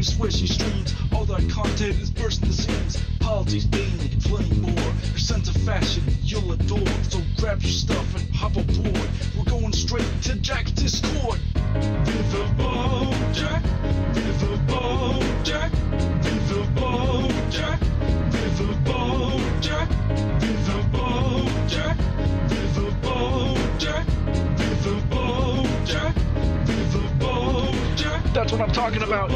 squishy streams. All that content is bursting the seams. Politics, gaming, plenty more. Your sense of fashion, you'll adore. So grab your stuff and hop aboard. We're going straight to Jack's Discord. Viva Bojack, Viva Bojack, Viva Bojack, Viva Bojack, Viva Bojack, Viva Bojack, Viva Bojack, Viva Bojack. That's what I'm talking about.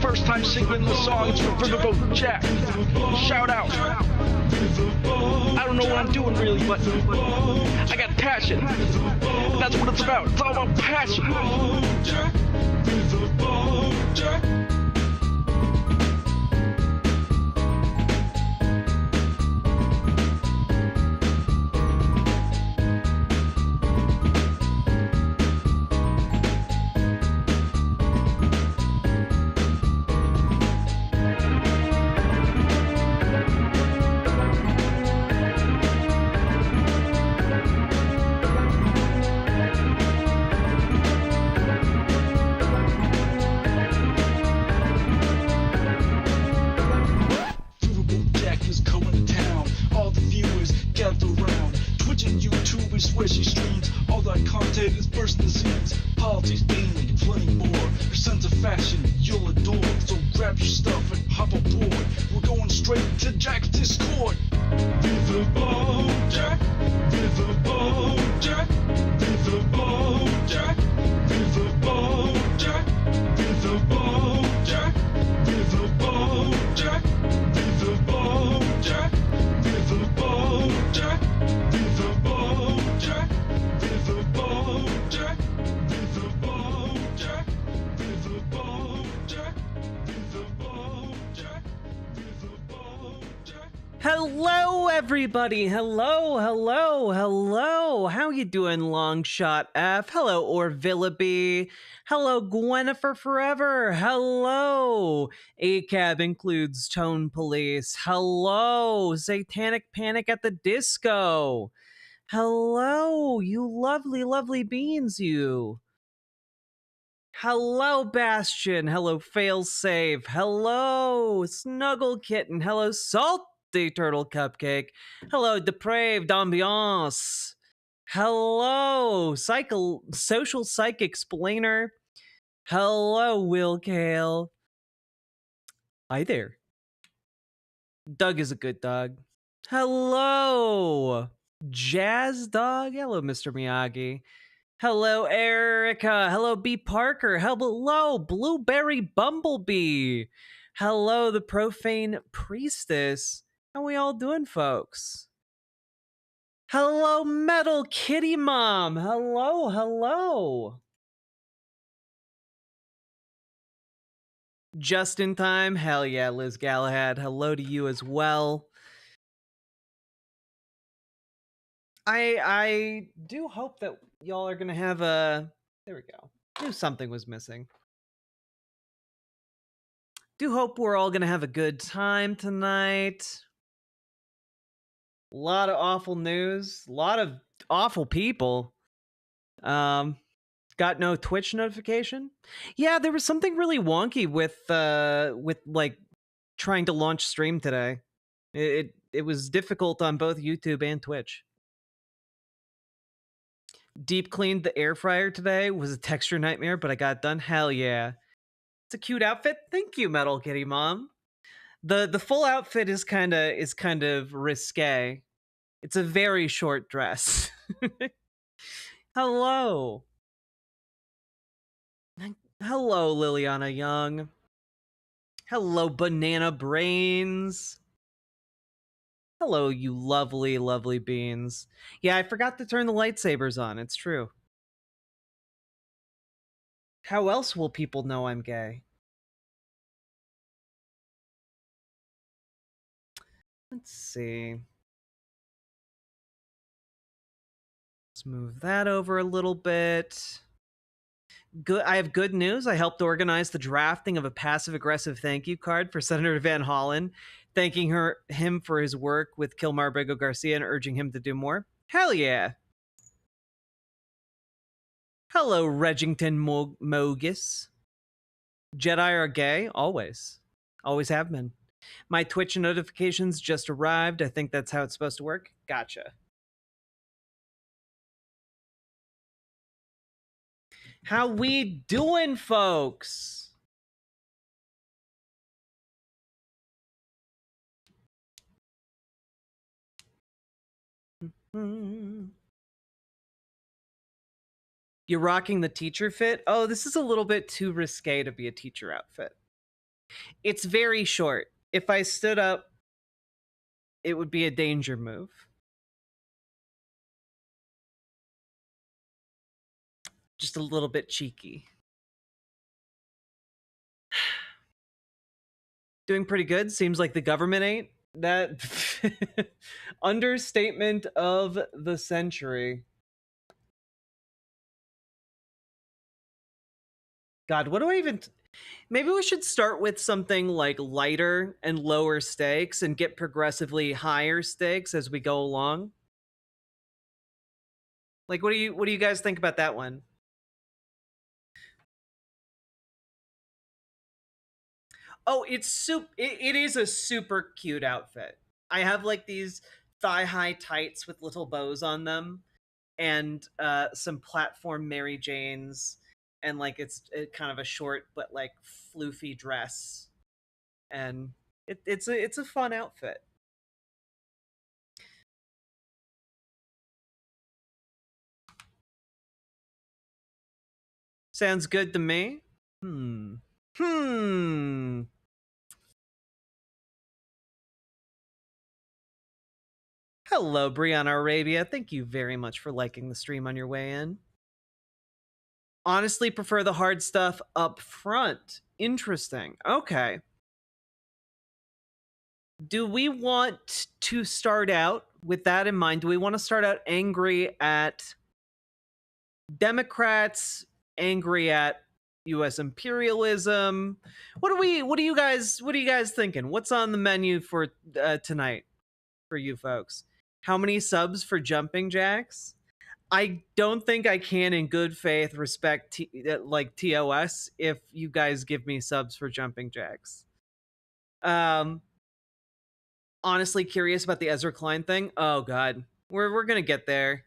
First time singing the songs for Viva Bojack. Shout out. I don't know what I'm doing really, but I got passion. That's what it's about. It's all about passion. Squishy streams, all that content is bursting the seams. Politics, gaming, plenty more. Your sense of fashion, you'll adore. So grab your stuff and hop aboard. We're going straight to Jack's Discord. Viva Bojack, Viva Bojack, Viva Bojack, Viva Bojack, Viva Bojack, Viva Bojack, Viva Bojack, Viva Bojack, Viva Bojack, Viva Bojack, Viva Bojack, Viva Bojack, Viva Bojack, Viva Bojack. Hello, everybody. Hello. How you doing, Longshot F? Hello, Orvillaby. Hello, Gwenifer Forever. Hello. ACAB includes Tone Police. Hello, Satanic Panic at the Disco. Hello, you lovely beans, you. Hello, Bastion. Hello, Failsafe. Hello, Snuggle Kitten. Hello, Salty Turtle Cupcake. Hello, Depraved Ambiance. Hello, Social Psych Explainer. Hello, Will Kale. Hi there. Doug is a good dog. Hello, Jazz Dog. Hello, Mr. Miyagi. Hello, Erica. Hello, B. Parker. Hello, Blueberry Bumblebee. Hello, the Profane Priestess. How we all doing, folks? Hello, Metal Kitty Mom. Hello. Just in time. Hell yeah, Liz Galahad. Hello to you as well. I do hope that y'all are gonna have a There we go. Knew something was missing. Do hope we're all gonna have a good time tonight. A lot of awful news, a lot of awful people. Got no Twitch notification. Yeah, there was something really wonky with like trying to launch stream today. It was difficult on both YouTube and Twitch. Deep cleaned the air fryer today. Was a texture nightmare, but I got it done. Hell yeah. It's a cute outfit. Thank you, Metal Kitty Mom. The full outfit is kind of risque. It's a very short dress. Hello. Hello, Liliana Young. Hello, Banana Brains. Hello, you lovely, lovely beans. Yeah, I forgot to turn the lightsabers on. It's true. How else will people know I'm gay? Let's see. Let's move that over a little bit. Good. I have good news. I helped organize the drafting of a passive-aggressive thank you card for Senator Van Hollen, thanking him for his work with Kilmar Bego Garcia and urging him to do more. Hell yeah. Hello, Regington Mogus. Jedi are gay? Always. Always have been. My Twitch notifications just arrived. I think that's how it's supposed to work. Gotcha. How we doing, folks? You're rocking the teacher fit? Oh, this is a little bit too risque to be a teacher outfit. It's very short. If I stood up, it would be a danger move. Just a little bit cheeky. Doing pretty good. Seems like the government ain't. That understatement of the century. God, what do I even... Maybe we should start with something like lighter and lower stakes and get progressively higher stakes as we go along. Like, what do you guys think about that one? Oh, it is a super cute outfit. I have like these thigh-high tights with little bows on them, and some platform Mary Janes, and like it's kind of a short but like floofy dress, and it's a fun outfit. Sounds good to me. Hello, Brianna Arabia. Thank you very much for liking the stream on your way in. Honestly, prefer the hard stuff up front. Interesting. Okay. Do we want to start out with that in mind? Do we want to start out angry at Democrats, angry at US imperialism? What are you guys thinking? What's on the menu for tonight for you folks? How many subs for Jumping Jacks? I don't think I can, in good faith, respect like TOS if you guys give me subs for Jumping Jacks. Honestly curious about the Ezra Klein thing. Oh god, we're gonna get there.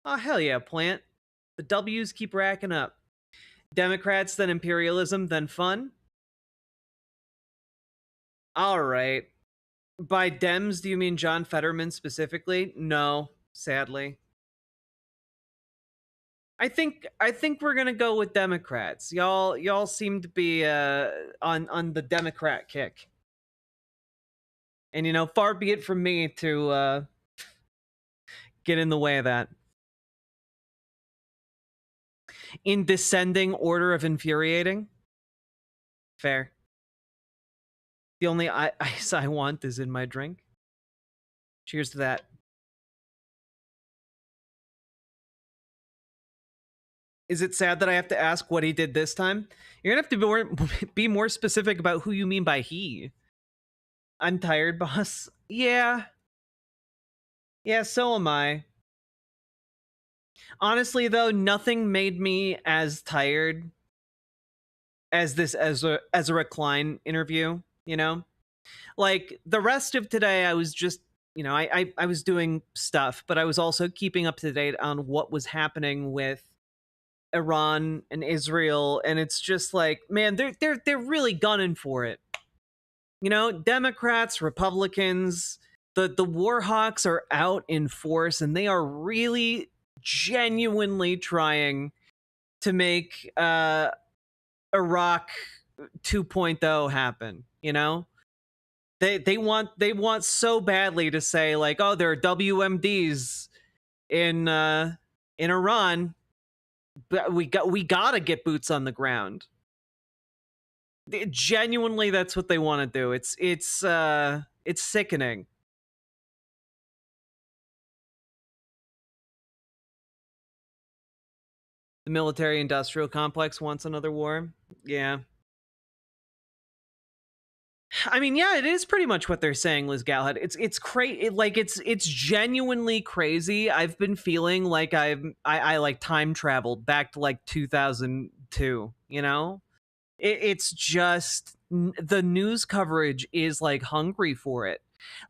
Oh hell yeah, Plant. The W's keep racking up. Democrats, then imperialism, then fun. All right. By Dems, do you mean John Fetterman specifically? No, sadly. I think we're gonna go with Democrats. Y'all seem to be on the Democrat kick, and you know, far be it from me to get in the way of that. In descending order of infuriating. Fair. The only ice I want is in my drink. Cheers to that. Is it sad that I have to ask what he did this time? You're gonna have to be be more specific about who you mean by he. I'm tired, boss. Yeah. Yeah, so am I. Honestly, though, nothing made me as tired as this Ezra Klein interview, you know? Like, the rest of today, I was just, I was doing stuff, but I was also keeping up to date on what was happening with Iran and Israel, and it's just like, man, they're really gunning for it. You know, Democrats, Republicans, the war hawks are out in force, and they are really genuinely trying to make Iraq 2.0 happen. You know, they want so badly to say like, oh, there are WMDs in Iran, but we gotta get boots on the ground. Genuinely, that's what they want to do. It's sickening. The military industrial complex wants another war. Yeah. I mean, yeah, it is pretty much what they're saying, Liz Galahad. It's crazy. It's genuinely crazy. I've been feeling like I like time traveled back to like 2002. You know, it's just the news coverage is like hungry for it.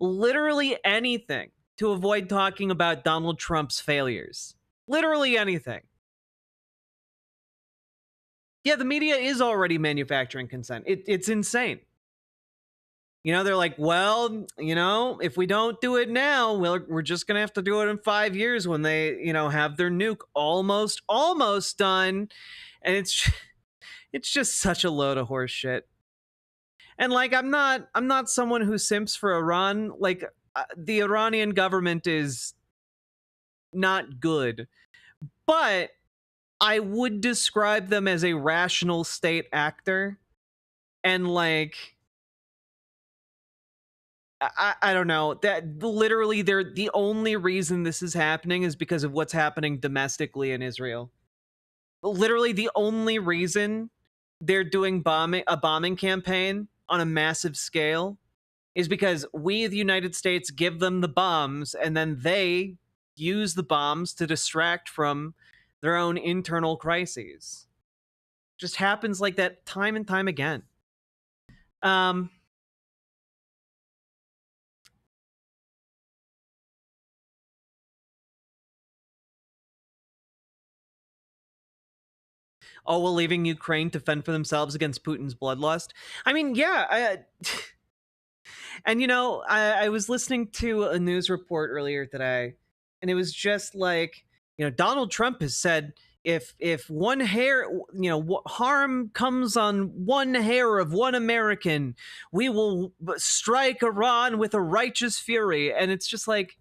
Literally anything to avoid talking about Donald Trump's failures. Literally anything. Yeah, the media is already manufacturing consent. It's insane. You know, they're like, well, you know, if we don't do it now, we're just going to have to do it in 5 years when they, you know, have their nuke almost done. And it's just such a load of horse shit. And like, I'm not someone who simps for Iran. Like, the Iranian government is not good, but I would describe them as a rational state actor. And like, I don't know, that literally they're the only reason this is happening is because of what's happening domestically in Israel. Literally the only reason they're doing a bombing campaign on a massive scale is because we, the United States, give them the bombs, and then they use the bombs to distract from their own internal crises. Just happens like that time and time again. Oh, well, leaving Ukraine to fend for themselves against Putin's bloodlust. I mean, yeah. And, you know, I was listening to a news report earlier today, and it was just like, you know, Donald Trump has said if one hair, you know, harm comes on one hair of one American, we will strike Iran with a righteous fury. And it's just like,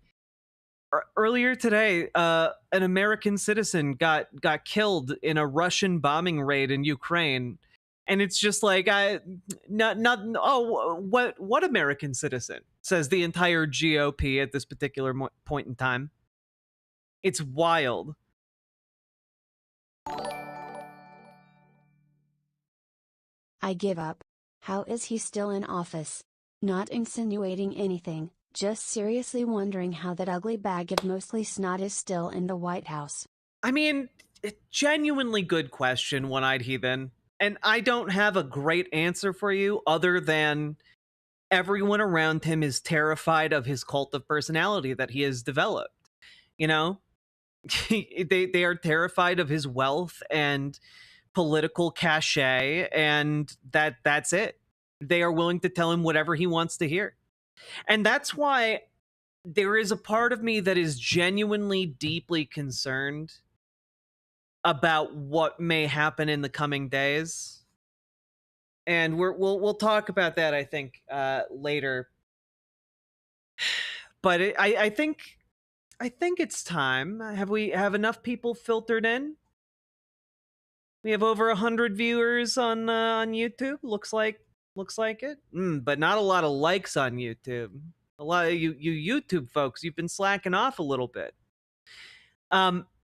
earlier today, an American citizen got killed in a Russian bombing raid in Ukraine, and it's just like what American citizen, says the entire GOP at this particular point in time. It's wild. I give up. How is he still in office? Not insinuating anything, just seriously wondering how that ugly bag of mostly snot is still in the White House. I mean, genuinely good question, One-Eyed Heathen. And I don't have a great answer for you other than everyone around him is terrified of his cult of personality that he has developed. You know, they are terrified of his wealth and political cachet, and that's it. They are willing to tell him whatever he wants to hear. And that's why there is a part of me that is genuinely deeply concerned about what may happen in the coming days. And we'll talk about that, I think, later. But I think it's time. Have enough people filtered in? We have over 100 viewers on YouTube. Looks like it. But not a lot of likes on YouTube. A lot of you YouTube folks, you've been slacking off a little bit.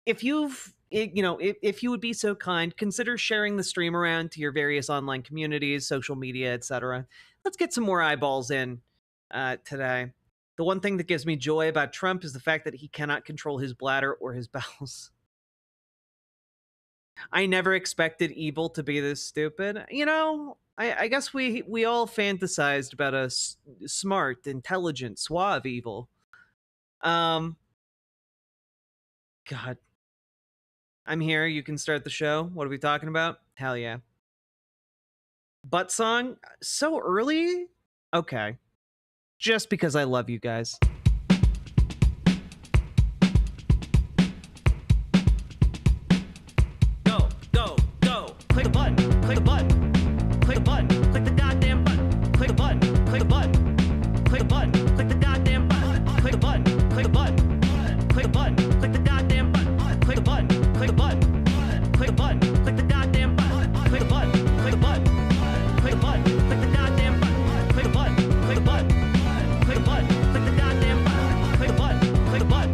If you've if you would be so kind, consider sharing the stream around to your various online communities, social media, etc. Let's get some more eyeballs in today. The one thing that gives me joy about Trump is the fact that he cannot control his bladder or his bowels. I never expected evil to be this stupid. I guess we all fantasized about a smart, intelligent, suave evil. God. I'm here. You can start the show. What are we talking about? Hell yeah. Butt song? So early? Okay. Just because I love you guys. Go, go, go. Click a button. Click a button. Click a button. Click the goddamn button. Click a button. Click a button. Click a button. Click the goddamn button. Click a button. Click a button. Click a button. Click the goddamn button. Click a button. Click a button. Click a button. Click the goddamn button. Click a button. Click a button. Click a button. Click the goddamn button. Click a button. Click a button. Click a button. Click the goddamn button. Click a button. Click a button.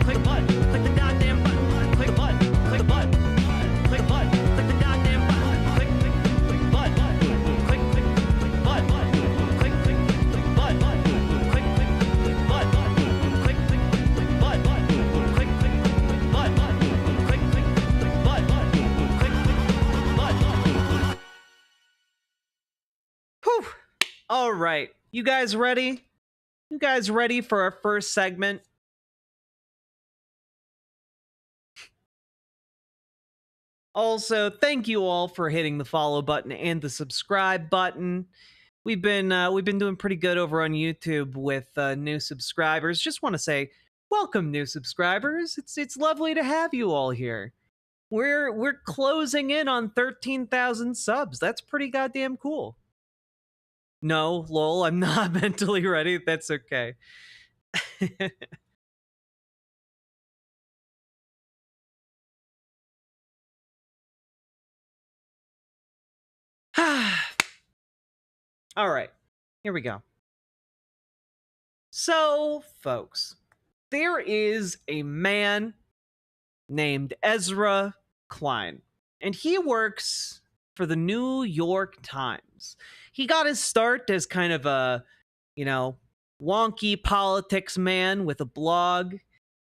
Click a button. Click the goddamn button. Click a button. Click a button. Click a button. Click the goddamn button. Click click click button. Click click click button. Click click click button. Click click click button. Click click click button. Click click click button. Click click click button. Click click button. Whew. All right. You guys ready? You guys ready for our first segment? Also, thank you all for hitting the follow button and the subscribe button. We've been doing pretty good over on YouTube with new subscribers. Just want to say, welcome, new subscribers. It's lovely to have you all here. We're closing in on 13,000 subs. That's pretty goddamn cool. No, lol, I'm not mentally ready. That's okay. All right, here we go. So, folks, there is a man named Ezra Klein, and he works for the New York Times. He got his start as kind of a, wonky politics man with a blog,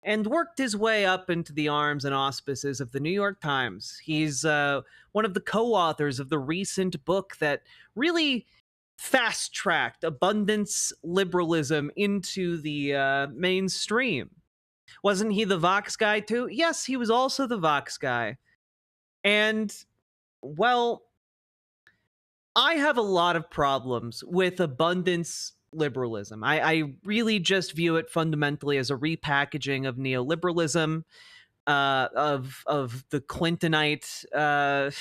and worked his way up into the arms and auspices of the New York Times. He's one of the co-authors of the recent book that really fast-tracked abundance liberalism into the mainstream. Wasn't he the Vox guy too? Yes, he was also the Vox guy. And, well, I have a lot of problems with abundance liberalism. I really just view it fundamentally as a repackaging of neoliberalism, of the Clintonite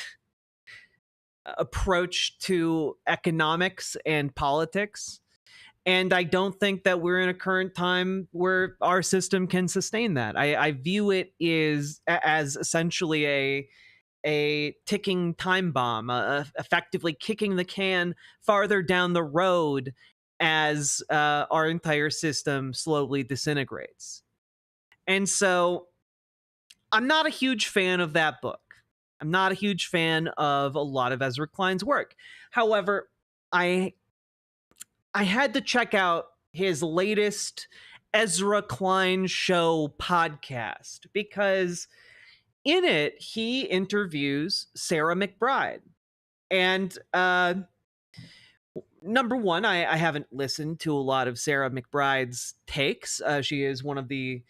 approach to economics and politics. And I don't think that we're in a current time where our system can sustain that. I view it as essentially a ticking time bomb, effectively kicking the can farther down the road as our entire system slowly disintegrates. And so I'm not a huge fan of that book. I'm not a huge fan of a lot of Ezra Klein's work. However, I had to check out his latest Ezra Klein Show podcast because in it, he interviews Sarah McBride. And number one, I haven't listened to a lot of Sarah McBride's takes. She is one of the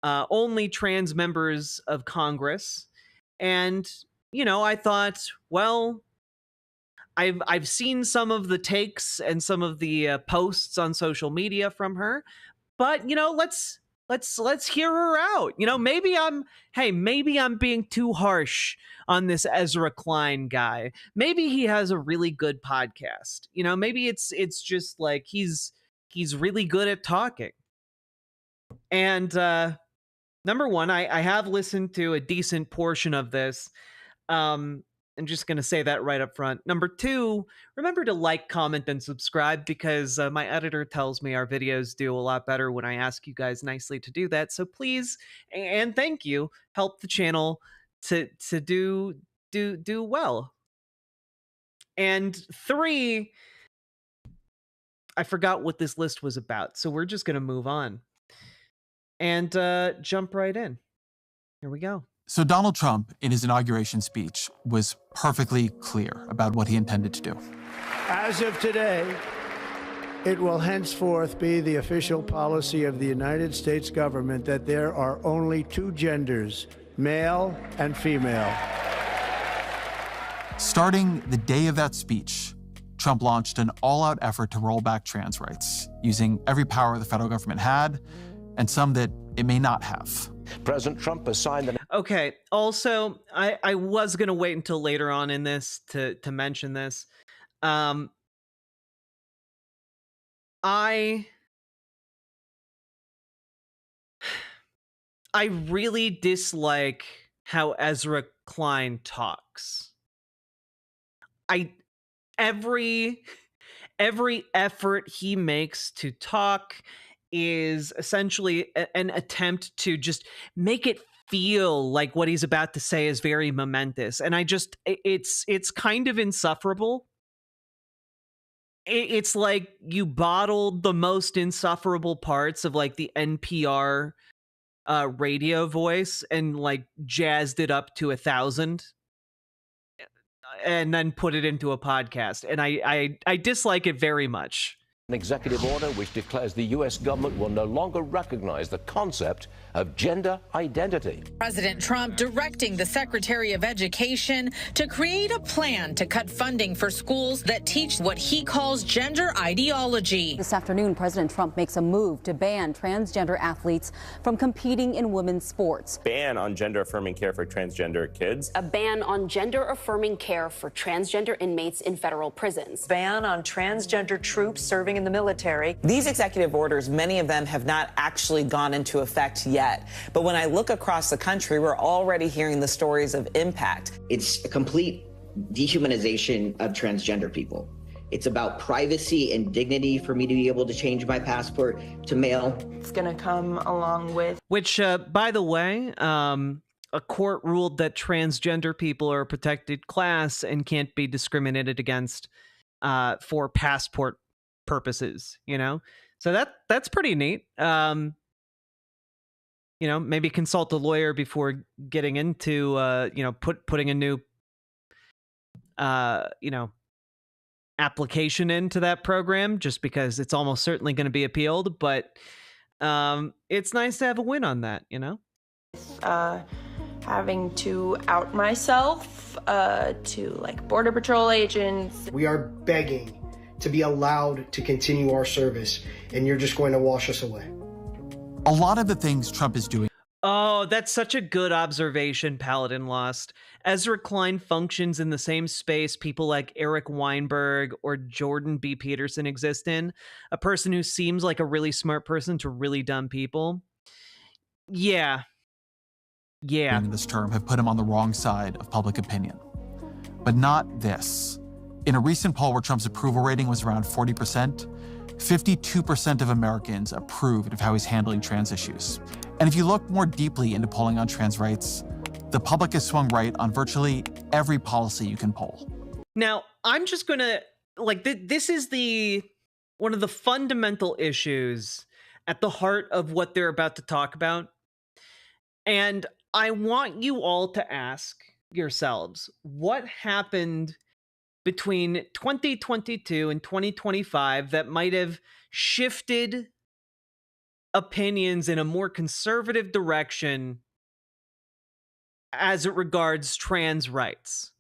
only trans members of Congress. And, I thought, well, I've seen some of the takes and some of the posts on social media from her, but let's hear her out. Maybe I'm being too harsh on this Ezra Klein guy. Maybe he has a really good podcast. Maybe it's just like he's really good at talking. And number one, I have listened to a decent portion of this. I'm just going to say that right up front. Number 2, remember to like, comment, and subscribe, because my editor tells me our videos do a lot better when I ask you guys nicely to do that. So please, and thank you, help the channel to do well. And 3, I forgot what this list was about, so we're just going to move on and jump right in. Here we go. So Donald Trump, in his inauguration speech, was perfectly clear about what he intended to do. As of today, it will henceforth be the official policy of the United States government that there are only 2 genders, male and female. Starting the day of that speech, Trump launched an all-out effort to roll back trans rights, using every power the federal government had, and some that it may not have. President Trump has signed the... Okay, also, I was going to wait until later on in this to mention this. I really dislike how Ezra Klein talks. Every effort he makes to talk is essentially an attempt to just make it feel like what he's about to say is very momentous, and it's kind of insufferable. It's like you bottled the most insufferable parts of like the NPR radio voice and like jazzed it up to 1,000 and then put it into a podcast, and I dislike it very much. An executive order which declares the U.S. government will no longer recognize the concept of gender identity. President Trump directing the Secretary of Education to create a plan to cut funding for schools that teach what he calls gender ideology. This afternoon, President Trump makes a move to ban transgender athletes from competing in women's sports. Ban on gender-affirming care for transgender kids. A ban on gender-affirming care for transgender inmates in federal prisons. Ban on transgender troops serving in the military. These executive orders, many of them have not actually gone into effect yet. But when I look across the country, we're already hearing the stories of impact. It's a complete dehumanization of transgender people. It's about privacy and dignity for me to be able to change my passport to male. It's going to come along with... Which, by the way, a court ruled that transgender people are a protected class and can't be discriminated against for passport purposes, you know? So that's pretty neat. You know, maybe consult a lawyer before getting into, you know, putting a new, you know, application into that program, just because it's almost certainly going to be appealed. But it's nice to have a win on that, you know? Having to out myself to like Border Patrol agents. We are begging to be allowed to continue our service, and you're just going to wash us away. A lot of the things Trump is doing... Oh, that's such a good observation, Paladin Lost. Ezra Klein functions in the same space people like Eric Weinberg or Jordan B. Peterson exist in. A person who seems like a really smart person to really dumb people. Yeah. In this term have put him on the wrong side of public opinion. But not this. In a recent poll where Trump's approval rating was around 40%, 52% of Americans approved of how he's handling trans issues. And if you look more deeply into polling on trans rights, the public has swung right on virtually every policy you can poll. Now, I'm just gonna, like, this is one of the fundamental issues at the heart of what they're about to talk about. And I want you all to ask yourselves, what happened between 2022 and 2025 that might have shifted opinions in a more conservative direction as it regards trans rights?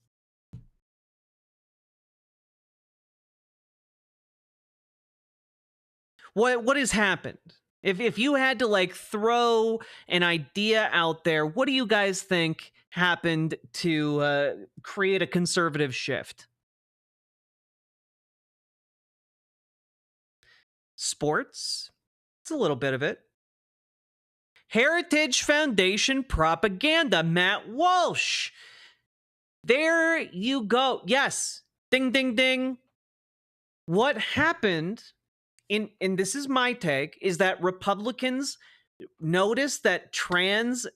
What has happened? If you had to like throw an idea out there, what do you guys think happened to create a conservative shift? Sports? It's a little bit of it. Heritage Foundation propaganda, Matt Walsh. There you go. Yes. Ding, ding, ding. What happened, and this is my take, is that Republicans noticed that trans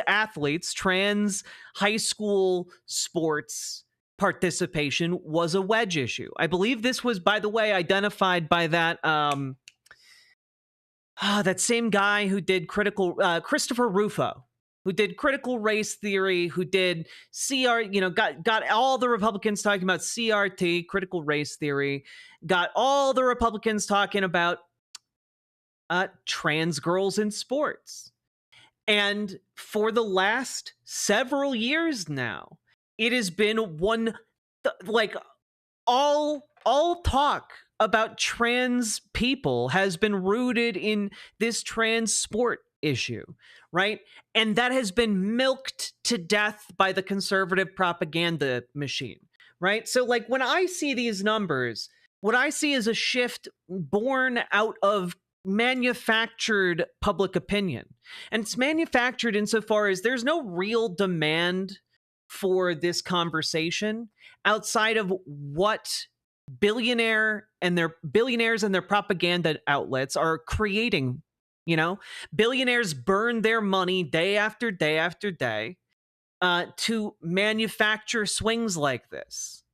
athletes, trans high school sports participation was a wedge issue. I believe this was, by the way, identified by that that same guy who did Christopher Rufo, who did critical race theory, who did got all the Republicans talking about CRT, critical race theory, got all the Republicans talking about trans girls in sports. And for the last several years now, it has been all talk about trans people has been rooted in this trans sport issue, right? And that has been milked to death by the conservative propaganda machine, right? So like when I see these numbers, what I see is a shift born out of manufactured public opinion. And it's manufactured insofar as there's no real demand for this conversation outside of what billionaires and their propaganda outlets are creating. Billionaires burn their money day after day after day to manufacture swings like this.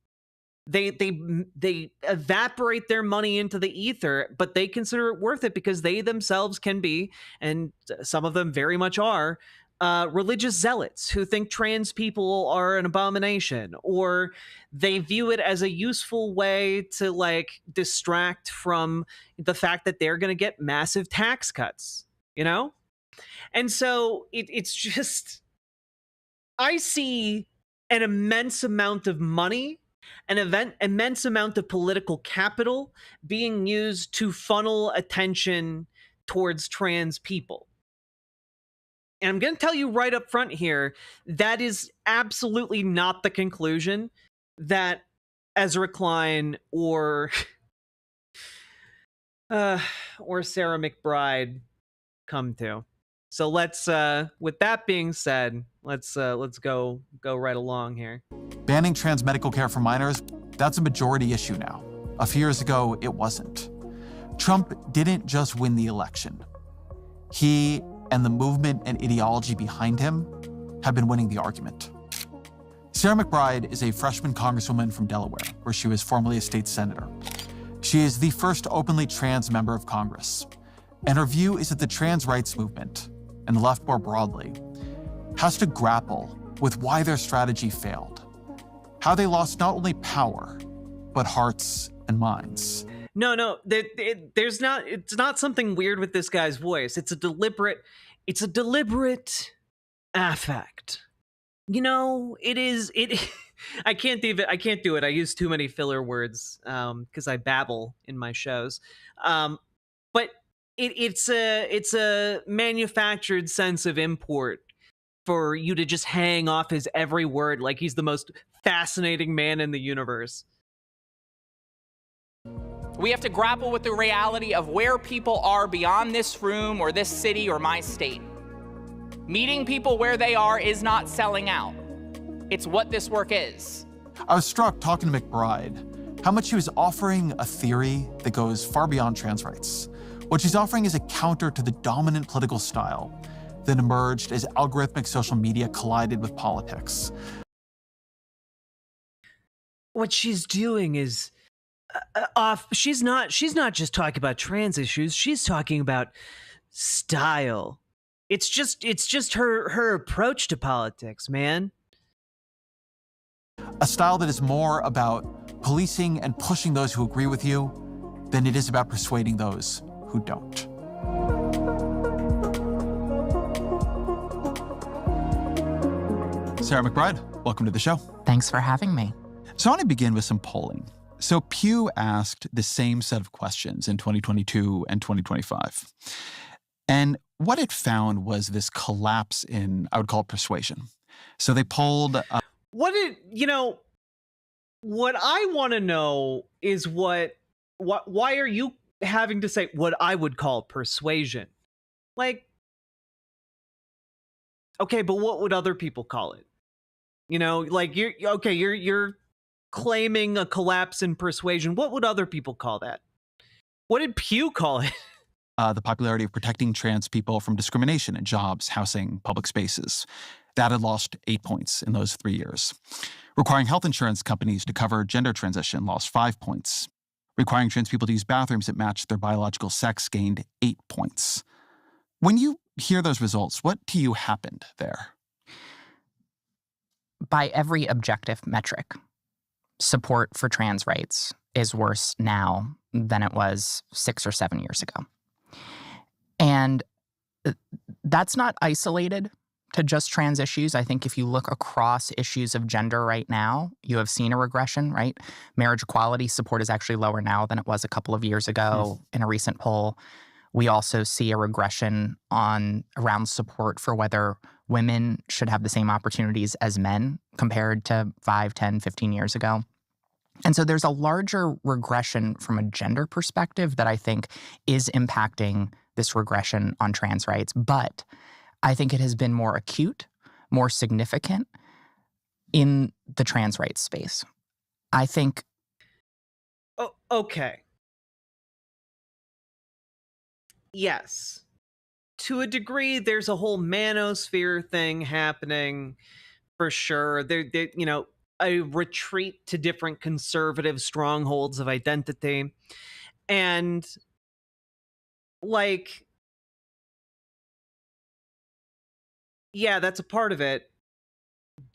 They evaporate their money into the ether, but they consider it worth it because they themselves can be, and some of them very much are, religious zealots who think trans people are an abomination, or they view it as a useful way to like distract from the fact that they're going to get massive tax cuts, And so it's just, I see an immense amount of money, an immense amount of political capital being used to funnel attention towards trans people. And I'm going to tell you right up front here, that is absolutely not the conclusion that Ezra Klein or Sarah McBride come to. So let's, with that being said, let's go right along here. Banning trans medical care for minors, that's a majority issue now. A few years ago, it wasn't. Trump didn't just win the election. He and the movement and ideology behind him have been winning the argument. Sarah McBride is a freshman congresswoman from Delaware, where she was formerly a state senator. She is the first openly trans member of Congress, and her view is that the trans rights movement, and the left more broadly, has to grapple with why their strategy failed, how they lost not only power, but hearts and minds. No, it's not something weird with this guy's voice. It's a deliberate affect. I can't do it. I use too many filler words because I babble in my shows. But it's a manufactured sense of import for you to just hang off his every word like he's the most fascinating man in the universe. We have to grapple with the reality of where people are beyond this room or this city or my state. Meeting people where they are is not selling out. It's what this work is. I was struck talking to McBride how much she was offering a theory that goes far beyond trans rights. What she's offering is a counter to the dominant political style that emerged as algorithmic social media collided with politics. What she's doing is she's not just talking about trans issues, she's talking about style. It's just her approach to politics, man. A style that is more about policing and pushing those who agree with you than it is about persuading those who don't. Sarah McBride, welcome to the show. Thanks for having me. So I want to begin with some polling. So Pew asked the same set of questions in 2022 and 2025. And what it found was this collapse in, I would call it, persuasion. So they polled... what I want to know is why are you having to say what I would call persuasion? Like, okay, but what would other people call it? You know, like you're claiming a collapse in persuasion. What would other people call that? What did Pew call it? The popularity of protecting trans people from discrimination in jobs, housing, public spaces. That had lost 8 points in those 3 years. Requiring health insurance companies to cover gender transition lost 5 points. Requiring trans people to use bathrooms that match their biological sex gained 8 points. When you hear those results, what to you happened there? By every objective metric, support for trans rights is worse now than it was 6 or 7 years ago. And that's not isolated to just trans issues. I think if you look across issues of gender right now, you have seen a regression, right? Marriage equality support is actually lower now than it was a couple of years ago in a recent poll. We also see a regression around support for whether women should have the same opportunities as men compared to 5, 10, 15 years ago. And so there's a larger regression from a gender perspective that I think is impacting this regression on trans rights. But I think it has been more acute, more significant in the trans rights space. I think... Oh, okay. Yes. To a degree, there's a whole manosphere thing happening for sure. There, you know, a retreat to different conservative strongholds of identity. And like, yeah, that's a part of it.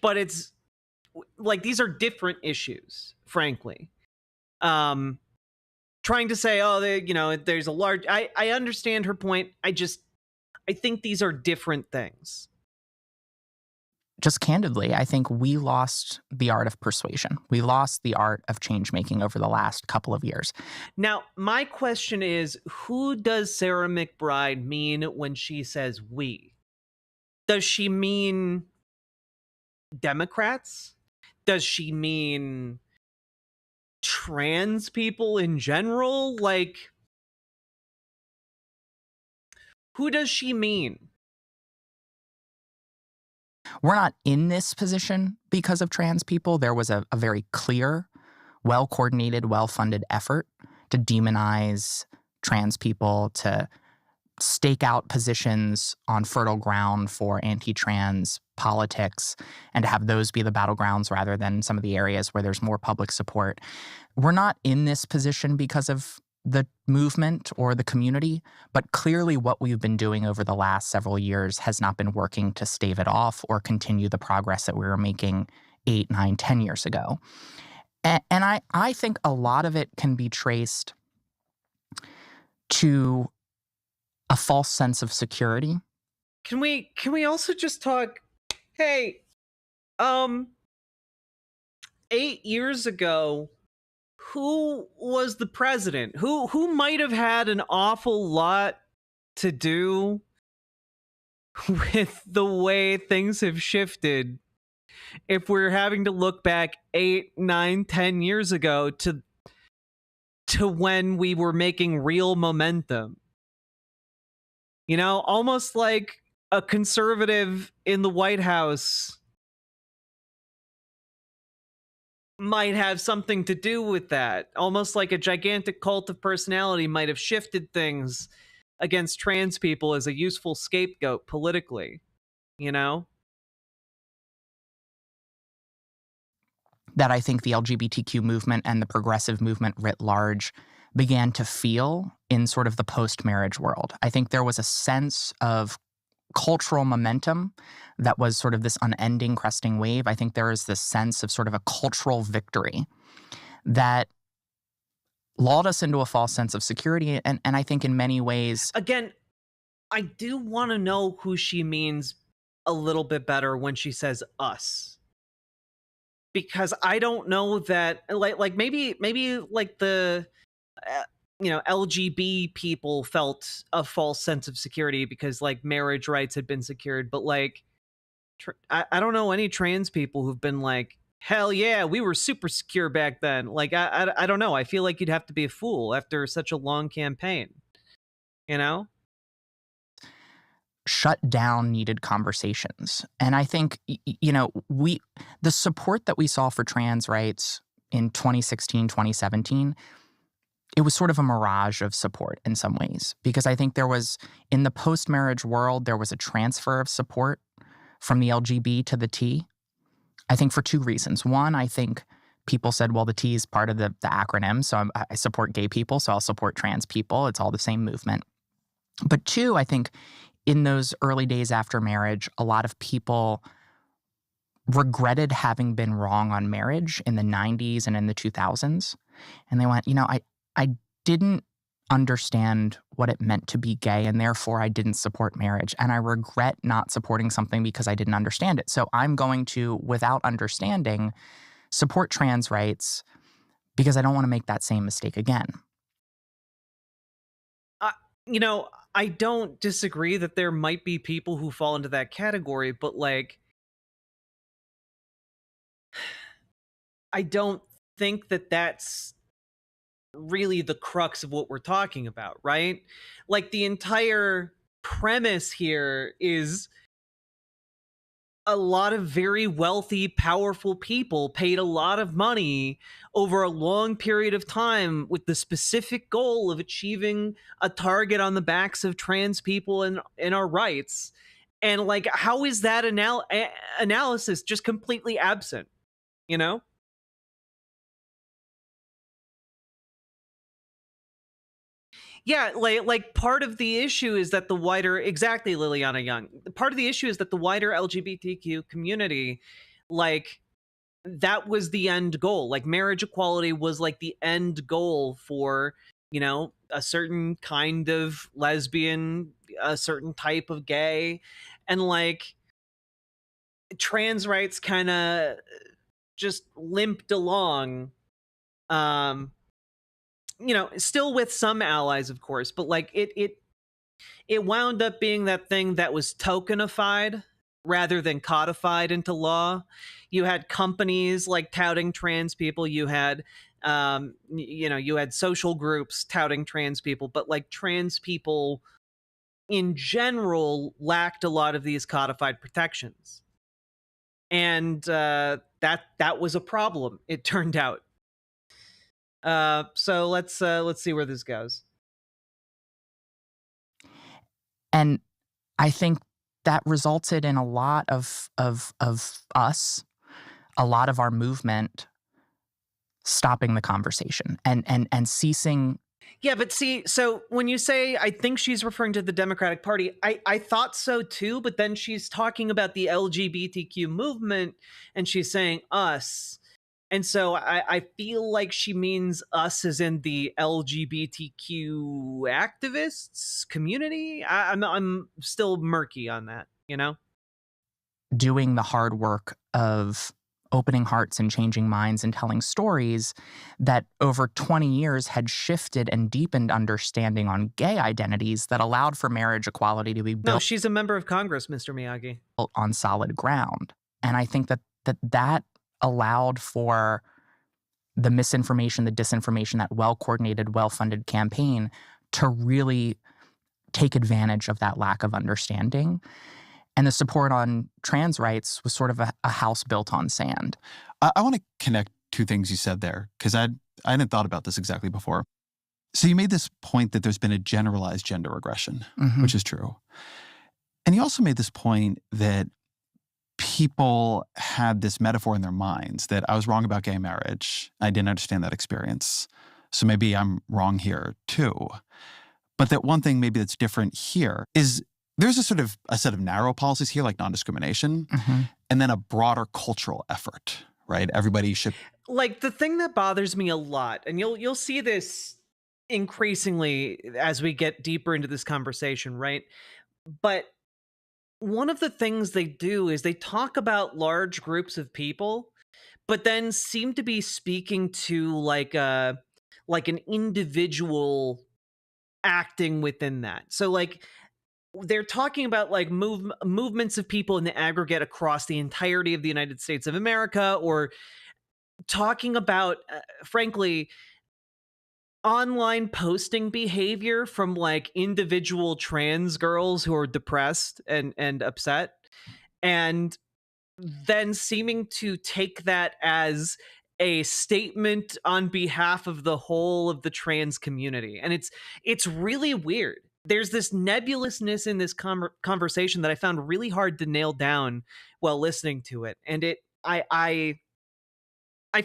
But it's like, these are different issues, frankly. Trying to say, oh, there's a large... I understand her point. I think these are different things. Just candidly, I think we lost the art of persuasion. We lost the art of change making over the last couple of years. Now, my question is, who does Sarah McBride mean when she says we? Does she mean Democrats? Does she mean trans people in general? Like, who does she mean? We're not in this position because of trans people. There was a very clear, well-coordinated, well-funded effort to demonize trans people, to stake out positions on fertile ground for anti-trans politics, and to have those be the battlegrounds rather than some of the areas where there's more public support. We're not in this position because of the movement or the community, but clearly what we've been doing over the last several years has not been working to stave it off or continue the progress that we were making 8, 9, 10 years ago. And I think a lot of it can be traced to a false sense of security. Can we also just talk, hey, 8 years ago, who was the president? Who might have had an awful lot to do with the way things have shifted if we're having to look back 8, 9, 10 years ago to when we were making real momentum? You know, almost like a conservative in the White House might have something to do with that. Almost like a gigantic cult of personality might have shifted things against trans people as a useful scapegoat politically, you know? That I think the LGBTQ movement and the progressive movement writ large began to feel in sort of the post-marriage world. I think there was a sense of cultural momentum that was sort of this unending cresting wave. I think there is this sense of sort of a cultural victory that lulled us into a false sense of security. And I think in many ways... Again, I do want to know who she means a little bit better when she says us. Because I don't know that, like maybe like the... LGB people felt a false sense of security because like marriage rights had been secured, but like I don't know any trans people who've been like, hell yeah, we were super secure back then. Like I don't know. I feel like you'd have to be a fool after such a long campaign, you know? shut down needed conversations. And I think, the support that we saw for trans rights in 2016, 2017, it was sort of a mirage of support in some ways, because I think there was, in the post-marriage world, there was a transfer of support from the LGB to the T. I think for two reasons. One, I think people said, well, the T is part of the acronym, so I support gay people, so I'll support trans people. It's all the same movement. But two, I think in those early days after marriage, a lot of people regretted having been wrong on marriage in the 90s and in the 2000s. And they went, I didn't understand what it meant to be gay, and therefore I didn't support marriage. And I regret not supporting something because I didn't understand it. So I'm going to, without understanding, support trans rights because I don't want to make that same mistake again. I don't disagree that there might be people who fall into that category, but I don't think that that's really the crux of what we're talking about, right? Like, the entire premise here is a lot of very wealthy, powerful people paid a lot of money over a long period of time with the specific goal of achieving a target on the backs of trans people and our rights. And how is that analysis just completely absent, Yeah, like part of the issue is that the wider, exactly, Liliana Young, part of the issue is that the wider LGBTQ community, that was the end goal. Like, marriage equality was the end goal for, a certain kind of lesbian, a certain type of gay, and trans rights kind of just limped along. Still with some allies, of course, but it wound up being that thing that was tokenified rather than codified into law. You had companies touting trans people. You had, you had social groups touting trans people, but trans people in general lacked a lot of these codified protections. And that was a problem, it turned out. So let's see where this goes. And I think that resulted in a lot of us, a lot of our movement, stopping the conversation and ceasing. Yeah, but see, so when you say, I think she's referring to the Democratic Party, I thought so too, but then she's talking about the LGBTQ movement and she's saying us. And so I feel like she means us as in the LGBTQ activists community. I'm still murky on that, Doing the hard work of opening hearts and changing minds and telling stories that over 20 years had shifted and deepened understanding on gay identities that allowed for marriage equality to be built. No, she's a member of Congress, Mr. Miyagi. On solid ground. And I think that allowed for the misinformation, the disinformation, that well-coordinated, well-funded campaign to really take advantage of that lack of understanding. And the support on trans rights was sort of a house built on sand. I want to connect two things you said there, because I hadn't thought about this exactly before. So you made this point that there's been a generalized gender regression, which is true. And you also made this point that people had this metaphor in their minds that I was wrong about gay marriage. I didn't understand that experience. So maybe I'm wrong here too. But that one thing maybe that's different here is there's a set of narrow policies here, like non-discrimination, and then a broader cultural effort, right? Everybody should. The thing that bothers me a lot, and you'll see this increasingly as we get deeper into this conversation, right? But one of the things they do is they talk about large groups of people, but then seem to be speaking to an individual acting within that. So they're talking about movements of people in the aggregate across the entirety of the United States of America, or talking about, frankly, online posting behavior from like individual trans girls who are depressed and upset, and then seeming to take that as a statement on behalf of the whole of the trans community. And it's really weird. There's this nebulousness in this conversation that I found really hard to nail down while listening to it. And I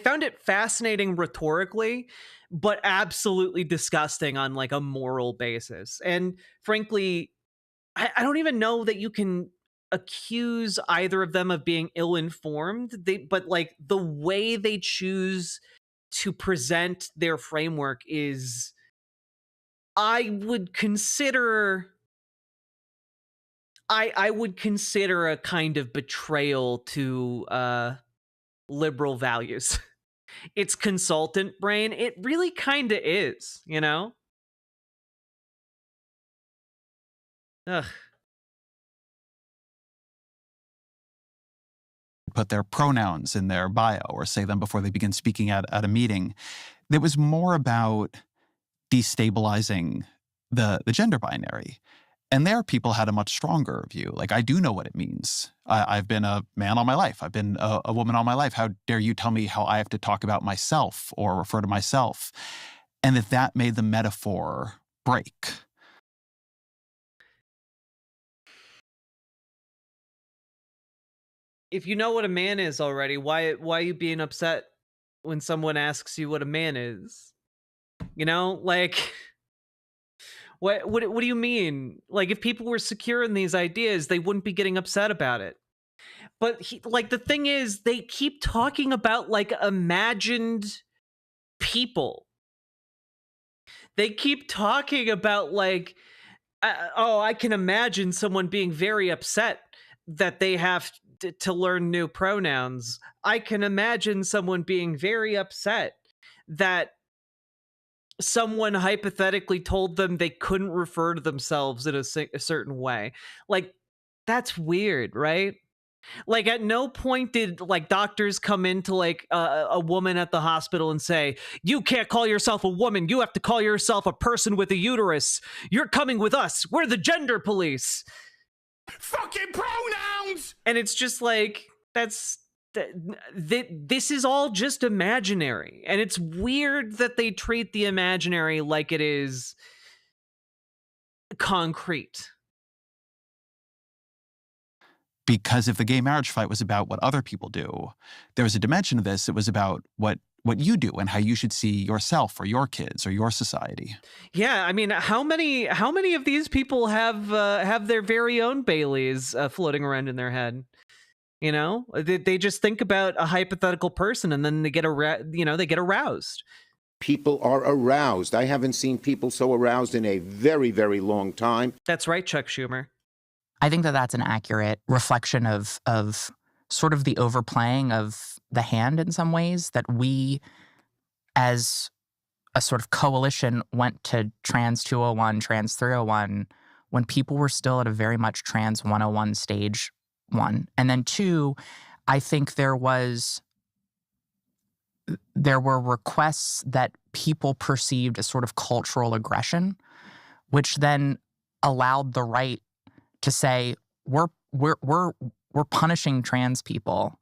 found it fascinating rhetorically, but absolutely disgusting on like a moral basis. And frankly, I don't even know that you can accuse either of them of being ill-informed. But like the way they choose to present their framework is, I would consider a kind of betrayal to liberal values. It's consultant brain. It really kind of is, you know? Ugh. Put their pronouns in their bio or say them before they begin speaking at a meeting. It was more about destabilizing the gender binary. And there, people had a much stronger view. Like, I do know what it means. I've been a man all my life. I've been a woman all my life. How dare you tell me how I have to talk about myself or refer to myself? And that made the metaphor break. If you know what a man is already, why are you being upset when someone asks you what a man is? You know, like, what do you mean? Like, if people were secure in these ideas, they wouldn't be getting upset about it. But like, the thing is, they keep talking about like imagined people. They keep talking about like, oh, I can imagine someone being very upset that they have to learn new pronouns. I can imagine someone being very upset that someone hypothetically told them they couldn't refer to themselves in a certain way. Like, that's weird, right? Like, at no point did like doctors come into like a woman at the hospital and say, you can't call yourself a woman, you have to call yourself a person with a uterus. You're coming with us, we're the gender police. Fucking pronouns! And it's just like, this is all just imaginary. And it's weird that they treat the imaginary like it is concrete. Because if the gay marriage fight was about what other people do, there was a dimension of this. It was about what you do and how you should see yourself or your kids or your society. Yeah, I mean, how many of these people have their very own Baileys floating around in their head? You know, they just think about a hypothetical person and then they get aroused. People are aroused. I haven't seen people so aroused in a very, very long time. That's right, Chuck Schumer. I think that that's an accurate reflection of sort of the overplaying of the hand in some ways, that we as a sort of coalition went to Trans 201, Trans 301, when people were still at a very much Trans 101 stage, one. And then two, I think there were requests that people perceived as sort of cultural aggression, which then allowed the right to say, we're punishing trans people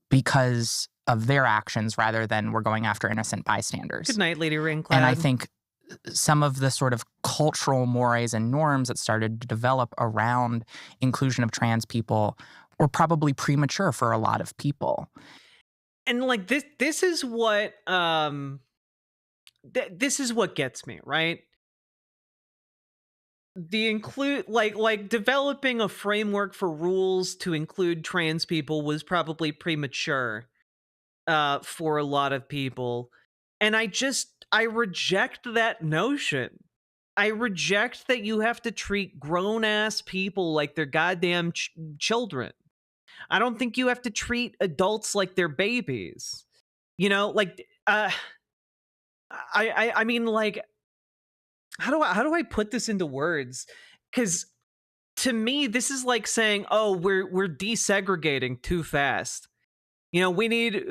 because of their actions rather than we're going after innocent bystanders. Good night, Lady Ringcloud. And I think some of the sort of cultural mores and norms that started to develop around inclusion of trans people were probably premature for a lot of people. And like this is what this is what gets me, right? Like developing a framework for rules to include trans people was probably premature for a lot of people. And I reject that notion. I reject that you have to treat grown-ass people like they're goddamn children. I don't think you have to treat adults like they're babies. You know, like, I mean, like, how do I put this into words? Because to me, this is like saying, oh, we're desegregating too fast. You know, we need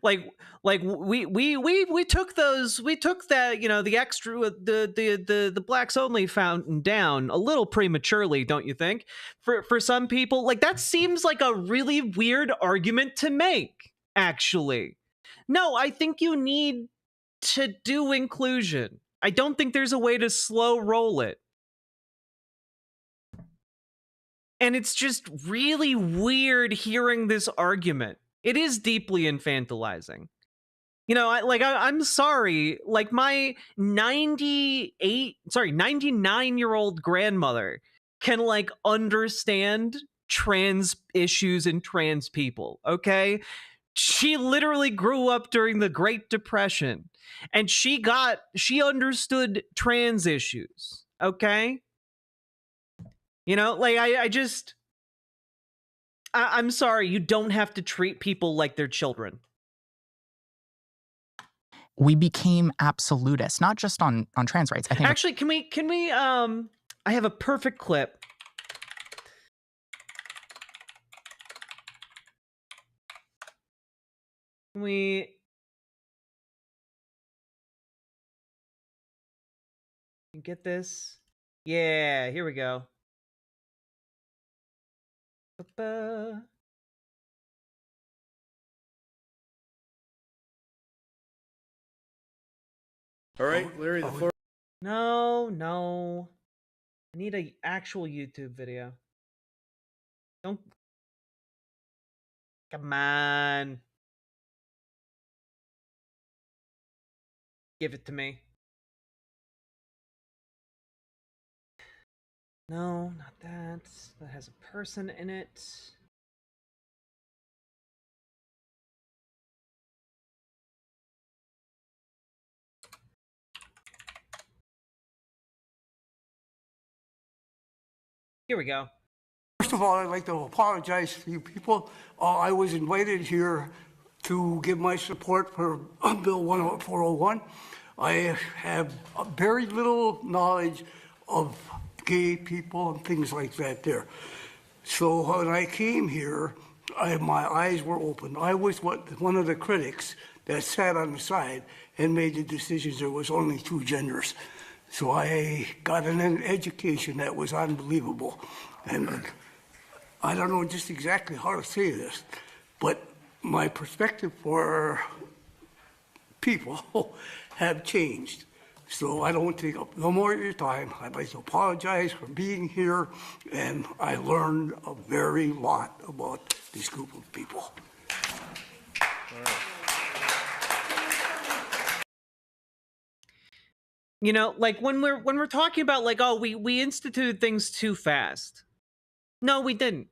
like we took that, you know, the extra, the blacks only fountain down a little prematurely, don't you think? For some people, like, that seems like a really weird argument to make, actually. No, I think you need to do inclusion. I don't think there's a way to slow roll it. And it's just really weird hearing this argument. It is deeply infantilizing. You know, I'm sorry, like, my 99-year-old grandmother can, like, understand trans issues and trans people, okay? She literally grew up during the Great Depression, and she understood trans issues, okay? You know, like, I'm sorry, you don't have to treat people like they're children. We became absolutists, not just on trans rights. I think actually, can we I have a perfect clip. Can we get this? Yeah, here we go. Ba-ba. All right, Larry, the floor. No. I need an actual YouTube video. Don't. Come on. Give it to me. No, not that. That has a person in it. Here we go. First of all, I'd like to apologize to you people. I was invited here to give my support for Bill 401. I have very little knowledge of gay people and things like that there. So when I came here, my eyes were open. I was one of the critics that sat on the side and made the decisions there was only two genders. So I got an education that was unbelievable. And I don't know just exactly how to say this, but my perspective for people have changed. So I don't want to take up no more of your time. I'd like to apologize for being here, and I learned a very lot about this group of people. You know, like, when we're talking about, like, oh, we instituted things too fast. No, we didn't.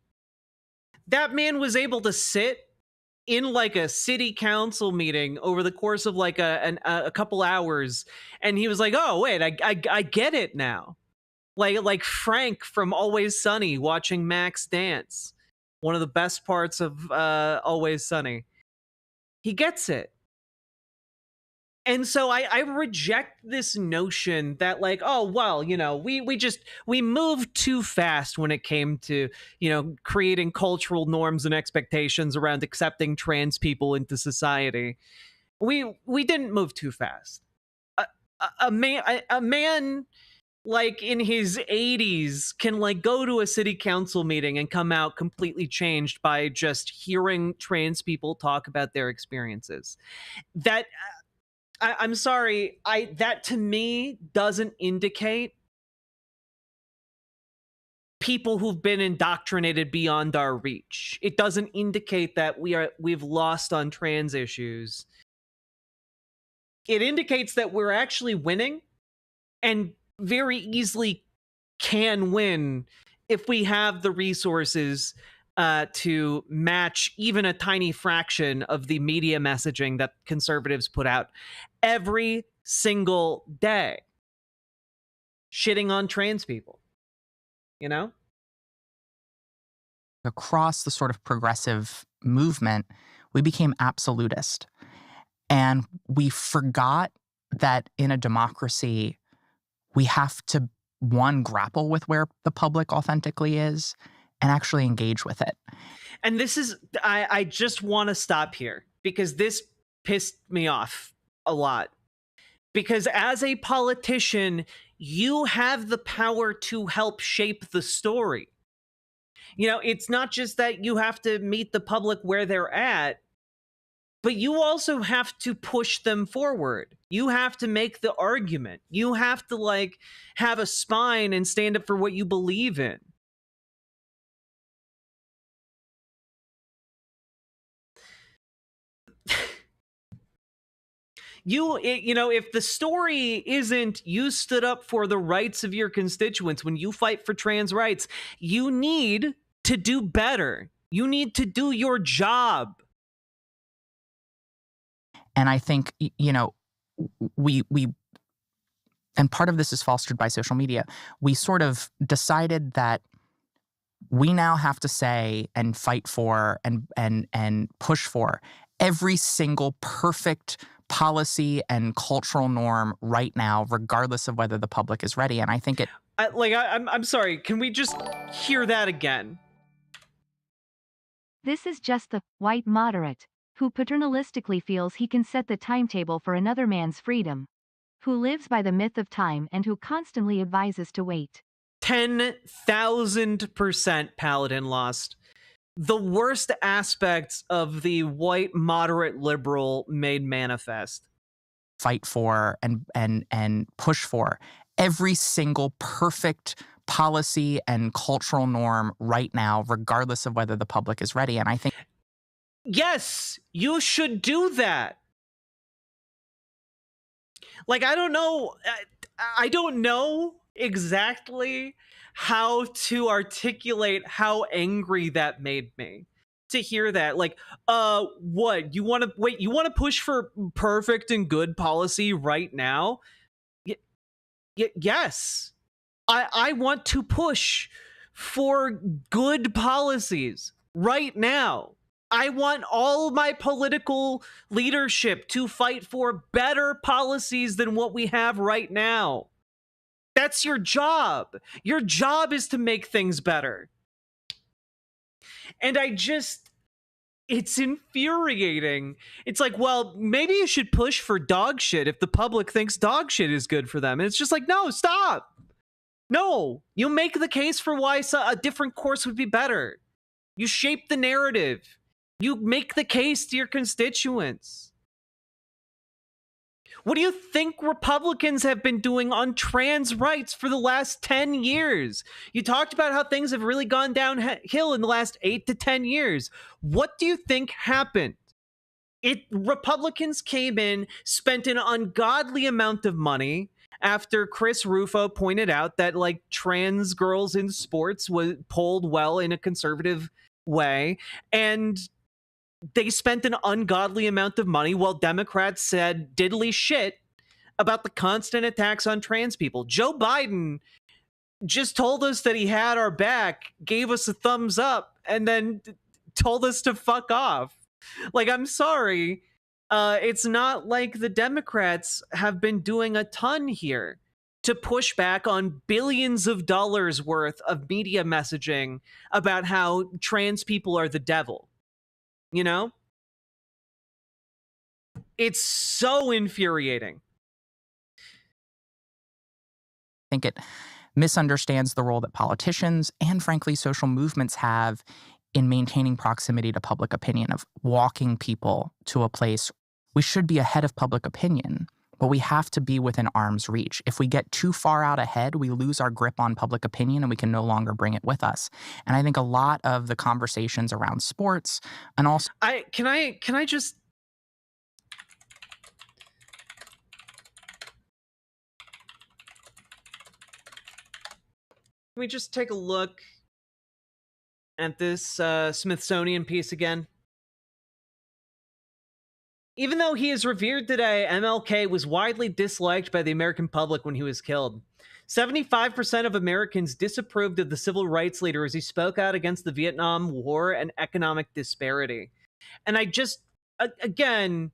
That man was able to sit in, like, a city council meeting over the course of, like, a couple hours, and he was like, oh, wait, I get it now. Like Frank from Always Sunny watching Max dance. One of the best parts of Always Sunny. He gets it. And so I reject this notion that, like, oh, well, you know, we moved too fast when it came to, you know, creating cultural norms and expectations around accepting trans people into society. We didn't move too fast. A man like in his 80s can, like, go to a city council meeting and come out completely changed by just hearing trans people talk about their experiences. That I'm sorry, that to me doesn't indicate people who've been indoctrinated beyond our reach. It doesn't indicate that we've lost on trans issues. It indicates that we're actually winning, and very easily can win if we have the resources to match even a tiny fraction of the media messaging that conservatives put out every single day, shitting on trans people, you know? Across the sort of progressive movement, we became absolutist. And we forgot that in a democracy, we have to, one, grapple with where the public authentically is and actually engage with it. And this is, I just want to stop here. because this pissed me off a lot. Because as a politician, you have the power to help shape the story. You know, it's not just that you have to meet the public where they're at, but you also have to push them forward. You have to make the argument. You have to, like, have a spine and stand up for what you believe in. You know, if the story isn't you stood up for the rights of your constituents when you fight for trans rights, you need to do better. You need to do your job. And I think, you know, we and part of this is fostered by social media. We sort of decided that we now have to say and fight for and push for every single perfect policy and cultural norm right now, regardless of whether the public is ready. And I think I'm sorry. Can we just hear that again? This is just the white moderate who paternalistically feels he can set the timetable for another man's freedom, who lives by the myth of time and who constantly advises to wait. 10,000% Paladin lost. The worst aspects of the white moderate liberal made manifest. Fight for and push for every single perfect policy and cultural norm right now, regardless of whether the public is ready. And I think, yes, you should do that. Like, I don't know exactly how to articulate how angry that made me to hear that. Like, what you want to push for perfect and good policy right now? Yes, I want to push for good policies right now. I want all my political leadership to fight for better policies than what we have right now. That's your job. Your job is to make things better. And it's infuriating. It's like, well, maybe you should push for dog shit if the public thinks dog shit is good for them. And it's just like, no, stop. No, you make the case for why a different course would be better. You shape the narrative. You make the case to your constituents. What do you think Republicans have been doing on trans rights for the last 10 years? You talked about how things have really gone downhill in the last 8 to 10 years. What do you think happened? Republicans came in, spent an ungodly amount of money after Chris Rufo pointed out that, like, trans girls in sports was polled well in a conservative way, and they spent an ungodly amount of money while Democrats said diddly shit about the constant attacks on trans people. Joe Biden just told us that he had our back, gave us a thumbs up, and then told us to fuck off. Like, I'm sorry. It's not like the Democrats have been doing a ton here to push back on billions of dollars worth of media messaging about how trans people are the devil. You know? It's so infuriating. I think it misunderstands the role that politicians and, frankly, social movements have in maintaining proximity to public opinion, of walking people to a place. We should be ahead of public opinion, but we have to be within arm's reach. If we get too far out ahead, we lose our grip on public opinion and we can no longer bring it with us. And I think a lot of the conversations around sports and also... Can I just... Can we just take a look at this Smithsonian piece again? Even though he is revered today, MLK was widely disliked by the American public when he was killed. 75% of Americans disapproved of the civil rights leader as he spoke out against the Vietnam War and economic disparity. And I just, again,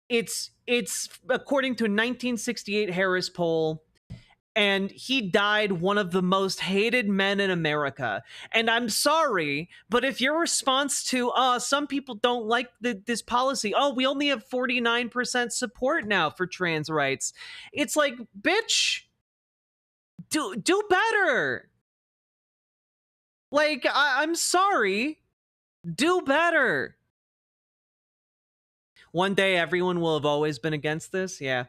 it's according to a 1968 Harris poll, and he died one of the most hated men in America. And I'm sorry, but if your response to some people don't like this policy, we only have 49% support now for trans rights, it's like, bitch, do better. Like, I'm sorry, do better. One day everyone will have always been against this. Yeah.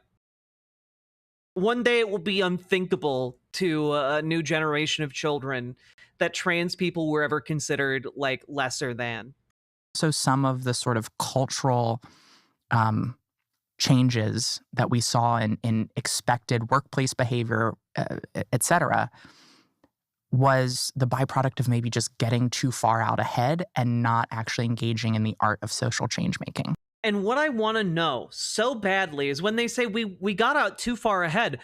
One day it will be unthinkable to a new generation of children that trans people were ever considered like lesser than. So some of the sort of cultural changes that we saw in expected workplace behavior, et cetera, was the byproduct of maybe just getting too far out ahead and not actually engaging in the art of social change making. And what I want to know so badly is when they say we got out too far ahead,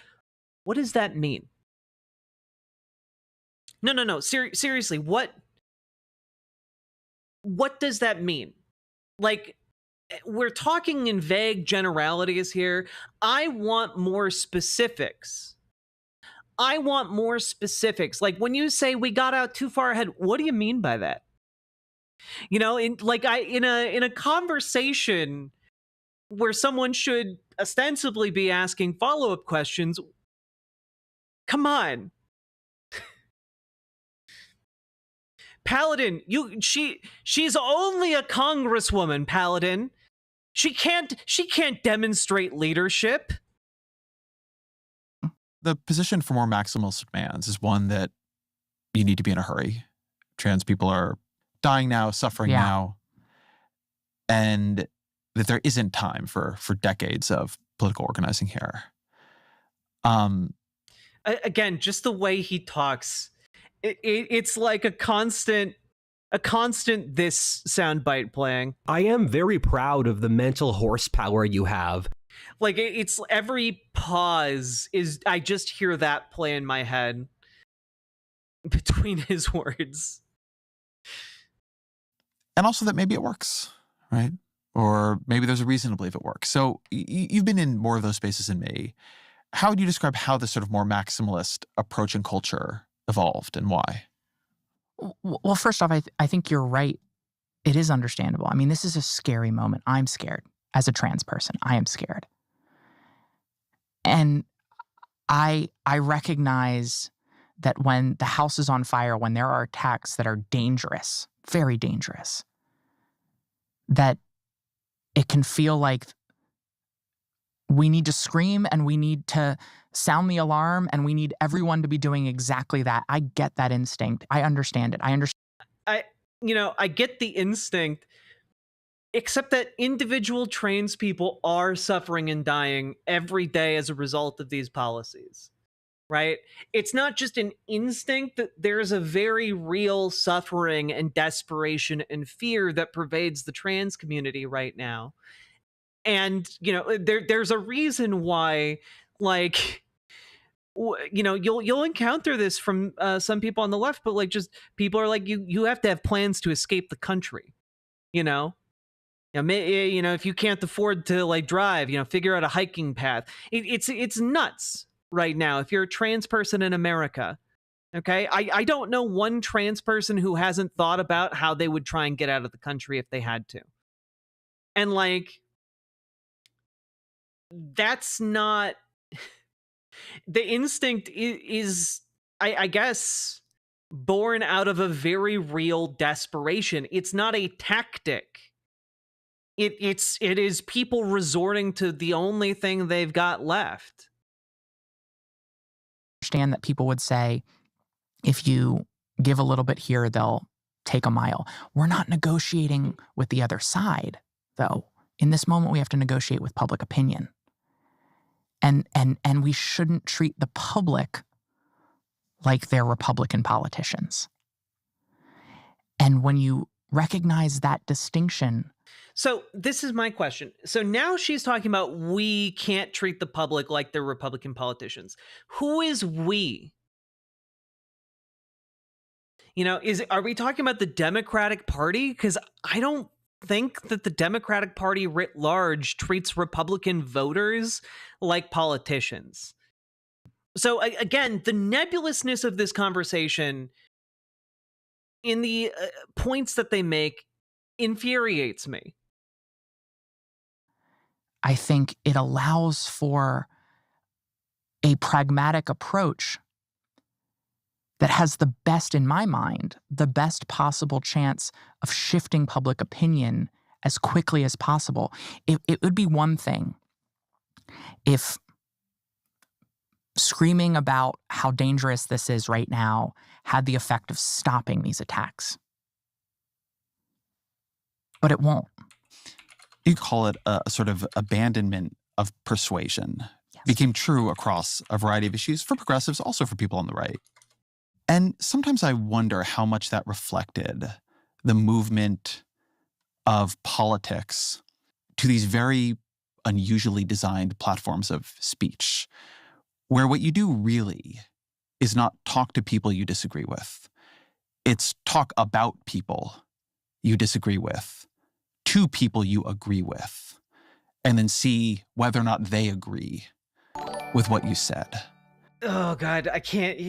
what does that mean? No. Seriously, what does that mean? Like, we're talking in vague generalities here. I want more specifics. Like, when you say we got out too far ahead, what do you mean by that? You know, in a conversation where someone should ostensibly be asking follow-up questions, come on. Paladin, she's only a congresswoman, Paladin. She can't demonstrate leadership. The position for more maximalist demands is one that you need to be in a hurry. Trans people are dying now, suffering now, and that there isn't time for decades of political organizing here. Again, just the way he talks, it's like a constant this soundbite playing. I am very proud of the mental horsepower you have. Like, it's every pause is, I just hear that play in my head between his words. And also that maybe it works, right? Or maybe there's a reason to believe it works. So you've been in more of those spaces than me. How would you describe how this sort of more maximalist approach and culture evolved and why? Well, first off, I think you're right. It is understandable. I mean, this is a scary moment. I'm scared. As a trans person, I am scared. And I recognize that when the house is on fire, when there are attacks that are dangerous, very dangerous, that it can feel like we need to scream and we need to sound the alarm and we need everyone to be doing exactly that. I get that instinct. I understand it. I get the instinct, except that individual trans people are suffering and dying every day as a result of these policies, right? It's not just an instinct, that there's a very real suffering and desperation and fear that pervades the trans community right now. And, there's a reason why, like, you'll encounter this from some people on the left, but like, just people are like, you have to have plans to escape the country, if you can't afford to like drive, figure out a hiking path. It's nuts right now. If you're a trans person in America, okay, I don't know one trans person who hasn't thought about how they would try and get out of the country if they had to. And like, that's not the instinct is I guess born out of a very real desperation. It's not a tactic. It is people resorting to the only thing they've got left. Understand that people would say, if you give a little bit here, they'll take a mile. We're not negotiating with the other side, though. In this moment, we have to negotiate with public opinion. And we shouldn't treat the public like they're Republican politicians. And when you recognize that distinction. So this is my question. So now she's talking about we can't treat the public like they're Republican politicians. Who is we? Are we talking about the Democratic Party? Because I don't think that the Democratic Party writ large treats Republican voters like politicians. So again, the nebulousness of this conversation in the points that they make infuriates me. I think it allows for a pragmatic approach that has the best, in my mind, the best possible chance of shifting public opinion as quickly as possible. It would be one thing if screaming about how dangerous this is right now had the effect of stopping these attacks. But it won't. You call it a sort of abandonment of persuasion. Yes. Became true across a variety of issues for progressives, also for people on the right. And sometimes I wonder how much that reflected the movement of politics to these very unusually designed platforms of speech, where what you do really is not talk to people you disagree with. It's talk about people you disagree with to people you agree with, and then see whether or not they agree with what you said. Oh God, I can't.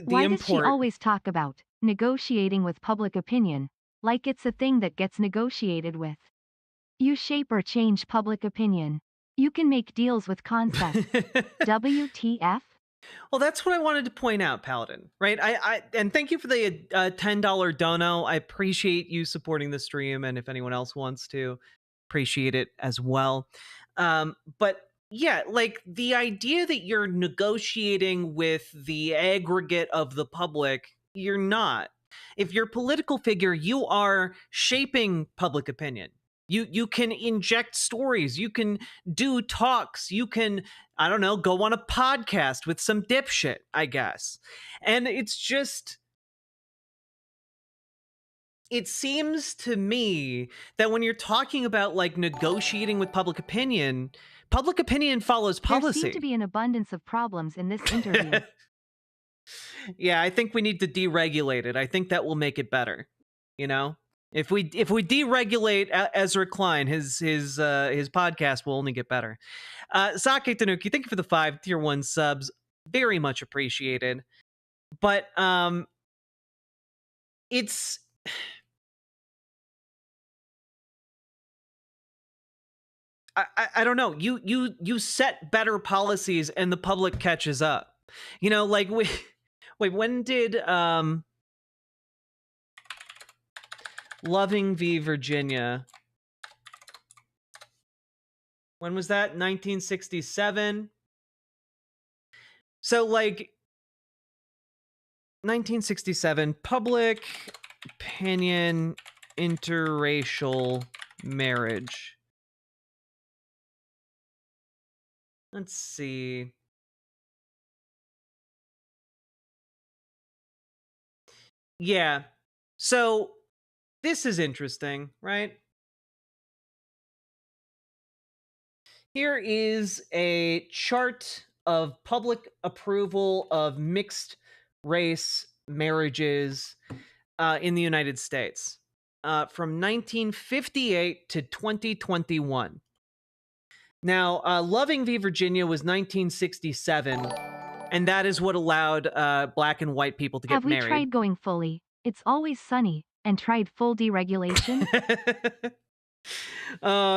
Why does she always talk about negotiating with public opinion, like it's a thing that gets negotiated with? You shape or change public opinion. You can make deals with concepts. WTF? Well, that's what I wanted to point out, Paladin, right? And thank you for the $10 dono. I appreciate you supporting the stream, and if anyone else wants to, appreciate it as well. But yeah, like the idea that you're negotiating with the aggregate of the public, you're not. If you're a political figure, you are shaping public opinion. You can inject stories, you can do talks, you can, I don't know, go on a podcast with some dipshit, I guess. And it's just, it seems to me that when you're talking about like negotiating with public opinion follows policy. There seem to be an abundance of problems in this interview. Yeah, I think we need to deregulate it. I think that will make it better, you know? If we deregulate Ezra Klein, his podcast will only get better. Sake Tanuki, thank you for the 5 tier 1 subs. Very much appreciated. But it's I don't know. You set better policies and the public catches up. You know, like wait, when did Loving v. Virginia. When was that? 1967. So like 1967, public opinion, interracial marriage. Let's see. Yeah. So this is interesting, right? Here is a chart of public approval of mixed race marriages in the United States from 1958 to 2021. Now, Loving v. Virginia was 1967, and that is what allowed black and white people to get married. Have we tried going fully? It's always sunny. And tried full deregulation?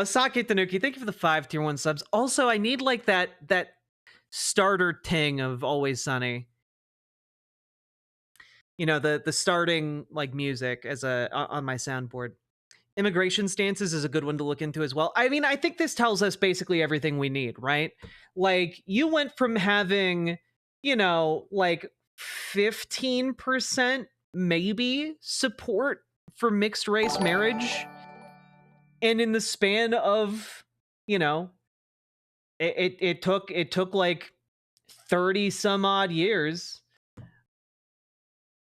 Sake Tanuki, thank you for the 5 tier 1 subs. Also, I need like that starter ting of Always Sunny. You know, the starting like music as on my soundboard. Immigration stances is a good one to look into as well. I mean, I think this tells us basically everything we need, right? Like you went from having, you know, like 15% maybe support for mixed race marriage, and in the span of, you know, it took like 30 some odd years,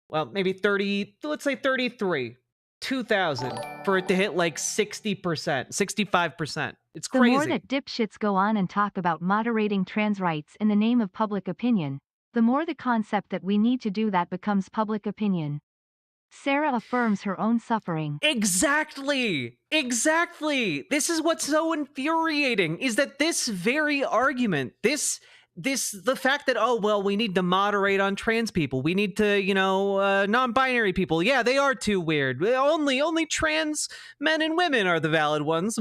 well maybe 30, let's say 33, 2000 for it to hit like 60%, 65%. It's crazy. The more that dipshits go on and talk about moderating trans rights in the name of public opinion, the more the concept that we need to do that becomes public opinion. Sarah affirms her own suffering. Exactly. This is what's so infuriating, is that this very argument, this the fact that, oh, well, we need to moderate on trans people. We need to, non-binary people. Yeah, they are too weird. Only trans men and women are the valid ones.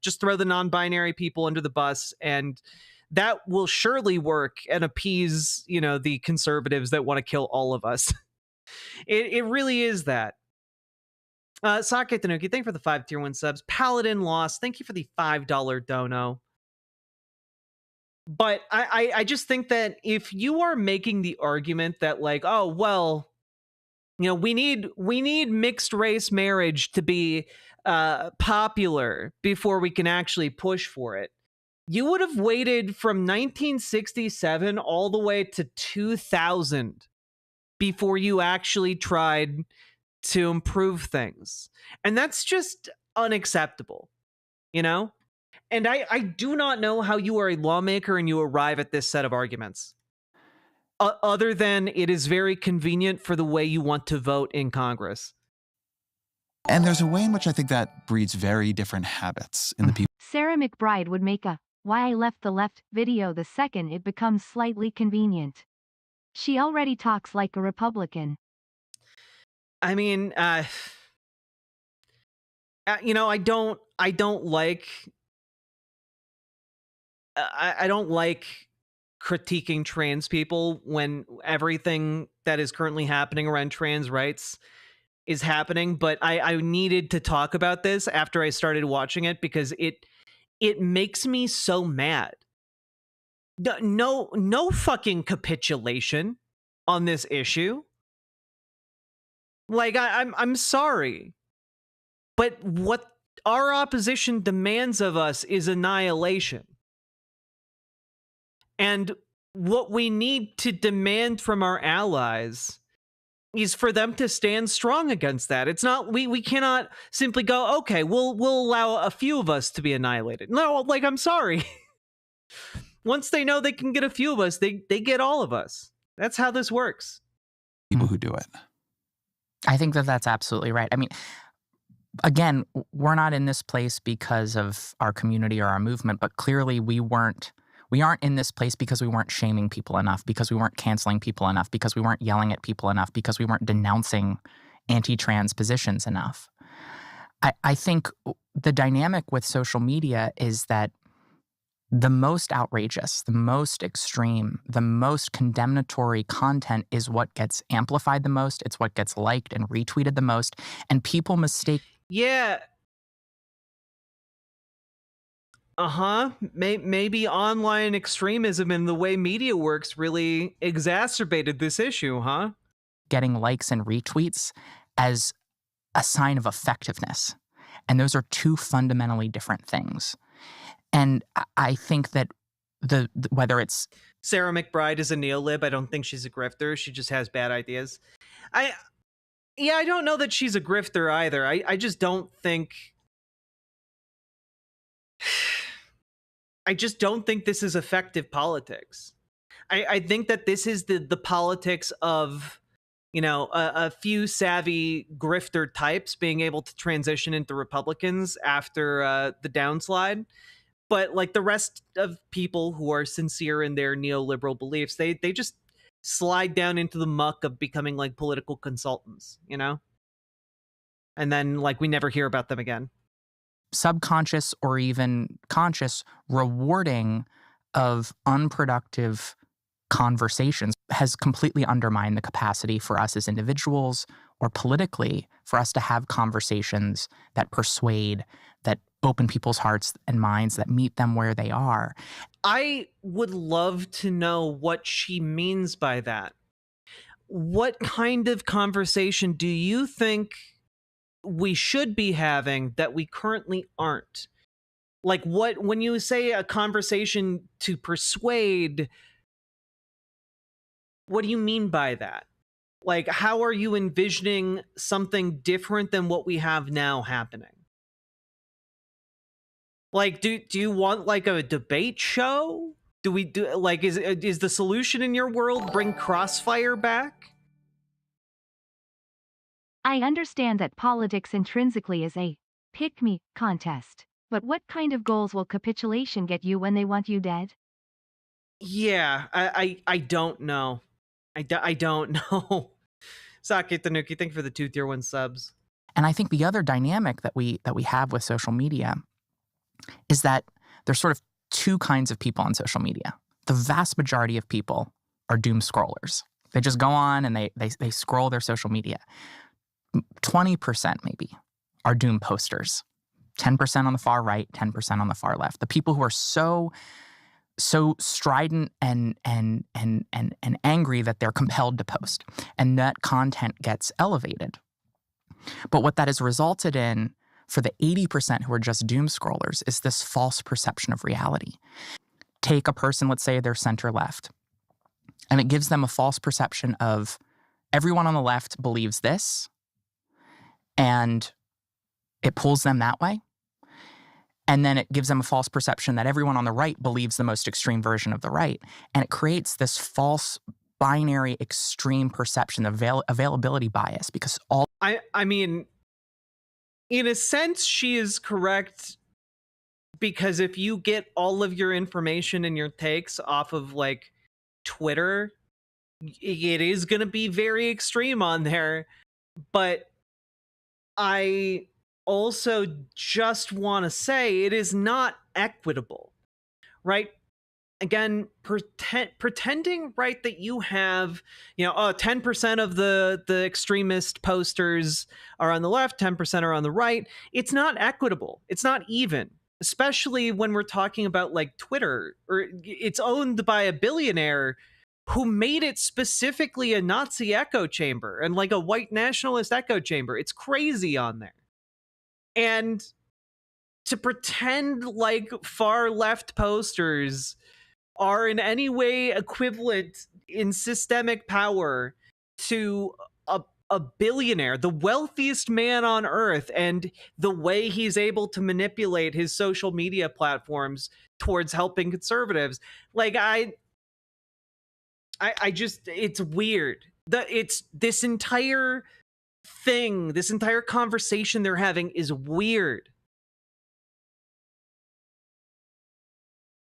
Just throw the non-binary people under the bus, and that will surely work and appease, the conservatives that want to kill all of us. It really is that. Sake Tanuki, thank you for the 5 tier 1 subs. Paladin Lost, thank you for the $5 dono. But I just think that if you are making the argument that, like, oh, well, we need mixed race marriage to be popular before we can actually push for it, you would have waited from 1967 all the way to 2000 before you actually tried to improve things. And that's just unacceptable, And I do not know how you are a lawmaker and you arrive at this set of arguments. Other than it is very convenient for the way you want to vote in Congress. And there's a way in which I think that breeds very different habits in the people. Sarah McBride would make a "Why I Left the Left" video the second it becomes slightly convenient. She already talks like a Republican. I mean, I don't like critiquing trans people when everything that is currently happening around trans rights is happening, but I needed to talk about this after I started watching it because it makes me so mad. No fucking capitulation on this issue. Like, I'm sorry, but what our opposition demands of us is annihilation. And what we need to demand from our allies is for them to stand strong against that. It's not, we cannot simply go, okay, we'll allow a few of us to be annihilated. No, like, I'm sorry. Once they know they can get a few of us, they get all of us. That's how this works. People who do it. I think that that's absolutely right. I mean, again, we're not in this place because of our community or our movement, but clearly we aren't in this place because we weren't shaming people enough, because we weren't canceling people enough, because we weren't yelling at people enough, because we weren't denouncing anti-trans positions enough. I think the dynamic with social media is that the most outrageous, the most extreme, the most condemnatory content is what gets amplified the most. It's what gets liked and retweeted the most. And people mistake. Yeah. Maybe online extremism and the way media works really exacerbated this issue, huh? Getting likes and retweets as a sign of effectiveness. And those are two fundamentally different things. And I think that whether it's Sarah McBride is a neolib, I don't think she's a grifter. She just has bad ideas. I don't know that she's a grifter either. I just don't think. I just don't think this is effective politics. I think that this is the politics of, a few savvy grifter types being able to transition into Republicans after the downslide. But like the rest of people who are sincere in their neoliberal beliefs, they just slide down into the muck of becoming like political consultants, And then like we never hear about them again. Subconscious or even conscious rewarding of unproductive conversations has completely undermined the capacity for us as individuals or politically for us to have conversations that persuade, that open people's hearts and minds, that meet them where they are. I would love to know what she means by that. What kind of conversation do you think we should be having that we currently aren't? Like, when you say a conversation to persuade, what do you mean by that? Like, how are you envisioning something different than what we have now happening? Like, do you want like a debate show? Is the solution in your world bring Crossfire back? I understand that politics intrinsically is a pick-me contest, but what kind of goals will capitulation get you when they want you dead? Yeah, I don't know. I don't know. Sake Tanuki, thank you for the 2 tier 1 subs. And I think the other dynamic that we have with social media is that there's sort of 2 kinds of people on social media. The vast majority of people are doom scrollers. They just go on and they scroll their social media. 20% maybe are doom posters. 10% on the far right, 10% on the far left. The people who are so strident and angry that they're compelled to post, and that content gets elevated. But what that has resulted in for the 80% who are just doom scrollers is this false perception of reality. Take a person, let's say they're center left, and it gives them a false perception of everyone on the left believes this, and it pulls them that way. And then it gives them a false perception that everyone on the right believes the most extreme version of the right. And it creates this false binary extreme perception, availability bias, because all... I mean, in a sense, she is correct, because if you get all of your information and your takes off of, like, Twitter, it is going to be very extreme on there. But I also just want to say it is not equitable, right? Again, pretending, right, that you have, 10% of the extremist posters are on the left, 10% are on the right. It's not equitable. It's not even, especially when we're talking about, like, Twitter, or it's owned by a billionaire who made it specifically a Nazi echo chamber and, like, a white nationalist echo chamber. It's crazy on there. And to pretend like far left posters are in any way equivalent in systemic power to a billionaire, the wealthiest man on earth, and the way he's able to manipulate his social media platforms towards helping conservatives. Like, I just, it's weird. It's this entire thing, this entire conversation they're having is weird.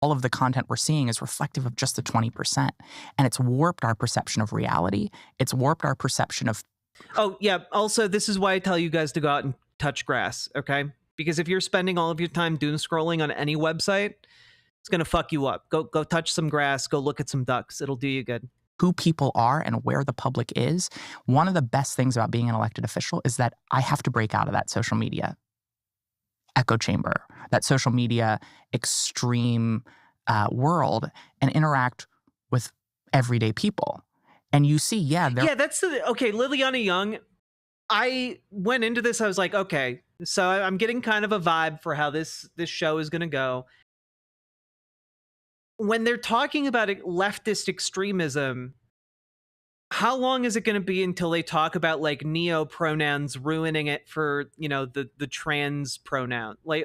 All of the content we're seeing is reflective of just the 20%. And it's warped our perception of reality. It's warped our perception of... Oh, yeah. Also, this is why I tell you guys to go out and touch grass, okay? Because if you're spending all of your time doom scrolling on any website, it's going to fuck you up. Go touch some grass. Go look at some ducks. It'll do you good. Who people are and where the public is. One of the best things about being an elected official is that I have to break out of that social media echo chamber, that social media extreme world, and interact with everyday people. And you see, that's okay. Liliana Young, I went into this, I was like, okay, so I'm getting kind of a vibe for how this show is going to go. When they're talking about leftist extremism, how long is it going to be until they talk about, like, neo pronouns ruining it for, the trans pronoun, like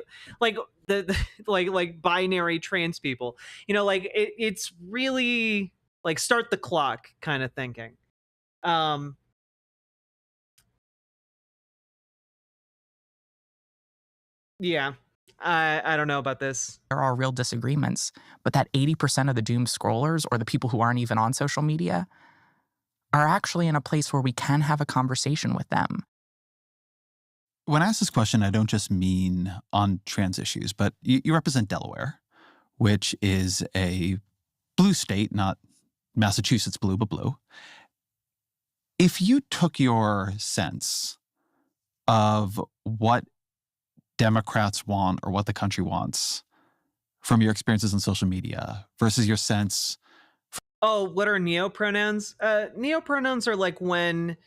binary trans people, it's really like start the clock kind of thinking. Yeah. I don't know about this. There are real disagreements, but that 80% of the doom scrollers, or the people who aren't even on social media, are actually in a place where we can have a conversation with them. When I ask this question, I don't just mean on trans issues, but you represent Delaware, which is a blue state, not Massachusetts blue, but blue. If you took your sense of what Democrats want or what the country wants from your experiences on social media versus your sense... what are neopronouns? Neopronouns are like when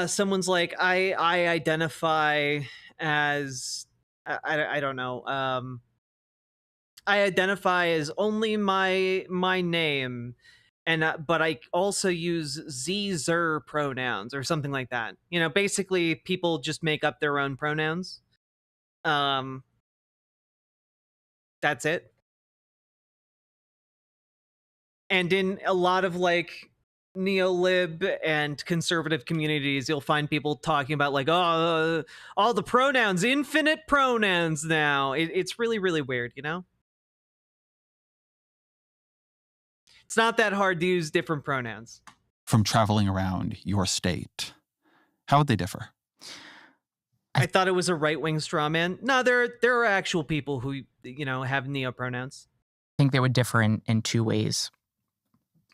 someone's like, I identify as... I don't know. I identify as only my name, and but I also use ze/zer pronouns or something like that. Basically people just make up their own pronouns. That's it. And in a lot of, like, neo-lib and conservative communities, you'll find people talking about, like, all the pronouns, infinite pronouns now. It's really, really weird, It's not that hard to use different pronouns. From traveling around your state. How would they differ? I thought it was a right-wing straw man. No, there are actual people who, have neopronouns. I think they would differ in two ways.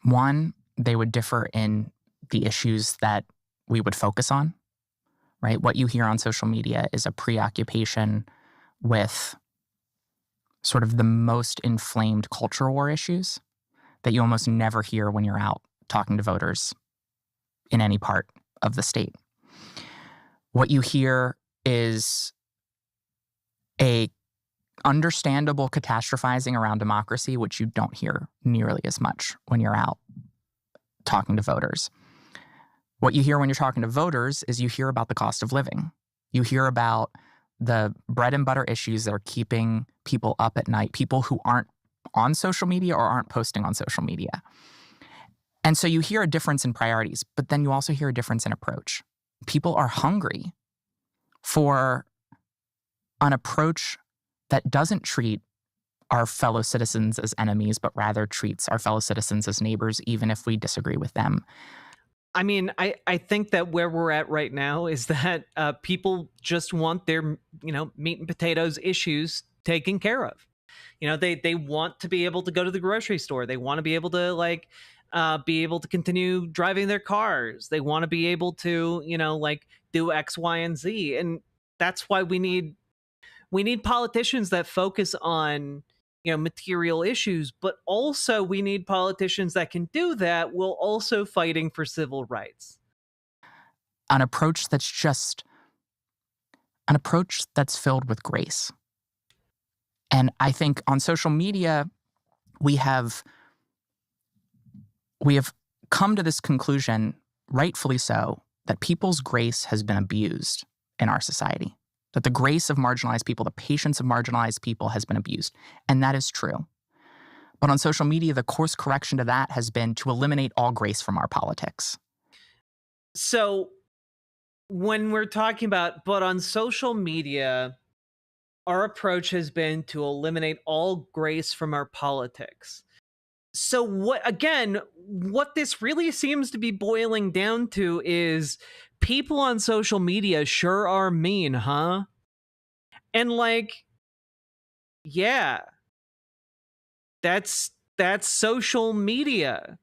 One, they would differ in the issues that we would focus on, right? What you hear on social media is a preoccupation with sort of the most inflamed culture war issues that you almost never hear when you're out talking to voters in any part of the state. What you hear is a understandable catastrophizing around democracy, which you don't hear nearly as much when you're out talking to voters. What you hear when you're talking to voters is you hear about the cost of living. You hear about the bread and butter issues that are keeping people up at night, people who aren't on social media or aren't posting on social media. And so you hear a difference in priorities, but then you also hear a difference in approach. People are hungry for an approach that doesn't treat our fellow citizens as enemies, but rather treats our fellow citizens as neighbors, even if we disagree with them. I mean, I think that where we're at right now is that people just want their, meat and potatoes issues taken care of. They want to be able to go to the grocery store. They want to be able to continue driving their cars. They want to be able to, do X, Y, and Z. And that's why we need politicians that focus on, material issues, but also we need politicians that can do that while also fighting for civil rights. An approach that's filled with grace. And I think on social media, we have come to this conclusion, rightfully so, that people's grace has been abused in our society. That the grace of marginalized people, the patience of marginalized people has been abused. And that is true. But on social media, the course correction to that has been to eliminate all grace from our politics. So when we're talking about, but on social media, our approach has been to eliminate all grace from our politics. So what this really seems to be boiling down to is people on social media sure are mean, huh? And yeah, that's social media.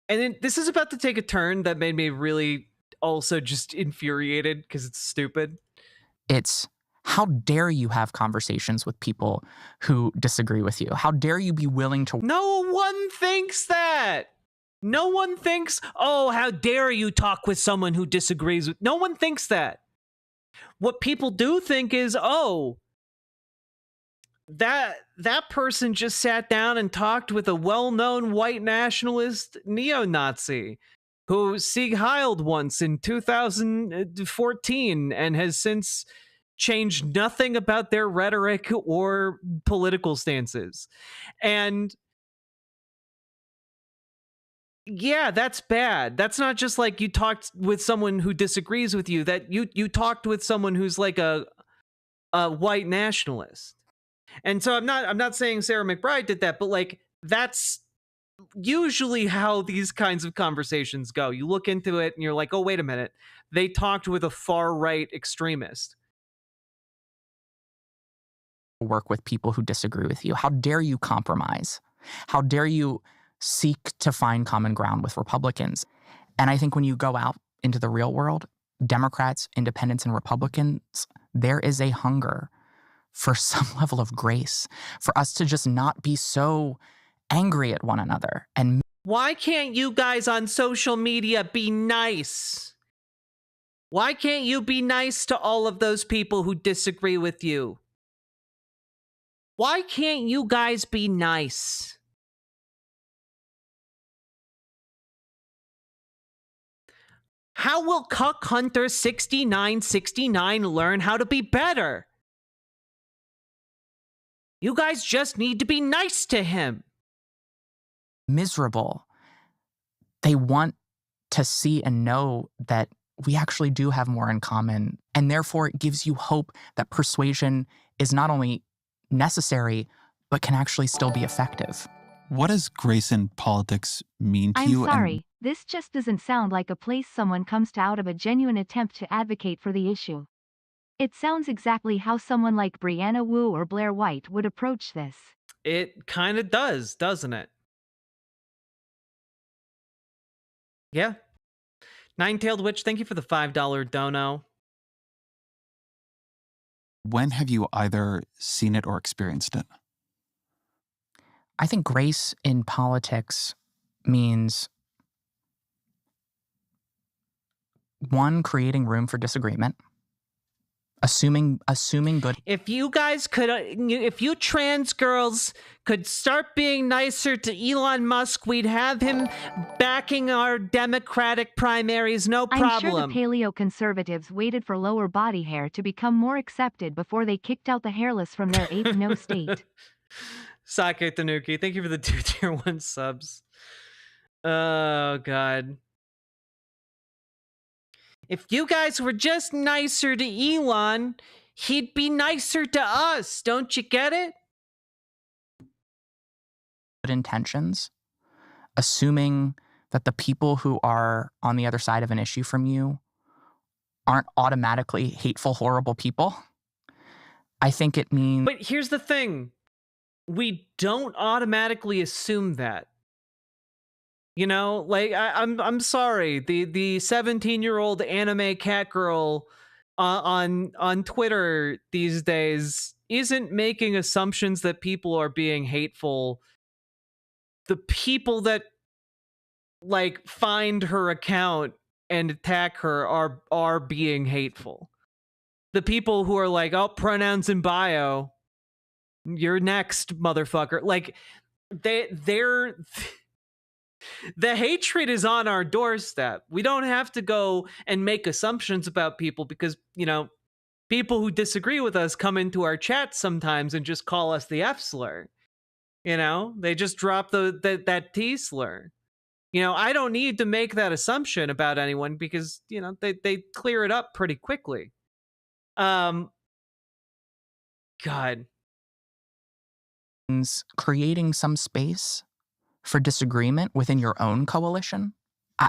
And then this is about to take a turn that made me really also just infuriated because it's stupid. It's how dare you have conversations with people who disagree with you? How dare you be willing to... No one thinks that. No one thinks, oh, how dare you talk with someone who disagrees with... No one thinks that. What people do think is, oh, that person just sat down and talked with a well-known white nationalist neo-Nazi who Sieg Heiled once in 2014 and has since changed nothing about their rhetoric or political stances. And yeah, that's bad. That's not just like you talked with someone who disagrees with you, that you talked with someone who's like a white nationalist. And so I'm not saying Sarah McBride did that, but like that's usually how these kinds of conversations go. You look into it and you're like, oh, wait a minute. They talked with a far-right extremist. Work with people who disagree with you. How dare you compromise? How dare you seek to find common ground with Republicans? And I think when you go out into the real world, Democrats, independents, and Republicans, there is a hunger for some level of grace, for us to just not be so angry at one another. And why can't you guys on social media be nice? Why can't you be nice to all of those people who disagree with you? Why can't you guys be nice? How will Cuck Hunter 6969 learn how to be better? You guys just need to be nice to him. Miserable. They want to see and know that we actually do have more in common. And therefore, it gives you hope that persuasion is not only necessary, but can actually still be effective. What does grace in politics mean to I'm you? sorry, this just doesn't sound like a place someone comes to out of a genuine attempt to advocate for the issue. It sounds exactly how someone like Brianna Wu or Blair White would approach this. It kind of does, doesn't it? Yeah. Nine-Tailed Witch, thank you for the $5 dono. When have you either seen it or experienced it? I think grace in politics means, one, creating room for disagreement, assuming good. If you guys could, if you trans girls could start being nicer to Elon Musk, we'd have him backing our Democratic primaries, no problem. I'm sure the paleo conservatives waited for lower body hair to become more accepted before they kicked out the hairless from their ape no state. Sake Tanuki, thank you for the 2 tier 1 subs. Oh, God. If you guys were just nicer to Elon, he'd be nicer to us. Don't you get it? Good intentions, assuming that the people who are on the other side of an issue from you aren't automatically hateful, horrible people. I think it means... But here's the thing. We don't automatically assume that. You know, like I'm sorry. The 17-year-old anime cat girl on Twitter these days isn't making assumptions that people are being hateful. The people that like find her account and attack her are being hateful. The people who are like, "Oh, pronouns in bio. You're next, motherfucker." Like they're the hatred is on our doorstep. We don't have to go and make assumptions about people because, you know, people who disagree with us come into our chat sometimes and just call us the F slur. You know, they just drop that T slur. You know, I don't need to make that assumption about anyone because, you know, they clear it up pretty quickly. God. Creating some space for disagreement within your own coalition.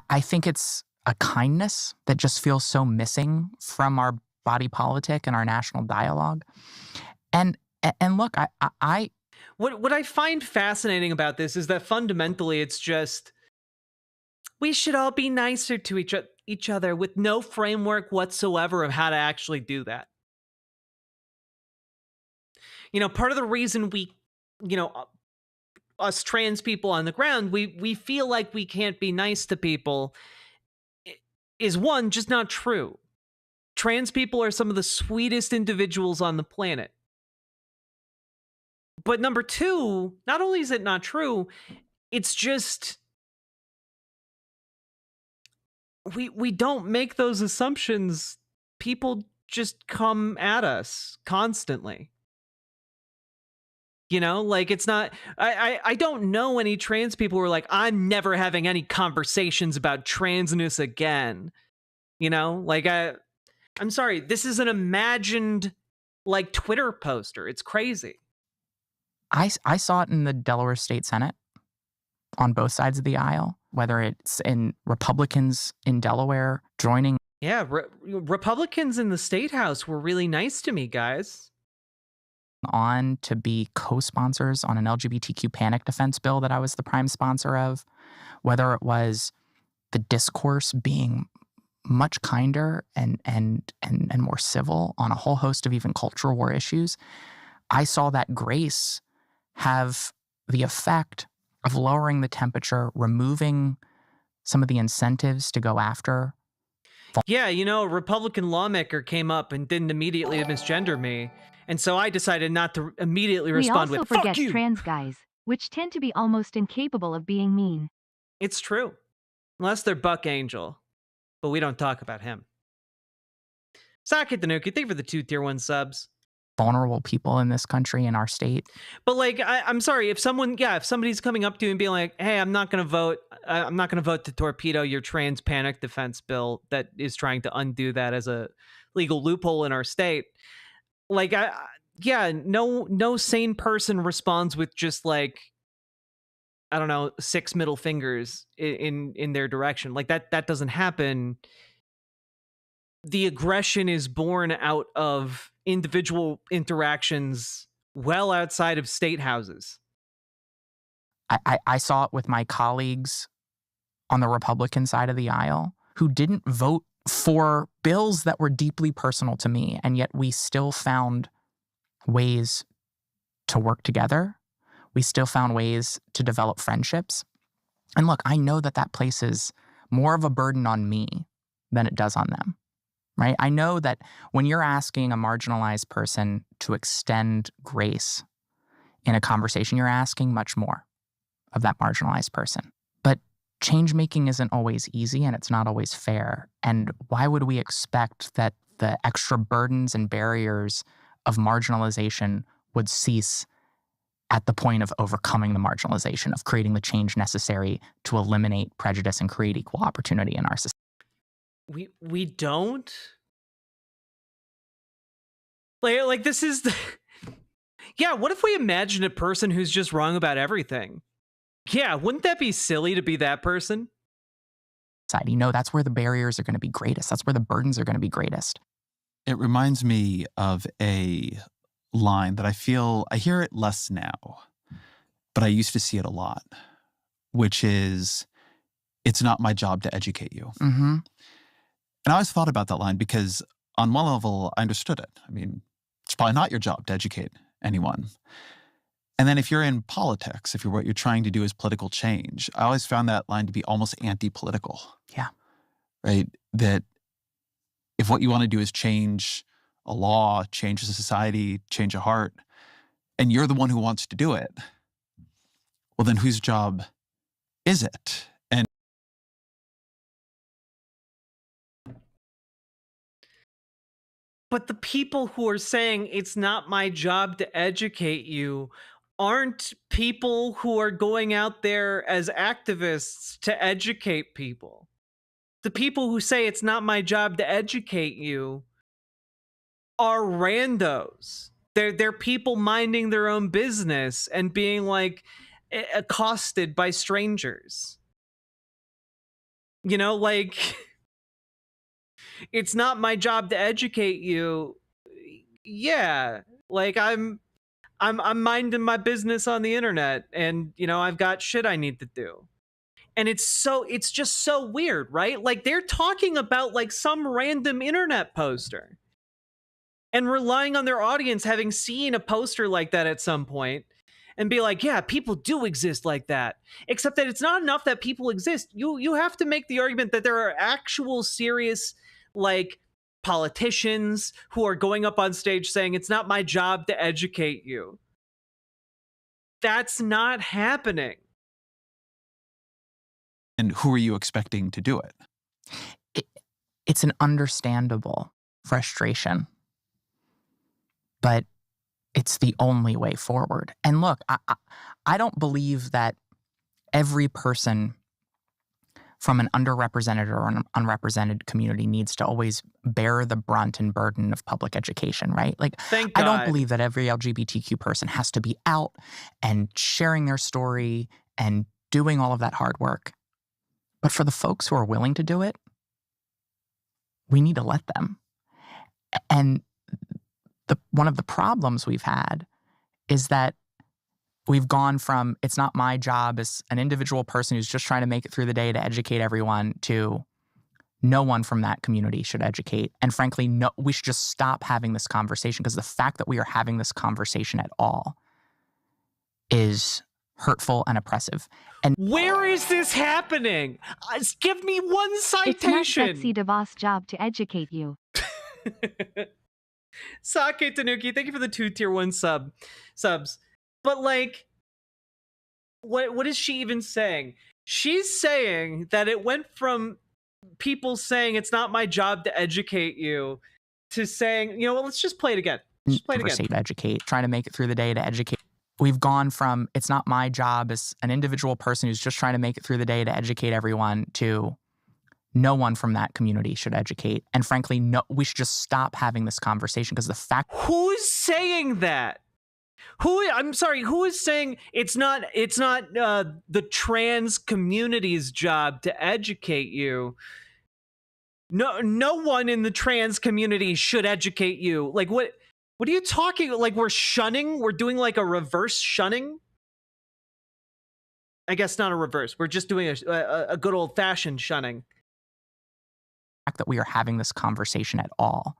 I think it's a kindness that just feels so missing from our body politic and our national dialogue. And look, what I find fascinating about this is that fundamentally it's just we should all be nicer to each other with no framework whatsoever of how to actually do that. You know, part of the reason we, you know, us trans people on the ground, we feel like we can't be nice to people is, one, just not true. Trans people are some of the sweetest individuals on the planet. But number two, not only is it not true, it's just we don't make those assumptions. People just come at us constantly. You know, like it's not, I don't know any trans people who are like, I'm never having any conversations about transness again. You know, like I'm sorry, this is an imagined like Twitter poster. It's crazy. I saw it in the Delaware State Senate on both sides of the aisle, whether it's in Republicans in Delaware joining. Yeah, Republicans in the State House were really nice to me, guys. On to be co-sponsors on an LGBTQ panic defense bill that I was the prime sponsor of, whether it was the discourse being much kinder and more civil on a whole host of even cultural war issues. I saw that grace have the effect of lowering the temperature, removing some of the incentives to go after. Yeah, you know, a Republican lawmaker came up and didn't immediately misgender me. And so I decided not to immediately respond with, "Fuck you!" We also forget trans guys, which tend to be almost incapable of being mean. It's true. Unless they're Buck Angel. But we don't talk about him. Sake Tanuki, thank you for the 2 tier 1 subs. Vulnerable people in this country, in our state. But like, I'm sorry, if somebody's coming up to you and being like, hey, I'm not going to vote to torpedo your trans panic defense bill that is trying to undo that as a legal loophole in our state. Like, yeah, no sane person responds with just like, I don't know, 6 middle fingers in their direction. Like that doesn't happen. The aggression is born out of individual interactions well outside of state houses. I saw it with my colleagues on the Republican side of the aisle who didn't vote for bills that were deeply personal to me, and yet we still found ways to work together. We still found ways to develop friendships. And look, I know that places more of a burden on me than it does on them, right? I know that when you're asking a marginalized person to extend grace in a conversation, you're asking much more of that marginalized person. But change making isn't always easy, and it's not always fair. And why would we expect that the extra burdens and barriers of marginalization would cease at the point of overcoming the marginalization, of creating the change necessary to eliminate prejudice and create equal opportunity in our society? We don't? Like this is the... Yeah, what if we imagine a person who's just wrong about everything? Yeah, wouldn't that be silly to be that person? No, that's where the barriers are going to be greatest. That's where the burdens are going to be greatest. It reminds me of a line that I hear it less now, but I used to see it a lot, which is, it's not my job to educate you. Mm-hmm. And I always thought about that line because on one level, I understood it. I mean, it's probably not your job to educate anyone. And then if you're in politics, if what you're trying to do is political change, I always found that line to be almost anti-political. Yeah. Right? That if what you want to do is change a law, change a society, change a heart, and you're the one who wants to do it, well, then whose job is it? And but the people who are saying it's not my job to educate you aren't people who are going out there as activists to educate people. The people who say it's not my job to educate you are randos. They're people minding their own business and being like accosted by strangers. You know, like, it's not my job to educate you. Yeah, like I'm minding my business on the internet, and you know, I've got shit I need to do. And it's just so weird, right? Like they're talking about like some random internet poster and relying on their audience having seen a poster like that at some point and be like, yeah, people do exist like that. Except that it's not enough that people exist. You have to make the argument that there are actual serious like politicians who are going up on stage saying it's not my job to educate you. That's not happening. And who are you expecting to do it? It's an understandable frustration, but it's the only way forward. And look, I don't believe that every person from an underrepresented or an unrepresented community needs to always bear the brunt and burden of public education, right? Like, Thank God. I don't believe that every LGBTQ person has to be out and sharing their story and doing all of that hard work. But for the folks who are willing to do it, we need to let them. And one of the problems we've had is that we've gone from, it's not my job as an individual person who's just trying to make it through the day to educate everyone, to no one from that community should educate. And frankly, no, we should just stop having this conversation, because the fact that we are having this conversation at all is hurtful and oppressive. And where is this happening? Give me one citation. It's not Betsy DeVos' job to educate you. Sake Tanuki, thank you for the 2 tier 1 subs. But like, what is she even saying? She's saying that it went from people saying it's not my job to educate you to saying, you know what, let's just play it again. Just play it again. To educate, trying to make it through the day to educate. We've gone from, it's not my job as an individual person who's just trying to make it through the day to educate everyone, to No one from that community should educate. And frankly, no, we should just stop having this conversation because the fact— Who's saying that? I'm sorry, who is saying it's not the trans community's job to educate you? No one in the trans community should educate you. Like, what are you talking? Like, we're shunning? We're doing like a reverse shunning? I guess not a reverse. We're just doing a good old fashioned shunning. The fact that we are having this conversation at all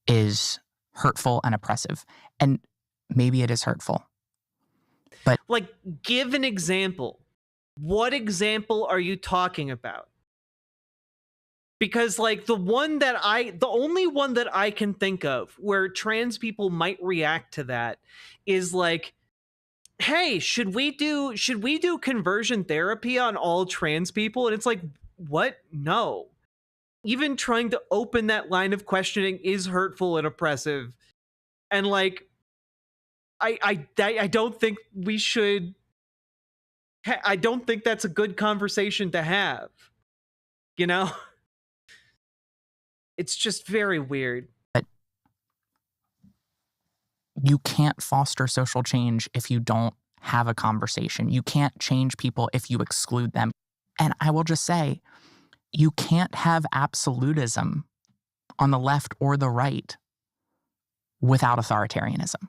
is hurtful and oppressive. And maybe it is hurtful, but like, give an example. What example are you talking about? Because like the only one that I can think of where trans people might react to that is like, hey, should we do conversion therapy on all trans people? And it's like, what? No. Even trying to open that line of questioning is hurtful and oppressive. And like, I don't think we should. I don't think that's a good conversation to have. You know? It's just very weird. But you can't foster social change if you don't have a conversation. You can't change people if you exclude them. And I will just say, you can't have absolutism on the left or the right without authoritarianism.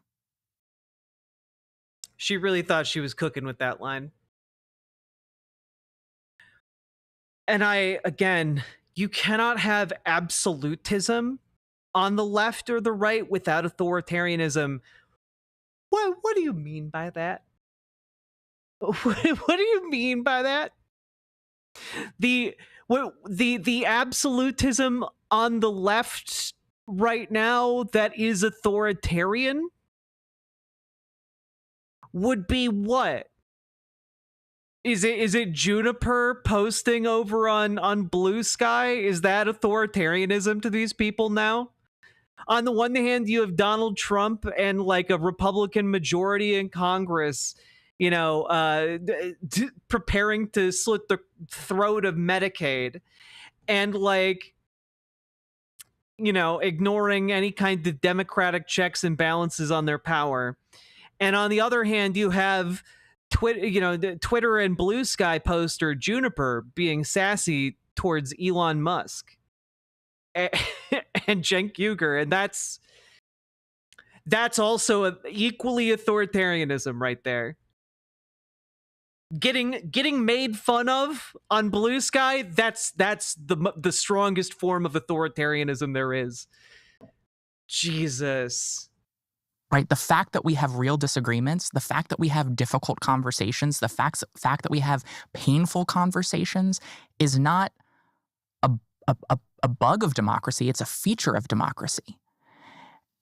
She really thought she was cooking with that line. And again, you cannot have absolutism on the left or the right without authoritarianism. What do you mean by that? What do you mean by that? The absolutism on the left right now that is authoritarian would be what? Is it Juniper posting over on Blue Sky? Is that authoritarianism to these people now? On the one hand, you have Donald Trump and like a Republican majority in Congress, you know, preparing to slit the throat of Medicaid and like, you know, ignoring any kind of democratic checks and balances on their power. And on the other hand, you have the Twitter and Blue Sky poster Juniper being sassy towards Elon Musk and Cenk Uygur, and that's also equally authoritarianism right there. Getting made fun of on Blue Sky, that's the strongest form of authoritarianism there is. Jesus. Right? The fact that we have real disagreements, the fact that we have difficult conversations, the fact that we have painful conversations is not a bug of democracy. It's a feature of democracy.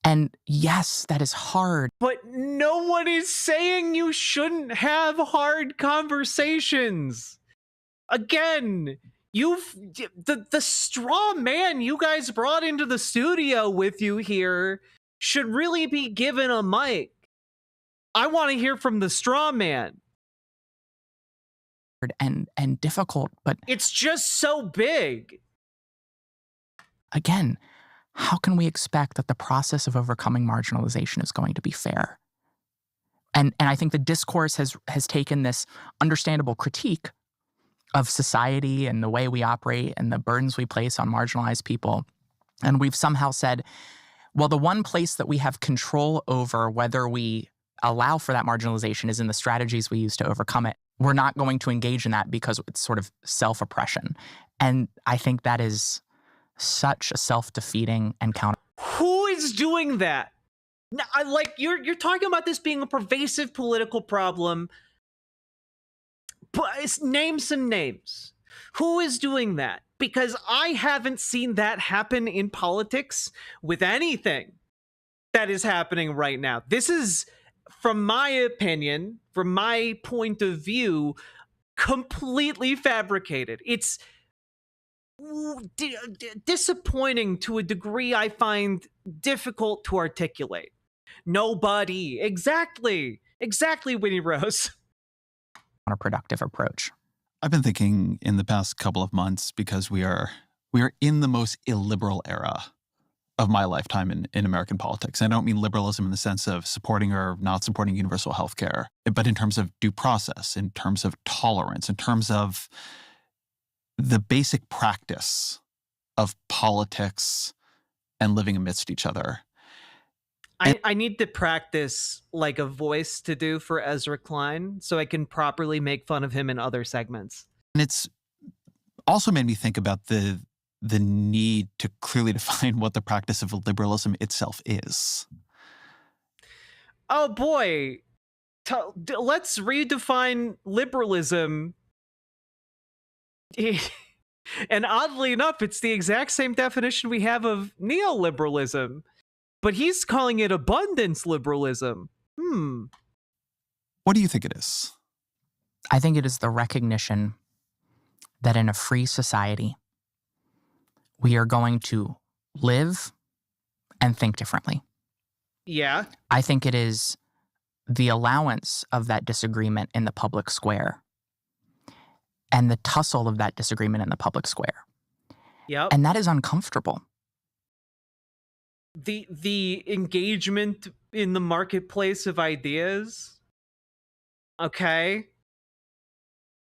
And yes, that is hard. But no one is saying you shouldn't have hard conversations. Again, the straw man you guys brought into the studio with you here should really be given a mic. I want to hear from the straw man. And difficult, but it's just so big. Again, how can we expect that the process of overcoming marginalization is going to be fair? And I think the discourse has taken this understandable critique of society and the way we operate and the burdens we place on marginalized people. And we've somehow said, well, the one place that we have control over whether we allow for that marginalization is in the strategies we use to overcome it. We're not going to engage in that because it's sort of self-oppression. And I think that is such a self-defeating and counter. Who is doing that? Like, you're talking about this being a pervasive political problem. Name some names. Who is doing that? Because I haven't seen that happen in politics with anything that is happening right now. This is, from my opinion, from my point of view, completely fabricated. It's disappointing to a degree I find difficult to articulate. Nobody. Exactly, Winnie Rose. On a productive approach. I've been thinking in the past couple of months, because we are in the most illiberal era of my lifetime in American politics. I don't mean liberalism in the sense of supporting or not supporting universal health care, but in terms of due process, in terms of tolerance, in terms of the basic practice of politics and living amidst each other. I need to practice like a voice to do for Ezra Klein so I can properly make fun of him in other segments. And it's also made me think about the need to clearly define what the practice of liberalism itself is. Oh boy, let's redefine liberalism. And oddly enough, it's the exact same definition we have of neoliberalism, but he's calling it abundance liberalism. What do you think it is? I think it is the recognition that in a free society, we are going to live and think differently. Yeah. I think it is the allowance of that disagreement in the public square and the tussle of that disagreement in the public square. Yep. And that is uncomfortable. The engagement in the marketplace of ideas. Okay.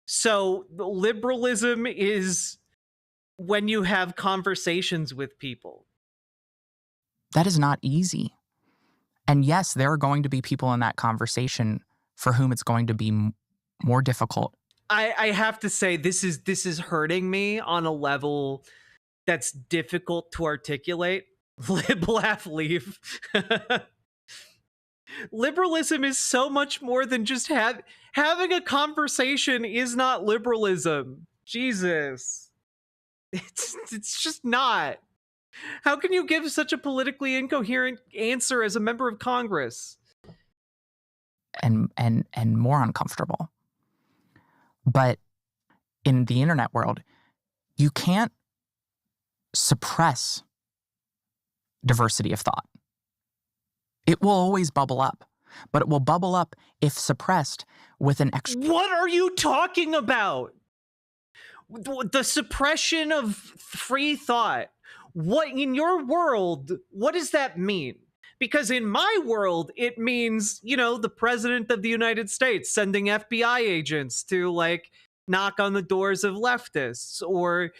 So liberalism is when you have conversations with people. That is not easy. And yes, there are going to be people in that conversation for whom it's going to be more difficult. I have to say this is hurting me on a level that's difficult to articulate. Lib, laugh, leave. Liberalism is so much more than just having a conversation is not liberalism. Jesus. It's just not. How can you give such a politically incoherent answer as a member of Congress? And more uncomfortable. But in the internet world, you can't suppress diversity of thought. It will always bubble up, but it will bubble up if suppressed with an extra. What are you talking about? The suppression of free thought. What in your world, what does that mean? Because in my world, it means, the president of the United States sending FBI agents to like knock on the doors of leftists, or,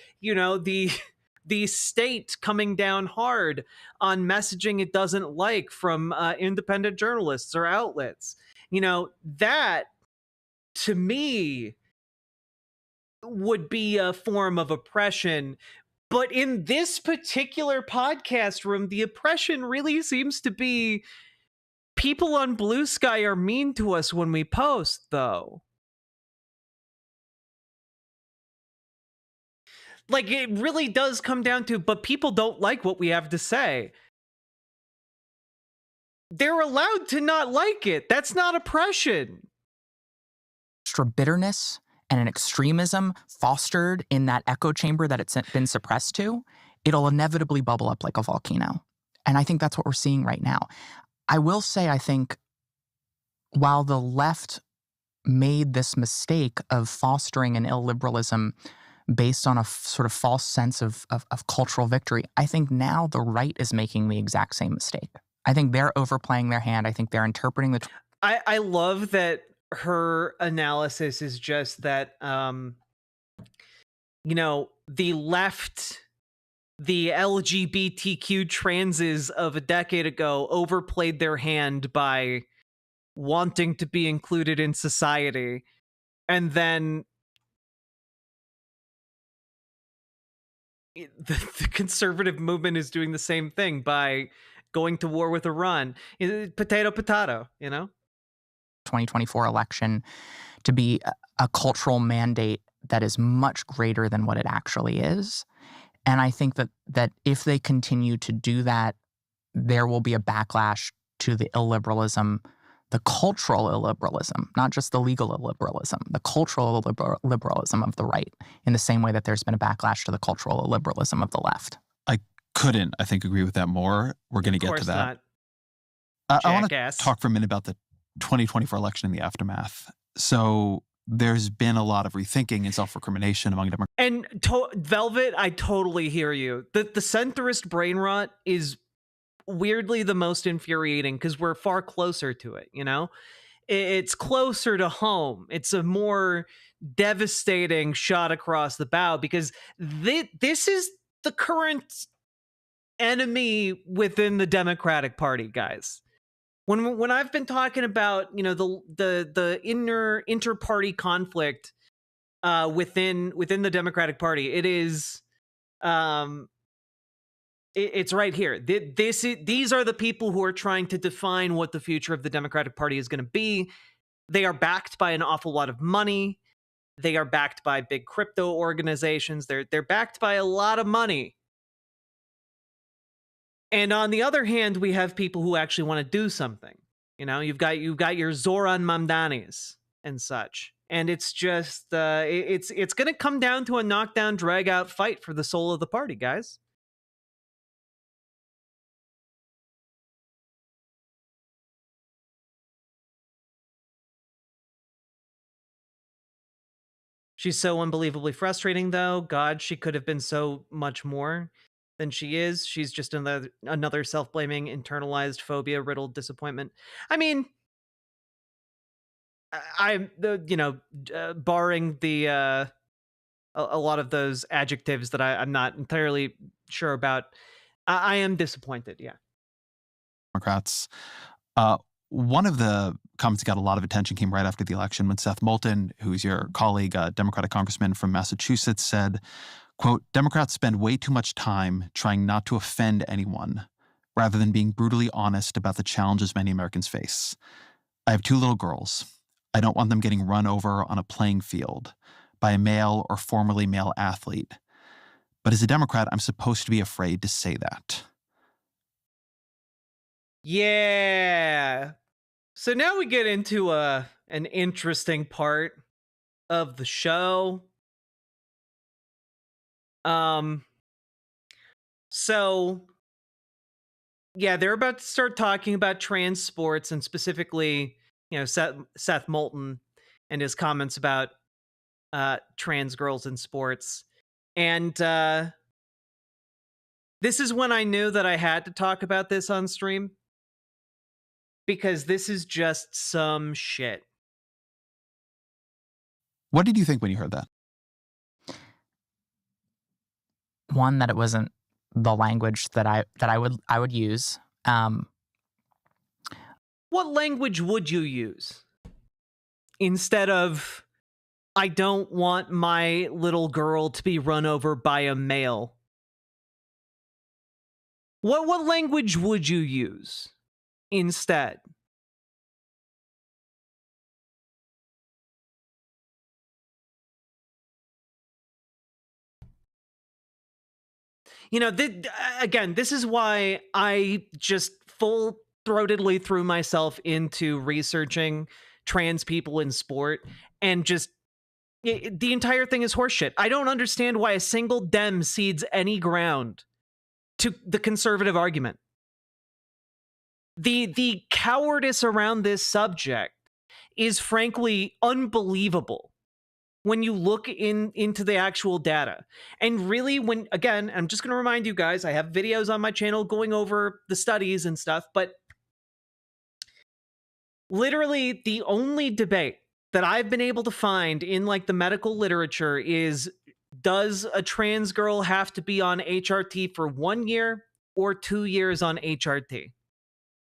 the state coming down hard on messaging it doesn't like from independent journalists or outlets. That to me would be a form of oppression. But in this particular podcast room, the oppression really seems to be people on Blue Sky are mean to us when we post, though. Like, it really does come down to, but people don't like what we have to say. They're allowed to not like it. That's not oppression. Extra bitterness and an extremism fostered in that echo chamber that it's been suppressed to, it'll inevitably bubble up like a volcano. And I think that's what we're seeing right now. I will say, I think, while the left made this mistake of fostering an illiberalism based on a sort of false sense of cultural victory, I think now the right is making the exact same mistake. I think they're overplaying their hand. I think they're interpreting the... I love that her analysis is just that, the left, the LGBTQ transes of a decade ago overplayed their hand by wanting to be included in society. And then the conservative movement is doing the same thing by going to war with Iran. Potato, potato, 2024 election to be a cultural mandate that is much greater than what it actually is. And I think that if they continue to do that, there will be a backlash to the illiberalism, the cultural illiberalism, not just the legal illiberalism, the cultural liberalism of the right, in the same way that there's been a backlash to the cultural illiberalism of the left. I couldn't, I think, agree with that more. We're going to get to that. I want to talk for a minute about the 2024 election and the aftermath. So there's been a lot of rethinking and self-recrimination among Democrats. And Velvet, I totally hear you. The centrist brain rot is weirdly the most infuriating because we're far closer to it, you know? It's closer to home. It's a more devastating shot across the bow because this is the current enemy within the Democratic Party, guys. When I've been talking about, you know, the inter-party conflict within the Democratic Party, it is it's right here. These are the people who are trying to define what the future of the Democratic Party is going to be. They are backed by an awful lot of money. They are backed by big crypto organizations. They're backed by a lot of money. And on the other hand, we have people who actually want to do something. You know, you've got your Zoran Mamdanis and such. And it's just it's going to come down to a knockdown, drag out fight for the soul of the party, guys. She's so unbelievably frustrating, though. God, she could have been so much more than she is. She's just another self-blaming, internalized, phobia-riddled disappointment. I mean, I'm barring the a lot of those adjectives that I'm not entirely sure about. I am disappointed. Yeah. Democrats. One of the comments that got a lot of attention came right after the election when Seth Moulton, who's your colleague, a Democratic congressman from Massachusetts, said, quote, Democrats spend way too much time trying not to offend anyone rather than being brutally honest about the challenges many Americans face. I have 2 little girls. I don't want them getting run over on a playing field by a male or formerly male athlete. But as a Democrat, I'm supposed to be afraid to say that. Yeah. So now we get into an interesting part of the show. So yeah, they're about to start talking about trans sports and specifically, you know, Seth Moulton and his comments about trans girls in sports. And this is when I knew that I had to talk about this on stream. Because this is just some shit. What did you think when you heard that? One, that it wasn't the language that I would use. What language would you use instead of "I don't want my little girl to be run over by a male"? What language would you use instead? You know, again, this is why I just full-throatedly threw myself into researching trans people in sport, and just the entire thing is horseshit. I don't understand why a single Dem cedes any ground to the conservative argument. The cowardice around this subject is frankly unbelievable when you look into the actual data. And really, when, again, I'm just going to remind you guys, I have videos on my channel going over the studies and stuff, but literally the only debate that I've been able to find in like the medical literature is, does a trans girl have to be on HRT for 1 year or 2 years on HRT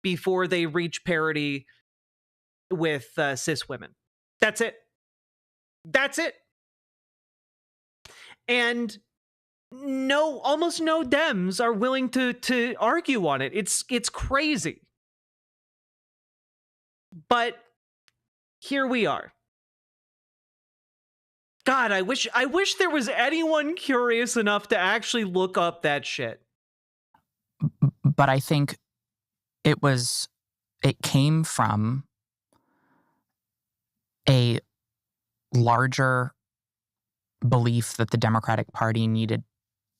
before they reach parity with cis women? That's it. That's it. And almost no Dems are willing to argue on it. It's crazy. But here we are. God, I wish there was anyone curious enough to actually look up that shit. But I think it came from a larger belief that the Democratic Party needed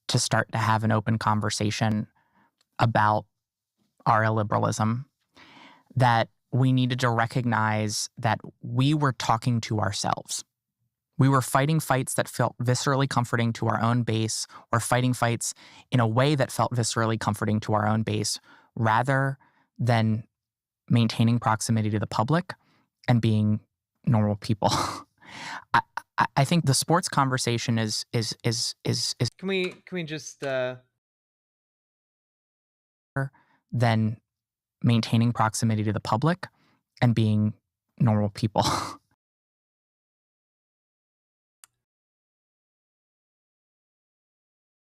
to start to have an open conversation about our illiberalism, that we needed to recognize that we were talking to ourselves. We were fighting fights that felt viscerally comforting to our own base, or fighting fights in a way that felt viscerally comforting to our own base, rather than maintaining proximity to the public and being normal people. I think the sports conversation is. Can we just than maintaining proximity to the public and being normal people.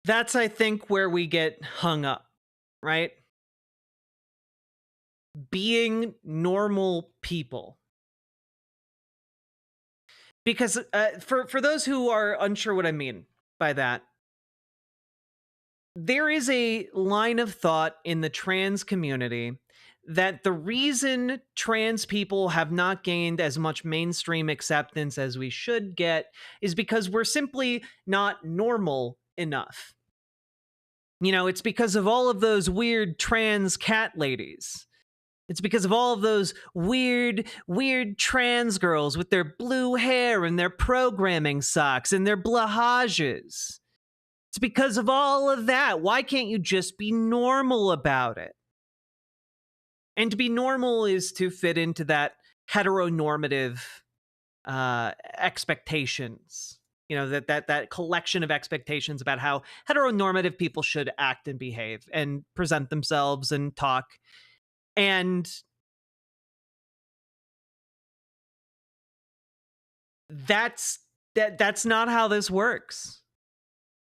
That's, I think, where we get hung up, right? Being normal people. Because for those who are unsure what I mean by that, there is a line of thought in the trans community that the reason trans people have not gained as much mainstream acceptance as we should get is because we're simply not normal enough. You know, it's because of all of those weird trans cat ladies. It's because of all of those weird trans girls with their blue hair and their programming socks and their blahages. It's because of all of that. Why can't you just be normal about it? And to be normal is to fit into that heteronormative expectations. You know, that collection of expectations about how heteronormative people should act and behave and present themselves and talk. And that's not how this works.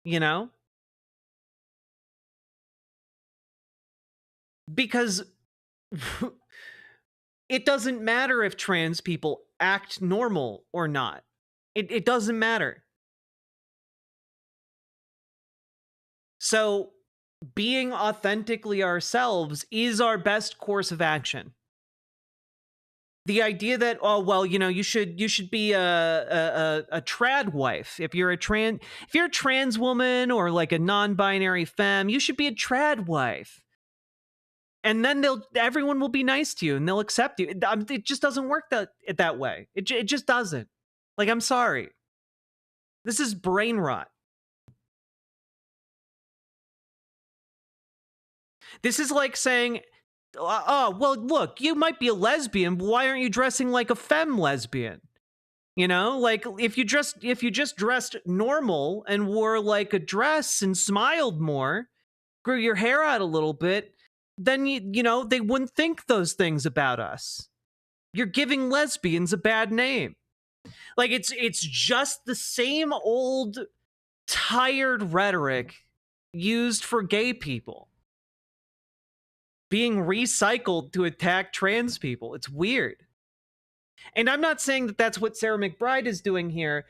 You know? Because it doesn't matter if trans people act normal or not. It doesn't matter. So being authentically ourselves is our best course of action. The idea that, oh, well, you know, you should be a trad wife. If you're a trans woman or like a non-binary femme, you should be a trad wife. And then everyone will be nice to you and they'll accept you. It just doesn't work that way. It just doesn't. Like, I'm sorry. This is brain rot. This is like saying, oh, well, look, you might be a lesbian, but why aren't you dressing like a femme lesbian? You know, like if you just dressed normal and wore like a dress and smiled more, grew your hair out a little bit, then you know, they wouldn't think those things about us. You're giving lesbians a bad name. Like it's just the same old tired rhetoric used for gay people being recycled to attack trans people. It's weird. And I'm not saying that that's what Sarah McBride is doing here,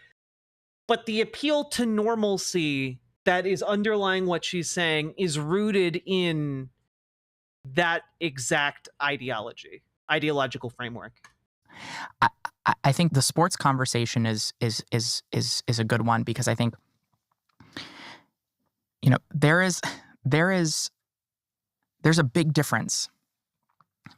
but the appeal to normalcy that is underlying what she's saying is rooted in that exact ideological framework. I think the sports conversation is a good one, because I think, you know, there's a big difference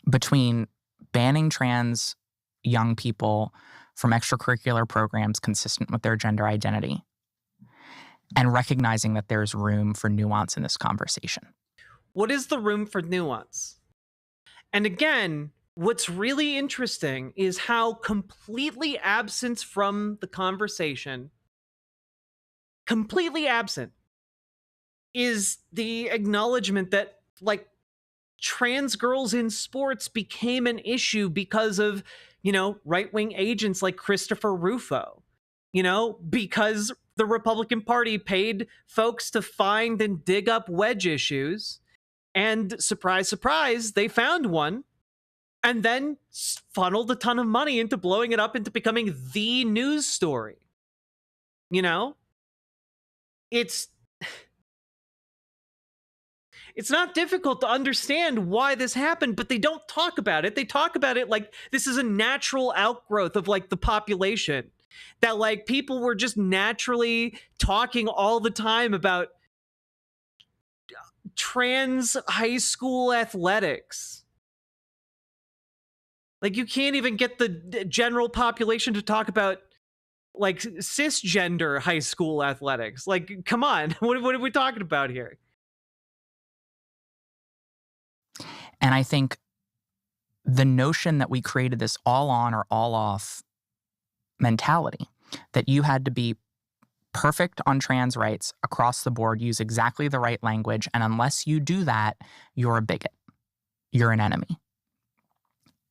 between banning trans young people from extracurricular programs consistent with their gender identity and recognizing that there's room for nuance in this conversation. What is the room for nuance? And again, what's really interesting is how completely absent from the conversation, completely absent, is the acknowledgement that, like, trans girls in sports became an issue because of, you know, right-wing agents like Christopher Rufo, you know, because the Republican Party paid folks to find and dig up wedge issues, and surprise, surprise, they found one, and then funneled a ton of money into blowing it up into becoming the news story. You know? It's not difficult to understand why this happened, but they don't talk about it. They talk about it like this is a natural outgrowth of like the population, that like people were just naturally talking all the time about trans high school athletics. Like you can't even get the general population to talk about like cisgender high school athletics. Like, come on, what are we talking about here? And I think the notion that we created this all on or all off mentality, that you had to be perfect on trans rights across the board, use exactly the right language, and unless you do that, you're a bigot. You're an enemy.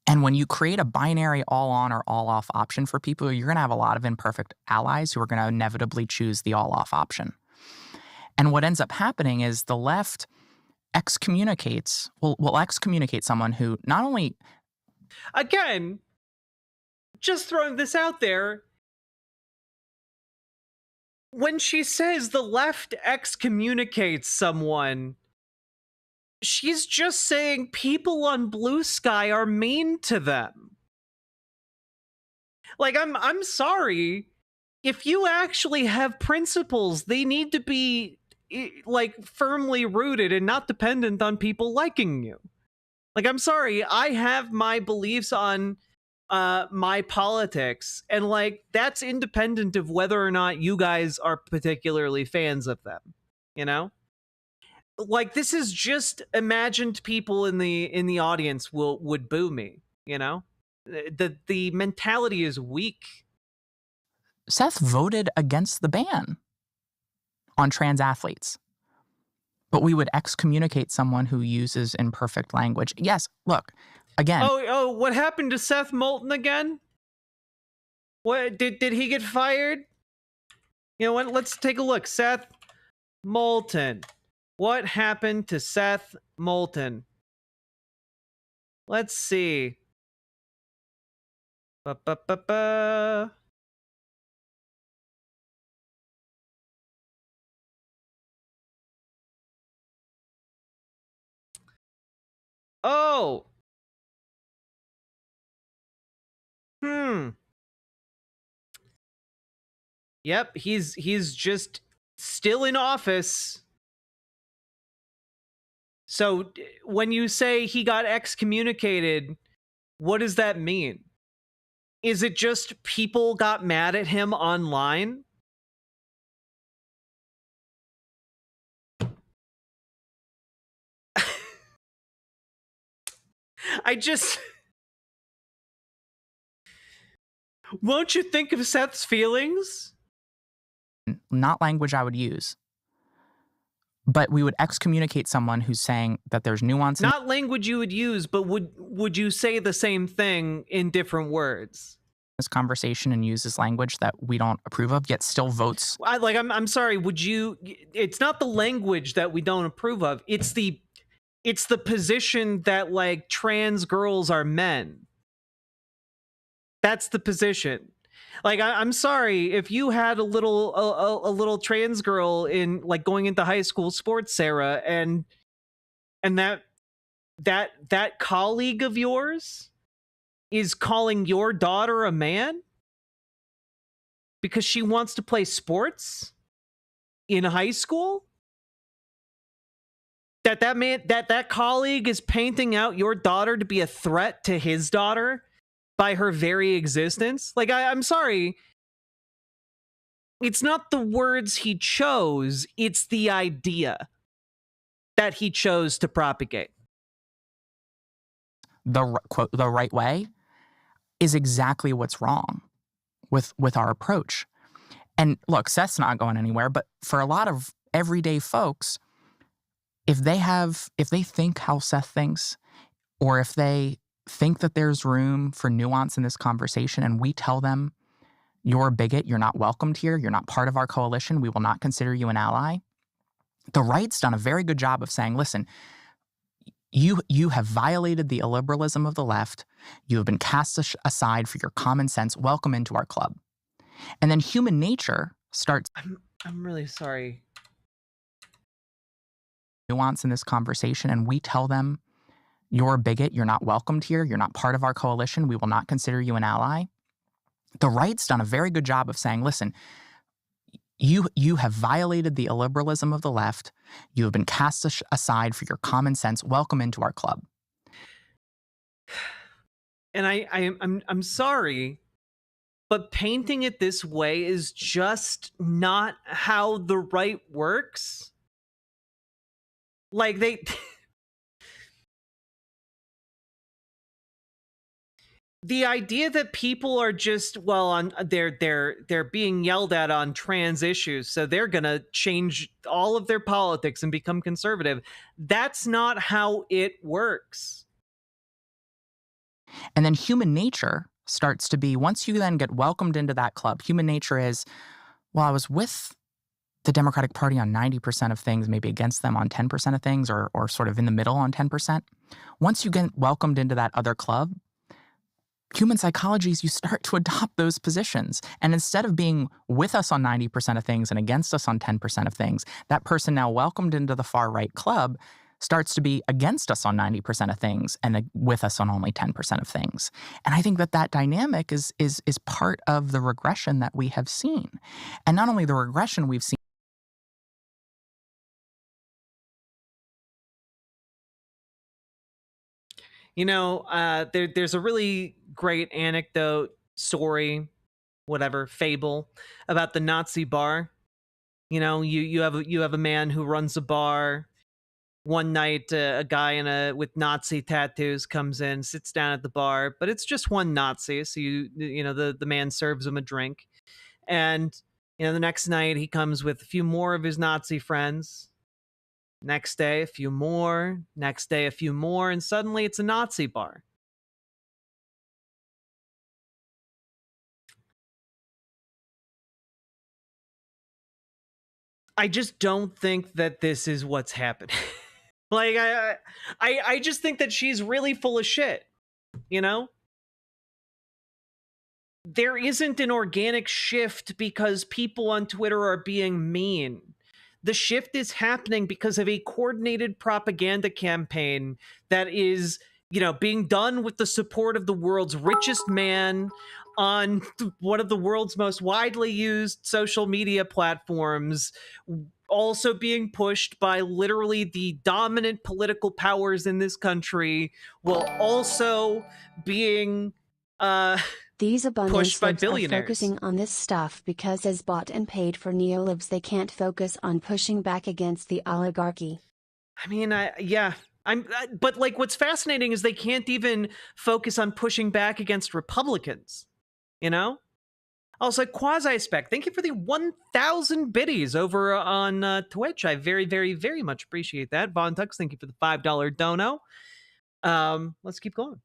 And when you create a binary all on or all off option for people, you're going to have a lot of imperfect allies who are going to inevitably choose the all off option. And what ends up happening is the left excommunicates, will excommunicate someone who not only... Again, just throwing this out there, when she says the left excommunicates someone, she's just saying people on Blue Sky are mean to them. Like, I'm sorry. If you actually have principles, they need to be like firmly rooted and not dependent on people liking you. Like, I'm sorry, I have my beliefs on my politics, and like that's independent of whether or not you guys are particularly fans of them, you know? Like, this is just imagined people in the audience would boo me, you know? The mentality is weak. Seth voted against the ban on trans athletes. But we would excommunicate someone who uses imperfect language. Yes, look, again. Oh, what happened to Seth Moulton again? What did he get fired? You know what? Let's take a look. Seth Moulton. What happened to Seth Moulton? Let's see. Ba-ba-ba-ba. Oh. Yep, he's just still in office. So when you say he got excommunicated, what does that mean? Is it just people got mad at him online? Won't you think of Seth's feelings? Not language I would use. But we would excommunicate someone who's saying that there's nuance. Not language you would use, but would you say the same thing in different words? This conversation and uses language that we don't approve of, yet still votes. I'm sorry, would you... It's not the language that we don't approve of. It's the position that, like, trans girls are men. That's the position. Like, I'm sorry, if you had a little trans girl in, like, going into high school sports, Sarah, and that colleague of yours is calling your daughter a man because she wants to play sports in high school, that colleague is painting out your daughter to be a threat to his daughter by her very existence. Like, I'm sorry. It's not the words he chose, it's the idea that he chose to propagate. Quote, the right way is exactly what's wrong with our approach. And look, Seth's not going anywhere, but for a lot of everyday folks, if they think how Seth thinks, or if they think that there's room for nuance in this conversation, and we tell them, you're a bigot, you're not welcomed here, you're not part of our coalition, we will not consider you an ally. The right's done a very good job of saying, listen, you have violated the illiberalism of the left, you have been cast aside for your common sense, welcome into our club. And then human nature starts... I'm really sorry. Nuance in this conversation, and we tell them, you're a bigot, you're not welcomed here, you're not part of our coalition, we will not consider you an ally. The right's done a very good job of saying, listen, you have violated the illiberalism of the left, you have been cast aside for your common sense, welcome into our club. And I'm sorry, but painting it this way is just not how the right works. Like they the idea that people are just on they're being yelled at on trans issues, so they're gonna change all of their politics and become conservative. That's not how it works. And then human nature starts to be, once you then get welcomed into that club, human nature is, well, I was with the Democratic Party on 90% of things, maybe against them on 10% of things, or sort of in the middle on 10%. Once you get welcomed into that other club, human psychology is you start to adopt those positions. And instead of being with us on 90% of things and against us on 10% of things, that person now welcomed into the far right club starts to be against us on 90% of things and with us on only 10% of things. And I think that that dynamic is part of the regression that we have seen. And not only the regression we've seen. You know, there's a really great anecdote, story, whatever, fable about the Nazi bar. You know, you have a man who runs a bar. One night, a guy with Nazi tattoos comes in, sits down at the bar, but it's just one Nazi. So the man serves him a drink, and the next night he comes with a few more of his Nazi friends. Next day, a few more. Next day, a few more, and suddenly it's a Nazi bar. I just don't think that this is what's happening. Like, I just think that she's really full of shit, you know? There isn't an organic shift because people on Twitter are being mean. The shift is happening because of a coordinated propaganda campaign that is, being done with the support of the world's richest man on one of the world's most widely used social media platforms, also being pushed by literally the dominant political powers in this country, while also being these abundant pushed by subs are billionaires. focusing on this stuff because as bought and paid for neolibs they can't focus on pushing back against the oligarchy. I mean, but like what's fascinating is they can't even focus on pushing back against Republicans, Also, Quasi-Spec, thank you for the 1,000 biddies over on Twitch. I very, very, very much appreciate that. Von Tux, thank you for the $5 dono. Let's keep going.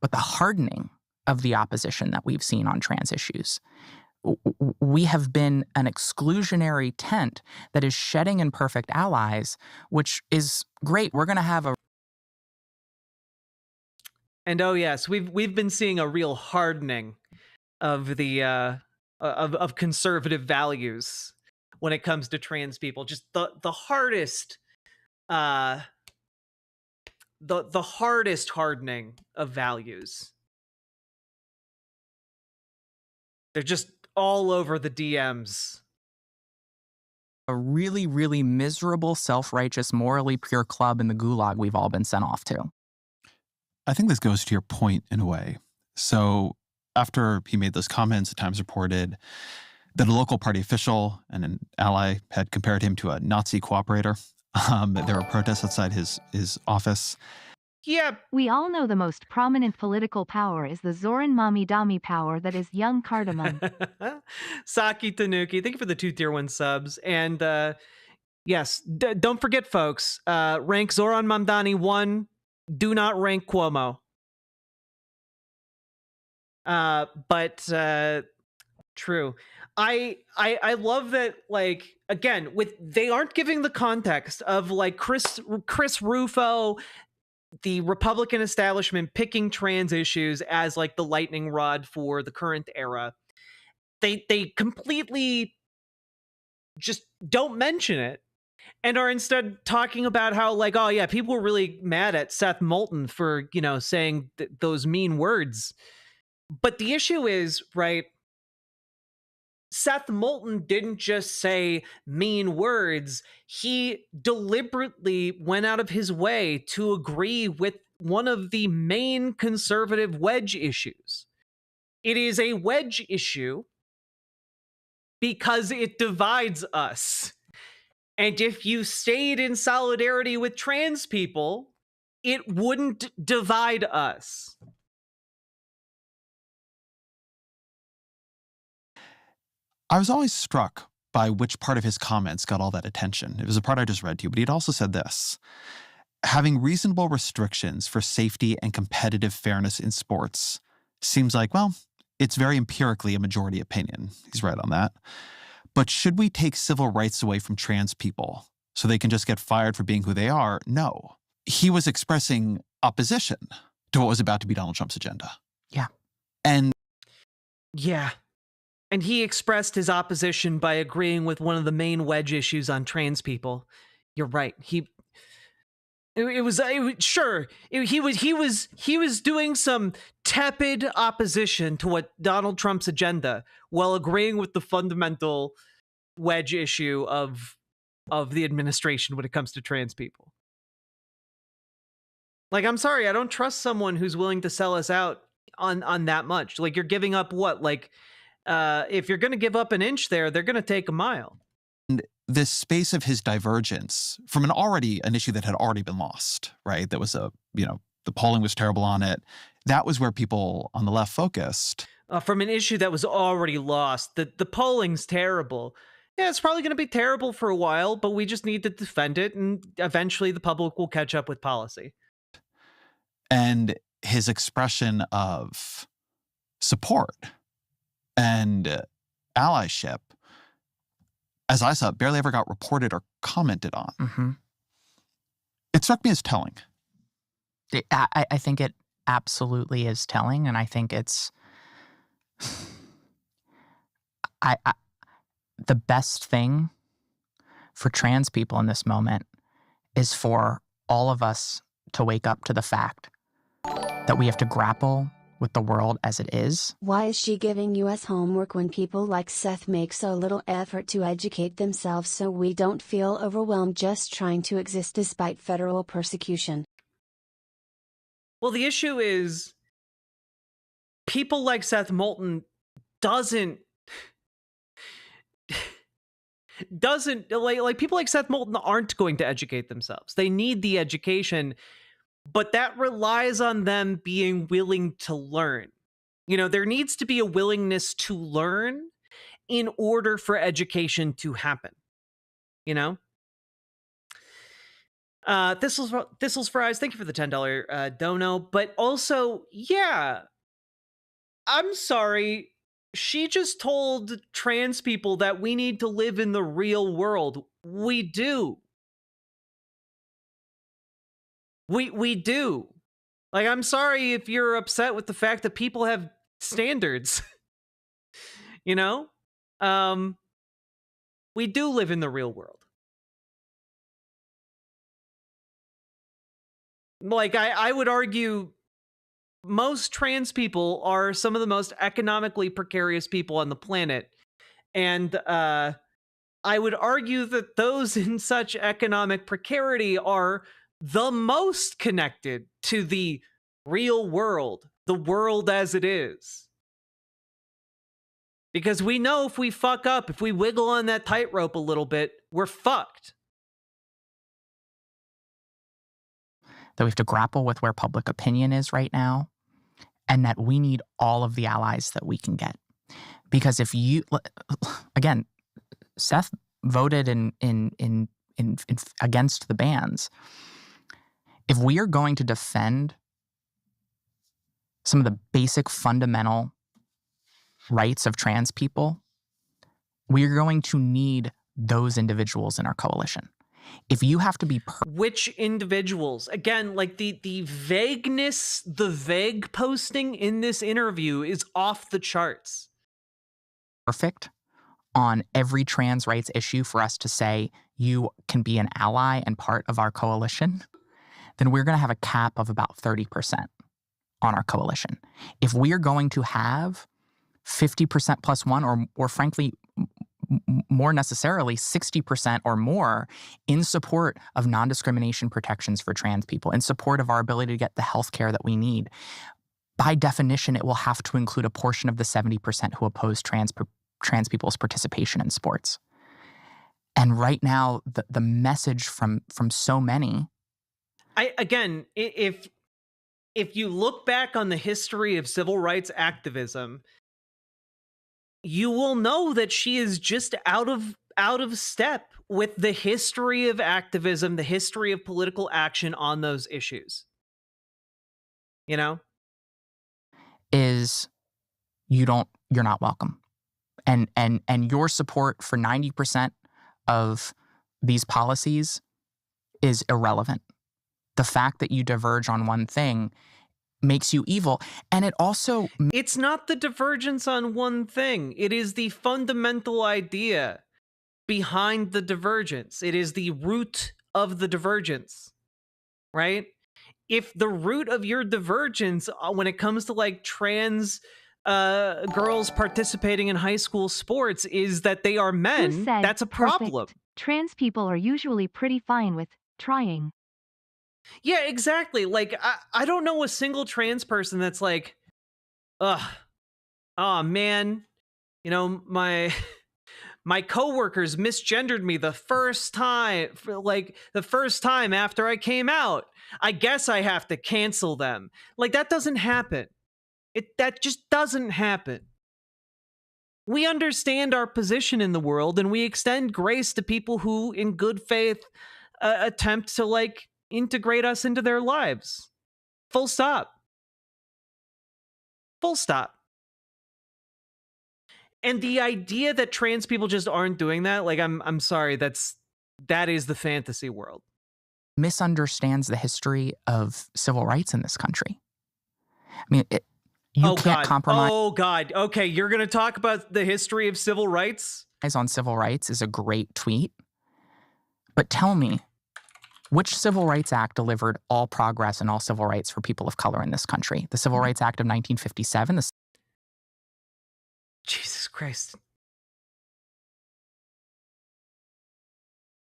But the hardening of the opposition that we've seen on trans issues. We have been an exclusionary tent that is shedding imperfect allies, which is great. We're going to have a... And oh yes, we've been seeing a real hardening of the of conservative values when it comes to trans people. Just the hardest the hardest hardening of values. They're just all over the DMs. A really, really miserable, self-righteous, morally pure club in the gulag we've all been sent off to. I think this goes to your point in a way. So after he made those comments, the Times reported that a local party official and an ally had compared him to a Nazi cooperator. There were protests outside his office. Yeah. We all know the most prominent political power is the Zoran Mami Dami power that is young cardamom. Saki Tanuki, thank you for the 2 tier 1 subs. And yes, don't forget, folks, rank Zoran Mamdani 1. Do not rank Cuomo. But true. I love that, like, again, they aren't giving the context of like Chris Rufo, the Republican establishment picking trans issues as like the lightning rod for the current era. They completely just don't mention it and are instead talking about how, like, oh yeah, people were really mad at Seth Moulton for, saying those mean words. But the issue is, right, Seth Moulton didn't just say mean words. He deliberately went out of his way to agree with one of the main conservative wedge issues. It is a wedge issue because it divides us. And if you stayed in solidarity with trans people, it wouldn't divide us. I was always struck by which part of his comments got all that attention. It was a part I just read to you, but he had also said this. Having reasonable restrictions for safety and competitive fairness in sports seems like, well, it's very empirically a majority opinion. He's right on that. But should we take civil rights away from trans people so they can just get fired for being who they are? No. He was expressing opposition to what was about to be Donald Trump's agenda. Yeah. And yeah. And he expressed his opposition by agreeing with one of the main wedge issues on trans people. You're right. He was doing some tepid opposition to what Donald Trump's agenda while agreeing with the fundamental wedge issue of the administration when it comes to trans people. Like, I'm sorry, I don't trust someone who's willing to sell us out on that much. Like, you're giving up what? Like, if you're going to give up an inch there, they're going to take a mile. And this space of his divergence from an issue that had already been lost, right? That was the polling was terrible on it. That was where people on the left focused. From an issue that was already lost. The polling's terrible. Yeah, it's probably going to be terrible for a while, but we just need to defend it, and eventually the public will catch up with policy. And his expression of support and allyship, as I saw it, barely ever got reported or commented on. Mm-hmm. It struck me as telling. I think it absolutely is telling, and I think it's the best thing for trans people in this moment is for all of us to wake up to the fact that we have to grapple with the world as it is. Why is she giving us homework when people like Seth make so little effort to educate themselves so we don't feel overwhelmed just trying to exist despite federal persecution? Well, the issue is people like Seth Moulton doesn't like people like Seth Moulton aren't going to educate themselves. They need the education, but that relies on them being willing to learn. You know, there needs to be a willingness to learn in order for education to happen. You know? Thistles for Eyes, thank you for the $10 dono. But also, yeah, I'm sorry. She just told trans people that we need to live in the real world. We do. We do. Like, I'm sorry if you're upset with the fact that people have standards. You know? We do live in the real world. Like, I would argue most trans people are some of the most economically precarious people on the planet. And I would argue that those in such economic precarity are the most connected to the real world, the world as it is. Because we know if we fuck up, if we wiggle on that tightrope a little bit, we're fucked. That we have to grapple with where public opinion is right now, and that we need all of the allies that we can get. Because if you, again, Seth voted in against the bans. If we are going to defend some of the basic fundamental rights of trans people, we are going to need those individuals in our coalition. If you have to be which individuals? Again, like the vagueness, the vague posting in this interview is off the charts. Perfect on every trans rights issue for us to say you can be an ally and part of our coalition, then we're going to have a cap of about 30% on our coalition. If we are going to have 50% plus one, or frankly, more necessarily 60% or more in support of non-discrimination protections for trans people, in support of our ability to get the health care that we need, by definition, it will have to include a portion of the 70% who oppose trans people's participation in sports. And right now, the message from so many. If you look back on the history of civil rights activism, you will know that she is just out of step with the history of activism, the history of political action on those issues. You know? Is you're not welcome. And your support for 90% of these policies is irrelevant. The fact that you diverge on one thing makes you evil. And it also... It's not the divergence on one thing. It is the fundamental idea behind the divergence. It is the root of the divergence, right? If the root of your divergence when it comes to like trans girls participating in high school sports is that they are men, that's a problem. Trans people are usually pretty fine with trying. Yeah, exactly. Like, I don't know a single trans person that's like, oh man, you know, my coworkers misgendered me the first time after I came out. I guess I have to cancel them. Like, that doesn't happen. That just doesn't happen. We understand our position in the world, and we extend grace to people who, in good faith, attempt to, like, integrate us into their lives. Full stop. Full stop. And the idea that trans people just aren't doing that, like, I'm sorry, that is the fantasy world. Misunderstands the history of civil rights in this country. I mean, you can't compromise. Oh, God. Okay, you're going to talk about the history of civil rights? On civil rights is a great tweet. But tell me, which civil rights act delivered all progress and all civil rights for people of color in this country? The Civil Rights Act of 1957? Jesus Christ.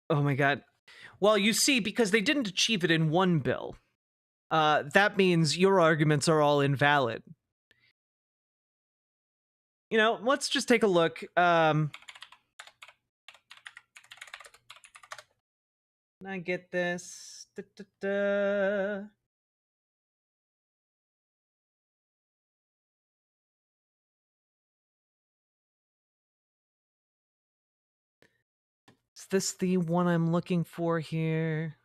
Oh, my God. Well, you see, because they didn't achieve it in one bill, that means your arguments are all invalid. You know, let's just take a look. Can I get this? Is this the one I'm looking for here?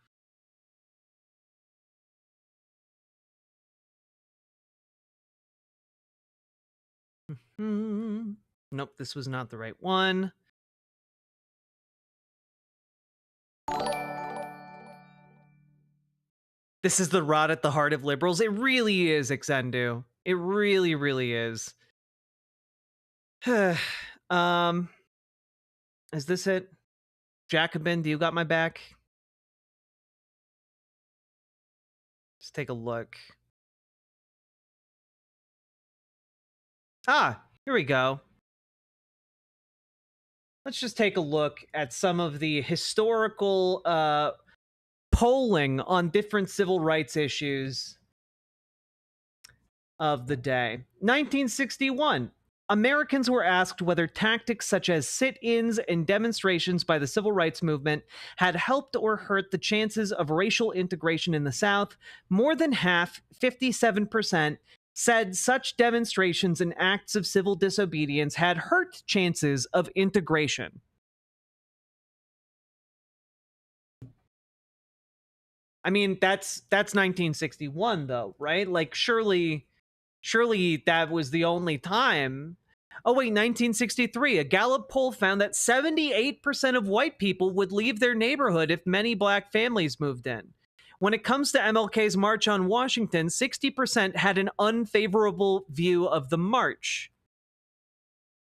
Nope, this was not the right one. This is the rot at the heart of liberals. It really is, Exendu. It really, really is. Is this it? Jacobin, do you got my back? Let's take a look. Ah, here we go. Let's just take a look at some of the historical polling on different civil rights issues of the day. 1961. Americans were asked whether tactics such as sit-ins and demonstrations by the civil rights movement had helped or hurt the chances of racial integration in the South. More than half, 57%, said such demonstrations and acts of civil disobedience had hurt chances of integration. I mean, that's 1961 though, right? Like surely that was the only time. Oh wait, 1963, a Gallup poll found that 78% of white people would leave their neighborhood if many black families moved in. When it comes to MLK's March on Washington, 60% had an unfavorable view of the march.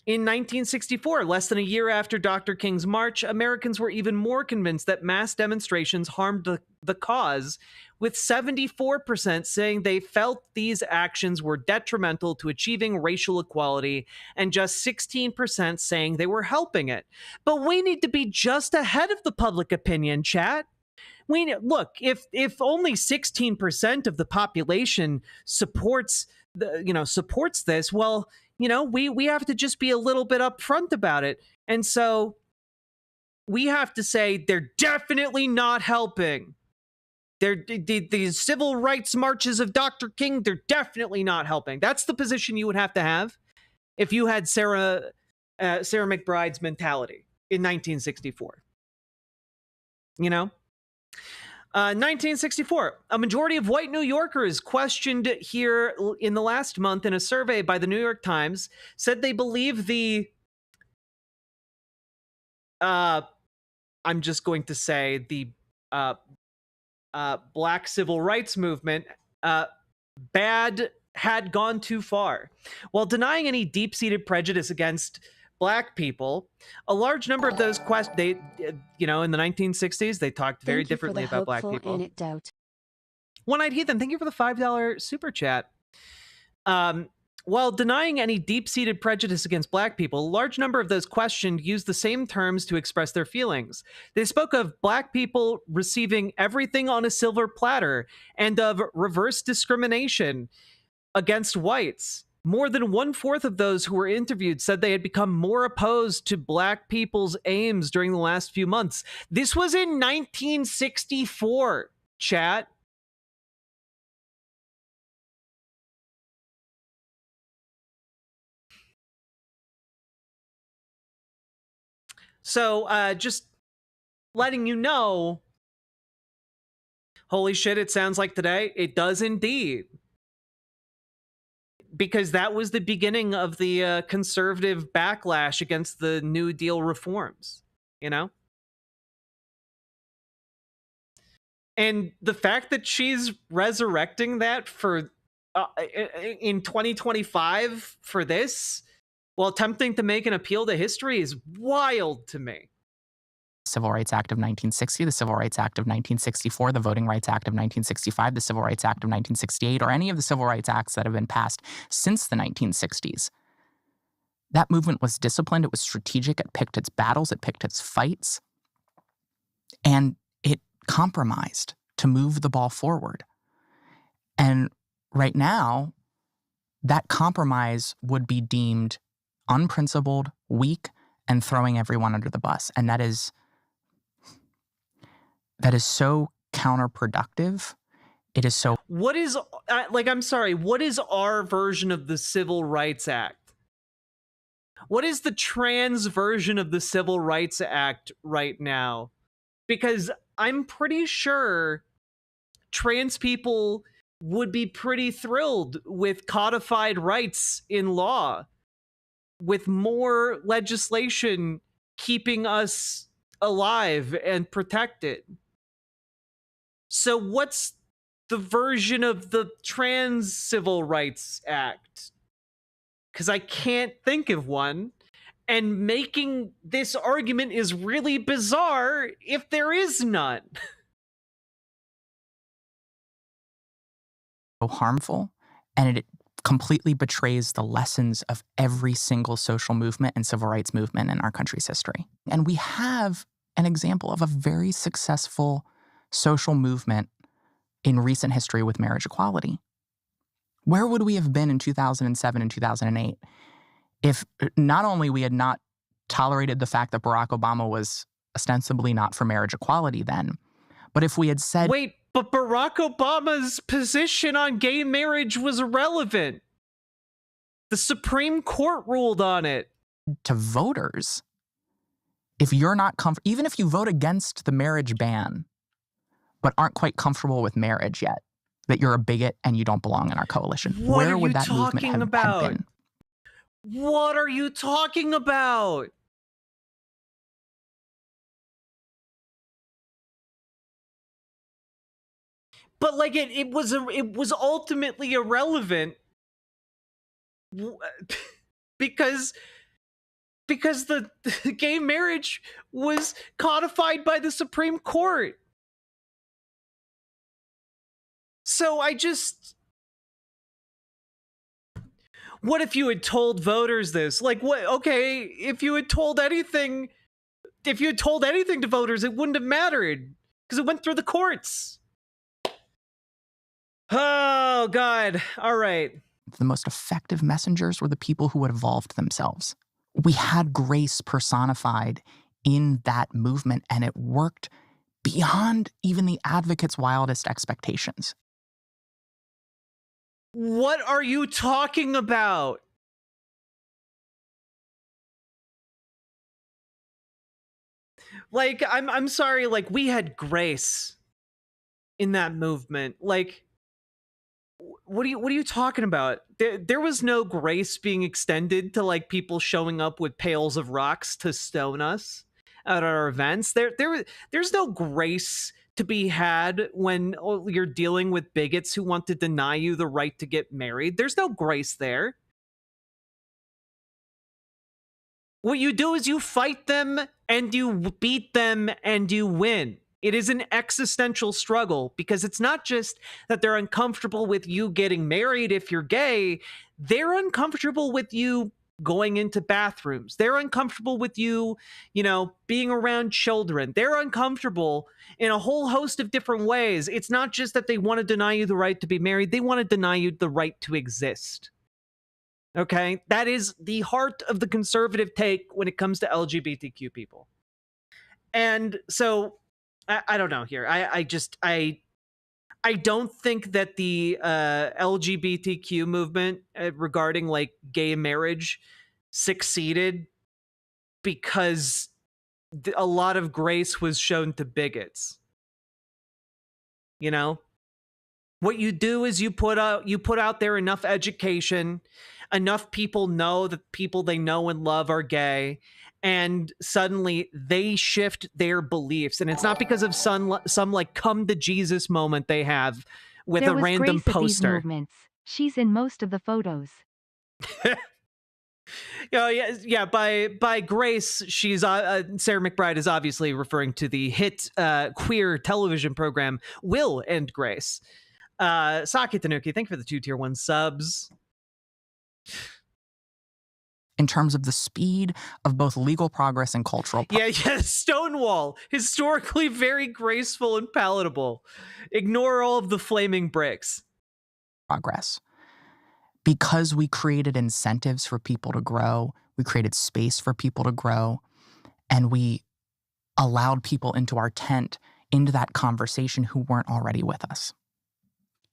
In 1964, less than a year after Dr. King's march, Americans were even more convinced that mass demonstrations harmed the cause, with 74% saying they felt these actions were detrimental to achieving racial equality, and just 16% saying they were helping it. But we need to be just ahead of the public opinion, chat. Look, if only 16% of the population supports supports this. Well, we have to just be a little bit upfront about it. And so we have to say they're definitely not helping. The civil rights marches of Dr. King, they're definitely not helping. That's the position you would have to have if you had Sarah McBride's mentality in 1964. 1964, a majority of white New Yorkers questioned here in the last month in a survey by the New York Times said they believe the I'm just going to say the Black civil rights movement had gone too far. While denying any deep-seated prejudice against Black people, a large number of those in the 1960s, they talked very differently about Black people. Anecdote. One-Eyed Heathen, thank you for the $5 super chat. While denying any deep-seated prejudice against Black people, a large number of those questioned used the same terms to express their feelings. They spoke of Black people receiving everything on a silver platter and of reverse discrimination against whites. More than 1/4 of those who were interviewed said they had become more opposed to Black people's aims during the last few months. This was in 1964, chat. So, just letting you know, holy shit, it sounds like today. It does indeed. Because that was the beginning of the conservative backlash against the New Deal reforms, And the fact that she's resurrecting that for in 2025 for this, while attempting to make an appeal to history, is wild to me. Civil Rights Act of 1960, the Civil Rights Act of 1964, the Voting Rights Act of 1965, the Civil Rights Act of 1968, or any of the Civil Rights Acts that have been passed since the 1960s. That movement was disciplined, it was strategic, it picked its battles, it picked its fights, and it compromised to move the ball forward. And right now, that compromise would be deemed unprincipled, weak, and throwing everyone under the bus. And that is so counterproductive. It is so... What is, I'm sorry, what is our version of the Civil Rights Act? What is the trans version of the Civil Rights Act right now? Because I'm pretty sure trans people would be pretty thrilled with codified rights in law, with more legislation keeping us alive and protected. So what's the version of the Trans Civil Rights Act? Because I can't think of one. And making this argument is really bizarre if there is none. So harmful, and it completely betrays the lessons of every single social movement and civil rights movement in our country's history. And we have an example of a very successful social movement in recent history with marriage equality. Where would we have been in 2007 and 2008 if not only we had not tolerated the fact that Barack Obama was ostensibly not for marriage equality then, but if we had said... Wait, but Barack Obama's position on gay marriage was irrelevant. The Supreme Court ruled on it. To voters, if you're not comfortable, even if you vote against the marriage ban, but aren't quite comfortable with marriage yet, that you're a bigot and you don't belong in our coalition. Where would that movement have been? What are you talking about? But like it was ultimately irrelevant because the gay marriage was codified by the Supreme Court. So what if you had told voters this? Like, what? Okay, if you had told anything to voters, it wouldn't have mattered because it went through the courts. Oh, God. All right. the most effective messengers were the people who had evolved themselves. We had grace personified in that movement, and it worked beyond even the advocates' wildest expectations. What are you talking about? Like, I'm sorry, like, we had grace in that movement. Like, what are you talking about? There was no grace being extended to like people showing up with pails of rocks to stone us at our events. There's no grace to be had when you're dealing with bigots who want to deny you the right to get married. There's no grace there. What you do is you fight them and you beat them and you win. It is an existential struggle because it's not just that they're uncomfortable with you getting married if you're gay. They're uncomfortable with you going into bathrooms. They're uncomfortable with you, being around children. They're uncomfortable in a whole host of different ways. It's not just that they want to deny you the right to be married. They want to deny you the right to exist. Okay? That is the heart of the conservative take when it comes to LGBTQ people. And so I don't know here. I don't think that the LGBTQ movement regarding like gay marriage succeeded because a lot of grace was shown to bigots. What you do is you put out there enough education, enough people know that people they know and love are gay, and suddenly they shift their beliefs. And it's not because of some like come to Jesus moment they have with there a was random grace at these poster. movements. She's in most of the photos. Yeah. By grace, she's Sarah McBride is obviously referring to the hit queer television program Will and Grace. Saki Tanuki, thank you for the 2 tier 1 subs. In terms of the speed of both legal progress and cultural progress. Yeah, Stonewall, historically very graceful and palatable. Ignore all of the flaming bricks. Progress. Because we created incentives for people to grow, we created space for people to grow, and we allowed people into our tent, into that conversation who weren't already with us.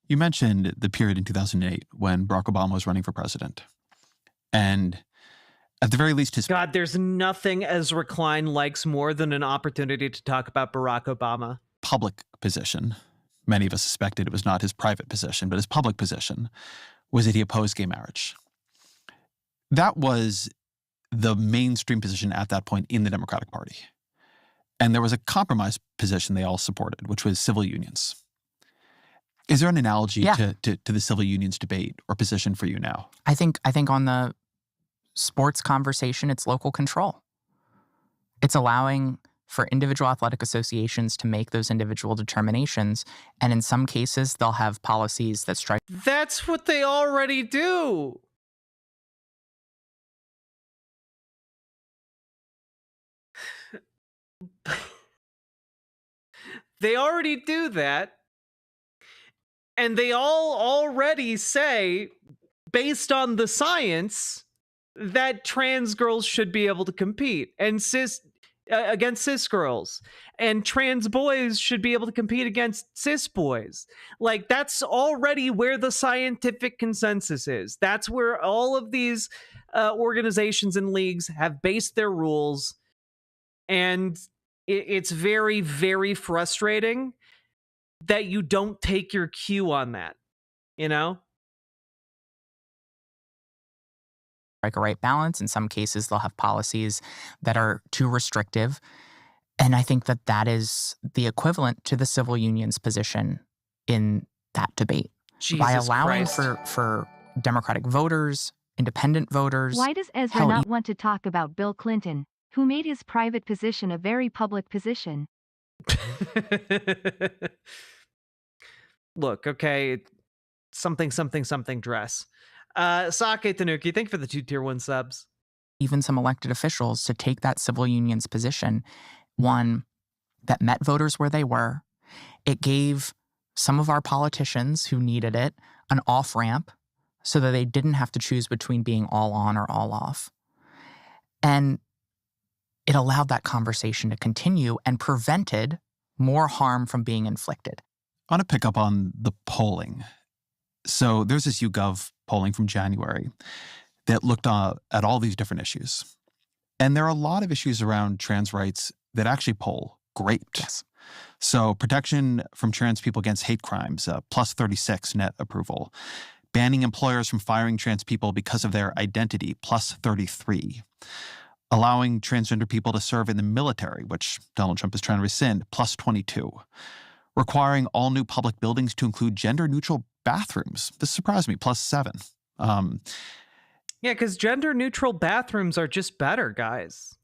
You mentioned the period in 2008 when Barack Obama was running for president. And at the very least, God, there's nothing Ezra Klein likes more than an opportunity to talk about Barack Obama. Public position, many of us suspected it was not his private position, but his public position, was that he opposed gay marriage. That was the mainstream position at that point in the Democratic Party. And there was a compromise position they all supported, which was civil unions. Is there an analogy to the civil unions debate or position for you now? I think on the sports conversation, it's local control. It's allowing for individual athletic associations to make those individual determinations. And in some cases, they'll have policies that strike. That's what they already do. They already do that. And they all already say, based on the science, that trans girls should be able to compete and against cis girls, and trans boys should be able to compete against cis boys. Like, that's already where the scientific consensus is. That's where all of these organizations and leagues have based their rules. And it's very, very frustrating that you don't take your cue on that, Strike a right balance. In some cases, they'll have policies that are too restrictive. And I think that is the equivalent to the civil unions position in that debate. Jesus by allowing Christ. for Democratic voters, independent voters. Why does Ezra not want to talk about Bill Clinton, who made his private position a very public position? Look, okay, something dress. Sake Tanuki, thank you for the 2 tier 1 subs. Even some elected officials to take that civil unions position, one that met voters where they were. It gave some of our politicians who needed it an off-ramp so that they didn't have to choose between being all on or all off. And it allowed that conversation to continue and prevented more harm from being inflicted. I want to pick up on the polling. So there's this YouGov polling from January that looked at all these different issues. And there are a lot of issues around trans rights that actually poll great. Yes. So protection from trans people against hate crimes, plus 36 net approval. Banning employers from firing trans people because of their identity, plus 33. Allowing transgender people to serve in the military, which Donald Trump is trying to rescind, plus 22. Requiring all new public buildings to include gender-neutral bathrooms. This surprised me, plus 7. Yeah, because gender-neutral bathrooms are just better, guys.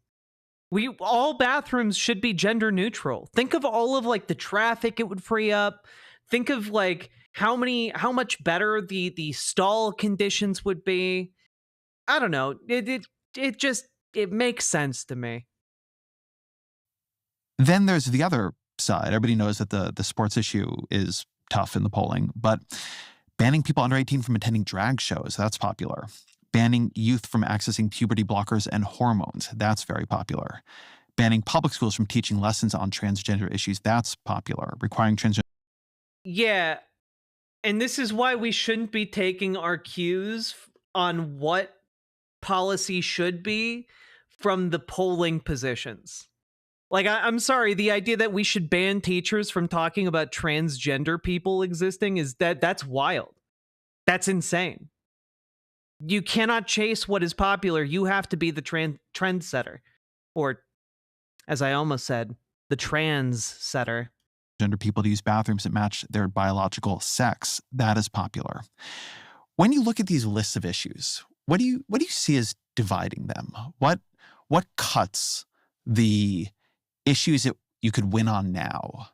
All bathrooms should be gender-neutral. Think of all of like the traffic it would free up. Think of like how much better the stall conditions would be. I don't know. It makes sense to me. Then there's the other side. Everybody knows that the sports issue is tough in the polling, but banning people under 18 from attending drag shows, that's popular. Banning youth from accessing puberty blockers and hormones, that's very popular. Banning public schools from teaching lessons on transgender issues, that's popular. Requiring transgender... Yeah, and this is why we shouldn't be taking our cues on what policy should be from the polling positions. Like, I'm sorry, the idea that we should ban teachers from talking about transgender people existing that's wild. That's insane. You cannot chase what is popular. You have to be the trendsetter. Or, as I almost said, the trans-setter. Gender people to use bathrooms that match their biological sex, that is popular. When you look at these lists of issues, what do you see as dividing them? What cuts the issues that you could win on now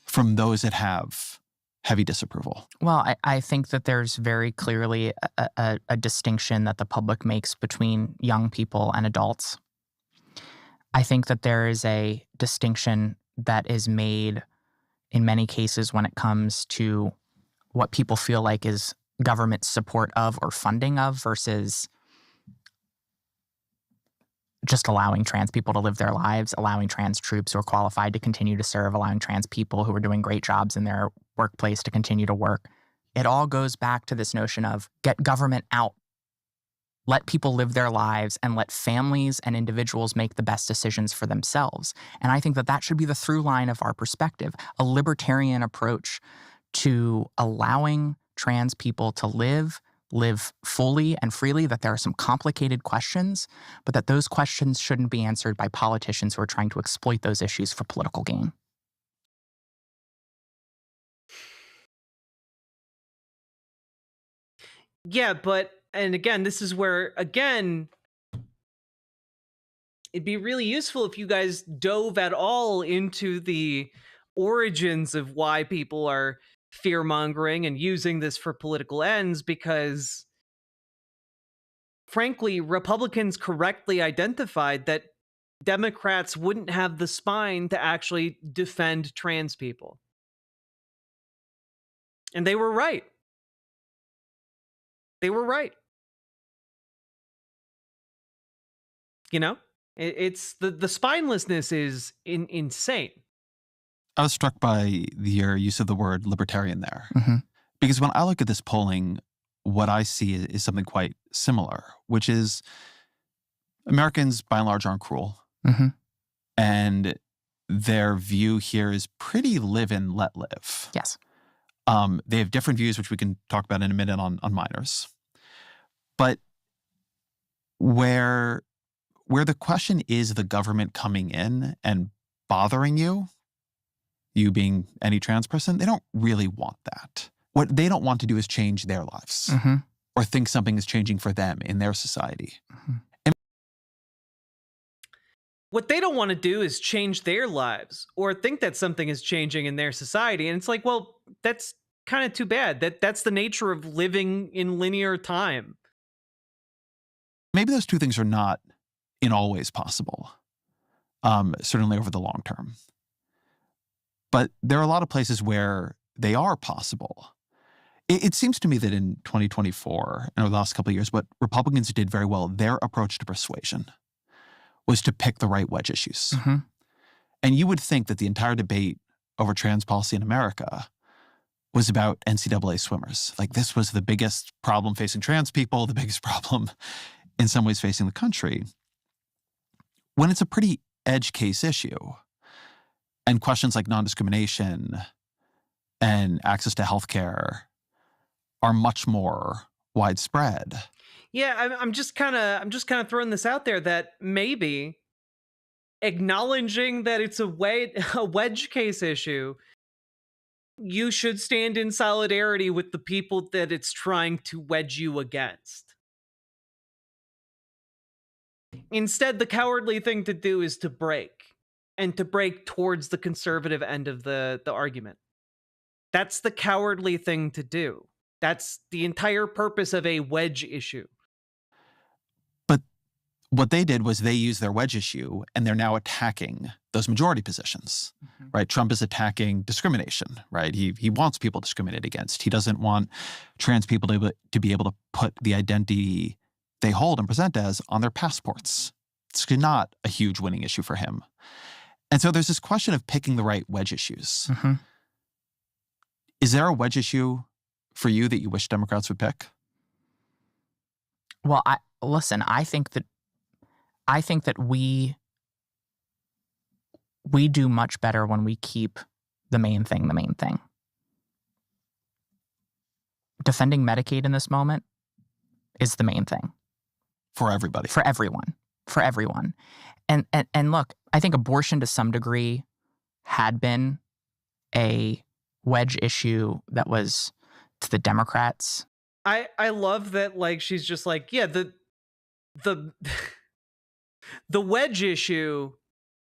from those that have heavy disapproval? Well, I think that there's very clearly a distinction that the public makes between young people and adults. I think that there is a distinction that is made in many cases when it comes to what people feel like is government support of or funding of versus just allowing trans people to live their lives, allowing trans troops who are qualified to continue to serve, allowing trans people who are doing great jobs in their workplace to continue to work. It all goes back to this notion of get government out. Let people live their lives and let families and individuals make the best decisions for themselves. And I think that that should be the through line of our perspective, a libertarian approach to allowing trans people to live fully and freely, that there are some complicated questions, but that those questions shouldn't be answered by politicians who are trying to exploit those issues for political gain. Yeah, and again, this is where, again, it'd be really useful if you guys dove at all into the origins of why people are fear-mongering and using this for political ends, because frankly, Republicans correctly identified that Democrats wouldn't have the spine to actually defend trans people. And they were right. They were right. You know, it's the spinelessness is insane. I was struck by your use of the word libertarian there. Mm-hmm. Because when I look at this polling, what I see is something quite similar, which is Americans, by and large, aren't cruel. Mm-hmm. And their view here is pretty live and let live. Yes. They have different views, which we can talk about in a minute on minors. But where the question is the government coming in and bothering you being any trans person, they don't really want that. What they don't want to do is change their lives or think something is changing for them in their society. And what they don't want to do is change their lives or think that something is changing in their society. And it's like, well, that's kind of too bad. That's the nature of living in linear time. Maybe those two things are not in all ways possible, certainly over the long term. But there are a lot of places where they are possible. It seems to me that in 2024, and over the last couple of years, what Republicans did very well, their approach to persuasion was to pick the right wedge issues. Mm-hmm. And you would think that the entire debate over trans policy in America was about NCAA swimmers. Like, this was the biggest problem facing trans people, the biggest problem in some ways facing the country, when it's a pretty edge case issue. And questions like non-discrimination and access to healthcare are much more widespread. Yeah, I'm just kind of throwing this out there that maybe acknowledging that it's a wedge case issue, you should stand in solidarity with the people that it's trying to wedge you against. Instead, the cowardly thing to do is to break, and to break towards the conservative end of the argument. That's the cowardly thing to do. That's the entire purpose of a wedge issue. But what they did was they used their wedge issue, and they're now attacking those majority positions, right? Trump is attacking discrimination, right? He wants people discriminated against. He doesn't want trans people to be able to put the identity they hold and present as on their passports. It's not a huge winning issue for him. And so there's this question of picking the right wedge issues. Mm-hmm. Is there a wedge issue for you that you wish Democrats would pick? Well, I think that we do much better when we keep the main thing the main thing. Defending Medicaid in this moment is the main thing. For everybody. For everyone. For everyone. And look, I think abortion to some degree had been a wedge issue that was to the Democrats. I love that, like, she's just like, yeah, the wedge issue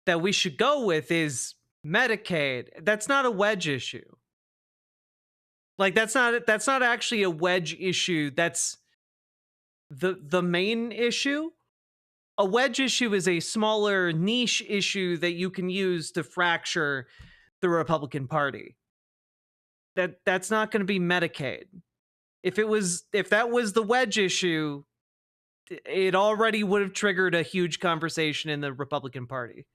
that we should go with is Medicaid. That's not a wedge issue. Like, that's not actually a wedge issue. That's the main issue. A wedge issue is a smaller niche issue that you can use to fracture the Republican Party. That's not going to be Medicaid. If that was the wedge issue, it already would have triggered a huge conversation in the Republican Party.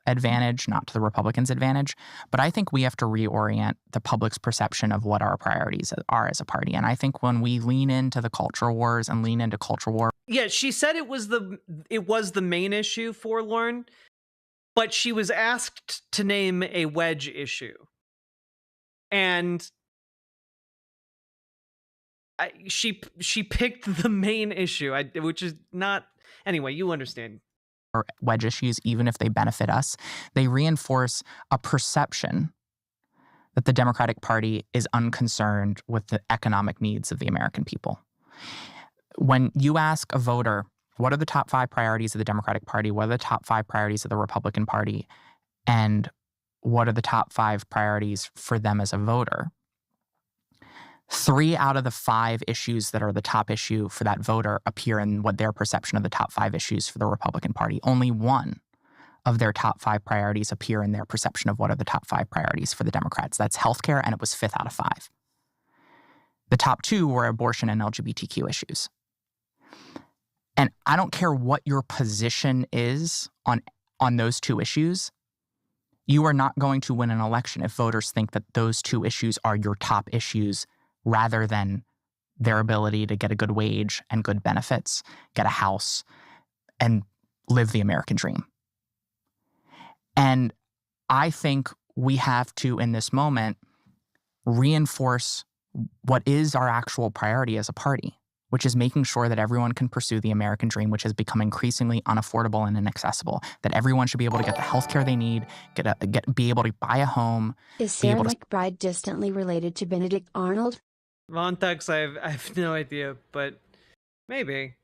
Advantage, not to the Republicans' advantage. But I think we have to reorient the public's perception of what our priorities are as a party. And I think when we lean into the culture wars and lean into culture war. Yeah, she said it was the main issue for Lauren, but she was asked to name a wedge issue. And she picked the main issue, which is not... Anyway, you understand. Or wedge issues, even if they benefit us, they reinforce a perception that the Democratic Party is unconcerned with the economic needs of the American people. When you ask a voter, what are the top 5 priorities of the Democratic Party? What are the top 5 priorities of the Republican Party? And what are the top 5 priorities for them as a voter? 3 out of the 5 issues that are the top issue for that voter appear in what their perception of the top 5 issues for the Republican Party. Only 1 of their top 5 priorities appear in their perception of what are the top 5 priorities for the Democrats. That's healthcare, and it was 5th out of 5. The top 2 were abortion and LGBTQ issues. And I don't care what your position is on those 2 issues, you are not going to win an election if voters think that those 2 issues are your top issues rather than their ability to get a good wage and good benefits, get a house, and live the American dream. And I think we have to, in this moment, reinforce what is our actual priority as a party, which is making sure that everyone can pursue the American dream, which has become increasingly unaffordable and inaccessible, that everyone should be able to get the healthcare they need, be able to buy a home. Is Sarah McBride distantly related to Benedict Arnold? Montax, I have no idea, but maybe.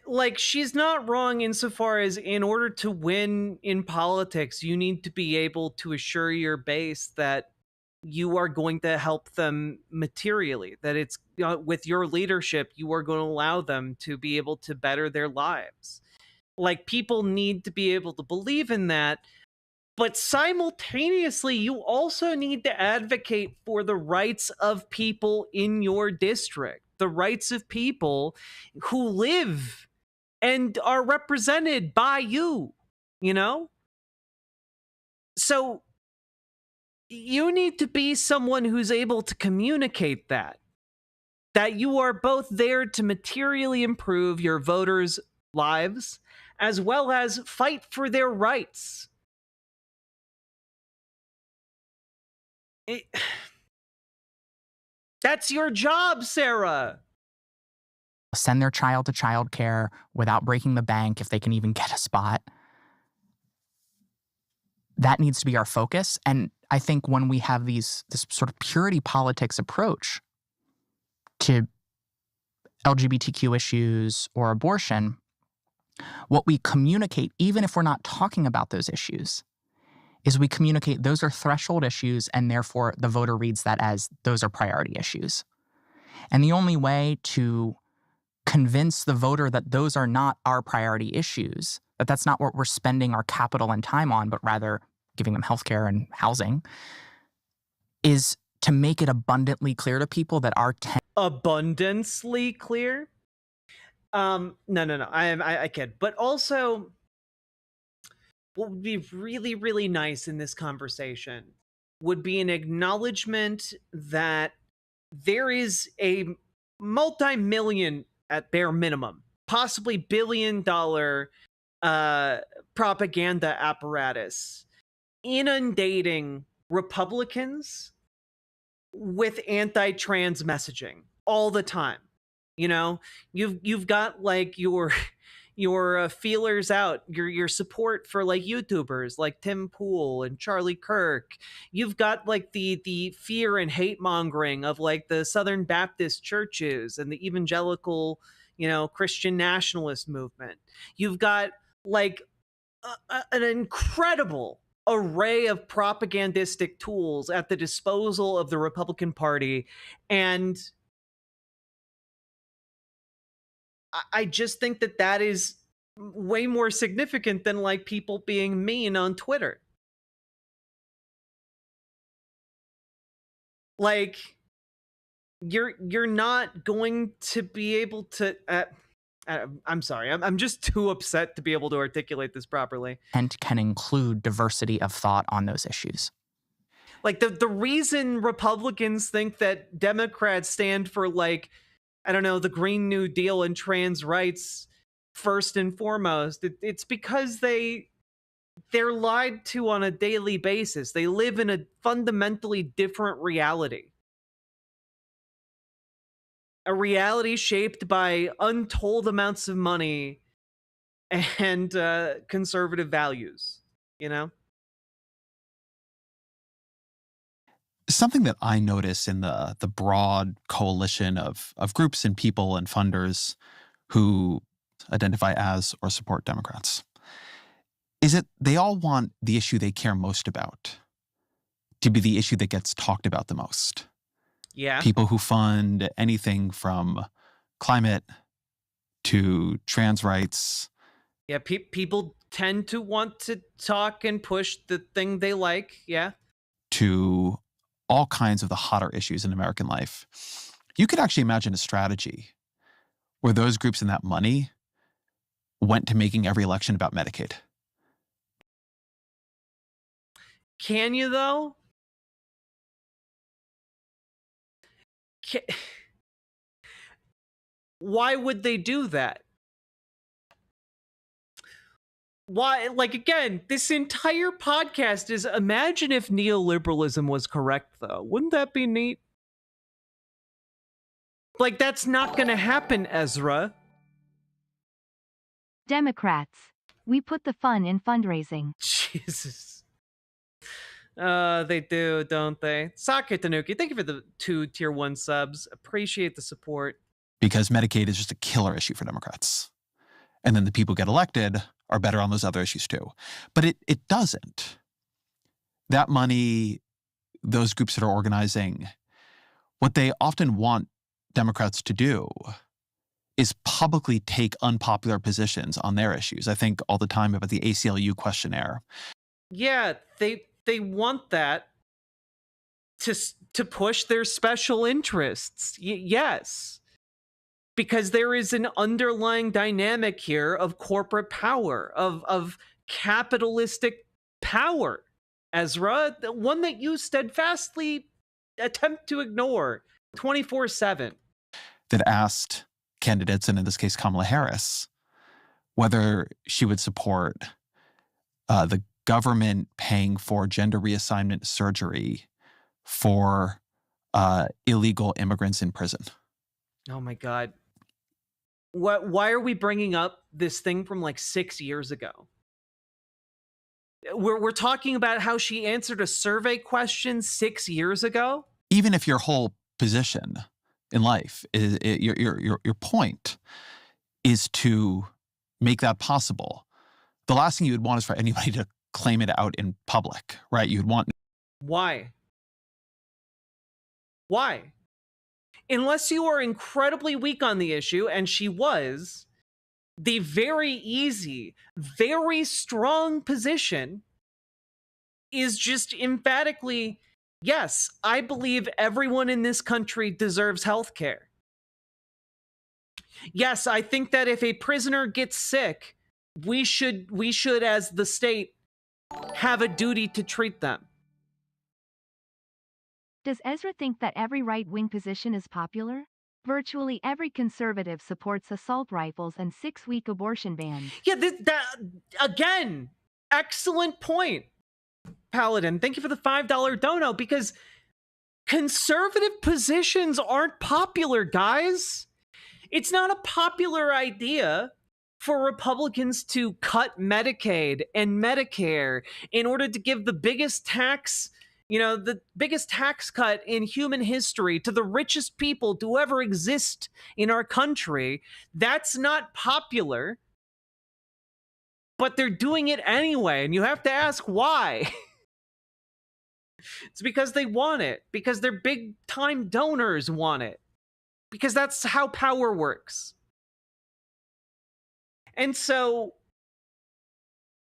Like, she's not wrong insofar as, in order to win in politics, you need to be able to assure your base that you are going to help them materially, that it's with your leadership, you are going to allow them to be able to better their lives. Like, people need to be able to believe in that, But simultaneously, you also need to advocate for the rights of people in your district, the rights of people who live and are represented by you, you know? So you need to be someone who's able to communicate that you are both there to materially improve your voters' lives as well as fight for their rights. That's your job, Sarah. Send their child to childcare without breaking the bank if they can even get a spot. That needs to be our focus. And I think when we have this sort of purity politics approach to LGBTQ issues or abortion, what we communicate, even if we're not talking about those issues, is we communicate those are threshold issues, and therefore the voter reads that as those are priority issues. And the only way to convince the voter that those are not our priority issues, that that's not what we're spending our capital and time on, but rather giving them healthcare and housing, is to make it abundantly clear to people that our abundantly clear? No. I kid. But also, what would be really, really nice in this conversation would be an acknowledgement that there is a multi-million, at bare minimum, possibly billion-dollar propaganda apparatus inundating Republicans with anti-trans messaging all the time. You know, you've got like your feelers out, your support for like YouTubers like Tim Pool and Charlie Kirk. You've got like the fear and hate mongering of like the Southern Baptist churches and the evangelical, Christian nationalist movement. You've got like an incredible array of propagandistic tools at the disposal of the Republican Party, and I just think that is way more significant than like people being mean on Twitter. Like, you're not going to be able to. I'm sorry. I'm just too upset to be able to articulate this properly. And can include diversity of thought on those issues. Like the reason Republicans think that Democrats stand for like, I don't know, the Green New Deal and trans rights first and foremost, it's because they're lied to on a daily basis. They live in a fundamentally different reality. A reality shaped by untold amounts of money and conservative values, Something that I notice in the broad coalition of groups and people and funders who identify as or support Democrats is that they all want the issue they care most about to be the issue that gets talked about the most. Yeah. People who fund anything from climate to trans rights. Yeah, people tend to want to talk and push the thing they like, yeah. To all kinds of the hotter issues in American life. You could actually imagine a strategy where those groups and that money went to making every election about Medicaid. Can you, though? Why would they do that? Why? Like, again, this entire podcast is imagine if neoliberalism was correct, though. Wouldn't that be neat? Like, that's not gonna happen, Ezra. Democrats. We put the fun in fundraising. Jesus. They do, don't they? Sake Tanuki, thank you for the 2 tier 1 subs. Appreciate the support. Because Medicaid is just a killer issue for Democrats. And then the people who get elected are better on those other issues too. But it doesn't. That money, those groups that are organizing, what they often want Democrats to do is publicly take unpopular positions on their issues. I think all the time about the ACLU questionnaire. Yeah, they want that to push their special interests. Yes. Because there is an underlying dynamic here of corporate power, of capitalistic power, Ezra, the one that you steadfastly attempt to ignore 24/7. That asked candidates, and in this case Kamala Harris, whether she would support the government paying for gender reassignment surgery for illegal immigrants in prison. Oh my God. Why are we bringing up this thing from like 6 years ago? We're talking about how she answered a survey question 6 years ago? Even if your whole position in life, your point is to make that possible, the last thing you would want is for anybody to claim it out in public, right? You'd want... Why? Why? Unless you are incredibly weak on the issue, and she was, the very easy, very strong position is just emphatically, yes, I believe everyone in this country deserves health care. Yes, I think that if a prisoner gets sick, we should, as the state, have a duty to treat them. Does Ezra think that every right-wing position is popular? Virtually every conservative supports assault rifles and 6-week abortion bans. Yeah, that again, excellent point, Paladin. Thank you for the $5 dono, because conservative positions aren't popular, guys. It's not a popular idea for Republicans to cut Medicaid and Medicare in order to give the biggest tax, the biggest tax cut in human history to the richest people to ever exist in our country. That's not popular, but they're doing it anyway, and you have to ask why. It's because they want it, because their big-time donors want it, because that's how power works. And so,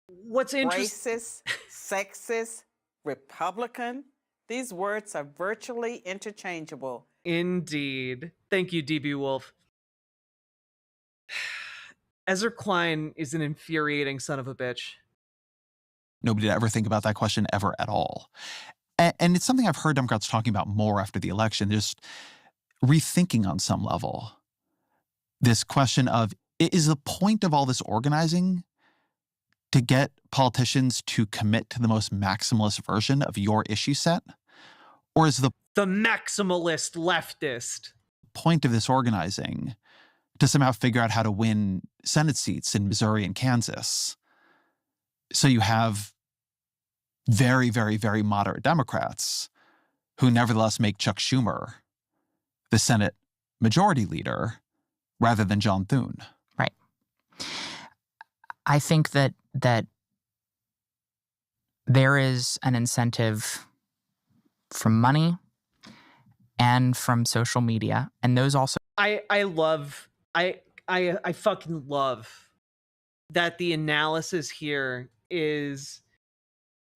what's interesting... Racist, sexist, Republican, these words are virtually interchangeable. Indeed. Thank you, DB Wolf. Ezra Klein is an infuriating son of a bitch. Nobody did ever think about that question ever at all. And it's something I've heard Democrats talking about more after the election, just rethinking on some level this question of, is the point of all this organizing to get politicians to commit to the most maximalist version of your issue set? Or is the maximalist leftist point of this organizing to somehow figure out how to win Senate seats in Missouri and Kansas? So you have very, very, very moderate Democrats who nevertheless make Chuck Schumer the Senate majority leader rather than John Thune. Right. I think that there is an incentive from money and from social media, and those also... I fucking love that the analysis here is,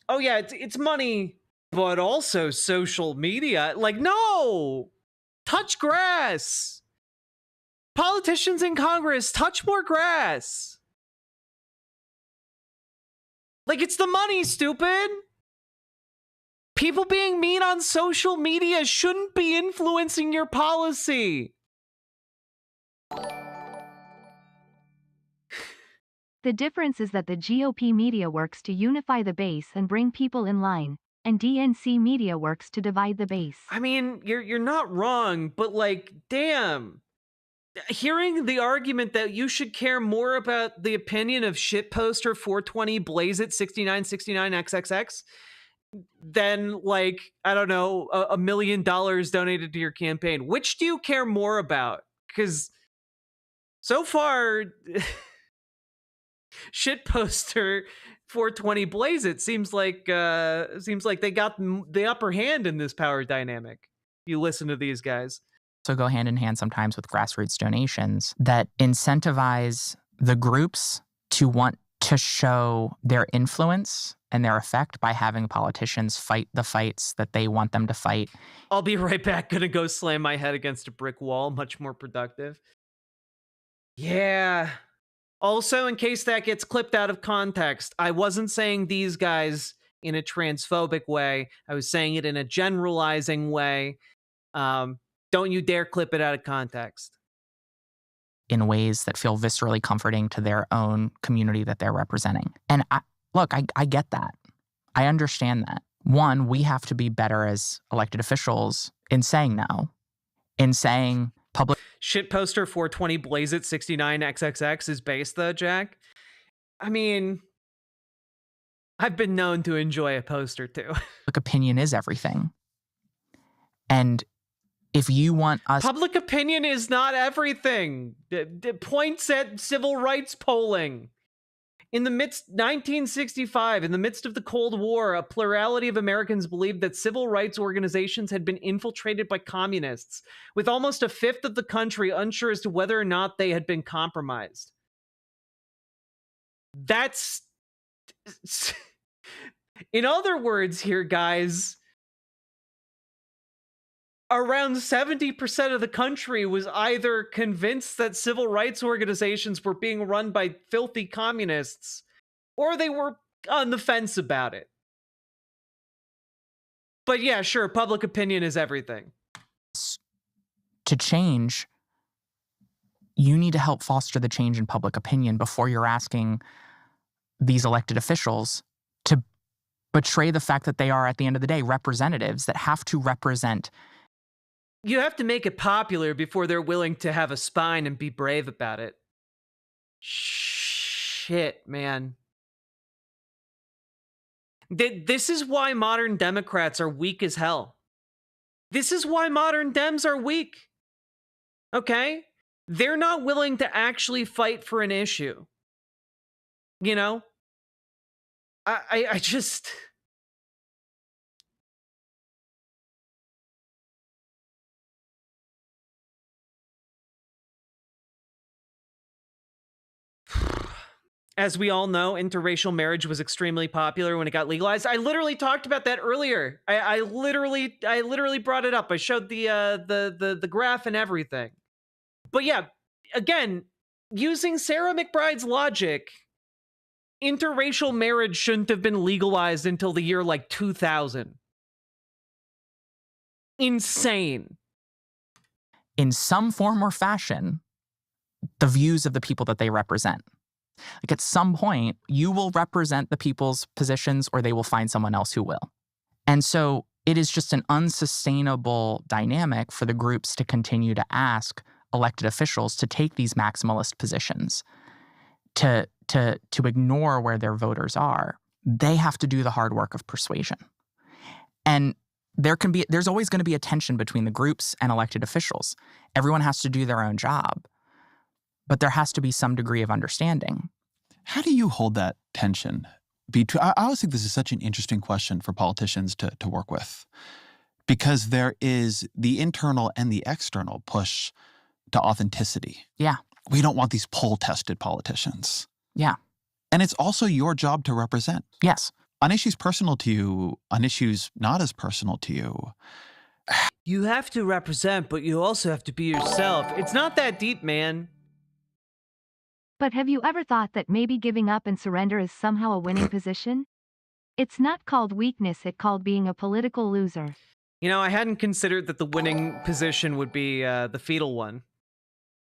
oh yeah, it's money, but also social media. Like, no! Touch grass! Politicians in Congress, touch more grass! Like, it's the money, stupid! People being mean on social media shouldn't be influencing your policy. The difference is that the GOP media works to unify the base and bring people in line, and DNC media works to divide the base. I mean, you're not wrong, but like, damn. Hearing the argument that you should care more about the opinion of shitposter 420 Blaze It 6969XXX than, like, I don't know, $1 million donated to your campaign. Which do you care more about? Because so far, shitposter 420 Blaze It seems like they got the upper hand in this power dynamic. You listen to these guys. So go hand in hand sometimes with grassroots donations that incentivize the groups to want to show their influence and their effect by having politicians fight the fights that they want them to fight. I'll be right back. Gonna go slam my head against a brick wall. Much more productive. Yeah. Also, in case that gets clipped out of context, I wasn't saying these guys in a transphobic way. I was saying it in a generalizing way. Don't you dare clip it out of context. In ways that feel viscerally comforting to their own community that they're representing. And I get that. I understand that. One, we have to be better as elected officials in saying no, in saying public. Shit poster 420 Blaze It 69 XXX is based though, Jack. I mean, I've been known to enjoy a poster too. Public opinion is everything. And if you want us... Public opinion is not everything. Points at civil rights polling. In the midst, 1965, in the midst of the Cold War, a plurality of Americans believed that civil rights organizations had been infiltrated by communists, with almost a fifth of the country unsure as to whether or not they had been compromised. That's... In other words here, guys... Around 70% of the country was either convinced that civil rights organizations were being run by filthy communists, or they were on the fence about it. But yeah, sure, public opinion is everything. To change, you need to help foster the change in public opinion before you're asking these elected officials to betray the fact that they are, at the end of the day, representatives that have to represent. You have to make it popular before they're willing to have a spine and be brave about it. Shit, man. This is why modern Democrats are weak as hell. This is why modern Dems are weak. Okay? They're not willing to actually fight for an issue. You know? I just... As we all know, interracial marriage was extremely popular when it got legalized. I literally talked about that earlier. I literally brought it up. I showed the graph and everything. But yeah, again, using Sarah McBride's logic, interracial marriage shouldn't have been legalized until the year like 2000. Insane. In some form or fashion, the views of the people that they represent. Like at some point, you will represent the people's positions or they will find someone else who will. And so it is just an unsustainable dynamic for the groups to continue to ask elected officials to take these maximalist positions, to ignore where their voters are. They have to do the hard work of persuasion. And there's always going to be a tension between the groups and elected officials. Everyone has to do their own job. But there has to be some degree of understanding. How do you hold that tension? I always think this is such an interesting question for politicians to work with, because there is the internal and the external push to authenticity. Yeah. We don't want these poll-tested politicians. Yeah. And it's also your job to represent. Yes. On issues personal to you, on issues not as personal to you. You have to represent, but you also have to be yourself. It's not that deep, man. But have you ever thought that maybe giving up and surrender is somehow a winning position? It's not called weakness, it's called being a political loser. You know, I hadn't considered that the winning position would be the fetal one.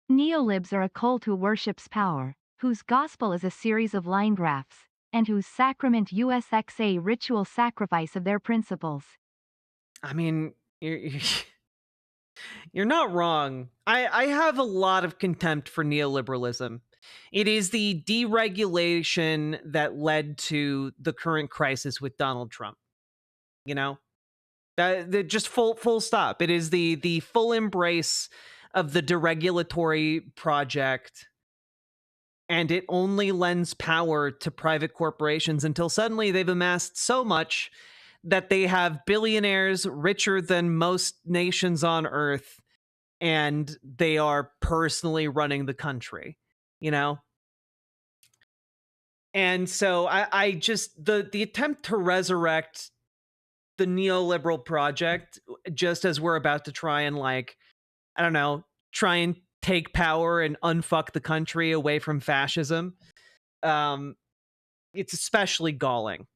Neolibs are a cult who worships power, whose gospel is a series of line graphs, and whose sacrament USXA ritual sacrifice of their principles. I mean, you're not wrong. I have a lot of contempt for neoliberalism. It is the deregulation that led to the current crisis with Donald Trump. You know, just full stop. It is the full embrace of the deregulatory project, and it only lends power to private corporations until suddenly they've amassed so much that they have billionaires richer than most nations on Earth, and they are personally running the country. You know? And so I just the attempt to resurrect the neoliberal project, just as we're about to try and like, I don't know, try and take power and unfuck the country away from fascism. It's especially galling.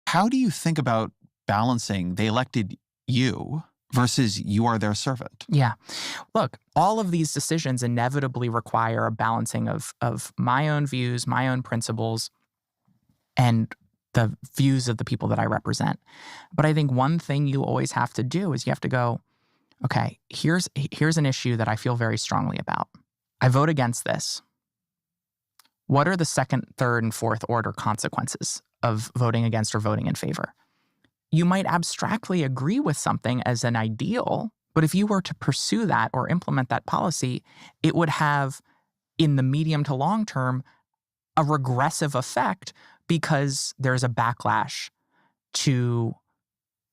How do you think about balancing they elected you versus you are their servant? Yeah. Look, all of these decisions inevitably require a balancing of my own views, my own principles, and the views of the people that I represent. But I think one thing you always have to do is you have to go, okay, here's an issue that I feel very strongly about. I vote against this. What are the second, third, and fourth order consequences of voting against or voting in favor? You might abstractly agree with something as an ideal, but if you were to pursue that or implement that policy, it would have, in the medium to long term, a regressive effect because there's a backlash to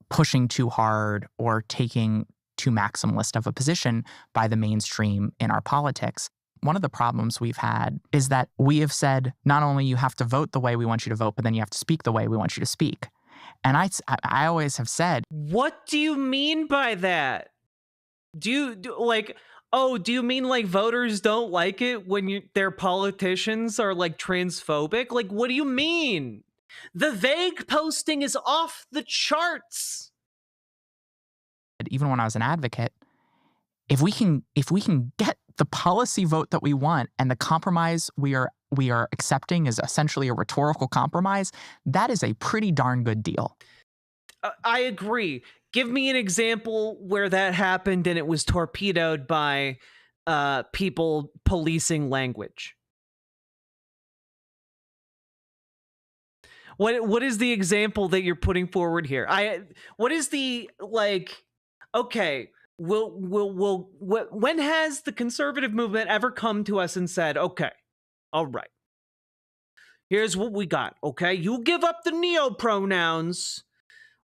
pushing too hard or taking too maximalist of a position by the mainstream in our politics. One of the problems we've had is that we have said, not only you have to vote the way we want you to vote, but then you have to speak the way we want you to speak. And I always have said, what do you mean by that? Do you mean like voters don't like it when their politicians are like transphobic? Like, what do you mean? The vague posting is off the charts. Even when I was an advocate, if we can get the policy vote that we want and the compromise we are accepting is essentially a rhetorical compromise, that is a pretty darn good deal. I agree. Give me an example where that happened and it was torpedoed by people policing language. What is the example that you're putting forward here? What is the, like, okay, when has the conservative movement ever come to us and said, okay, all right, here's what we got, okay? You give up the neo-pronouns,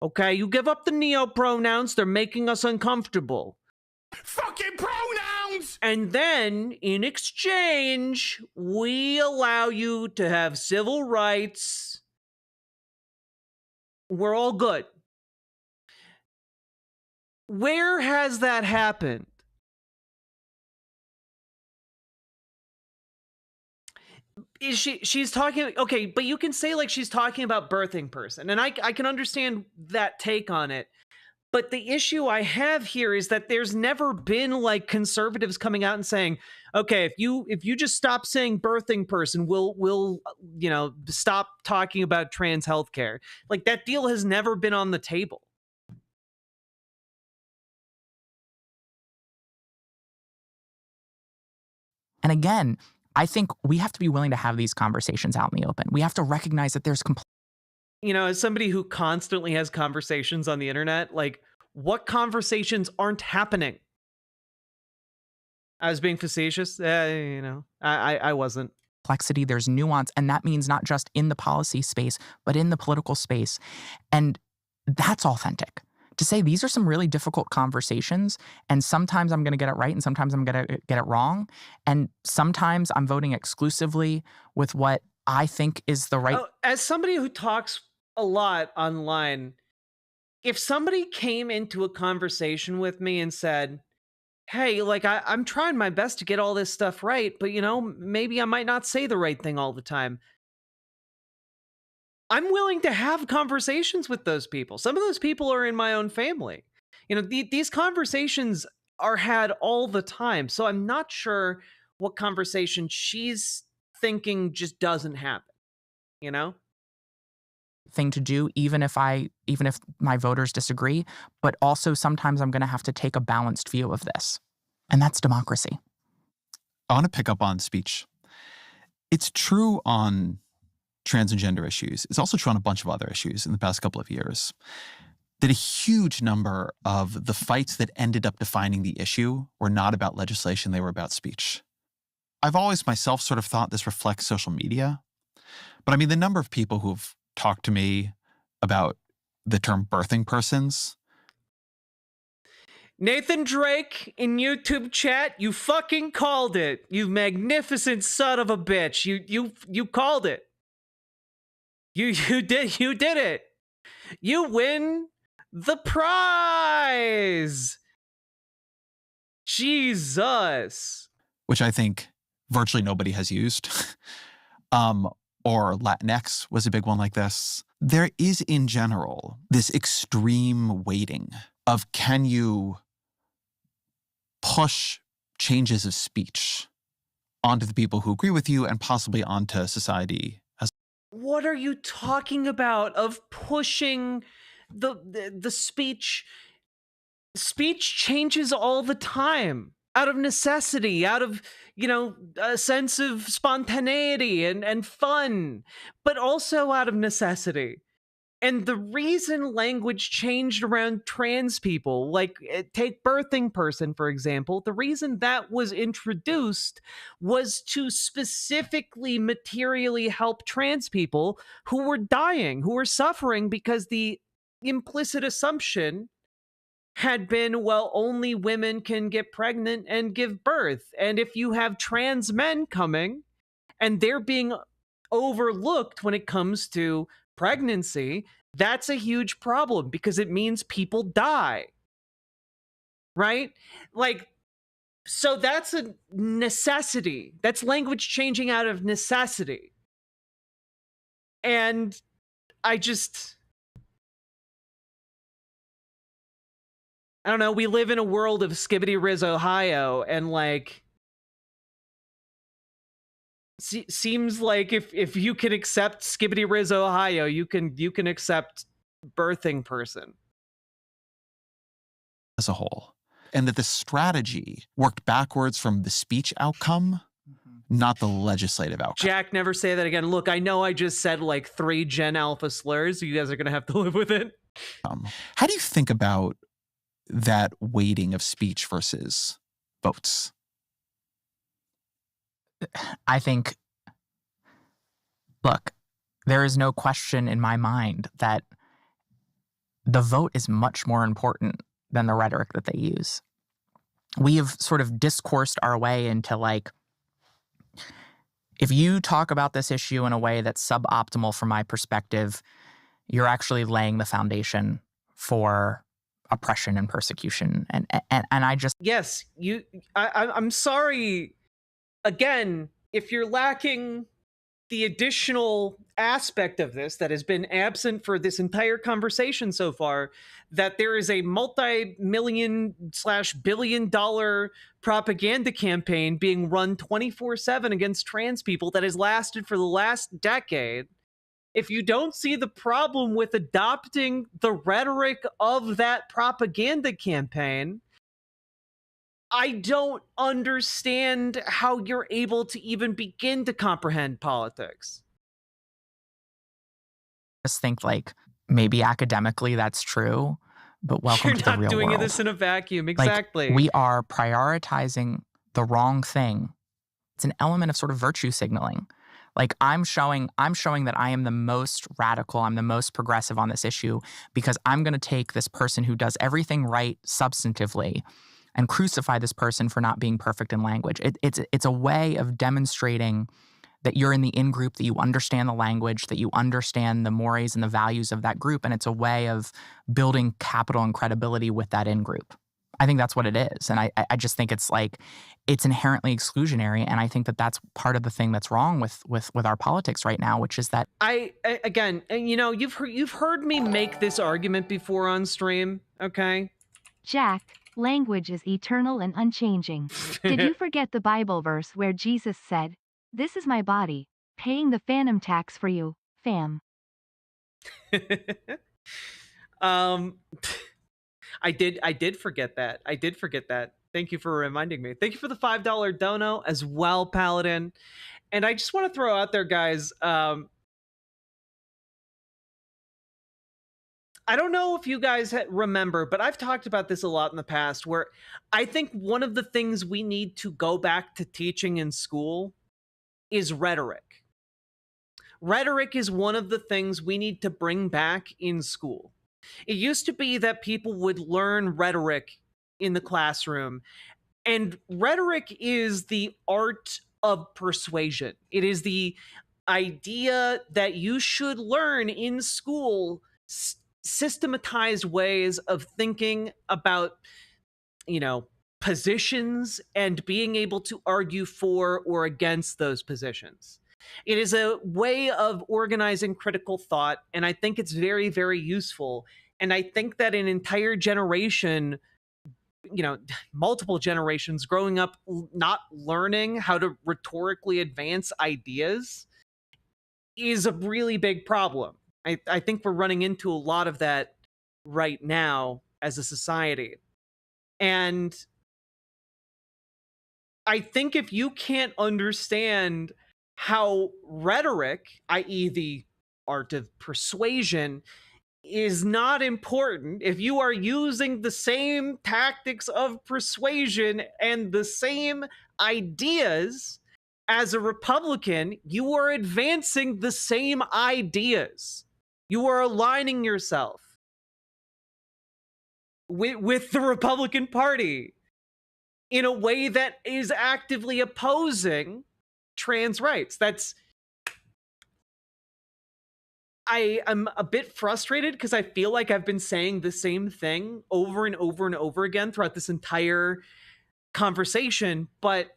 okay? You give up the neo-pronouns, they're making us uncomfortable. Fucking pronouns! And then, in exchange, we allow you to have civil rights. We're all good. Where has that happened? She's talking, okay, but you can say like she's talking about birthing person, and I can understand that take on it. But the issue I have here is that there's never been like conservatives coming out and saying, okay, if you just stop saying birthing person, we'll stop talking about trans healthcare. Like, that deal has never been on the table. And again, I think we have to be willing to have these conversations out in the open. We have to recognize that there's as somebody who constantly has conversations on the internet, like, what conversations aren't happening? I was being facetious. I wasn't. Complexity, there's nuance, and that means not just in the policy space, but in the political space. And that's authentic. To say these are some really difficult conversations, and sometimes I'm going to get it right and sometimes I'm going to get it wrong. And sometimes I'm voting exclusively with what I think is the right. As somebody who talks a lot online, if somebody came into a conversation with me and said, hey, like, I'm trying my best to get all this stuff right, but, maybe I might not say the right thing all the time, I'm willing to have conversations with those people. Some of those people are in my own family. These conversations are had all the time. So I'm not sure what conversation she's thinking just doesn't happen, thing to do, even if my voters disagree, but also sometimes I'm going to have to take a balanced view of this. And that's democracy. I want to pick up on speech. It's true on trans and gender issues. It's also true on a bunch of other issues in the past couple of years, that a huge number of the fights that ended up defining the issue were not about legislation, they were about speech. I've always myself sort of thought this reflects social media. But I mean, the number of people who've talked to me about the term birthing persons. Nathan Drake in YouTube chat, you fucking called it. You magnificent son of a bitch. You called it. You did it. You win the prize. Jesus. Which I think virtually nobody has used. Or Latinx was a big one like this. There is, in general, this extreme weighting of, can you push changes of speech onto the people who agree with you and possibly onto society as. What are you talking about of pushing the speech? Speech changes all the time out of necessity, out of, a sense of spontaneity and fun, but also out of necessity. And the reason language changed around trans people, like take birthing person, for example, the reason that was introduced was to specifically materially help trans people who were dying, who were suffering, because the implicit assumption had been, well, only women can get pregnant and give birth. And if you have trans men coming and they're being overlooked when it comes to pregnancy, that's a huge problem because it means people die. Right? Like, so that's a necessity. That's language changing out of necessity. And I don't know, we live in a world of Skibbity Riz, Ohio, and like, seems like if you can accept Skibbity Riz, Ohio, you can accept birthing person as a whole. And that the strategy worked backwards from the speech outcome, not the legislative outcome. Jack, never say that again. Look, I know I just said like 3 Gen Alpha slurs. You guys are going to have to live with it. How do you think about that weighting of speech versus votes? I think, look, there is no question in my mind that the vote is much more important than the rhetoric that they use. We have sort of discoursed our way into like, if you talk about this issue in a way that's suboptimal from my perspective, you're actually laying the foundation for oppression and persecution. And I just... Yes, I'm sorry. Again, if you're lacking the additional aspect of this that has been absent for this entire conversation so far, that there is a multi-million/billion-dollar propaganda campaign being run 24/7 against trans people that has lasted for the last decade. If you don't see the problem with adopting the rhetoric of that propaganda campaign, I don't understand how you're able to even begin to comprehend politics. I just think like maybe academically that's true, but welcome to the real world. You're not doing this in a vacuum, exactly. Like, we are prioritizing the wrong thing. It's an element of sort of virtue signaling. Like I'm showing that I am the most radical, I'm the most progressive on this issue because I'm going to take this person who does everything right substantively and crucify this person for not being perfect in language. It's a way of demonstrating that you're in the in-group, that you understand the language, that you understand the mores and the values of that group, and it's a way of building capital and credibility with that in-group. I think that's what it is. And I just think it's like, it's inherently exclusionary. And I think that that's part of the thing that's wrong with our politics right now, which is that again, you've heard me make this argument before on stream, okay? Jack, language is eternal and unchanging. Did you forget the Bible verse where Jesus said, "This is my body, paying the phantom tax for you, fam"? I did forget that. I did forget that. Thank you for reminding me. Thank you for the $5 dono as well, Paladin. And I just want to throw out there, guys, I don't know if you guys remember, but I've talked about this a lot in the past, where I think one of the things we need to go back to teaching in school is rhetoric. Rhetoric is one of the things we need to bring back in school. It used to be that people would learn rhetoric in the classroom, and rhetoric is the art of persuasion. It is the idea that you should learn in school systematized ways of thinking about, positions and being able to argue for or against those positions. It is a way of organizing critical thought, and I think it's very, very useful. And I think that an entire generation, multiple generations growing up not learning how to rhetorically advance ideas is a really big problem. I think we're running into a lot of that right now as a society. And I think if you can't understand how rhetoric, i.e., the art of persuasion, is not important, if you are using the same tactics of persuasion and the same ideas as a Republican, you are advancing the same ideas. You are aligning yourself with the Republican Party in a way that is actively opposing trans rights. I am a bit frustrated because I feel like I've been saying the same thing over and over and over again throughout this entire conversation, but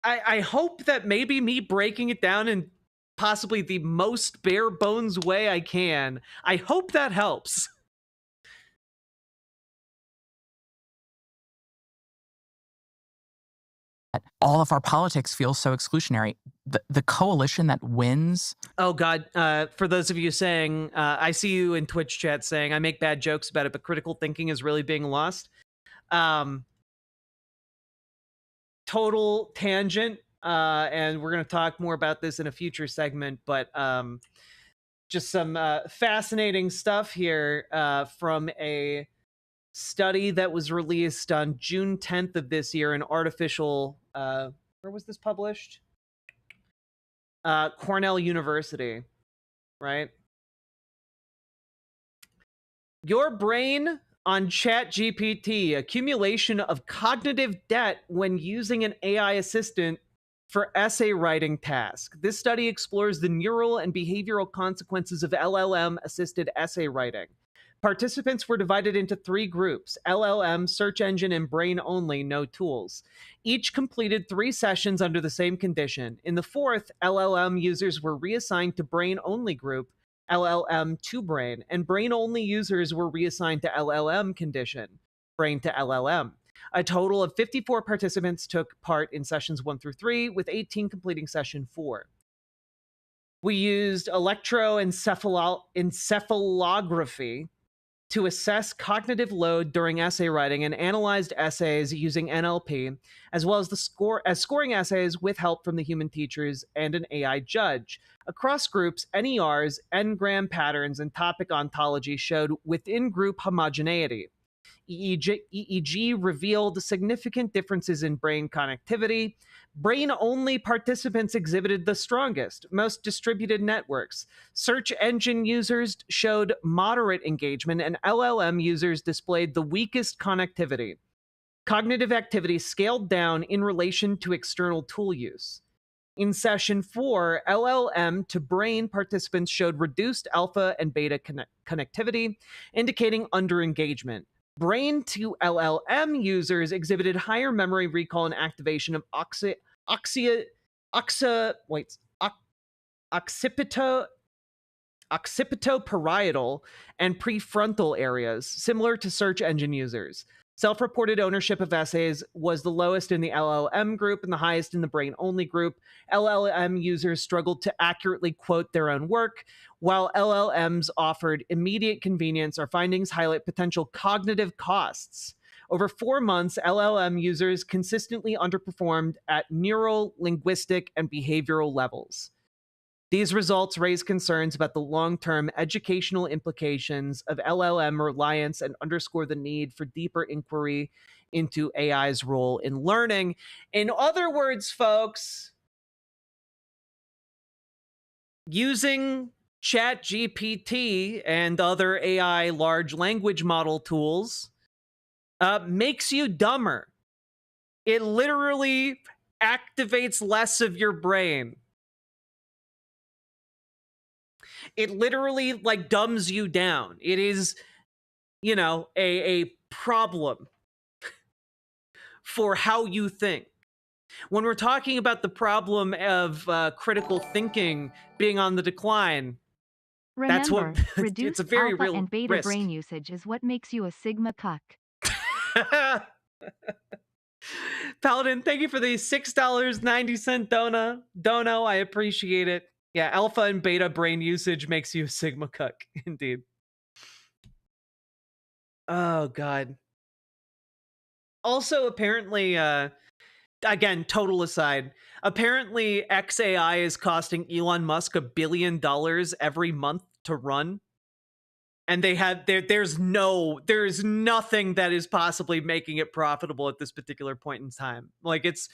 I hope that maybe me breaking it down in possibly the most bare bones way I can, I hope that helps. All of our politics feels so exclusionary. The coalition that wins. Oh God! For those of you saying, I see you in Twitch chat saying I make bad jokes about it, but critical thinking is really being lost. Total tangent, and we're going to talk more about this in a future segment. But just some fascinating stuff here from a study that was released on June 10th of this year in Artificial. Where was this published? Cornell University, right? Your brain on ChatGPT, accumulation of cognitive debt when using an AI assistant for essay writing task. This study explores the neural and behavioral consequences of LLM-assisted essay writing. Participants were divided into 3 groups: LLM, search engine, and brain only, no tools. Each completed 3 sessions under the same condition. In the 4th, LLM users were reassigned to brain only group, LLM to brain, and brain only users were reassigned to LLM condition, brain to LLM. A total of 54 participants took part in sessions 1 through 3, with 18 completing session 4. We used electroencephalography to assess cognitive load during essay writing and analyzed essays using NLP, as well as scoring essays with help from the human teachers and an AI judge. Across groups, NERs, N-gram patterns, and topic ontology showed within-group homogeneity. EEG revealed significant differences in brain connectivity. Brain-only participants exhibited the strongest, most distributed networks. Search engine users showed moderate engagement, and LLM users displayed the weakest connectivity. Cognitive activity scaled down in relation to external tool use. In session 4, LLM to brain participants showed reduced alpha and beta connectivity, indicating underengagement. Brain to LLM users exhibited higher memory recall and activation of occipitoparietal and prefrontal areas, similar to search engine users. Self-reported ownership of essays was the lowest in the LLM group and the highest in the brain-only group. LLM users struggled to accurately quote their own work. While LLMs offered immediate convenience, our findings highlight potential cognitive costs. Over 4 months, LLM users consistently underperformed at neural, linguistic, and behavioral levels. These results raise concerns about the long-term educational implications of LLM reliance and underscore the need for deeper inquiry into AI's role in learning. In other words, folks, using ChatGPT and other AI large language model tools makes you dumber. It literally activates less of your brain. It literally like dumbs you down. It is, you know, a problem for how you think. When we're talking about the problem of critical thinking being on the decline, that's what Remember, it's a reduced very alpha real and beta risk. brain usage is what makes you a sigma cuck. Paladin, thank you for the $6.90 dono. I appreciate it. Yeah, alpha and beta brain usage makes you a sigma cuck, indeed. Oh god. Also, apparently, again, total aside, apparently XAI is costing Elon Musk $1 billion every month to run. And they have there's nothing that is possibly making it profitable at this particular point in time. Like, it's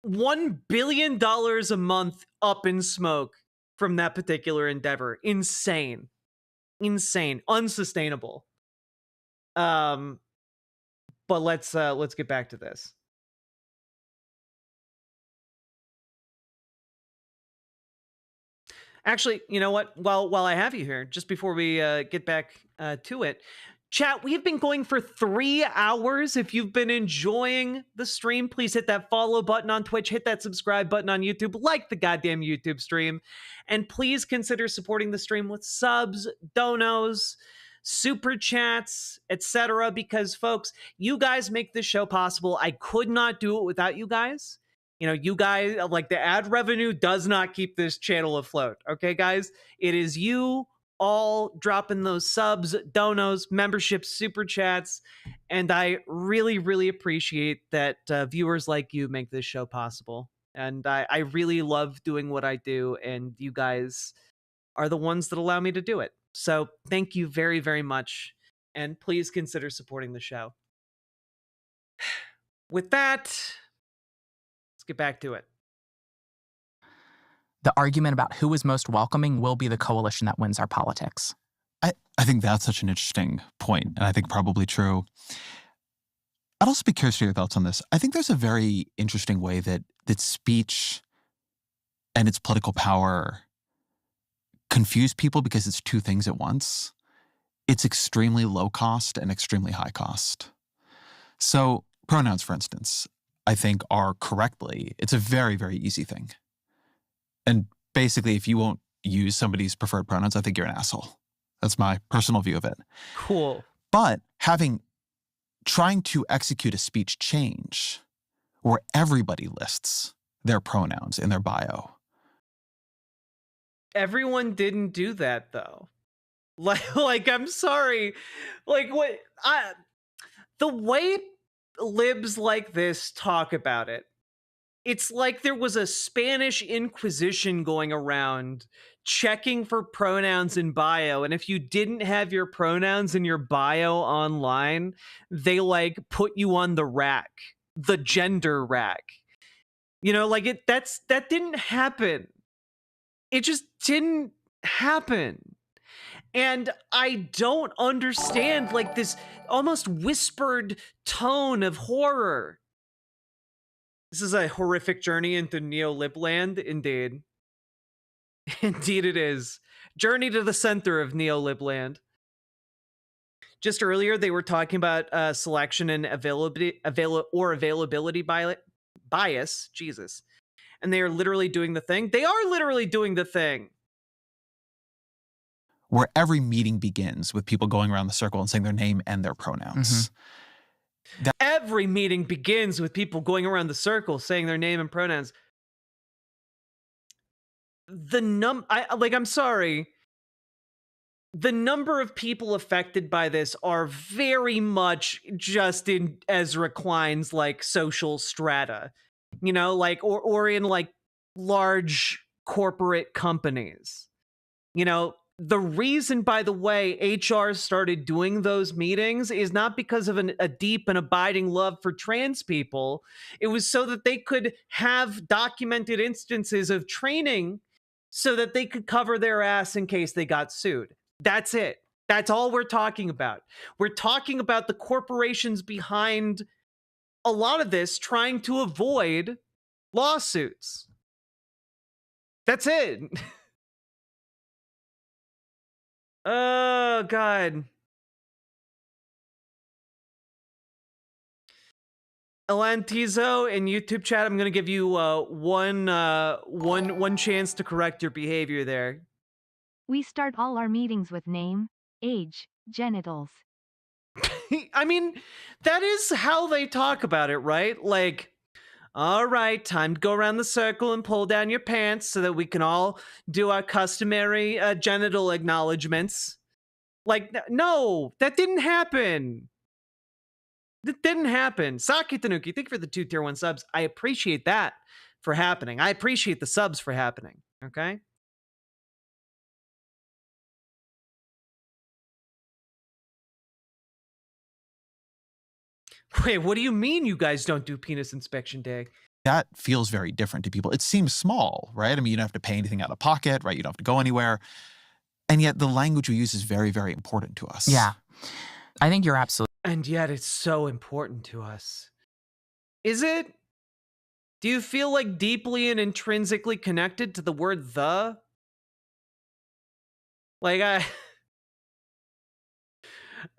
$1 billion a month up in smoke from that particular endeavor. Insane, unsustainable. But let's get back to this. Actually, you know what? While I have you here, just before we get back to it, chat, we've been going for 3 hours. If you've been enjoying the stream, please hit that follow button on Twitch, hit that subscribe button on YouTube, like the goddamn YouTube stream, and please consider supporting the stream with subs, donos, super chats, etc. Because, folks, you guys make this show possible. I could not do it without you guys. You know, you guys, like, the ad revenue does not keep this channel afloat. Okay, guys? It is you all dropping those subs, donos, memberships, super chats. And I really, really appreciate that viewers like you make this show possible. And I really love doing what I do. And you guys are the ones that allow me to do it. So thank you very, very much. And please consider supporting the show. With that, get back to it. The argument about who is most welcoming will be the coalition that wins our politics. I think that's such an interesting point, and I think probably true. I'd also be curious to your thoughts on this. I think there's a very interesting way that speech and its political power confuse people because it's two things at once. It's extremely low cost and extremely high cost. So pronouns, for instance, I think are correctly, it's a very, very easy thing. And basically, if you won't use somebody's preferred pronouns, I think you're an asshole. That's my personal view of it. Cool. But trying to execute a speech change where everybody lists their pronouns in their bio. Everyone didn't do that, though. Like, I'm sorry. Like, the way libs like this talk about it, it's like there was a Spanish Inquisition going around checking for pronouns in bio, and if you didn't have your pronouns in your bio online, they like put you on the rack, the gender rack. You know, like that didn't happen. It just didn't happen. And I don't understand, like, this almost whispered tone of horror. This is a horrific journey into neolibland, indeed. Indeed it is. Journey to the center of neolibland. Just earlier, they were talking about selection and availability bias. Jesus. And they are literally doing the thing. They are literally doing the thing. Where every meeting begins with people going around the circle and saying their name and their pronouns. Mm-hmm. Every meeting begins with people going around the circle saying their name and pronouns. I'm sorry. The number of people affected by this are very much just in Ezra Klein's, like, social strata. You know, like, or in, like, large corporate companies. You know, the reason, by the way, HR started doing those meetings is not because of a deep and abiding love for trans people. It was so that they could have documented instances of training so that they could cover their ass in case they got sued. That's it. That's all we're talking about. We're talking about the corporations behind a lot of this trying to avoid lawsuits. That's it. Oh, God. Elantizo in YouTube chat, I'm gonna give you one chance to correct your behavior there. We start all our meetings with name, age, genitals. I mean, that is how they talk about it, right? Like, all right, time to go around the circle and pull down your pants so that we can all do our customary genital acknowledgements. Like, no, that didn't happen. That didn't happen. Saki Tanuki, thank you for the 2 tier 1 subs. I appreciate that for happening. I appreciate the subs for happening. Okay? Wait, what do you mean you guys don't do penis inspection day? That feels very different to people. It seems small, right? I mean, you don't have to pay anything out of pocket, right? You don't have to go anywhere. And yet the language we use is very, very important to us. Yeah. I think you're absolutely. And yet it's so important to us. Is it? Do you feel like deeply and intrinsically connected to the word the? Like,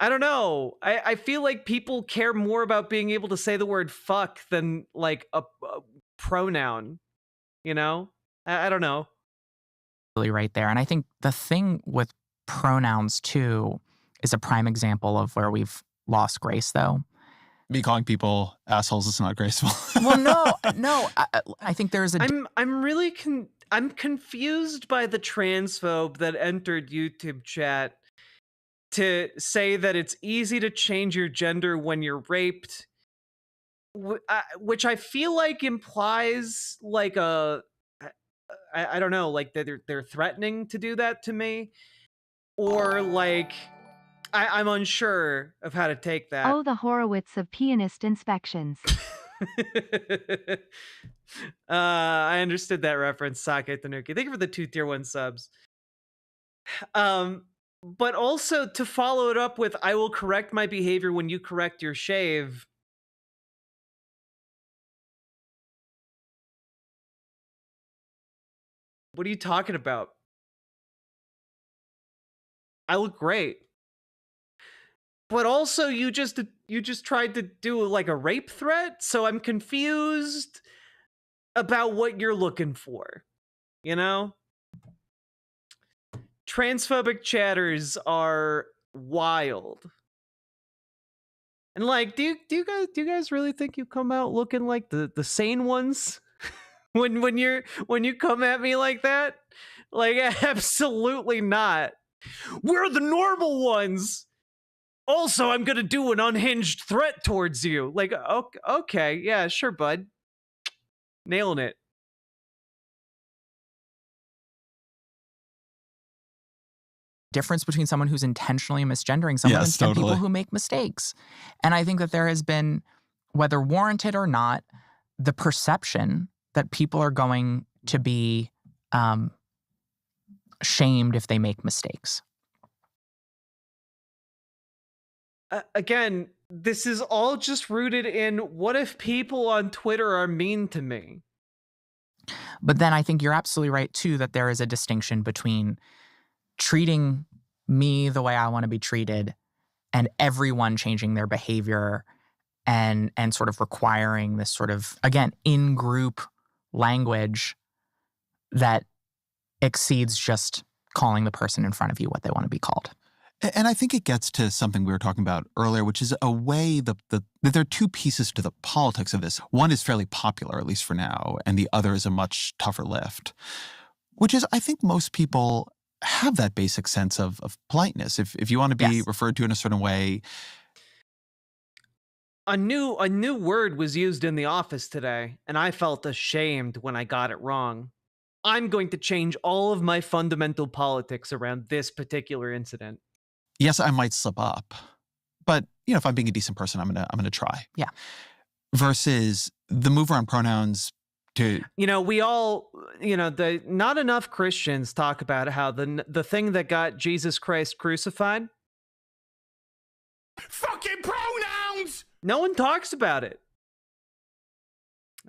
I don't know. I feel like people care more about being able to say the word fuck than like a pronoun, you know? I don't know. Right there. And I think the thing with pronouns too is a prime example of where we've lost grace, though. Me calling people assholes is not graceful. Well, no. I think there's a. I'm really I'm confused by the transphobe that entered YouTube chat to say that it's easy to change your gender when you're raped, which I feel like implies like I don't know, like they're threatening to do that to me, or like I'm unsure of how to take that. Oh, the Horowitz of pianist inspections. I understood that reference, Sake Tanuki. Thank you for the 2 tier 1 subs. But also to follow it up with, I will correct my behavior when you correct your shave. What are you talking about? I look great. But also you just tried to do like a rape threat, so I'm confused about what you're looking for. You know? Transphobic chatters are wild. And like, do you guys really think you come out looking like the sane ones? when you come at me like that? Like, absolutely not. We're the normal ones. Also, I'm gonna do an unhinged threat towards you. Like, okay, yeah, sure, bud. Nailing it. Difference between someone who's intentionally misgendering someone and people who make mistakes. And I think that there has been, whether warranted or not, the perception that people are going to be shamed if they make mistakes. Again, this is all just rooted in, what if people on Twitter are mean to me? But then I think you're absolutely right, too, that there is a distinction between treating me the way I want to be treated and everyone changing their behavior and sort of requiring this sort of, again, in-group language that exceeds just calling the person in front of you what they want to be called. And I think it gets to something we were talking about earlier, which is a way that there are 2 pieces to the politics of this. One is fairly popular, at least for now, and the other is a much tougher lift, which is, I think most people have that basic sense of politeness. If you want to be referred to in a certain way. A new word was used in the office today, and I felt ashamed when I got it wrong. I'm going to change all of my fundamental politics around this particular incident. Yes, I might slip up, but if I'm being a decent person, I'm gonna try. Yeah. Versus the move around pronouns to we all not enough Christians talk about how the thing that got Jesus Christ crucified. Fucking pronouns. No one talks about it.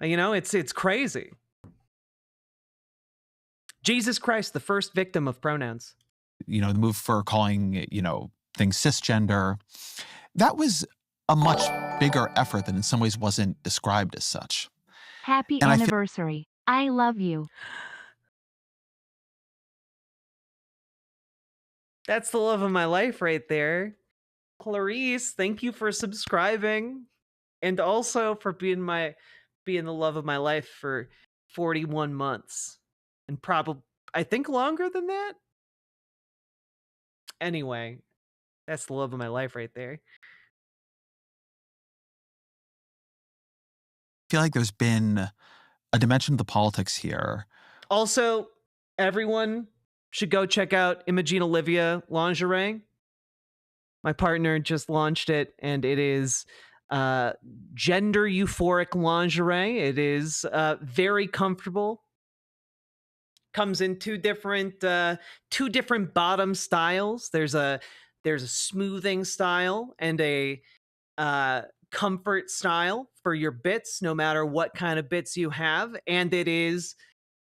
You know, it's crazy. Jesus Christ, the first victim of pronouns. You know, the move for calling, you know, things cisgender, that was a much bigger effort that in some ways wasn't described as such. Happy And anniversary. I love you. That's the love of my life right there. Clarice, thank you for subscribing. And also for being the love of my life for 41 months. And probably, I think, longer than that. Anyway, that's the love of my life right there. I feel like there's been a dimension of the politics here. Also, everyone should go check out Imogene Olivia lingerie. My partner just launched it, and it is gender euphoric lingerie. It is very comfortable. Comes in two different bottom styles. There's a smoothing style and a comfort style for your bits, no matter what kind of bits you have. And it is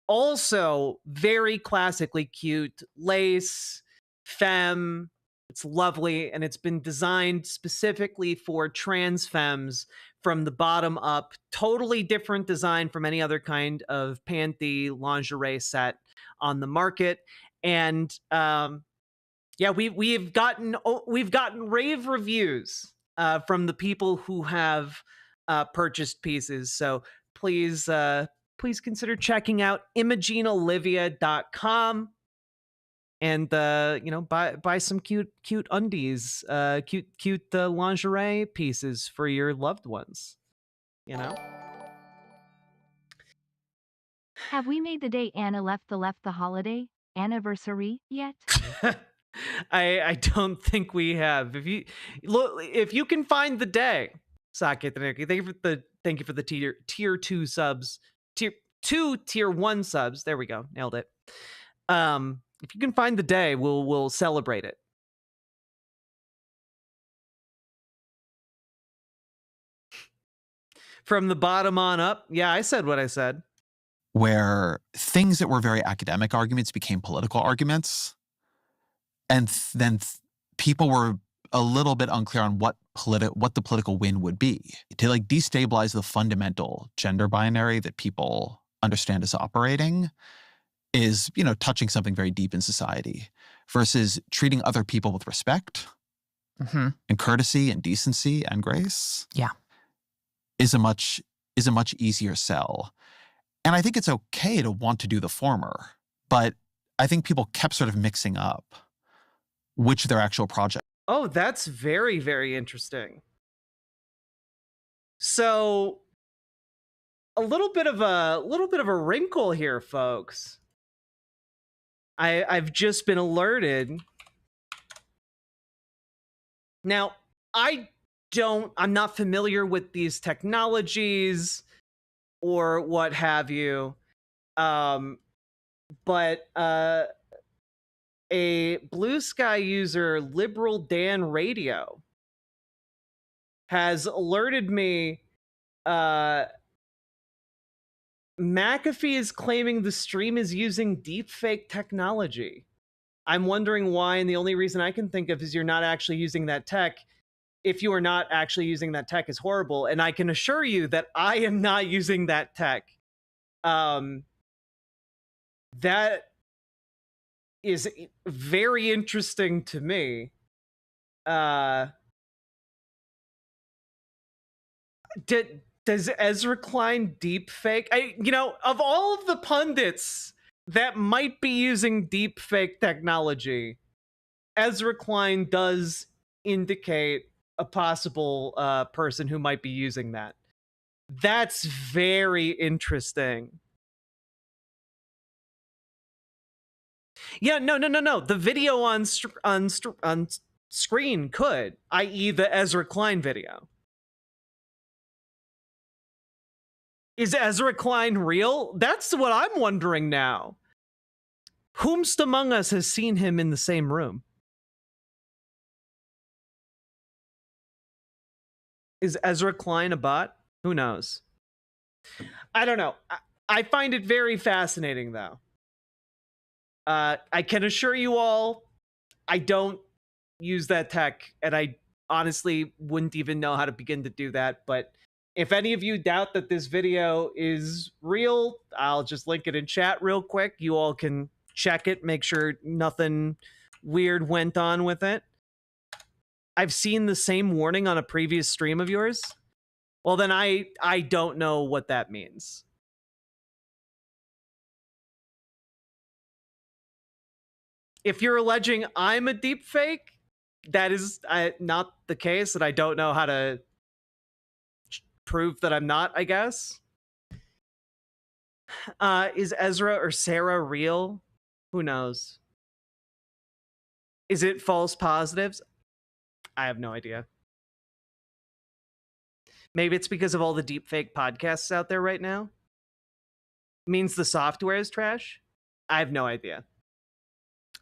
also very classically cute lace, femme. It's lovely, and it's been designed specifically for trans femmes from the bottom up. Totally different design from any other kind of panty lingerie set on the market. And yeah, we've gotten rave reviews from the people who have purchased pieces. So please consider checking out ImogeneOlivia.com. And you know, buy some cute undies, cute lingerie pieces for your loved ones. You know. Have we made the day Anna left the holiday anniversary yet? I don't think we have. If you can find the day, Sake Tanuki, thank you for the tier 2 subs, tier 1 subs. There we go, nailed it. If you can find the day, we'll celebrate it. From the bottom on up. Yeah, I said what I said. Where things that were very academic arguments became political arguments. And then people were a little bit unclear on what the political win would be. To like destabilize the fundamental gender binary that people understand as operating is, you know, touching something very deep in society, versus treating other people with respect and courtesy and decency and grace. Yeah. Is a much easier sell. And I think it's okay to want to do the former, but I think people kept sort of mixing up which their actual project. Oh, that's very, very interesting. So a little bit of a wrinkle here, folks. I've just been alerted. Now, I'm not familiar with these technologies or what have you. But a Blue Sky user, Liberal Dan Radio, has alerted me McAfee is claiming the stream is using deepfake technology. I'm wondering why, and the only reason I can think of is you're not actually using that tech. If you are not actually using that tech, is horrible, and I can assure you that I am not using that tech. That is very interesting to me. Does Ezra Klein deepfake? Of all of the pundits that might be using deepfake technology, Ezra Klein does indicate a possible person who might be using that. That's very interesting. Yeah, no. The video on screen could, i.e. the Ezra Klein video. Is Ezra Klein real? That's what I'm wondering now. Whomst among us has seen him in the same room? Is Ezra Klein a bot? Who knows? I don't know. I find it very fascinating, though. I can assure you all, I don't use that tech, and I honestly wouldn't even know how to begin to do that. But if any of you doubt that this video is real, I'll just link it in chat real quick. You all can check it, make sure nothing weird went on with it. I've seen the same warning on a previous stream of yours. Well, then I don't know what that means. If you're alleging I'm a deep fake, that is not the case, and I don't know how to prove that I'm not, I guess. Is Ezra or Sarah real? Who knows? Is it false positives? I have no idea. Maybe it's because of all the deep fake podcasts out there right now. Means the software is trash? I have no idea.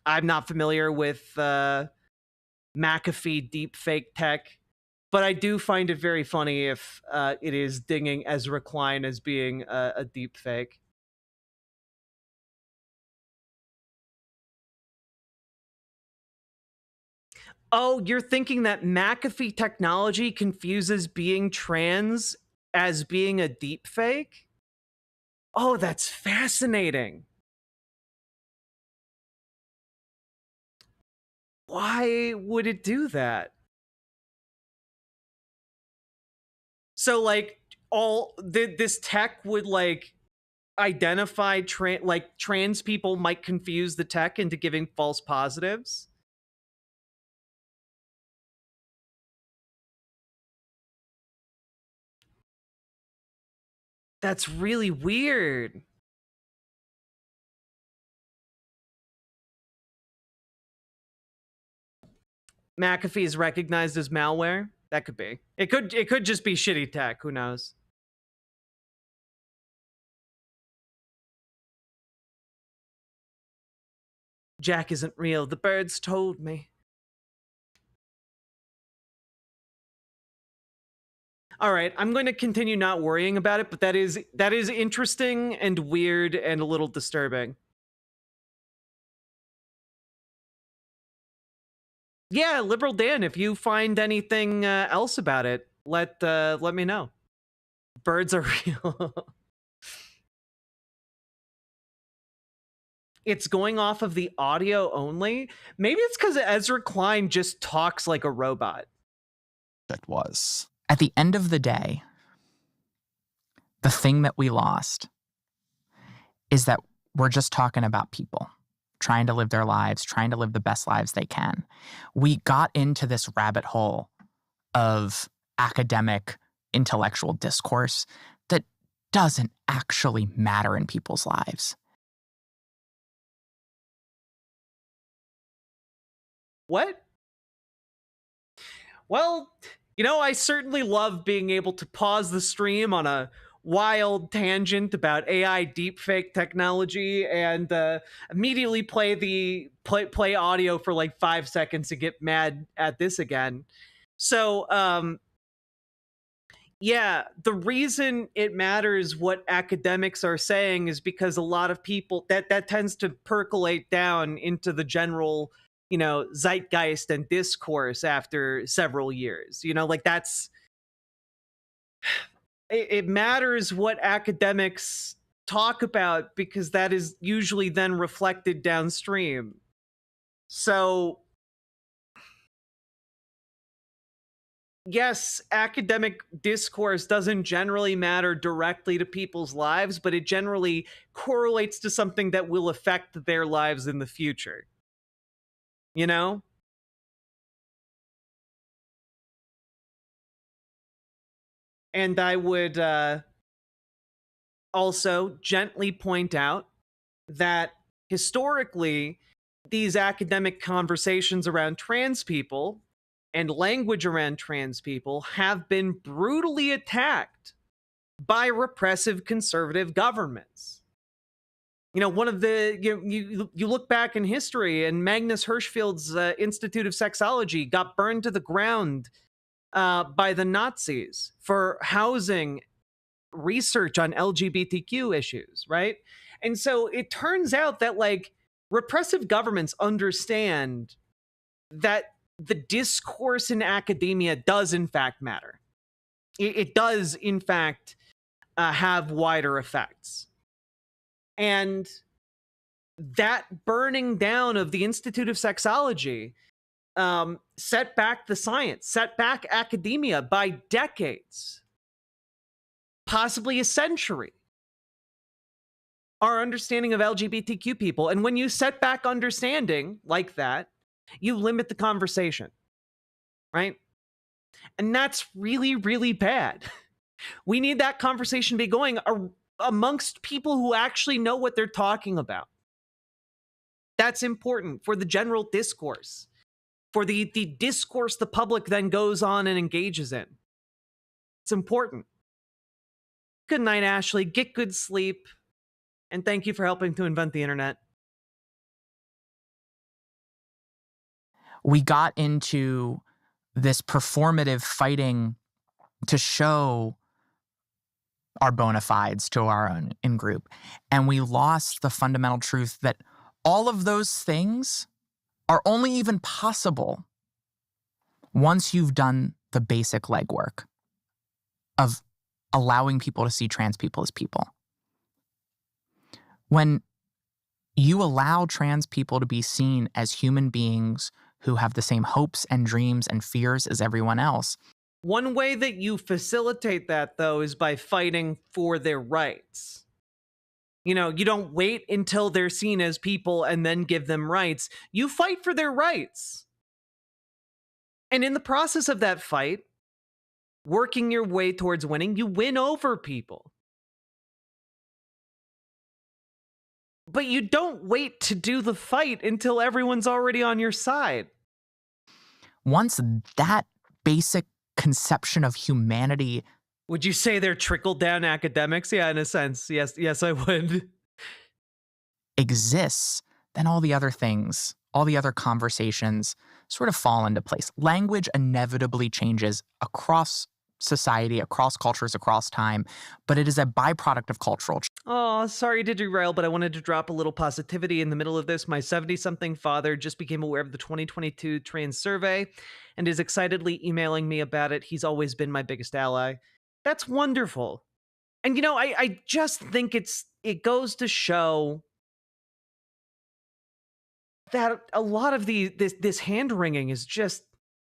I'm not familiar with McAfee deepfake tech, but I do find it very funny if it is dinging Ezra Klein as being a deepfake. Oh, you're thinking that McAfee technology confuses being trans as being a deepfake? Oh, that's fascinating. Why would it do that? So, like, this tech would, like, identify trans people might confuse the tech into giving false positives? That's really weird. McAfee is recognized as malware? That could be. It could just be shitty tech, who knows? Jack isn't real. The birds told me. All right, I'm going to continue not worrying about it, but that is interesting and weird and a little disturbing. Yeah, Liberal Dan, if you find anything else about it, let me know. Birds are real. It's going off of the audio only. Maybe it's because Ezra Klein just talks like a robot. That was. At the end of the day, the thing that we lost is that we're just talking about people trying to live their lives, trying to live the best lives they can. We got into this rabbit hole of academic, intellectual discourse that doesn't actually matter in people's lives. What? Well, you know, I certainly love being able to pause the stream on a wild tangent about AI deepfake technology and immediately play audio for like 5 seconds to get mad at this again. So, yeah, the reason it matters what academics are saying is because a lot of people that tends to percolate down into the general, you know, zeitgeist and discourse after several years. You know, like that's it matters what academics talk about because that is usually then reflected downstream. So yes, academic discourse doesn't generally matter directly to people's lives, but it generally correlates to something that will affect their lives in the future. You know? And I would also gently point out that historically, these academic conversations around trans people and language around trans people have been brutally attacked by repressive conservative governments. You know, one of the, you look back in history and Magnus Hirschfeld's Institute of Sexology got burned to the ground by the Nazis for housing research on LGBTQ issues, right? And so it turns out that like repressive governments understand that the discourse in academia does in fact matter. It does in fact have wider effects. And that burning down of the Institute of Sexology set back the science, set back academia by decades, possibly a century. Our understanding of LGBTQ people. And when you set back understanding like that, you limit the conversation, right? And that's really, really bad. We need that conversation to be going amongst people who actually know what they're talking about. That's important for the general discourse, for the discourse the public then goes on and engages in. It's important. Good night, Ashley. Get good sleep. And thank you for helping to invent the internet. We got into this performative fighting to show our bona fides to our own in-group. And we lost the fundamental truth that all of those things are only even possible once you've done the basic legwork of allowing people to see trans people as people. When you allow trans people to be seen as human beings who have the same hopes and dreams and fears as everyone else. One way that you facilitate that, though, is by fighting for their rights. You know, you don't wait until they're seen as people and then give them rights. You fight for their rights. And in the process of that fight, working your way towards winning, you win over people. But you don't wait to do the fight until everyone's already on your side. Once that basic conception of humanity... Would you say they're trickle-down academics? Yeah, in a sense. Yes, I would. ...exists, then all the other things, all the other conversations sort of fall into place. Language inevitably changes across society, across cultures, across time, but it is a byproduct of cultural change. Oh, sorry to derail, but I wanted to drop a little positivity in the middle of this. My 70-something father just became aware of the 2022 trans survey and is excitedly emailing me about it. He's always been my biggest ally. That's wonderful. And you know, I just think it goes to show that a lot of this hand-wringing is just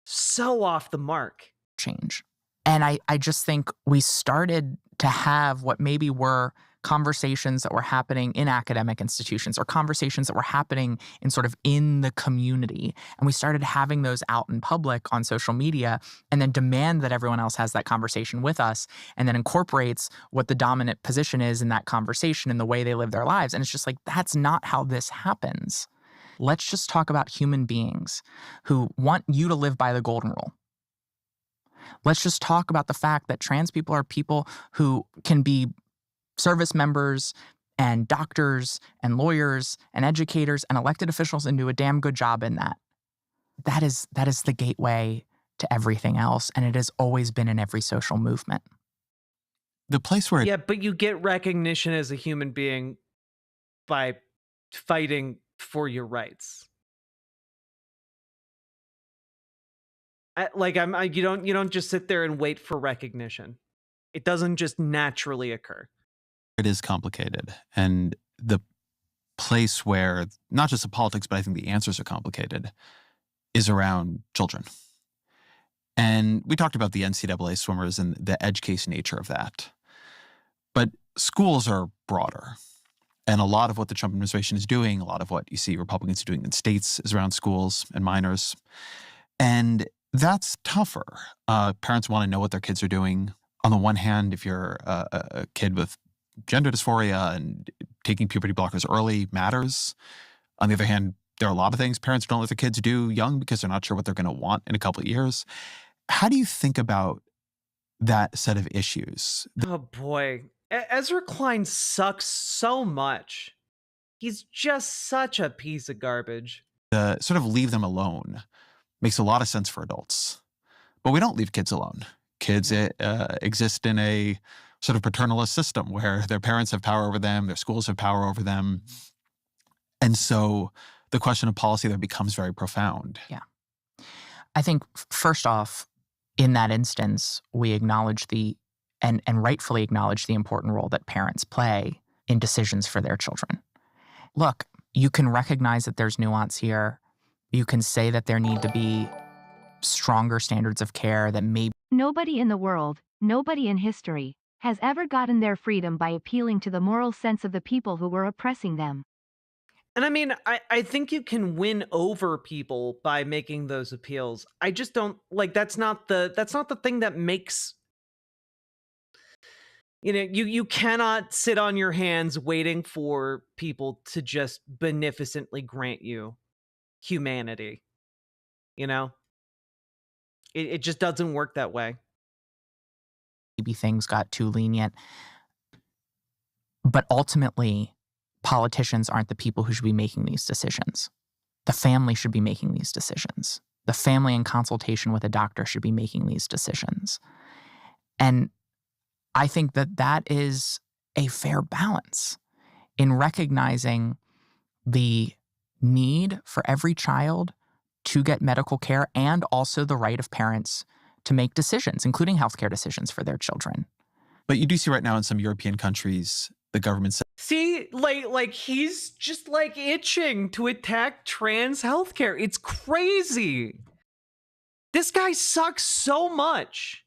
so off the mark. Change. And I just think we started to have what maybe were conversations that were happening in academic institutions or conversations that were happening in sort of in the community. And we started having those out in public on social media and then demand that everyone else has that conversation with us and then incorporates what the dominant position is in that conversation and the way they live their lives. And it's just like, that's not how this happens. Let's just talk about human beings who want you to live by the golden rule. Let's just talk about the fact that trans people are people who can be service members and doctors and lawyers and educators and elected officials and do a damn good job in that. That is the gateway to everything else, and it has always been in every social movement. The place where... Yeah, but you get recognition as a human being by fighting for your rights. You don't just sit there and wait for recognition. It doesn't just naturally occur. It is complicated. And the place where not just the politics, but I think the answers are complicated is around children. And we talked about the NCAA swimmers and the edge case nature of that. But schools are broader. And a lot of what the Trump administration is doing, a lot of what you see Republicans doing in states is around schools and minors. And that's tougher. Parents want to know what their kids are doing. On the one hand, if you're a kid with gender dysphoria and taking puberty blockers early matters. On the other hand, there are a lot of things parents don't let their kids do young because they're not sure what they're going to want in a couple of years. How do you think about that set of issues? Oh boy. Ezra Klein sucks so much. He's just such a piece of garbage. Sort of leave them alone makes a lot of sense for adults. But we don't leave kids alone. Kids exist in a sort of paternalist system where their parents have power over them, their schools have power over them. And so the question of policy there becomes very profound. Yeah. I think, first off, in that instance, we acknowledge and rightfully acknowledge the important role that parents play in decisions for their children. Look, you can recognize that there's nuance here. You can say that there need to be stronger standards of care that may. Nobody in the world, nobody in history, has ever gotten their freedom by appealing to the moral sense of the people who were oppressing them. And I mean, I think you can win over people by making those appeals. I just don't like that's not the thing that makes, you cannot sit on your hands waiting for people to just beneficently grant you humanity. It just doesn't work that way. Maybe things got too lenient. But ultimately, politicians aren't the people who should be making these decisions. The family should be making these decisions. The family in consultation with a doctor should be making these decisions. And I think that is a fair balance in recognizing the need for every child to get medical care and also the right of parents to make decisions, including healthcare decisions for their children. But you do see right now in some European countries, the government says. See, like he's just like itching to attack trans healthcare. It's crazy. This guy sucks so much.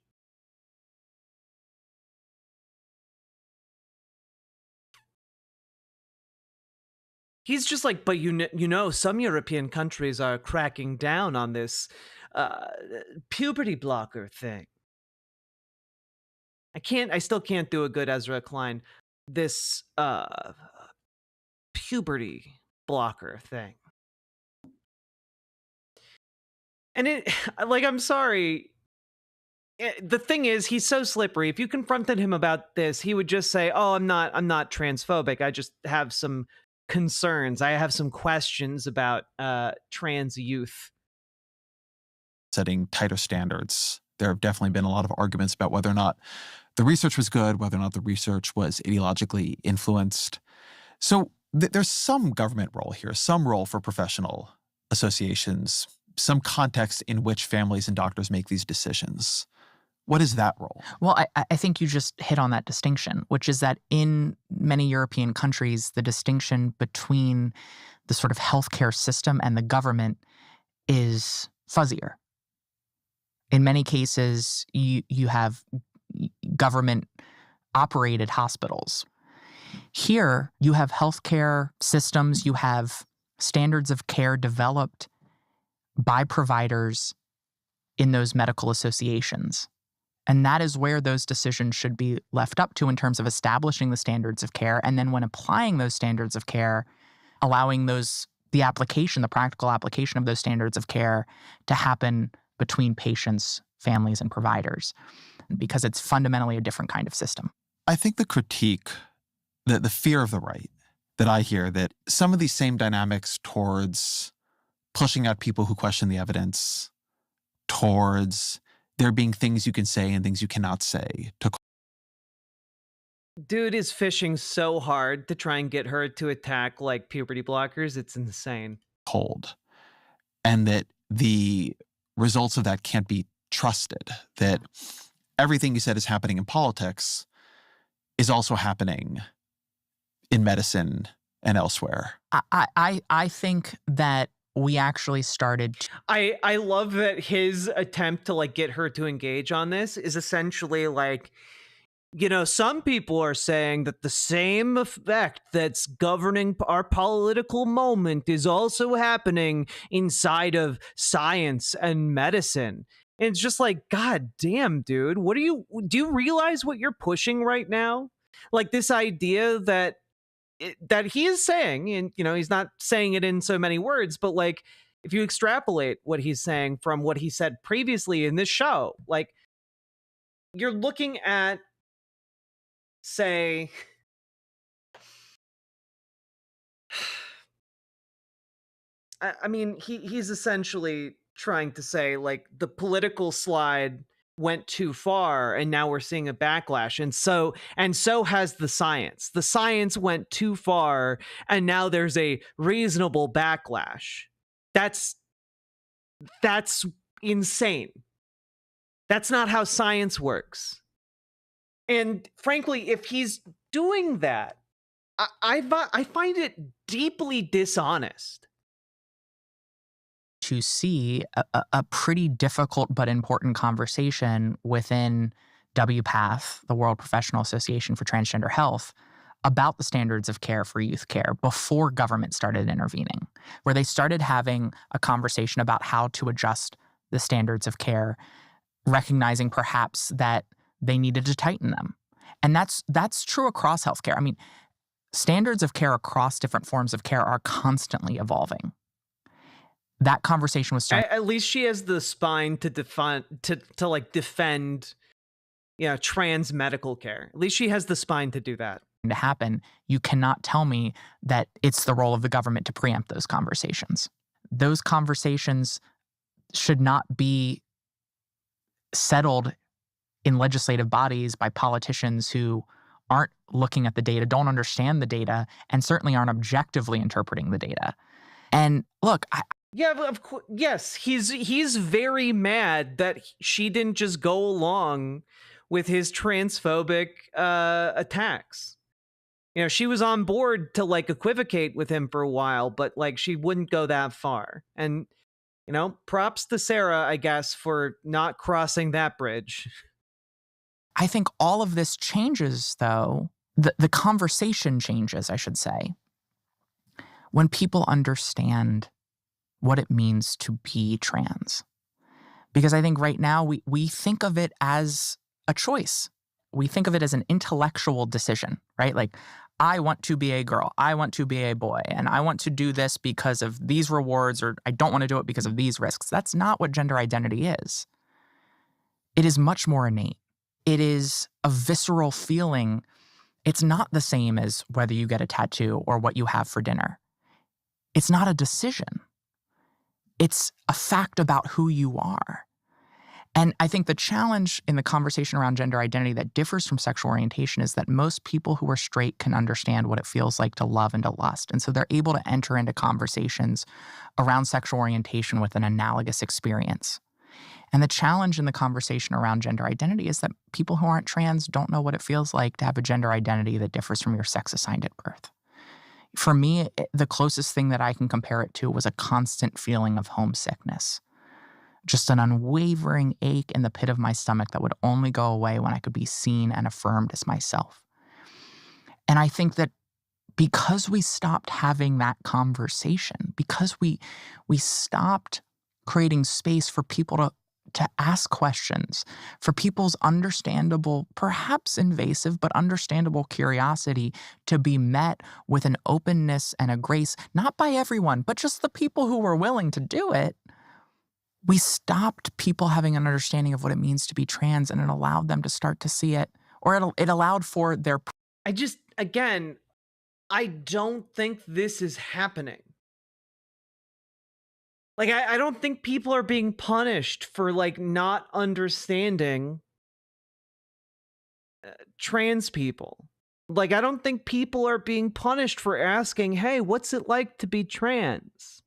He's just like, but some European countries are cracking down on this puberty blocker thing. I still can't do a good Ezra Klein. This puberty blocker thing. And I'm sorry. The thing is, he's so slippery. If you confronted him about this, he would just say, "Oh, I'm not transphobic. I just have some concerns. I have some questions about trans youth." Setting tighter standards. There have definitely been a lot of arguments about whether or not the research was good, whether or not the research was ideologically influenced. So there's some government role here, some role for professional associations, some context in which families and doctors make these decisions. What is that role? Well, I think you just hit on that distinction, which is that in many European countries, the distinction between the sort of healthcare system and the government is fuzzier. In many cases, you have government-operated hospitals. Here, you have healthcare systems, you have standards of care developed by providers in those medical associations. And that is where those decisions should be left up to in terms of establishing the standards of care. And then when applying those standards of care, allowing the practical application of those standards of care to happen between patients, families, and providers, because it's fundamentally a different kind of system. I think the critique, the fear of the right that I hear, that some of these same dynamics towards pushing out people who question the evidence, towards there being things you can say and things you cannot say. Dude is fishing so hard to try and get her to attack like puberty blockers. It's insane. Cold. And that the results of that can't be trusted. That everything you said is happening in politics is also happening in medicine and elsewhere. I think that we actually started. I love that his attempt to like get her to engage on this is essentially like, some people are saying that the same effect that's governing our political moment is also happening inside of science and medicine. And it's just like, God damn, dude, do you realize what you're pushing right now? Like this idea that he is saying, and he's not saying it in so many words, but like if you extrapolate what he's saying from what he said previously in this show, like you're looking at, say, I mean, he's essentially trying to say like the political slide went too far, and now we're seeing a backlash. And so has the science. The science went too far, and now there's a reasonable backlash. That's insane. That's not how science works. And frankly, if he's doing that, I find it deeply dishonest. To see a pretty difficult but important conversation within WPATH, the World Professional Association for Transgender Health, about the standards of care for youth care before government started intervening, where they started having a conversation about how to adjust the standards of care, recognizing perhaps that they needed to tighten them. And that's true across healthcare. I mean, standards of care across different forms of care are constantly evolving. That conversation was starting. At least she has the spine to defend, trans medical care. At least she has the spine to do that. To happen, you cannot tell me that it's the role of the government to preempt those conversations. Those conversations should not be settled in legislative bodies by politicians who aren't looking at the data, don't understand the data, and certainly aren't objectively interpreting the data. And look, yeah, of course, yes, he's very mad that she didn't just go along with his transphobic attacks. You know, she was on board to equivocate with him for a while, but she wouldn't go that far. And props to Sarah, I guess, for not crossing that bridge. I think all of this changes, though. The conversation changes, I should say, when people understand what it means to be trans. Because I think right now we think of it as a choice. We think of it as an intellectual decision, right? Like, I want to be a girl, I want to be a boy, and I want to do this because of these rewards, or I don't want to do it because of these risks. That's not what gender identity is. It is much more innate. It is a visceral feeling. It's not the same as whether you get a tattoo or what you have for dinner. It's not a decision. It's a fact about who you are. And I think the challenge in the conversation around gender identity that differs from sexual orientation is that most people who are straight can understand what it feels like to love and to lust. And so they're able to enter into conversations around sexual orientation with an analogous experience. And the challenge in the conversation around gender identity is that people who aren't trans don't know what it feels like to have a gender identity that differs from your sex assigned at birth. For me, the closest thing that I can compare it to was a constant feeling of homesickness. Just an unwavering ache in the pit of my stomach that would only go away when I could be seen and affirmed as myself. And I think that because we stopped having that conversation, because we stopped creating space for people to ask questions, for people's understandable, perhaps invasive, but understandable curiosity to be met with an openness and a grace, not by everyone, but just the people who were willing to do it, we stopped people having an understanding of what it means to be trans, and it allowed them to start to see it, or it allowed for their... I don't think this is happening. I don't think people are being punished for not understanding trans people. I don't think people are being punished for asking, hey, what's it like to be trans?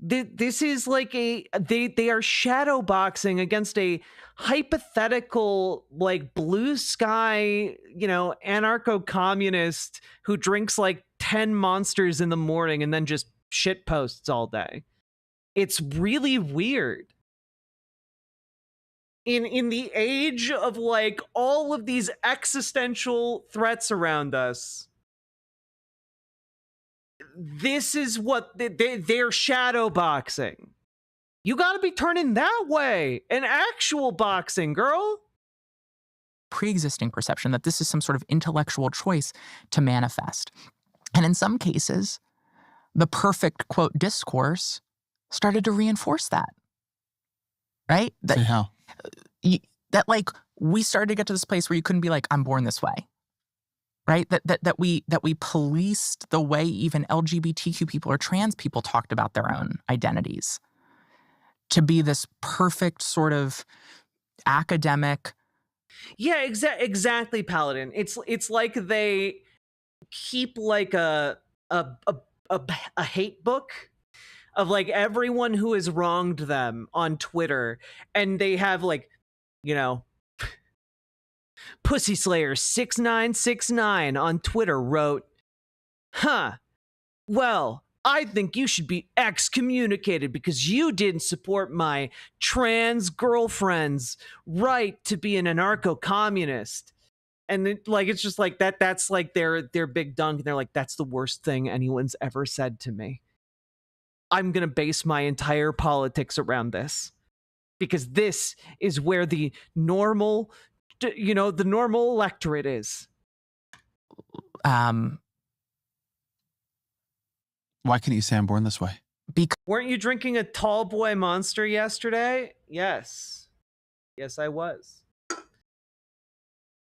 This is they are shadowboxing against a hypothetical blue sky, anarcho-communist who drinks 10 Monsters in the morning and then just shit posts all day. It's really weird. In the age of all of these existential threats around us, this is what they're shadow boxing. You got to be turning that way. An actual boxing, girl. Pre-existing perception that this is some sort of intellectual choice to manifest. And in some cases, the perfect, quote, discourse started to reinforce that. Right? Say how? That we started to get to this place where you couldn't be I'm born this way. Right? That we policed the way even LGBTQ people or trans people talked about their own identities. to be this perfect sort of academic. Yeah, exactly, Paladin. It's like they keep like a hate book of like everyone who has wronged them on Twitter, and they have like, you know, Pussy Slayer 6969 on Twitter wrote, well, I think you should be excommunicated because you didn't support my trans girlfriend's right to be an anarcho-communist. And it's just like that's like their big dunk, and they're like, that's the worst thing anyone's ever said to me. I'm going to base my entire politics around this because this is where the normal electorate is. Why couldn't you say I'm born this way? Weren't you drinking a tall boy monster yesterday? Yes, I was.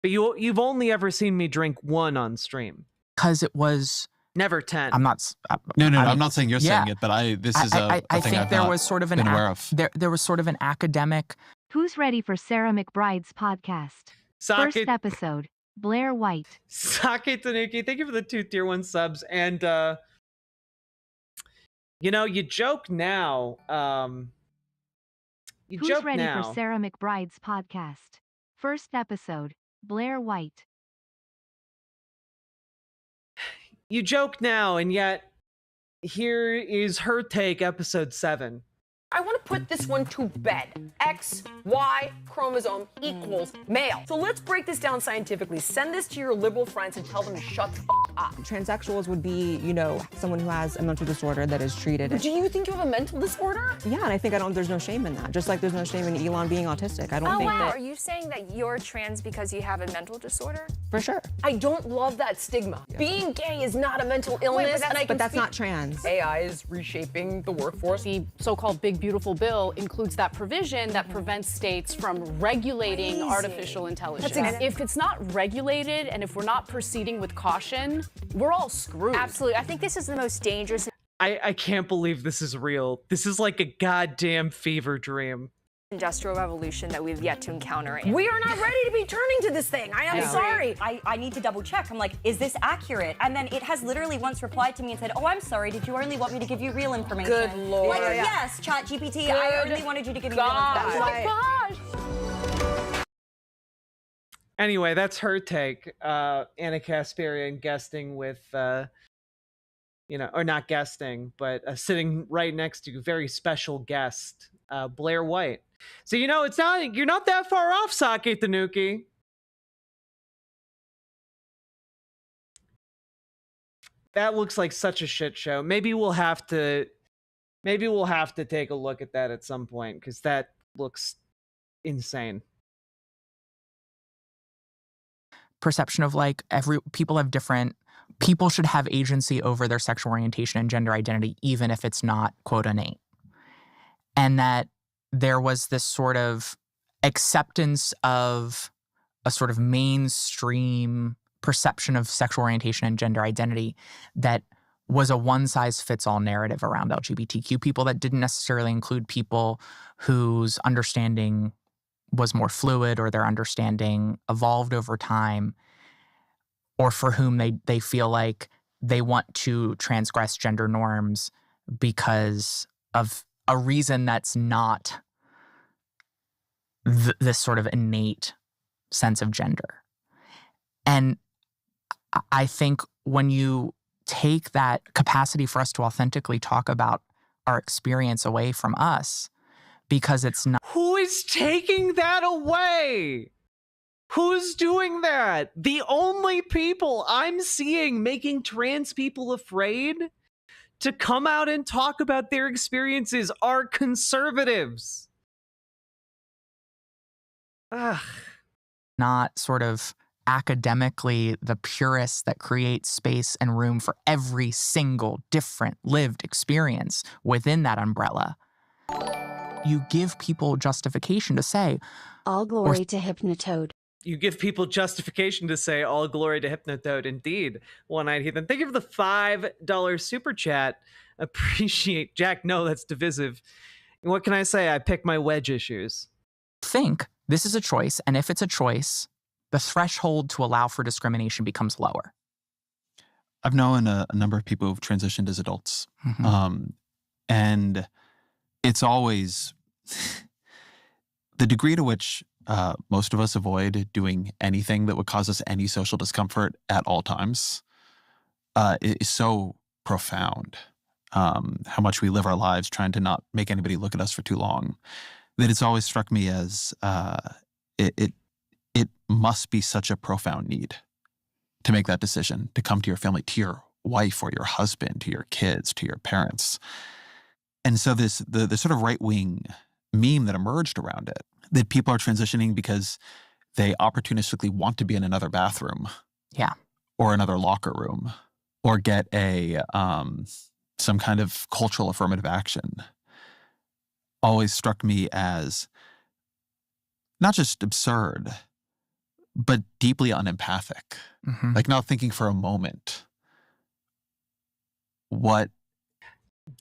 But you've only ever seen me drink one on stream. Because it was never 10. I'm not. No, I'm not saying you're saying it, but this is a I thing think I've there not was sort of been aware of. There was sort of an academic. Who's ready for Sarah McBride's podcast? First episode, Blair White. Sake Tanuki, thank you for the 2 tier 1 subs. And you joke now. Who's ready for Sarah McBride's podcast? First episode, Blair White. You joke now, and yet here is her take, episode 7. I want to put this one to bed. XY chromosome equals male. So let's break this down scientifically. Send this to your liberal friends and tell them to shut the up. Transsexuals would be, someone who has a mental disorder that is treated. Do you think you have a mental disorder? Yeah, and I think there's no shame in that. Just like there's no shame in Elon being autistic. I don't think that. Are you saying that you're trans because you have a mental disorder? For sure. I don't love that stigma. Yeah. Being gay is not a mental illness. But that's not trans. AI is reshaping the workforce. The so-called Big Beautiful Bill includes that provision that prevents states from regulating artificial intelligence. If it's not regulated and if we're not proceeding with caution, we're all screwed. Absolutely. I think this is the most dangerous. I can't believe this is real. This is like a goddamn fever dream. Industrial revolution that we've yet to encounter. We are not ready to be turning to this thing. I am sorry. I need to double check. I'm like, is this accurate? And then it has literally once replied to me and said, oh, I'm sorry. Did you only want me to give you real information? Good Lord. Like, yes, ChatGPT. I only wanted you to give me real information. Oh my gosh. Anyway, that's her take. Anna Kasparian guesting with, or not guesting, but sitting right next to a very special guest, Blair White. So, it's not, you're not that far off, Sake Tanuki. That looks like such a shit show. Maybe we'll have to take a look at that at some point, because that looks insane. Perception of people should have agency over their sexual orientation and gender identity, even if it's not quote innate. And that there was this sort of acceptance of a sort of mainstream perception of sexual orientation and gender identity that was a one-size-fits-all narrative around LGBTQ people that didn't necessarily include people whose understanding was more fluid or their understanding evolved over time, or for whom they feel like they want to transgress gender norms because of a reason that's not this sort of innate sense of gender. And I think when you take that capacity for us to authentically talk about our experience away from us, because it's not. Who is taking that away? Who's doing that? The only people I'm seeing making trans people afraid to come out and talk about their experiences are conservatives. Ugh. Not sort of academically the purists that create space and room for every single different lived experience within that umbrella. You give people justification to say, all glory to Hypnotoad. You give people justification to say, all glory to Hypnotoad. Indeed. One-Eyed Heathen. Thank you for the $5 super chat. Appreciate. Jack, no, that's divisive. What can I say? I pick my wedge issues. Think this is a choice, and if it's a choice, the threshold to allow for discrimination becomes lower. I've known a number of people who've transitioned as adults. And it's always the degree to which most of us avoid doing anything that would cause us any social discomfort at all times is so profound. How much we live our lives trying to not make anybody look at us for too long, that it's always struck me as it must be such a profound need to make that decision, to come to your family, to your wife or your husband, to your kids, to your parents. And so the sort of right-wing meme that emerged around it, that people are transitioning because they opportunistically want to be in another bathroom. Yeah. Or another locker room, or get some kind of cultural affirmative action, always struck me as not just absurd, but deeply unempathic. Like not thinking for a moment what...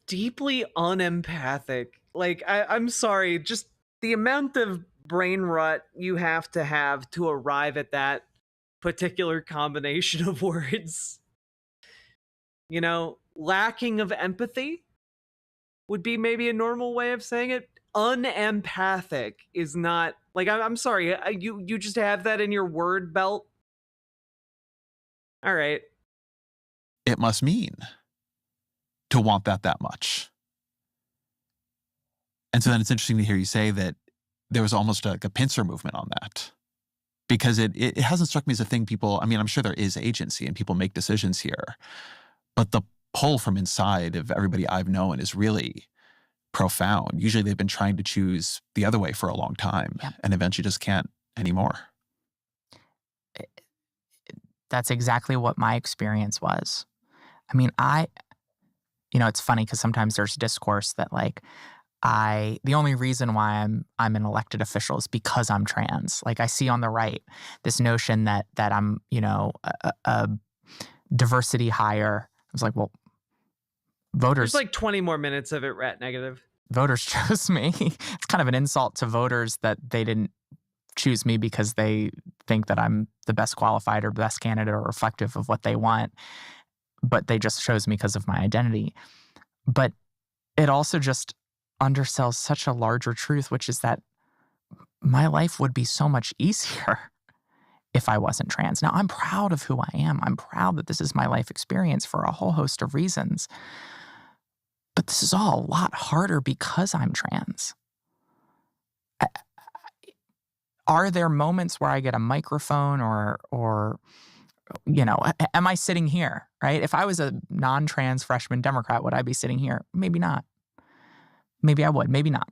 Deeply unempathic. Like, I'm sorry, just the amount of brain rot you have to arrive at that particular combination of words. You know, lacking of empathy would be maybe a normal way of saying it. Unempathic is not, like, I'm sorry, you just have that in your word belt? All right. It must mean to want that much. And so then it's interesting to hear you say that there was almost like a pincer movement on that. Because it hasn't struck me as a thing people, I mean, I'm sure there is agency and people make decisions here, but the pull from inside of everybody I've known is really profound. Usually they've been trying to choose the other way for a long time and eventually just can't anymore. That's exactly what my experience was. I mean, it's funny because sometimes there's discourse that like, the only reason why I'm an elected official is because I'm trans. Like I see on the right this notion that I'm, a diversity hire. I was like, well, voters. There's like 20 more minutes of it rat negative. Voters chose me. It's kind of an insult to voters that they didn't choose me because they think that I'm the best qualified or best candidate or reflective of what they want. But they just chose me because of my identity. But it also just undersells such a larger truth, which is that my life would be so much easier if I wasn't trans. Now, I'm proud of who I am. I'm proud that this is my life experience for a whole host of reasons. But this is all a lot harder because I'm trans. Are there moments where I get a microphone or am I sitting here, right? If I was a non-trans freshman Democrat, would I be sitting here? Maybe not. Maybe I would, maybe not.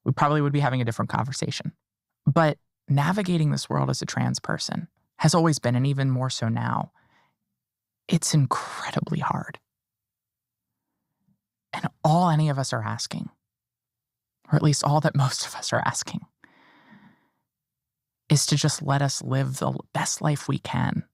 We probably would be having a different conversation. But navigating this world as a trans person has always been, and even more so now, it's incredibly hard. And all any of us are asking, or at least all that most of us are asking, is to just let us live the best life we can.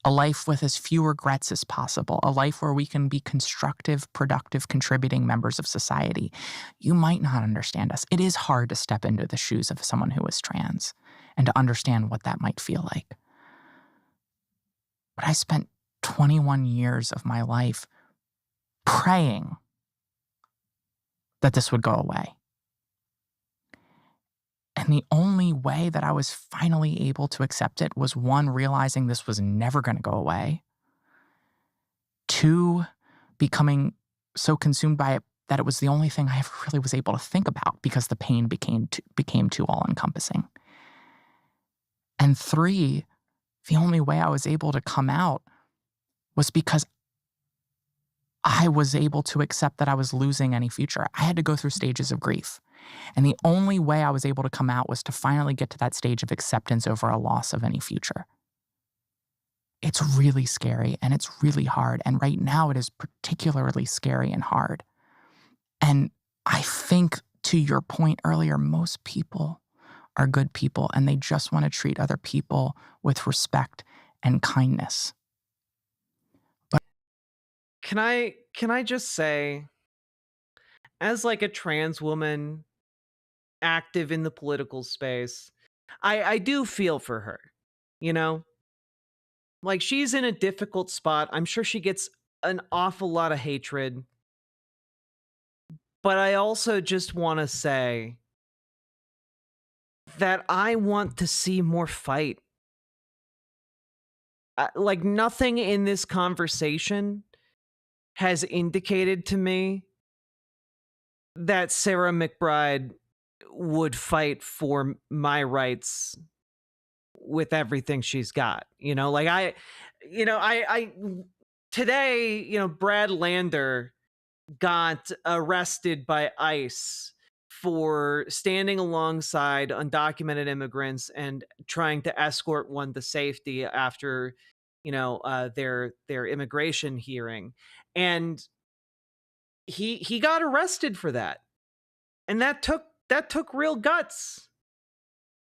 A life with as few regrets as possible. A life where we can be constructive, productive, contributing members of society. You might not understand us. It is hard to step into the shoes of someone who is trans and to understand what that might feel like. But I spent 21 years of my life praying that this would go away. And the only way that I was finally able to accept it was, one, realizing this was never going to go away. Two, becoming so consumed by it that it was the only thing I ever really was able to think about because the pain became too all-encompassing. And three, the only way I was able to come out was because I was able to accept that I was losing any future. I had to go through stages of grief. And the only way I was able to come out was to finally get to that stage of acceptance over a loss of any future. It's really scary and it's really hard. And right now it is particularly scary and hard. And I think, to your point earlier, most people are good people and they just want to treat other people with respect and kindness. Can I just say, as like a trans woman active in the political space, I do feel for her, you know? Like, she's in a difficult spot. I'm sure she gets an awful lot of hatred. But I also just want to say that I want to see more fight. Like, nothing in this conversation has indicated to me that Sarah McBride would fight for my rights with everything she's got. You know, like I today, you know, Brad Lander got arrested by ICE for standing alongside undocumented immigrants and trying to escort one to safety after, you know, their immigration hearing. And he got arrested for that. And that took real guts.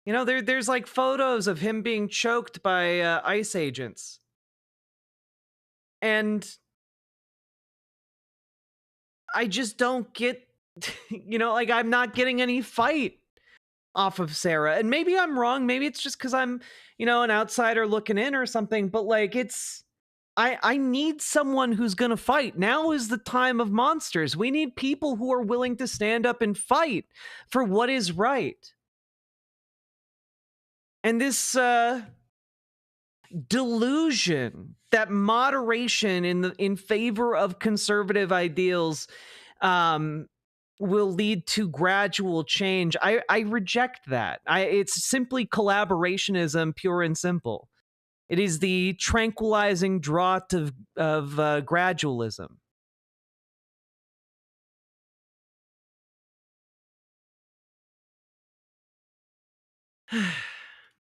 You know, there's like photos of him being choked by ICE agents. And I just don't get, you know, like, I'm not getting any fight off of Sarah. And maybe I'm wrong. Maybe it's just because I'm, you know, an outsider looking in or something. But like, I need someone who's going to fight. Now is the time of monsters. We need people who are willing to stand up and fight for what is right. And this delusion that moderation in favor of conservative ideals will lead to gradual change. I reject that. It's simply collaborationism, pure and simple. It is the tranquilizing draught of gradualism.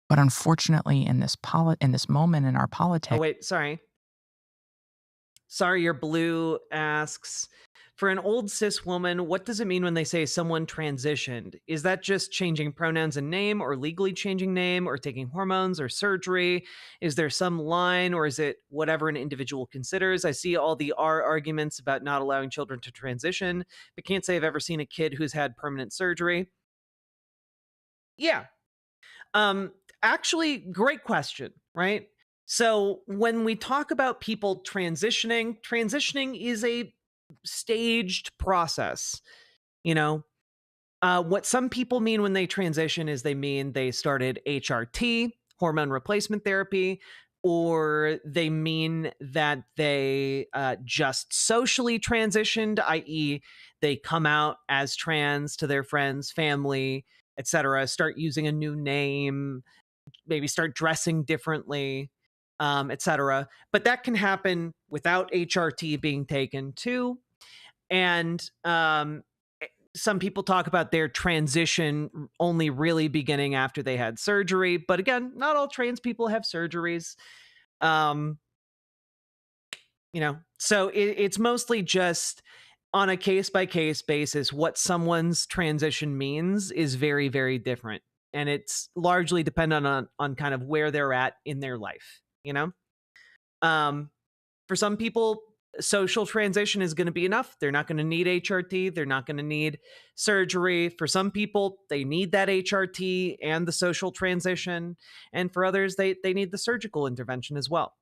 But unfortunately, in this moment in our politics. Oh wait, sorry. Sorry, your blue asks, for an old cis woman, what does it mean when they say someone transitioned? Is that just changing pronouns and name, or legally changing name, or taking hormones or surgery? Is there some line, or is it whatever an individual considers? I see all the arguments about not allowing children to transition, but can't say I've ever seen a kid who's had permanent surgery. Yeah. Actually, great question, right? So when we talk about people transitioning is a staged process. You know, what some people mean when they transition is they mean they started HRT, hormone replacement therapy, or they mean that they just socially transitioned, i.e., they come out as trans to their friends, family, etc., start using a new name, maybe start dressing differently, etc. But that can happen without HRT being taken too. And some people talk about their transition only really beginning after they had surgery. But again, not all trans people have surgeries. You know, so it's mostly just on a case-by-case basis. What someone's transition means is very, very different. And it's largely dependent on kind of where they're at in their life, you know? For some people, social transition is going to be enough. They're not going to need HRT. They're not going to need surgery. For some people, they need that HRT and the social transition. And for others, they need the surgical intervention as well.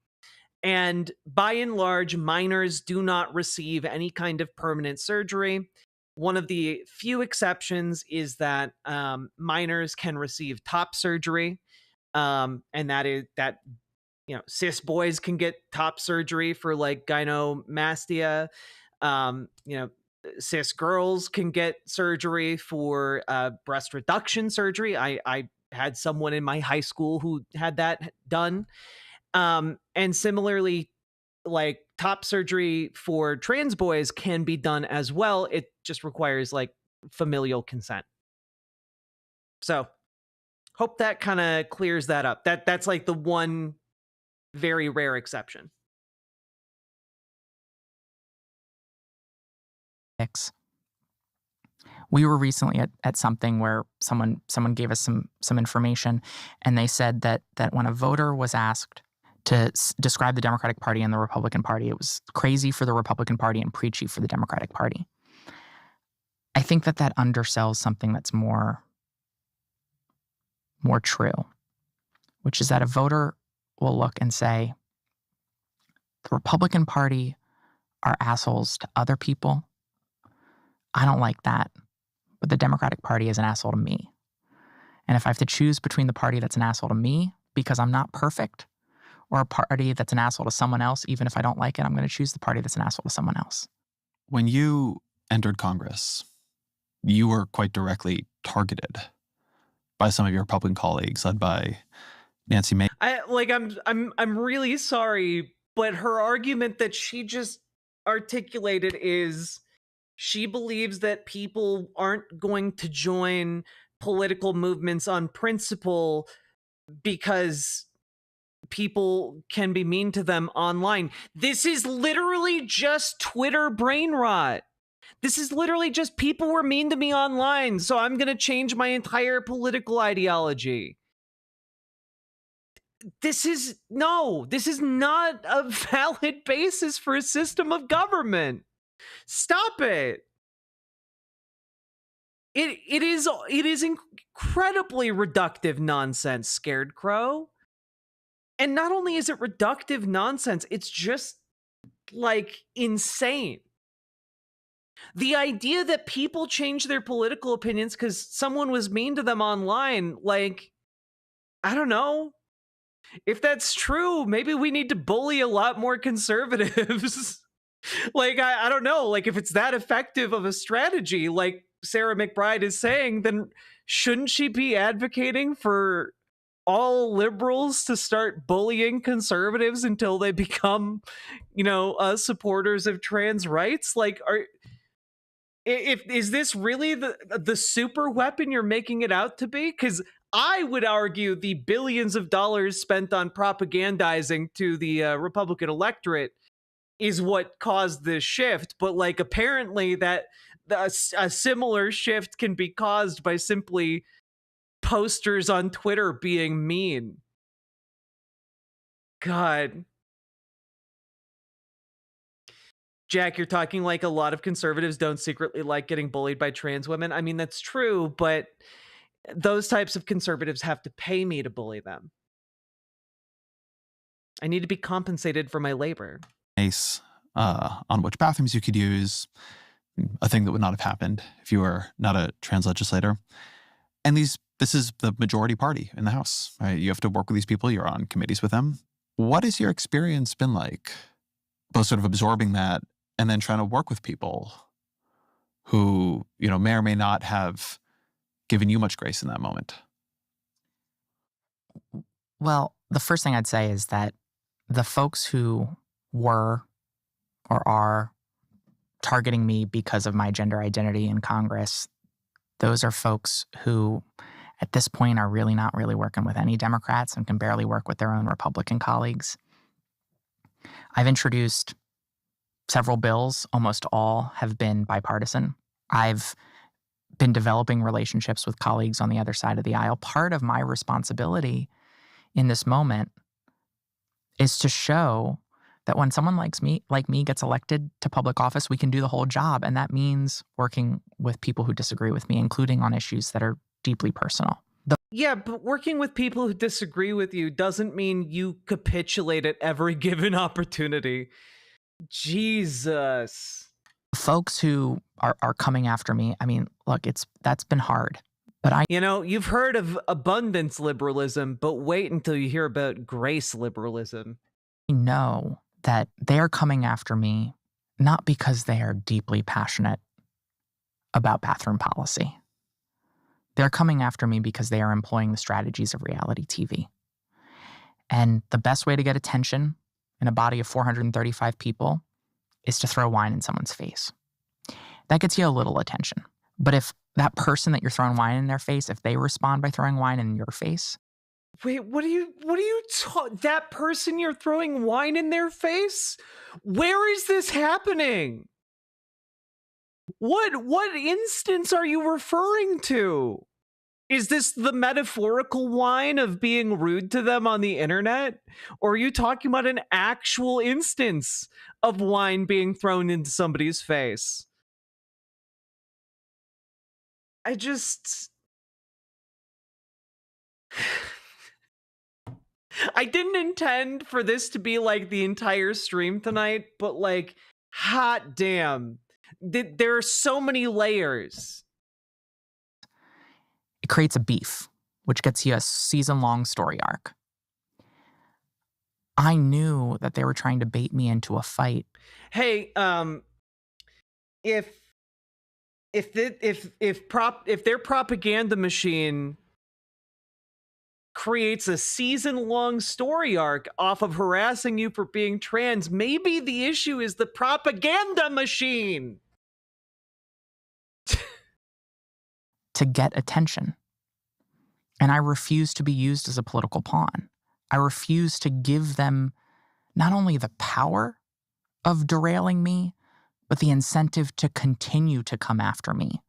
And by and large, minors do not receive any kind of permanent surgery. One of the few exceptions is that minors can receive top surgery, and that is that, you know, cis boys can get top surgery for like gynecomastia. You know, cis girls can get surgery for breast reduction surgery. I had someone in my high school who had that done, and similarly, like, top surgery for trans boys can be done as well. It just requires like familial consent. So hope that kind of clears that up. That's like the one very rare exception. We were recently at something where someone gave us some information, and they said that when a voter was asked to describe the Democratic Party and the Republican Party, it was crazy for the Republican Party and preachy for the Democratic Party. I think that undersells something that's more true, which is that a voter will look and say, the Republican Party are assholes to other people. I don't like that. But the Democratic Party is an asshole to me. And if I have to choose between the party that's an asshole to me because I'm not perfect, or a party that's an asshole to someone else, even if I don't like it, I'm going to choose the party that's an asshole to someone else. When you entered Congress, you were quite directly targeted by some of your Republican colleagues, led by Nancy Mace. I'm really sorry, but her argument that she just articulated is she believes that people aren't going to join political movements on principle because people can be mean to them online. This is literally just Twitter brain rot. This is literally just people were mean to me online, so I'm going to change my entire political ideology. This is not a valid basis for a system of government. Stop it. It is incredibly reductive nonsense, Scared Crow. And not only is it reductive nonsense, it's just like insane. The idea that people change their political opinions because someone was mean to them online, like, I don't know. If that's true, maybe we need to bully a lot more conservatives. Like, I don't know. Like, if it's that effective of a strategy, like Sarah McBride is saying, then shouldn't she be advocating for all liberals to start bullying conservatives until they become, supporters of trans rights? Like, is this really the super weapon you're making it out to be? Because I would argue the billions of dollars spent on propagandizing to the Republican electorate is what caused this shift. But like, apparently that a similar shift can be caused by simply posters on Twitter being mean. God. Jack, you're talking like a lot of conservatives don't secretly like getting bullied by trans women. I mean, that's true, but those types of conservatives have to pay me to bully them. I need to be compensated for my labor. Nice. On which bathrooms you could use, a thing that would not have happened if you were not a trans legislator. And this is the majority party in the House, right? You have to work with these people. You're on committees with them. What has your experience been like, both sort of absorbing that and then trying to work with people who, may or may not have given you much grace in that moment? Well, the first thing I'd say is that the folks who were or are targeting me because of my gender identity in Congress, those are folks who at this point are really not really working with any Democrats and can barely work with their own Republican colleagues. I've introduced several bills. Almost all have been bipartisan. I've been developing relationships with colleagues on the other side of the aisle. Part of my responsibility in this moment is to show that when someone like me gets elected to public office, we can do the whole job. And that means working with people who disagree with me, including on issues that are deeply personal. Yeah, but working with people who disagree with you doesn't mean you capitulate at every given opportunity. Jesus. Folks who are coming after me, I mean, look, that's been hard. But you've heard of abundance liberalism, but wait until you hear about grace liberalism. I know that they're coming after me not because they are deeply passionate about bathroom policy. They're coming after me because they are employing the strategies of reality TV. And the best way to get attention in a body of 435 people is to throw wine in someone's face. That gets you a little attention. But if that person that you're throwing wine in their face, if they respond by throwing wine in your face. Wait, what are you that person you're throwing wine in their face? Where is this happening? What instance are you referring to? Is this the metaphorical wine of being rude to them on the internet? Or are you talking about an actual instance of wine being thrown into somebody's face? I didn't intend for this to be like the entire stream tonight, but like, hot damn. There are so many layers. It creates a beef, which gets you a season-long story arc. I knew that they were trying to bait me into a fight. Hey, if their propaganda machine creates a season-long story arc off of harassing you for being trans, maybe the issue is the propaganda machine. To get attention. And I refuse to be used as a political pawn. I refuse to give them not only the power of derailing me, but the incentive to continue to come after me.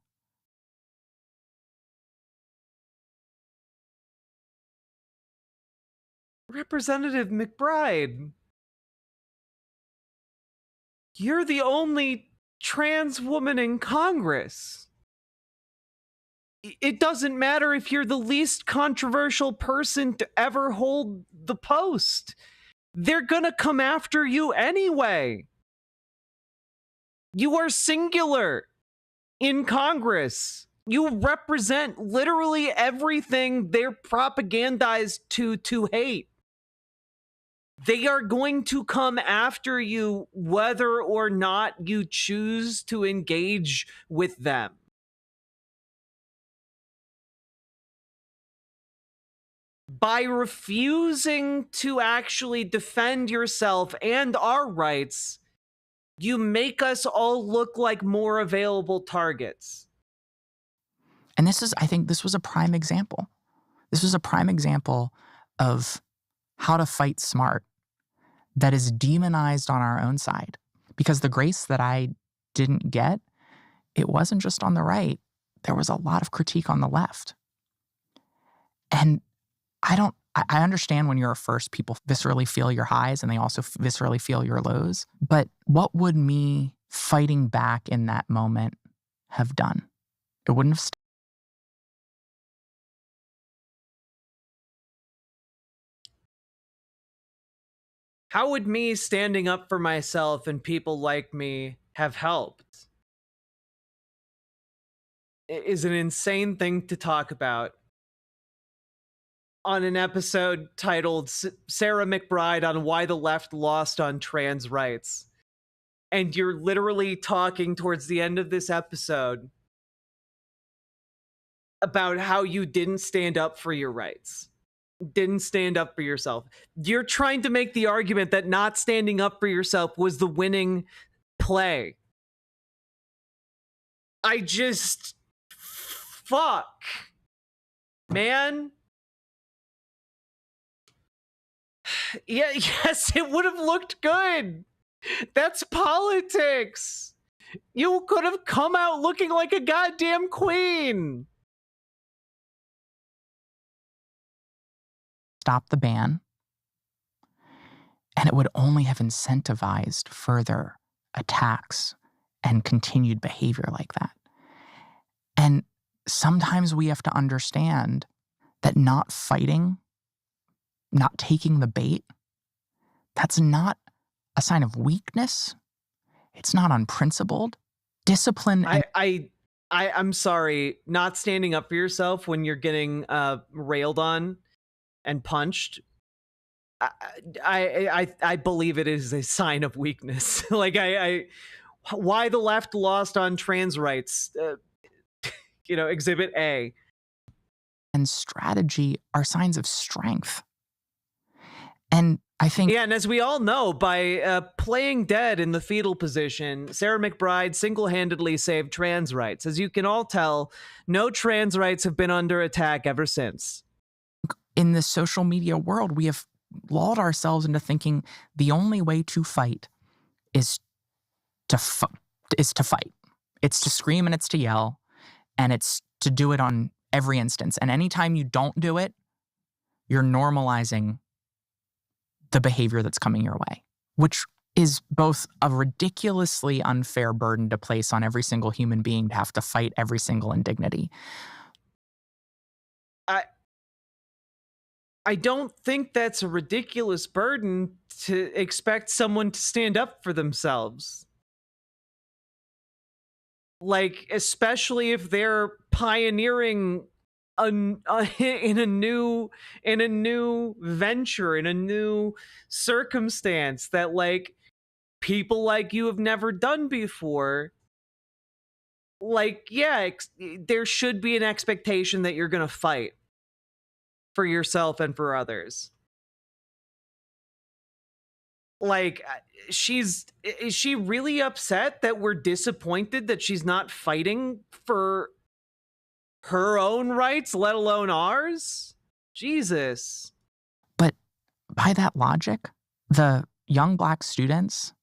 Representative McBride, you're the only trans woman in Congress. It doesn't matter if you're the least controversial person to ever hold the post. They're gonna come after you anyway. You are singular in Congress. You represent literally everything they're propagandized to hate. They are going to come after you whether or not you choose to engage with them. By refusing to actually defend yourself and our rights, you make us all look like more available targets. And I think this was a prime example. This was a prime example of how to fight smart that is demonized on our own side. Because the grace that I didn't get, it wasn't just on the right. There was a lot of critique on the left. And I understand when you're a first, people viscerally feel your highs and they also viscerally feel your lows. But what would me fighting back in that moment have done? It wouldn't have How would me standing up for myself and people like me have helped? It is an insane thing to talk about on an episode titled Sarah McBride on Why the Left Lost on Trans Rights. And you're literally talking towards the end of this episode about how you didn't stand up for your rights. Didn't stand up for yourself. You're trying to make the argument that not standing up for yourself was the winning play. Fuck. Man. Yeah, yes, it would have looked good. That's politics. You could have come out looking like a goddamn queen. stop the ban, and it would only have incentivized further attacks and continued behavior like that. And sometimes we have to understand that not fighting, not taking the bait, that's not a sign of weakness. It's not unprincipled. Discipline. I'm sorry, not standing up for yourself when you're getting railed on and punched. I believe it is a sign of weakness. Like why the left lost on trans rights? Exhibit A. And strategy are signs of strength. And I think... Yeah, and as we all know, by playing dead in the fetal position, Sarah McBride single-handedly saved trans rights. As you can all tell, no trans rights have been under attack ever since. In the social media world, we have lulled ourselves into thinking the only way to fight is to fight. It's to scream and it's to yell, and it's to do it on every instance. And anytime you don't do it, you're normalizing the behavior that's coming your way, which is both a ridiculously unfair burden to place on every single human being to have to fight every single indignity. I don't think that's a ridiculous burden to expect someone to stand up for themselves. Like, especially if they're pioneering in a new venture, in a new circumstance that like people like you have never done before. Like, yeah, there should be an expectation that you're going to fight for yourself and for others. Like, is she really upset that we're disappointed that she's not fighting for her own rights, let alone ours? Jesus. But by that logic, the young Black students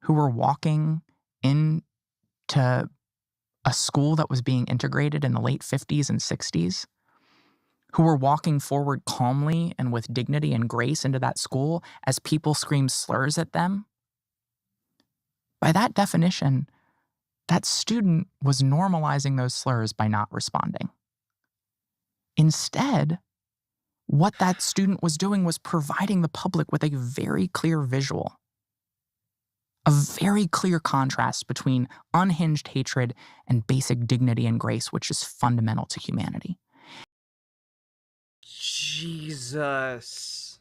who were walking into a school that was being integrated in the late 50s and 60s, who were walking forward calmly and with dignity and grace into that school as people screamed slurs at them, by that definition, that student was normalizing those slurs by not responding. Instead, what that student was doing was providing the public with a very clear visual, a very clear contrast between unhinged hatred and basic dignity and grace, which is fundamental to humanity. Jesus.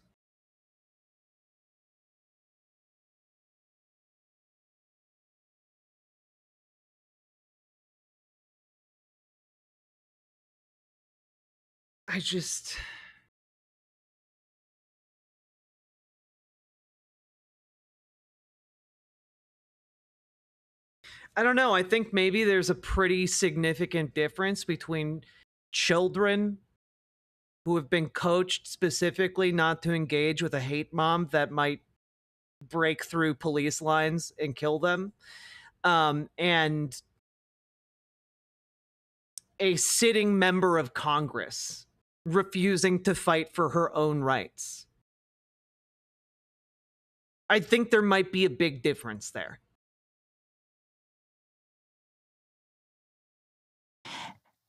I don't know. I think maybe there's a pretty significant difference between children who have been coached specifically not to engage with a hate mob that might break through police lines and kill them, and a sitting member of Congress refusing to fight for her own rights. I think there might be a big difference there.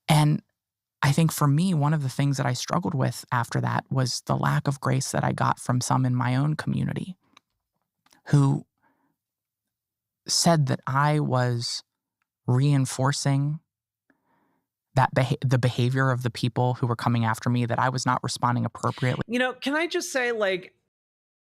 And I think for me, one of the things that I struggled with after that was the lack of grace that I got from some in my own community who said that I was reinforcing that the behavior of the people who were coming after me, that I was not responding appropriately. You know, can I just say, like,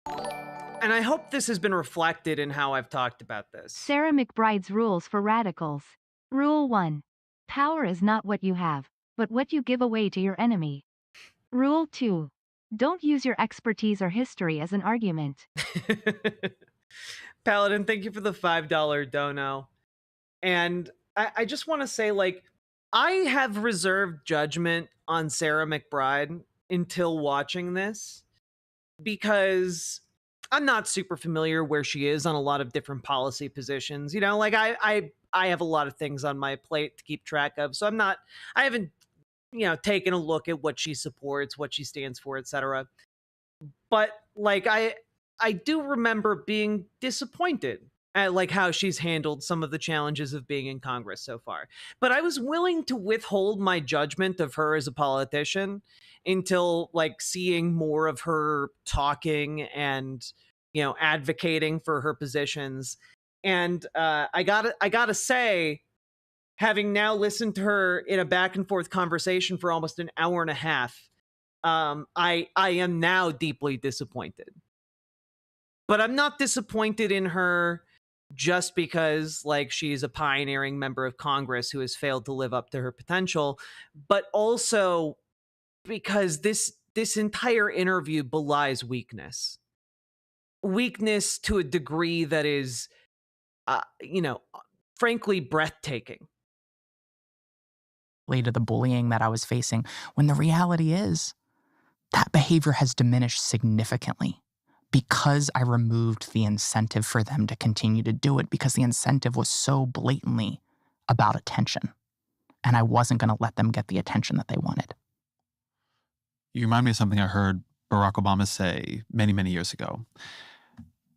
and I hope this has been reflected in how I've talked about this. Sarah McBride's rules for radicals. Rule 1. Power is not what you have, but what you give away to your enemy. Rule 2. Don't use your expertise or history as an argument. Paladin, thank you for the $5 dono. And I just want to say, like, I have reserved judgment on Sarah McBride until watching this, because I'm not super familiar where she is on a lot of different policy positions. You know, like I have a lot of things on my plate to keep track of. So I haven't, you know, taken a look at what she supports, what she stands for, etc. But like, I do remember being disappointed at like how she's handled some of the challenges of being in Congress so far. But I was willing to withhold my judgment of her as a politician until like seeing more of her talking and, you know, advocating for her positions. And I gotta say, having now listened to her in a back and forth conversation for almost an hour and a half, I am now deeply disappointed. But I'm not disappointed in her just because like she's a pioneering member of Congress who has failed to live up to her potential, but also because this entire interview belies weakness to a degree that is, you know, frankly breathtaking. To the bullying that I was facing, when the reality is that behavior has diminished significantly because I removed the incentive for them to continue to do it, because the incentive was so blatantly about attention, and I wasn't going to let them get the attention that they wanted. You remind me of something I heard Barack Obama say many, many years ago.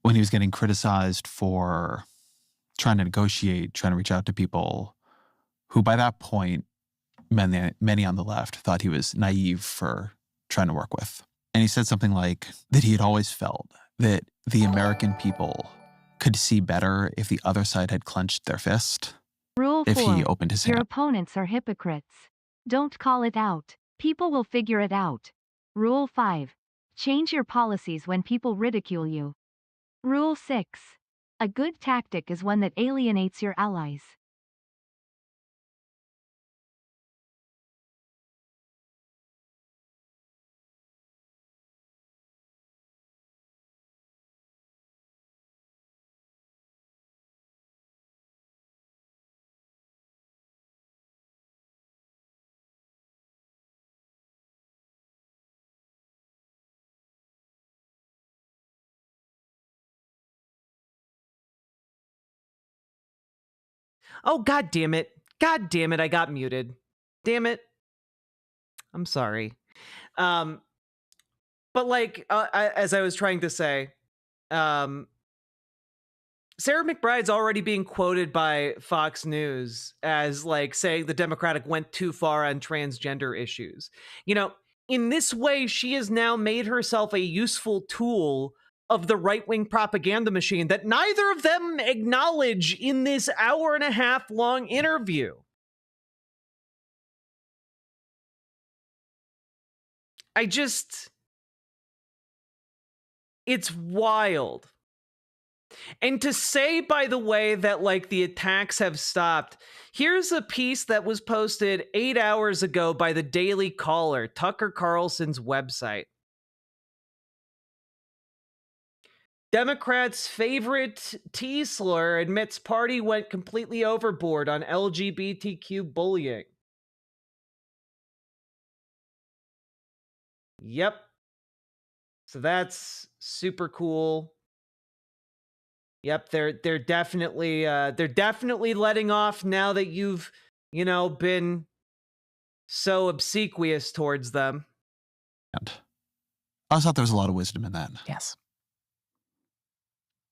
when he was getting criticized for trying to negotiate, trying to reach out to people who by that point, many on the left thought he was naive for trying to work with. And he said something like that he had always felt that the American people could see better if the other side had clenched their fist. Rule 4. If he opened his Your hand. opponents are hypocrites. Don't call it out. People will figure it out. Rule 5. Change your policies when people ridicule you. Rule 6. A good tactic is one that alienates your allies. Oh, God damn it. God damn it. I got muted. Damn it. I'm sorry. But like, as I was trying to say, Sarah McBride's already being quoted by Fox News as like saying the Democratic went too far on transgender issues. You know, in this way, she has now made herself a useful tool of the right-wing propaganda machine that neither of them acknowledge in this hour-and-a-half long interview. It's wild. And to say, by the way, that like the attacks have stopped, here's a piece that was posted 8 hours ago by the Daily Caller, Tucker Carlson's website. Democrats' favorite T slur admits party went completely overboard on LGBTQ bullying. Yep. So that's super cool. Yep, they're definitely letting off now that you've, you know, been so obsequious towards them. And I also thought there was a lot of wisdom in that. Yes.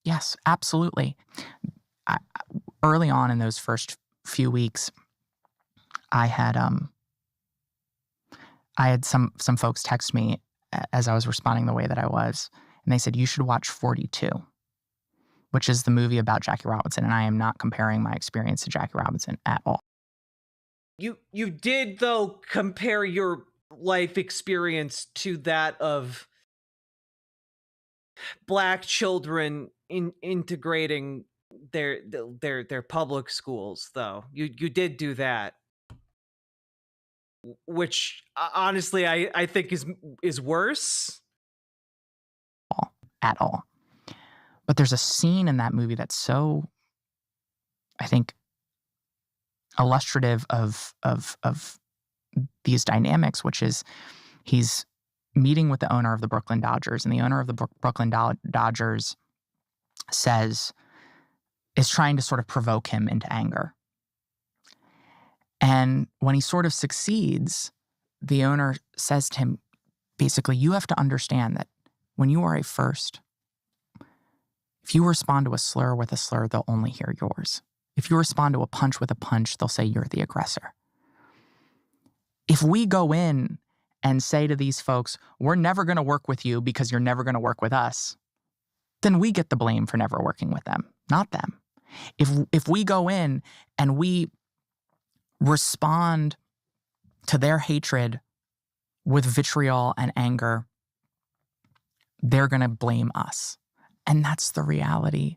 Yes, absolutely. Early on in those first few weeks, I had some folks text me as I was responding the way that I was, and they said, you should watch 42, which is the movie about Jackie Robinson, and I am not comparing my experience to Jackie Robinson at all. You did, though, compare your life experience to that of Black children integrating their public schools, though. You did do that, which honestly I think is worse. At all. But there's a scene in that movie that's so, I think, illustrative of these dynamics, which is he's meeting with the owner of the Brooklyn Dodgers, and the owner of the Brooklyn Dodgers is trying to sort of provoke him into anger. And when he sort of succeeds, the owner says to him, basically, you have to understand that when you are a first, if you respond to a slur with a slur, they'll only hear yours. If you respond to a punch with a punch, they'll say you're the aggressor. If we go in and say to these folks, we're never going to work with you because you're never going to work with us, then we get the blame for never working with them, not them. If we go in and we respond to their hatred with vitriol and anger, they're going to blame us. And that's the reality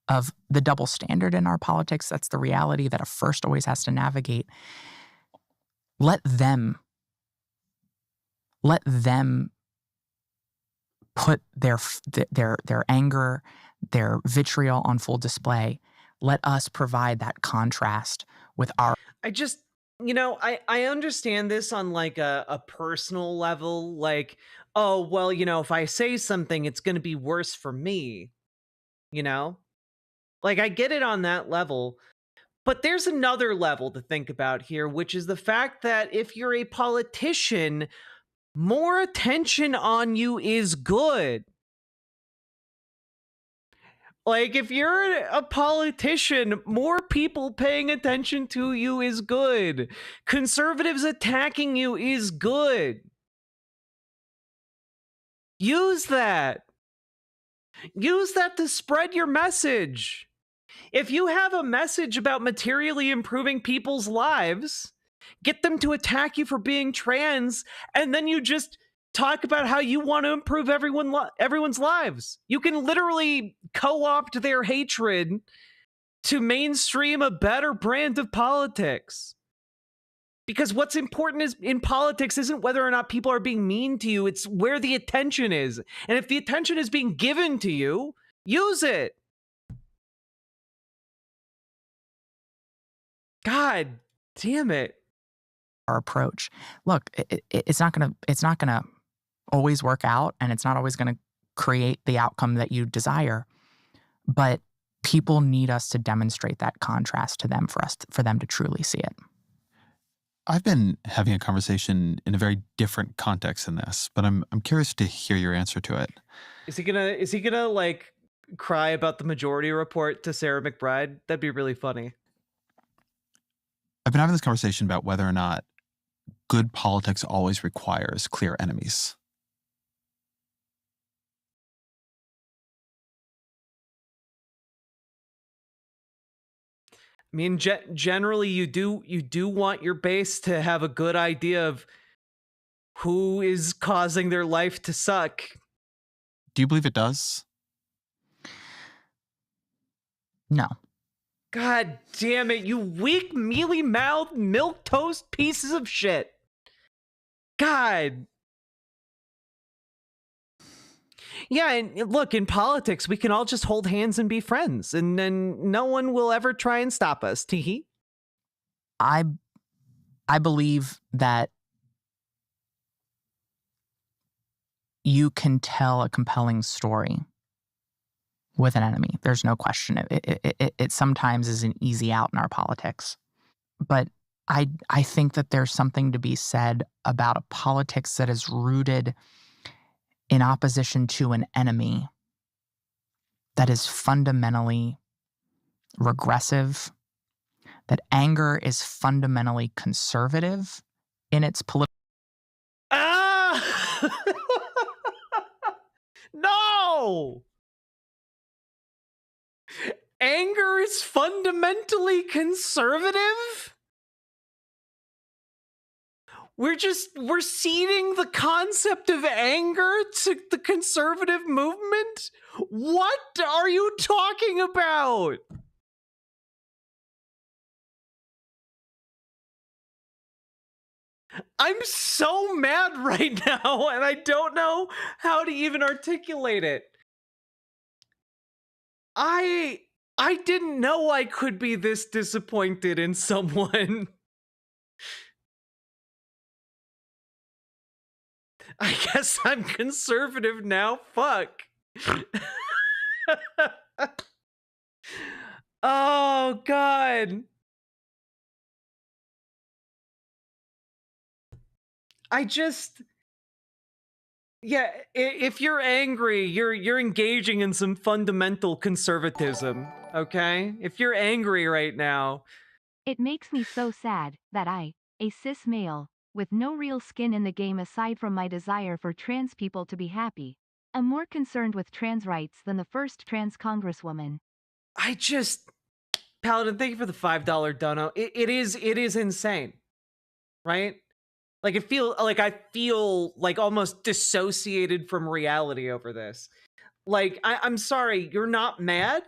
of the double standard in our politics. That's the reality that a first always has to navigate. Let them put their anger, their vitriol on full display. Let us provide that contrast with our... I understand this on like a personal level, like, oh, well, if I say something, it's going to be worse for me, Like, I get it on that level, but there's another level to think about here, which is the fact that if you're a politician, more attention on you is good. Like, if you're a politician, more people paying attention to you is good. Conservatives attacking you is good. Use that. Use that to spread your message. If you have a message about materially improving people's lives, get them to attack you for being trans, and then you just talk about how you want to improve everyone's lives. You can literally co-opt their hatred to mainstream a better brand of politics. Because what's important is in politics isn't whether or not people are being mean to you, it's where the attention is. And if the attention is being given to you, use it. God damn it. Our approach. Look, it's not gonna always work out, and it's not always gonna create the outcome that you desire. But people need us to demonstrate that contrast to them for them to truly see it. I've been having a conversation in a very different context than this, but I'm curious to hear your answer to it. Is he gonna like cry about the Majority Report to Sarah McBride? That'd be really funny. I've been having this conversation about whether or not good politics always requires clear enemies. I mean, generally, you do want your base to have a good idea of who is causing their life to suck. Do you believe it does? No. God damn it, you weak, mealy-mouthed, milquetoast pieces of shit. God. Yeah, and look, in politics, we can all just hold hands and be friends, and then no one will ever try and stop us. Teehee. I believe that you can tell a compelling story with an enemy. There's no question. It sometimes is an easy out in our politics. But I think that there's something to be said about a politics that is rooted in opposition to an enemy that is fundamentally regressive, that anger is fundamentally conservative in its political... Ah! No! Anger is fundamentally conservative? We're ceding the concept of anger to the conservative movement? What are you talking about? I'm so mad right now, and I don't know how to even articulate it. I didn't know I could be this disappointed in someone. I guess I'm conservative now. Fuck. Oh, God. Yeah, if you're angry, you're engaging in some fundamental conservatism, okay? If you're angry right now. It makes me so sad that I, a cis male, with no real skin in the game aside from my desire for trans people to be happy, am more concerned with trans rights than the first trans congresswoman. Paladin, thank you for the $5 dono. It is insane, right? Like I feel like almost dissociated from reality over this. Like I'm sorry, you're not mad?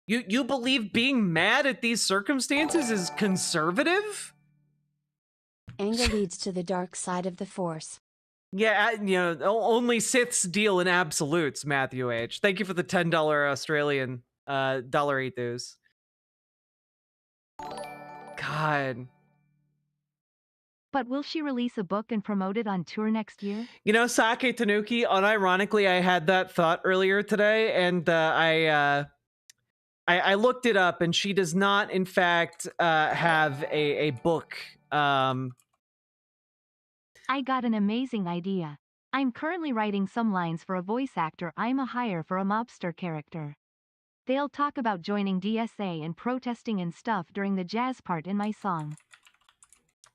You believe being mad at these circumstances is conservative? Anger leads to the dark side of the Force. Yeah, only Siths deal in absolutes, Matthew H. Thank you for the $10 Australian dollar dues. God. But will she release a book and promote it on tour next year? You know, Sake Tanuki, unironically, I had that thought earlier today, and I looked it up, and she does not, in fact, have a book. I got an amazing idea. I'm currently writing some lines for a voice actor I'm a hire for a mobster character. They'll talk about joining DSA and protesting and stuff during the jazz part in my song.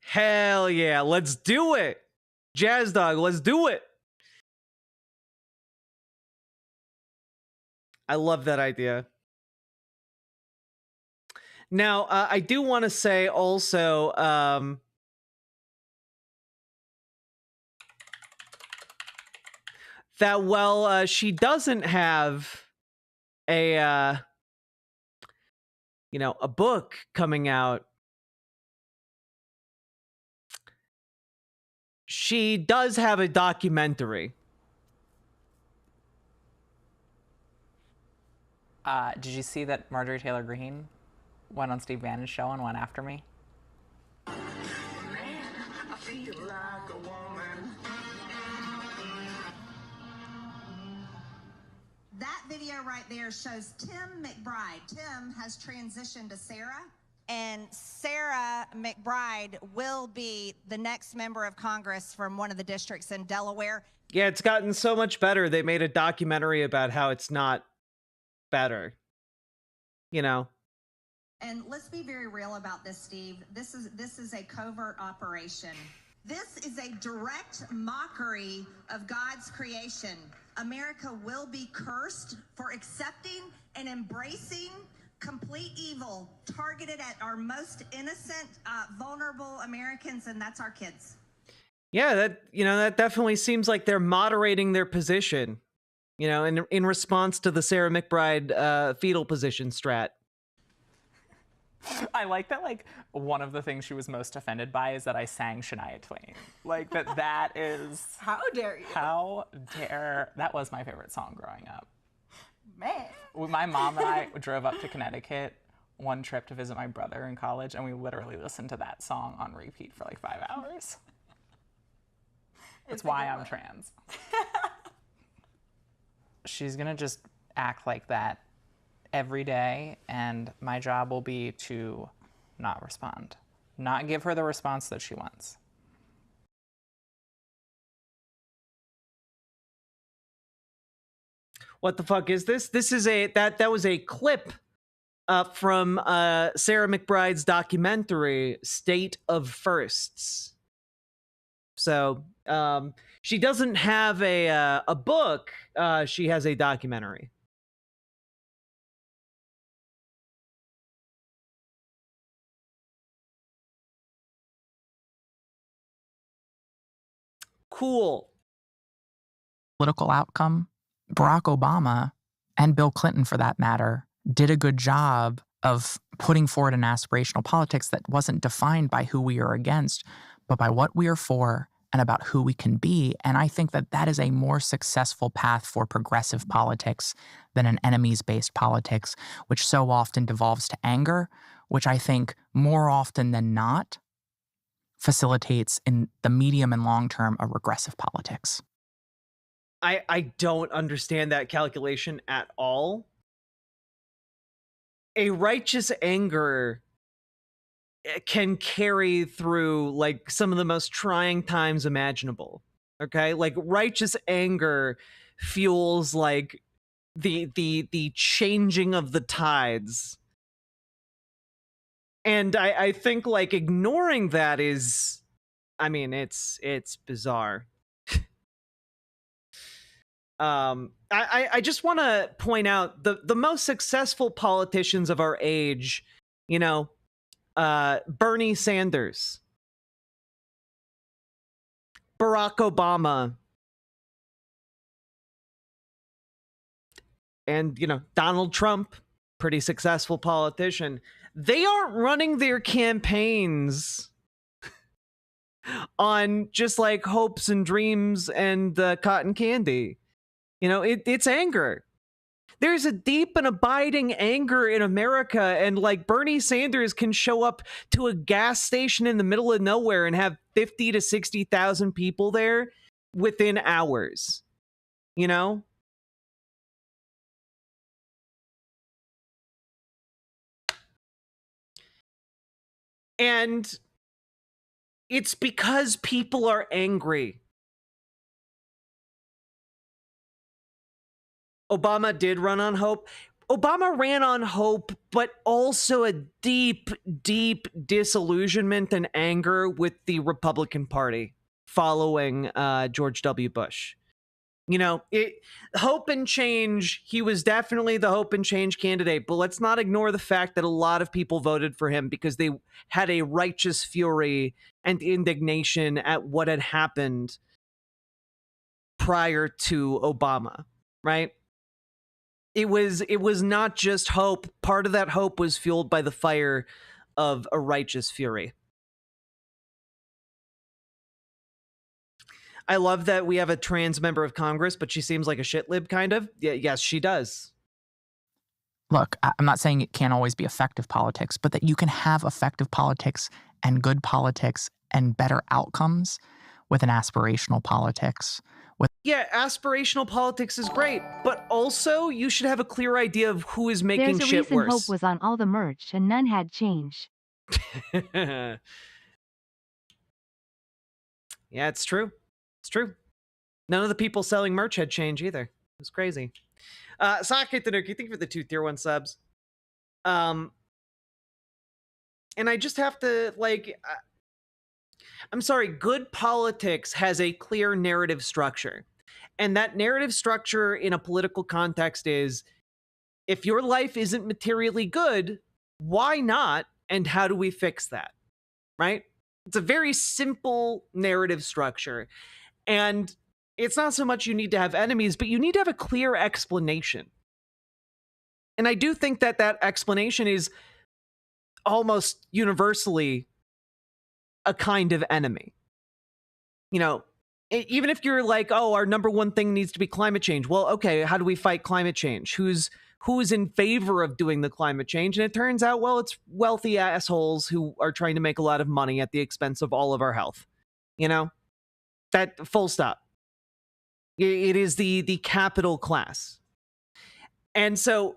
Hell yeah, let's do it. Jazz Dog, let's do it. I love that idea. Now, I do want to say also, that while she doesn't have a, a book coming out, she does have a documentary. Did you see that Marjorie Taylor Greene went on Steve Bannon's show and went after me? That video right there shows Tim McBride. Tim has transitioned to Sarah, and Sarah McBride will be the next member of Congress from one of the districts in Delaware. Yeah, it's gotten so much better. They made a documentary about how it's not better. You know. And let's be very real about this, Steve. This is a covert operation. This is a direct mockery of God's creation. America will be cursed for accepting and embracing complete evil targeted at our most innocent, vulnerable Americans, and that's our kids. Yeah, that definitely seems like they're moderating their position, in response to the Sarah McBride fetal position strat. I like that, one of the things she was most offended by is that I sang Shania Twain. That is... How dare you? How dare... That was my favorite song growing up. Man. My mom and I drove up to Connecticut one trip to visit my brother in college, and we literally listened to that song on repeat for 5 hours. That's why I'm trans. She's gonna just act like that every day, and my job will be to not respond, not give her the response that she wants. What the fuck is this? This is that was a clip from Sarah McBride's documentary, State of Firsts. So she doesn't have a book. She has a documentary. Cool. Political outcome, Barack Obama, and Bill Clinton, for that matter, did a good job of putting forward an aspirational politics that wasn't defined by who we are against, but by what we are for and about who we can be. And I think that that is a more successful path for progressive politics than an enemies-based politics, which so often devolves to anger, which I think more often than not facilitates in the medium and long term a regressive politics. I don't understand that calculation at all. A righteous anger can carry through some of the most trying times imaginable. Okay? Righteous anger fuels the changing of the tides. And I think ignoring that is, it's bizarre. I just want to point out the most successful politicians of our age, Bernie Sanders, Barack Obama, and, Donald Trump, pretty successful politician. They aren't running their campaigns on just hopes and dreams and cotton candy. It's anger. There's a deep and abiding anger in America, and Bernie Sanders can show up to a gas station in the middle of nowhere and have 50 to 60,000 people there within hours. And it's because people are angry. Obama did run on hope. Obama ran on hope, but also a deep, deep disillusionment and anger with the Republican Party following George W. Bush. You know, hope and change, he was definitely the hope and change candidate, but let's not ignore the fact that a lot of people voted for him because they had a righteous fury and indignation at what had happened prior to Obama, right? It was not just hope. Part of that hope was fueled by the fire of a righteous fury. I love that we have a trans member of Congress, but she seems like a shit lib, kind of. Yeah, yes, she does. Look, I'm not saying it can't always be effective politics, but that you can have effective politics and good politics and better outcomes with an aspirational politics. Yeah, aspirational politics is great, but also you should have a clear idea of who is making There's a shit reason worse. Hope was on all the merch and none had change. Yeah, it's true. It's true. None of the people selling merch had change either. It's crazy. Sake Tanuki, thank you for the 2 tier 1 subs. And I just have to, like, I'm sorry, good politics has a clear narrative structure. And that narrative structure in a political context is, if your life isn't materially good, why not? And how do we fix that? Right? It's a very simple narrative structure. And it's not so much you need to have enemies, but you need to have a clear explanation. And I do think that that explanation is almost universally a kind of enemy. You know, even if you're like, oh, our number one thing needs to be climate change. Well, okay, how do we fight climate change? Who's in favor of doing the climate change? And it turns out, well, it's wealthy assholes who are trying to make a lot of money at the expense of all of our health. You know, that full stop. It is the capital class. And so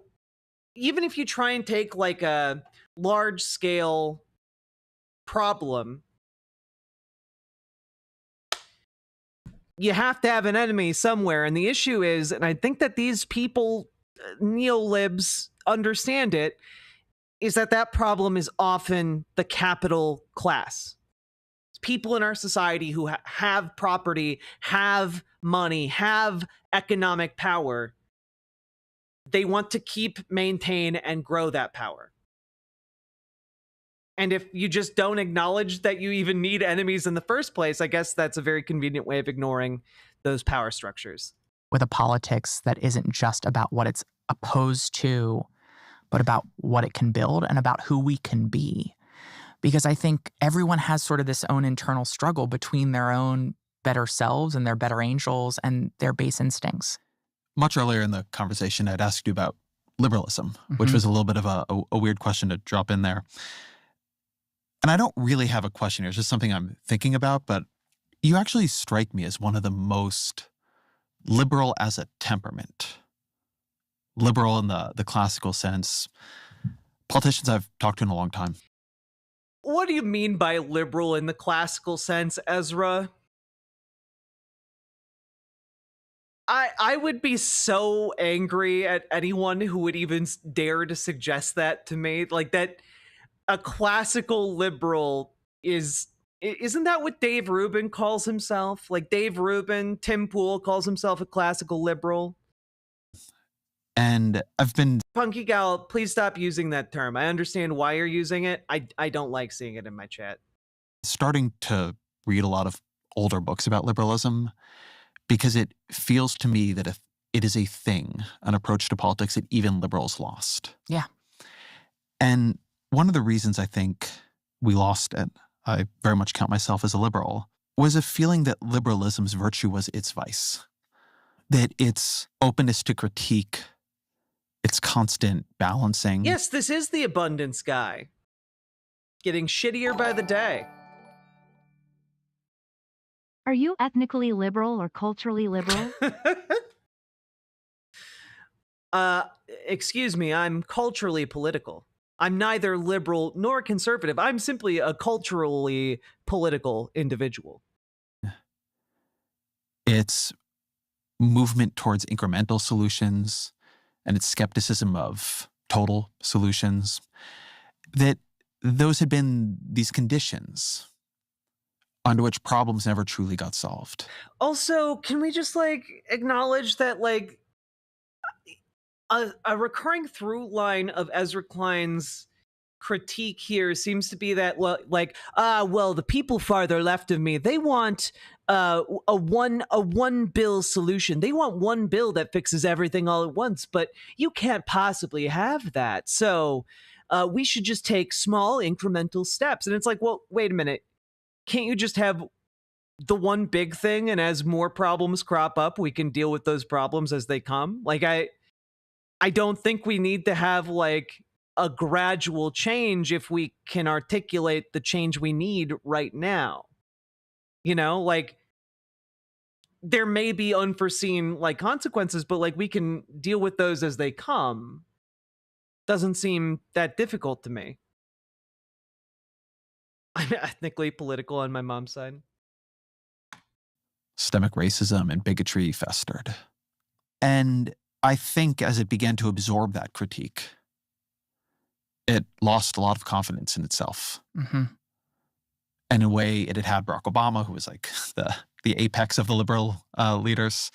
even if you try and take like a large scale problem, you have to have an enemy somewhere. And the issue is, and I think that these people, neo-libs, understand it, is that that problem is often the capital class. It's people in our society who have property, have money, have economic power. They want to keep, maintain, and grow that power. And if you just don't acknowledge that you even need enemies in the first place, I guess that's a very convenient way of ignoring those power structures. With a politics that isn't just about what it's opposed to, but about what it can build and about who we can be. Because I think everyone has sort of this own internal struggle between their own better selves and their better angels and their base instincts. Much earlier in the conversation, I'd asked you about liberalism, which was a little bit of a weird question to drop in there. And I don't really have a question here. It's just something I'm thinking about. But you actually strike me as one of the most liberal as a temperament. Liberal in the classical sense. Politicians I've talked to in a long time. What do you mean by liberal in the classical sense, Ezra? I would be so angry at anyone who would even dare to suggest that to me. Like, that a classical liberal isn't that what Dave Rubin calls himself? Like, Dave Rubin, Tim Pool calls himself a classical liberal. And I've been... Punky Gal, please stop using that term. I understand why you're using it. I don't like seeing it in my chat. Starting to read a lot of older books about liberalism because it feels to me that if it is a thing, an approach to politics that even liberals lost. Yeah. And one of the reasons I think we lost it, I very much count myself as a liberal, was a feeling that liberalism's virtue was its vice. That its openness to critique, its constant balancing. Yes, this is the abundance guy. Getting shittier by the day. Are you ethnically liberal or culturally liberal? Excuse me, I'm culturally political. I'm neither liberal nor conservative. I'm simply a culturally political individual. It's movement towards incremental solutions, and its skepticism of total solutions, that those had been these conditions under which problems never truly got solved. Also, can we just like acknowledge that like a recurring through line of Ezra Klein's critique here seems to be that well the people farther left of me, they want a one bill solution. They want one bill that fixes everything all at once, but you can't possibly have that. So we should just take small incremental steps. And it's like, well, wait a minute. Can't you just have the one big thing, and as more problems crop up, we can deal with those problems as they come? Like I don't think we need to have like a gradual change if we can articulate the change we need right now. You know, like there may be unforeseen like consequences, but like we can deal with those as they come. Doesn't seem that difficult to me. I'm ethnically political on my mom's side. Systemic racism and bigotry festered. And I think as it began to absorb that critique, it lost a lot of confidence in itself. Mm-hmm. And in a way, it had had Barack Obama, who was like the apex of the liberal leaders,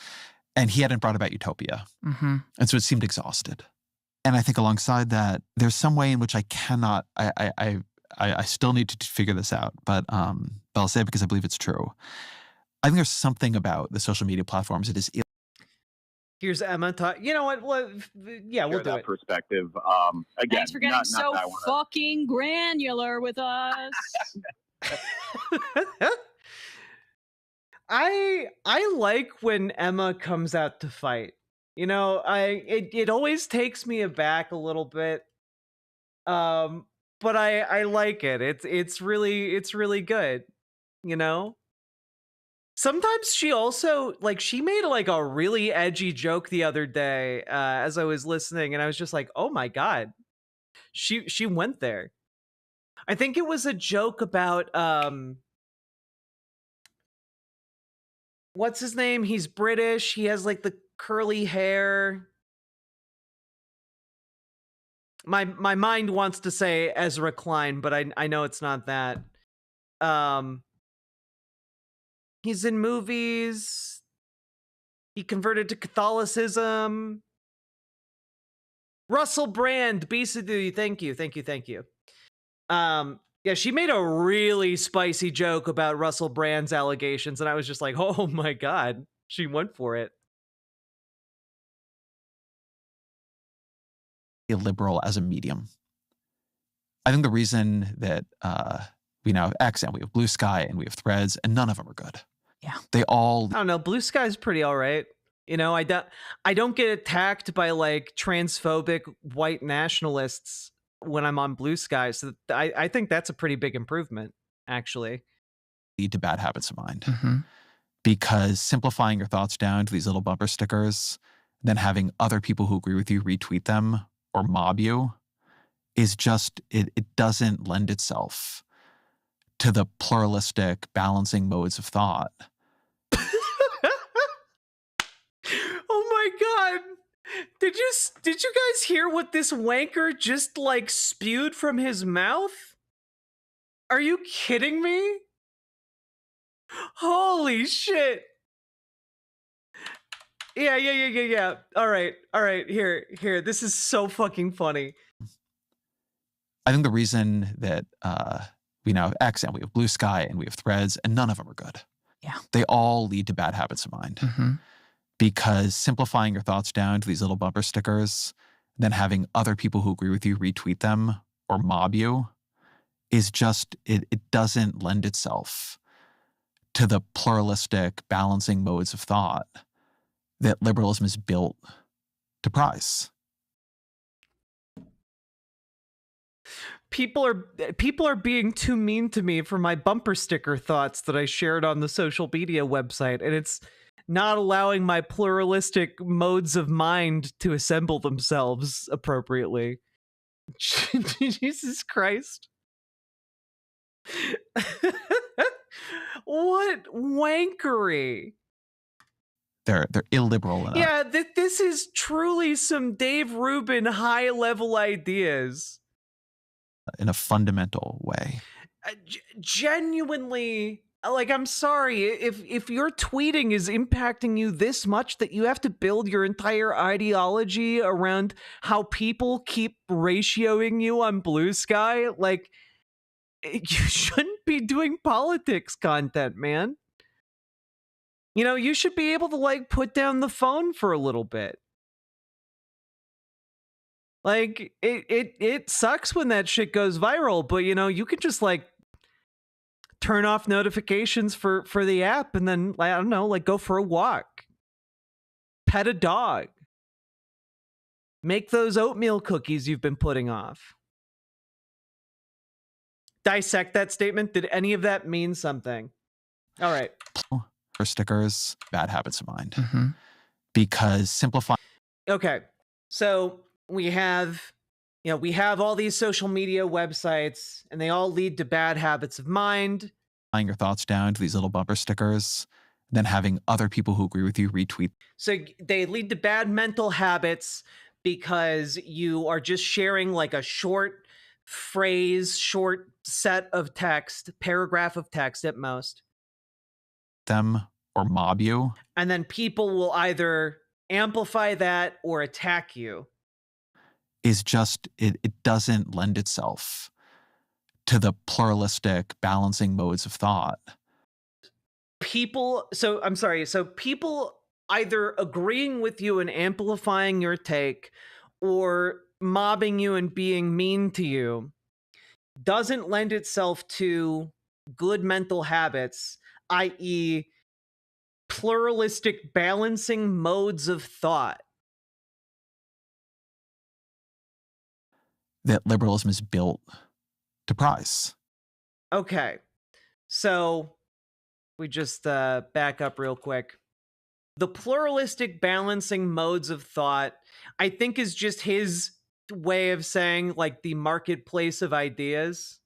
and he hadn't brought about utopia. Mm-hmm. And so it seemed exhausted. And I think alongside that, there's some way in which I cannot, I still need to figure this out, but I'll say it because I believe it's true. I think there's something about the social media platforms that is Here's Emma talk. You know what? Well, yeah, we'll do that it. perspective. Again, Thanks for getting so that I wanna- fucking granular with us. I like when Emma comes out to fight. You know, it always takes me aback a little bit. But I like it. It's really good. You know? Sometimes she also like she made like a really edgy joke the other day as I was listening, and I was just like, oh my God. She went there. I think it was a joke about what's his name? He's British. He has like the curly hair. My mind wants to say Ezra Klein, but I know it's not that. He's in movies. He converted to Catholicism. Russell Brand, Beastie, thank you. Yeah, she made a really spicy joke about Russell Brand's allegations, and I was just like, oh my God, she went for it. Liberal as a medium. I think the reason that we now have X and we have Blue Sky and we have Threads, and none of them are good. Yeah, they all. I don't know. Blue Sky's pretty all right. You know, I don't get attacked by like transphobic white nationalists when I'm on Blue Sky, so I think that's a pretty big improvement, actually. Lead to bad habits of mind, mm-hmm. because simplifying your thoughts down to these little bumper stickers, then having other people who agree with you retweet them or mob you, is just it doesn't lend itself to the pluralistic, balancing modes of thought. Oh my God. Did you guys hear what this wanker just like spewed from his mouth? Are you kidding me? Holy shit. Yeah. All right. Here. This is so fucking funny. I think the reason that we now have X and we have Blue Sky and we have Threads, and none of them are good. Yeah, they all lead to bad habits of mind. Mm-hmm. Because simplifying your thoughts down to these little bumper stickers, then having other people who agree with you retweet them or mob you, is just it doesn't lend itself to the pluralistic, balancing modes of thought that liberalism is built to prize. People are being too mean to me for my bumper sticker thoughts that I shared on the social media website, and it's not allowing my pluralistic modes of mind to assemble themselves appropriately. Jesus Christ. What wankery. They're illiberal enough. This is truly some Dave Rubin high-level ideas. In a fundamental way. Genuinely, like, I'm sorry, if your tweeting is impacting you this much that you have to build your entire ideology around how people keep ratioing you on Blue Sky, like, you shouldn't be doing politics content, man. You know, you should be able to, like, put down the phone for a little bit. Like, it sucks when that shit goes viral, but, you know, you can just, like, turn off notifications for the app and then, I don't know, like, go for a walk. Pet a dog. Make those oatmeal cookies you've been putting off. Dissect that statement. Did any of that mean something? All right. For stickers, bad habits of mind. Because simplifying. Okay. So we have all these social media websites and they all lead to bad habits of mind. Your thoughts down to these little bumper stickers, then having other people who agree with you retweet. So they lead to bad mental habits because you are just sharing like a short phrase, short set of text, paragraph of text at most. Them or mob you. And then people will either amplify that or attack you. Is just, it doesn't lend itself to the pluralistic balancing modes of thought. People either agreeing with you and amplifying your take or mobbing you and being mean to you doesn't lend itself to good mental habits, i.e., pluralistic balancing modes of thought. That liberalism is built to prize. Okay, so we just back up real quick. The pluralistic balancing modes of thought, I think, is just his way of saying, like, the marketplace of ideas.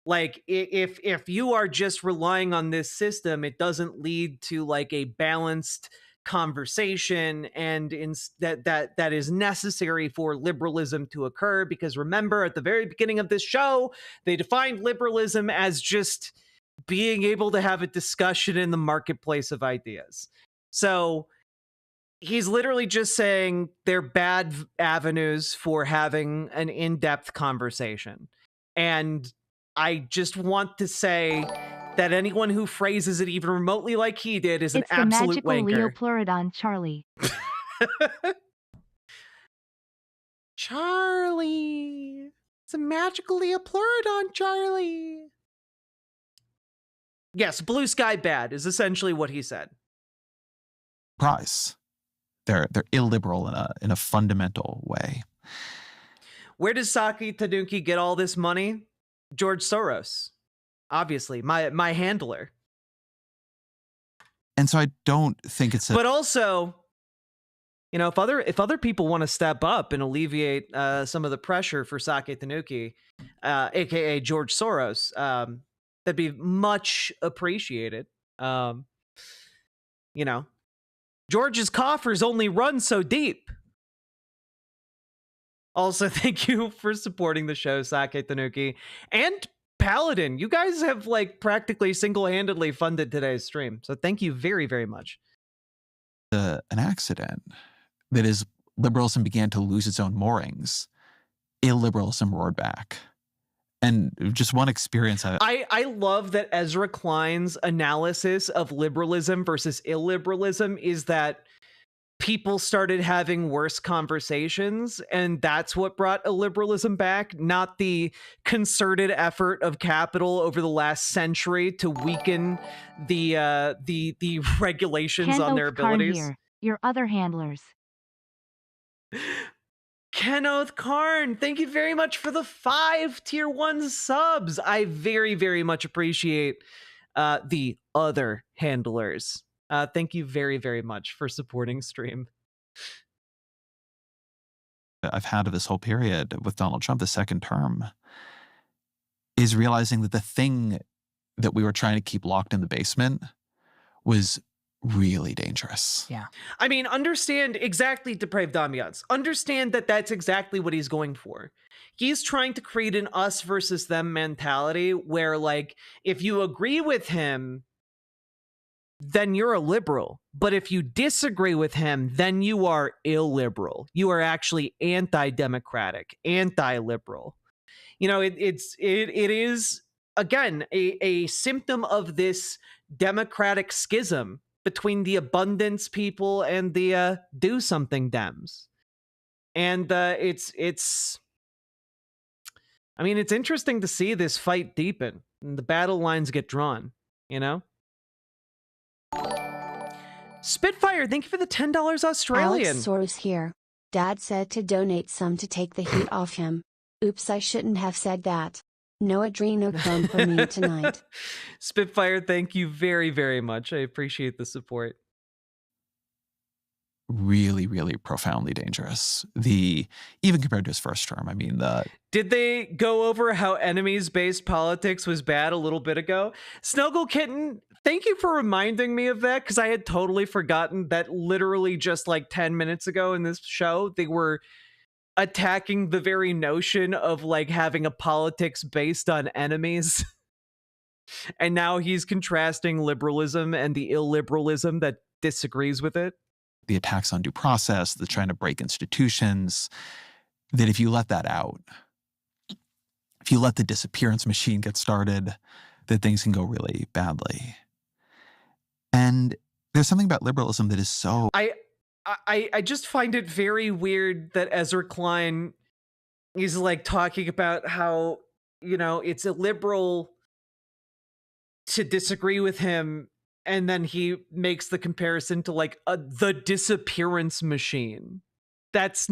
Like, if you are just relying on this system, it doesn't lead to, like, a balanced conversation and that is necessary for liberalism to occur. Because remember, at the very beginning of this show, they defined liberalism as just being able to have a discussion in the marketplace of ideas. So he's literally just saying they're bad avenues for having an in-depth conversation. And I just want to say that anyone who phrases it even remotely like he did is an absolute wanker. It's the magical Leopleurodon Charlie. Charlie. It's a magical Leopleurodon Charlie. Yes, blue sky bad is essentially what he said. Prize. They're illiberal in a fundamental way. Where does Saki Tanuki get all this money? George Soros. Obviously, my handler. And so I don't think it's But also, you know, if other people want to step up and alleviate some of the pressure for Saki Tanuki, aka George Soros, that'd be much appreciated. You know, George's coffers only run so deep. Also, thank you for supporting the show, Saki Tanuki. And Paladin, you guys have, like, practically single-handedly funded today's stream. So thank you very, very much. An accident. That is, liberalism began to lose its own moorings. Illiberalism roared back. And just one experience. I love that Ezra Klein's analysis of liberalism versus illiberalism is that people started having worse conversations, and that's what brought illiberalism back, not the concerted effort of capital over the last century to weaken the regulations on their abilities. Here, your other handlers. Kenoth Karn, thank you very much for the 5 tier 1 subs. I very, very much appreciate the other handlers. Thank you very, very much for supporting stream. I've had this whole period with Donald Trump, the second term, is realizing that the thing that we were trying to keep locked in the basement was really dangerous. Yeah. I mean, understand exactly, depraved ambiance. Understand that that's exactly what he's going for. He's trying to create an us versus them mentality where, like, if you agree with him, then you're a liberal. But if you disagree with him, then you are illiberal. You are actually anti-democratic, anti-liberal. You know, it is, again, a symptom of this democratic schism between the abundance people and the do something Dems. And it's I mean, it's interesting to see this fight deepen and the battle lines get drawn, you know? Spitfire, thank you for the $10 Australian. Alex Soros here. Dad said to donate some to take the heat off him. Oops, I shouldn't have said that. No adrenochrome for me tonight. Spitfire, thank you very, very much. I appreciate the support. Really, really profoundly dangerous. Even compared to his first term, I mean, Did they go over how enemies-based politics was bad a little bit ago? Snuggle Kitten, thank you for reminding me of that, because I had totally forgotten that literally just like 10 minutes ago in this show, they were attacking the very notion of like having a politics based on enemies. And now he's contrasting liberalism and the illiberalism that disagrees with it. The attacks on due process, the trying to break institutions, that if you let that out, if you let the disappearance machine get started, that things can go really badly. And there's something about liberalism that is so... I just find it very weird that Ezra Klein is like talking about how, you know, it's illiberal to disagree with him, and then he makes the comparison to like the disappearance machine. That's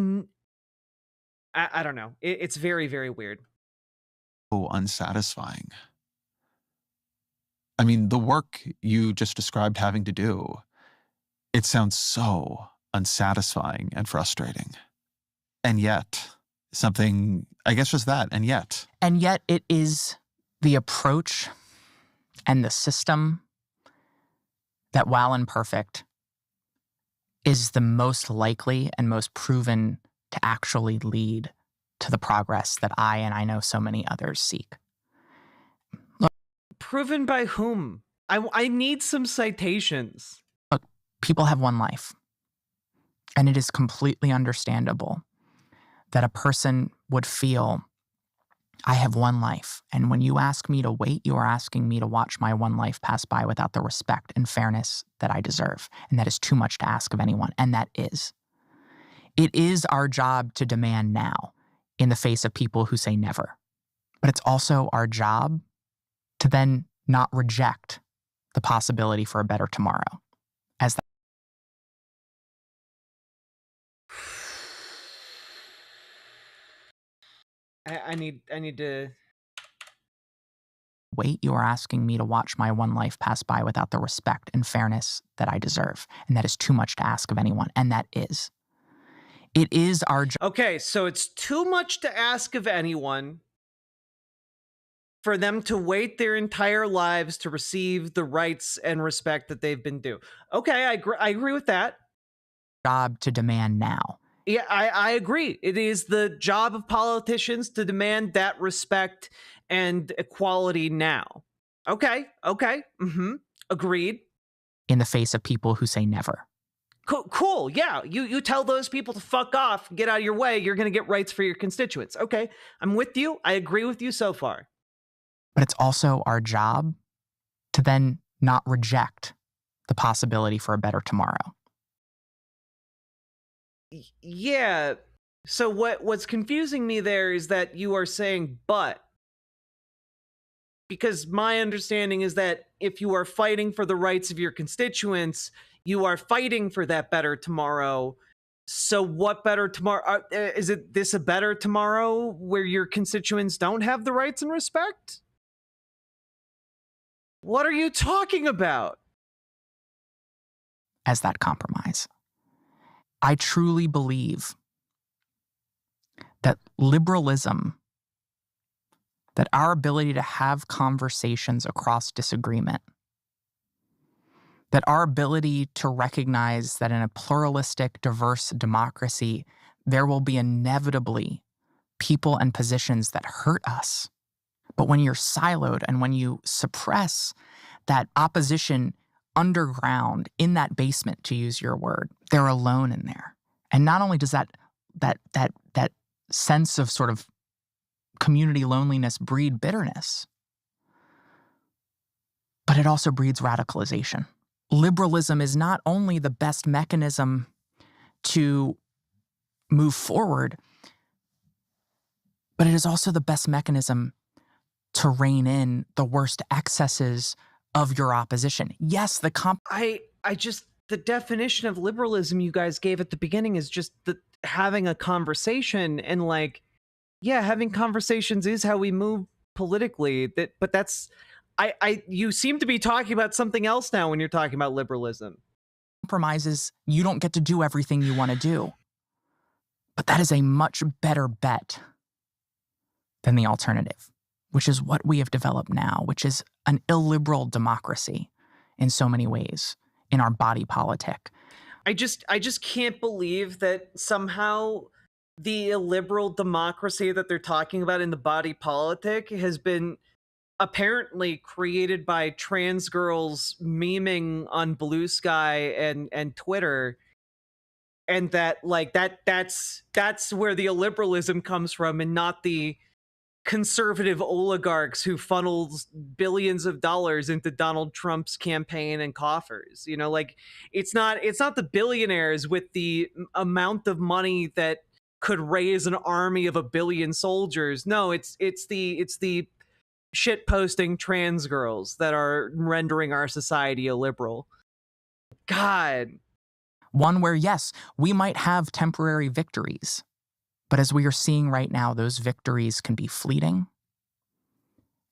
I don't know. It's very, very weird. So unsatisfying. I mean, the work you just described having to do, it sounds so unsatisfying and frustrating. And yet, something, I guess just that, and yet. And yet it is the approach and the system that, while imperfect, is the most likely and most proven to actually lead to the progress that I, and I know so many others, seek. Look, proven by whom? I need some citations. Look, people have one life. And it is completely understandable that a person would feel, I have one life. And when you ask me to wait, you are asking me to watch my one life pass by without the respect and fairness that I deserve. And that is too much to ask of anyone. And that is. It is our job to demand now in the face of people who say never. But it's also our job to then not reject the possibility for a better tomorrow. As that I need to wait, you are asking me to watch my one life pass by without the respect and fairness that I deserve. And that is too much to ask of anyone. And that is. It is our job. Okay, so it's too much to ask of anyone for them to wait their entire lives to receive the rights and respect that they've been due. Okay, I agree with that. Job to demand now. Yeah, I agree. It is the job of politicians to demand that respect and equality now. Okay. Agreed. In the face of people who say never. Cool. Yeah, you tell those people to fuck off, get out of your way, you're going to get rights for your constituents. Okay, I'm with you. I agree with you so far. But it's also our job to then not reject the possibility for a better tomorrow. Yeah. So what's confusing me there is that you are saying but. Because my understanding is that if you are fighting for the rights of your constituents, you are fighting for that better tomorrow. So what better tomorrow? Is it this a better tomorrow where your constituents don't have the rights and respect? What are you talking about? As that compromise. I truly believe that liberalism, that our ability to have conversations across disagreement, That our ability to recognize that in a pluralistic, diverse democracy, there will be inevitably people and positions that hurt us. But when you're siloed and when you suppress that opposition underground in that basement, to use your word, they're alone in there. And not only does that sense of sort of community loneliness breed bitterness, but it also breeds radicalization. Liberalism is not only the best mechanism to move forward, but it is also the best mechanism to rein in the worst excesses of your opposition. Yes, the definition of liberalism you guys gave at the beginning is just having a conversation, and like, yeah, having conversations is how we move politically. You seem to be talking about something else now when you're talking about liberalism. Compromises, you don't get to do everything you want to do. But that is a much better bet than the alternative, which is what we have developed now, which is an illiberal democracy in so many ways in our body politic. I just can't believe that somehow the illiberal democracy that they're talking about in the body politic has been apparently created by trans girls memeing on Blue Sky and Twitter, and that's where the illiberalism comes from, and not the conservative oligarchs who funneled billions of dollars into Donald Trump's campaign and coffers. You know, like, it's not the billionaires with the amount of money that could raise an army of 1 billion soldiers. No, it's the shit posting trans girls that are rendering our society illiberal. God. One where, yes, we might have temporary victories, but as we are seeing right now, those victories can be fleeting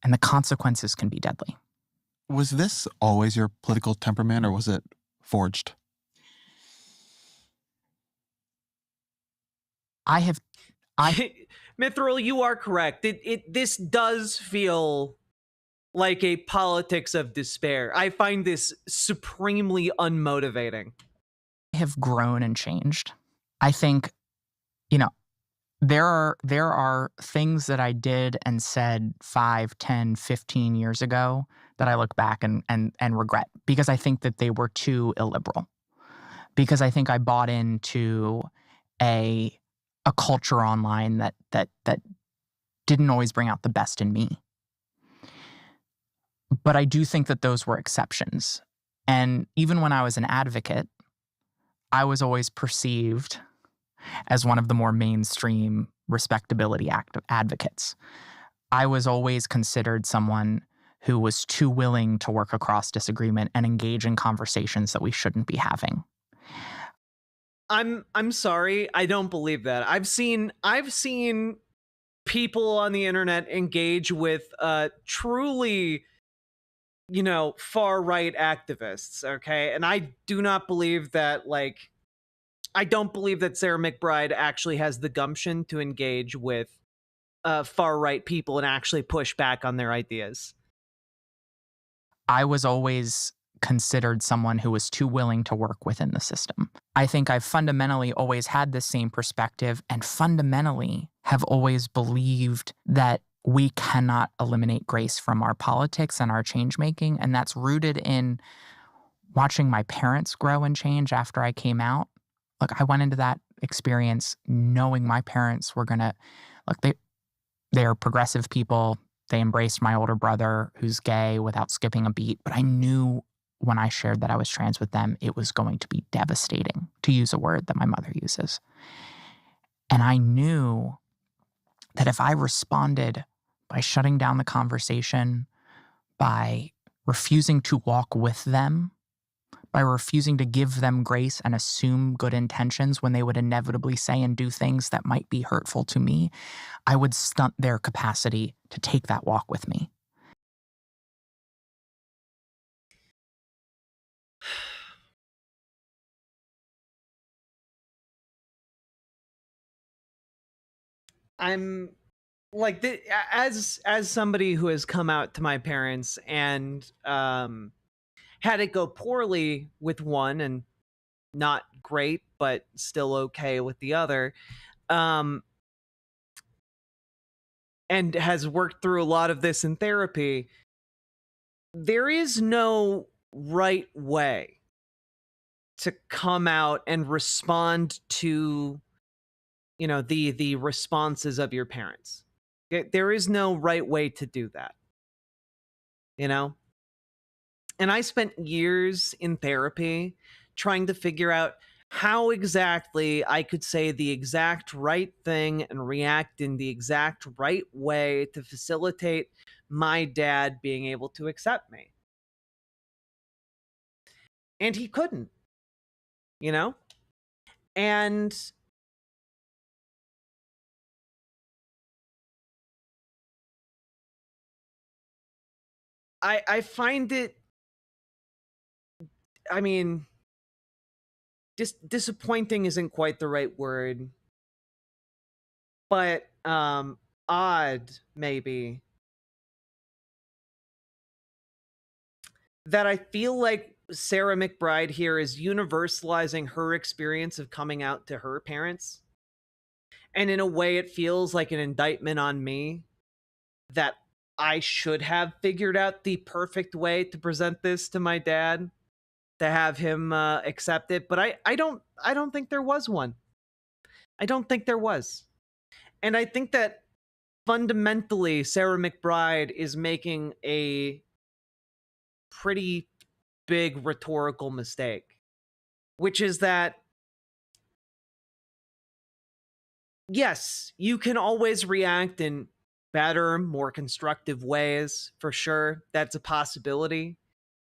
and the consequences can be deadly. Was this always your political temperament, or was it forged? Mithril, you are correct. This does feel like a politics of despair. I find this supremely unmotivating. I have grown and changed. I think, there are things that I did and said 5, 10, 15 years ago that I look back and regret, because I think that they were too illiberal. Because I think I bought into a culture online that didn't always bring out the best in me. But I do think that those were exceptions. And even when I was an advocate, I was always perceived as one of the more mainstream respectability advocates. I was always considered someone who was too willing to work across disagreement and engage in conversations that we shouldn't be having. I'm sorry, I don't believe that. I've seen people on the internet engage with truly, far-right activists, okay? And I do not believe that, I don't believe that Sarah McBride actually has the gumption to engage with far-right people and actually push back on their ideas. I was always considered someone who was too willing to work within the system. I think I've fundamentally always had the same perspective, and fundamentally have always believed that we cannot eliminate grace from our politics and our change-making, and that's rooted in watching my parents grow and change after I came out. Look, I went into that experience knowing my parents were gonna, they're progressive people. They embraced my older brother who's gay without skipping a beat. But I knew when I shared that I was trans with them, it was going to be devastating, to use a word that my mother uses. And I knew that if I responded by shutting down the conversation, by refusing to walk with them, by refusing to give them grace and assume good intentions when they would inevitably say and do things that might be hurtful to me, I would stunt their capacity to take that walk with me. I'm like, as somebody who has come out to my parents and had it go poorly with one and not great, but still okay with the other. And has worked through a lot of this in therapy. There is no right way to come out and respond to, you know, the responses of your parents. There is no right way to do that, you know? And I spent years in therapy trying to figure out how exactly I could say the exact right thing and react in the exact right way to facilitate my dad being able to accept me. And he couldn't, you know? And I find it, I mean, disappointing isn't quite the right word, but odd maybe, that I feel like Sarah McBride here is universalizing her experience of coming out to her parents. And in a way, it feels like an indictment on me that I should have figured out the perfect way to present this to my dad, to have him accept it. But I don't think there was one. I don't think there was. And I think that fundamentally, Sarah McBride is making a pretty big rhetorical mistake, which is that, yes, you can always react in better, more constructive ways, for sure. That's a possibility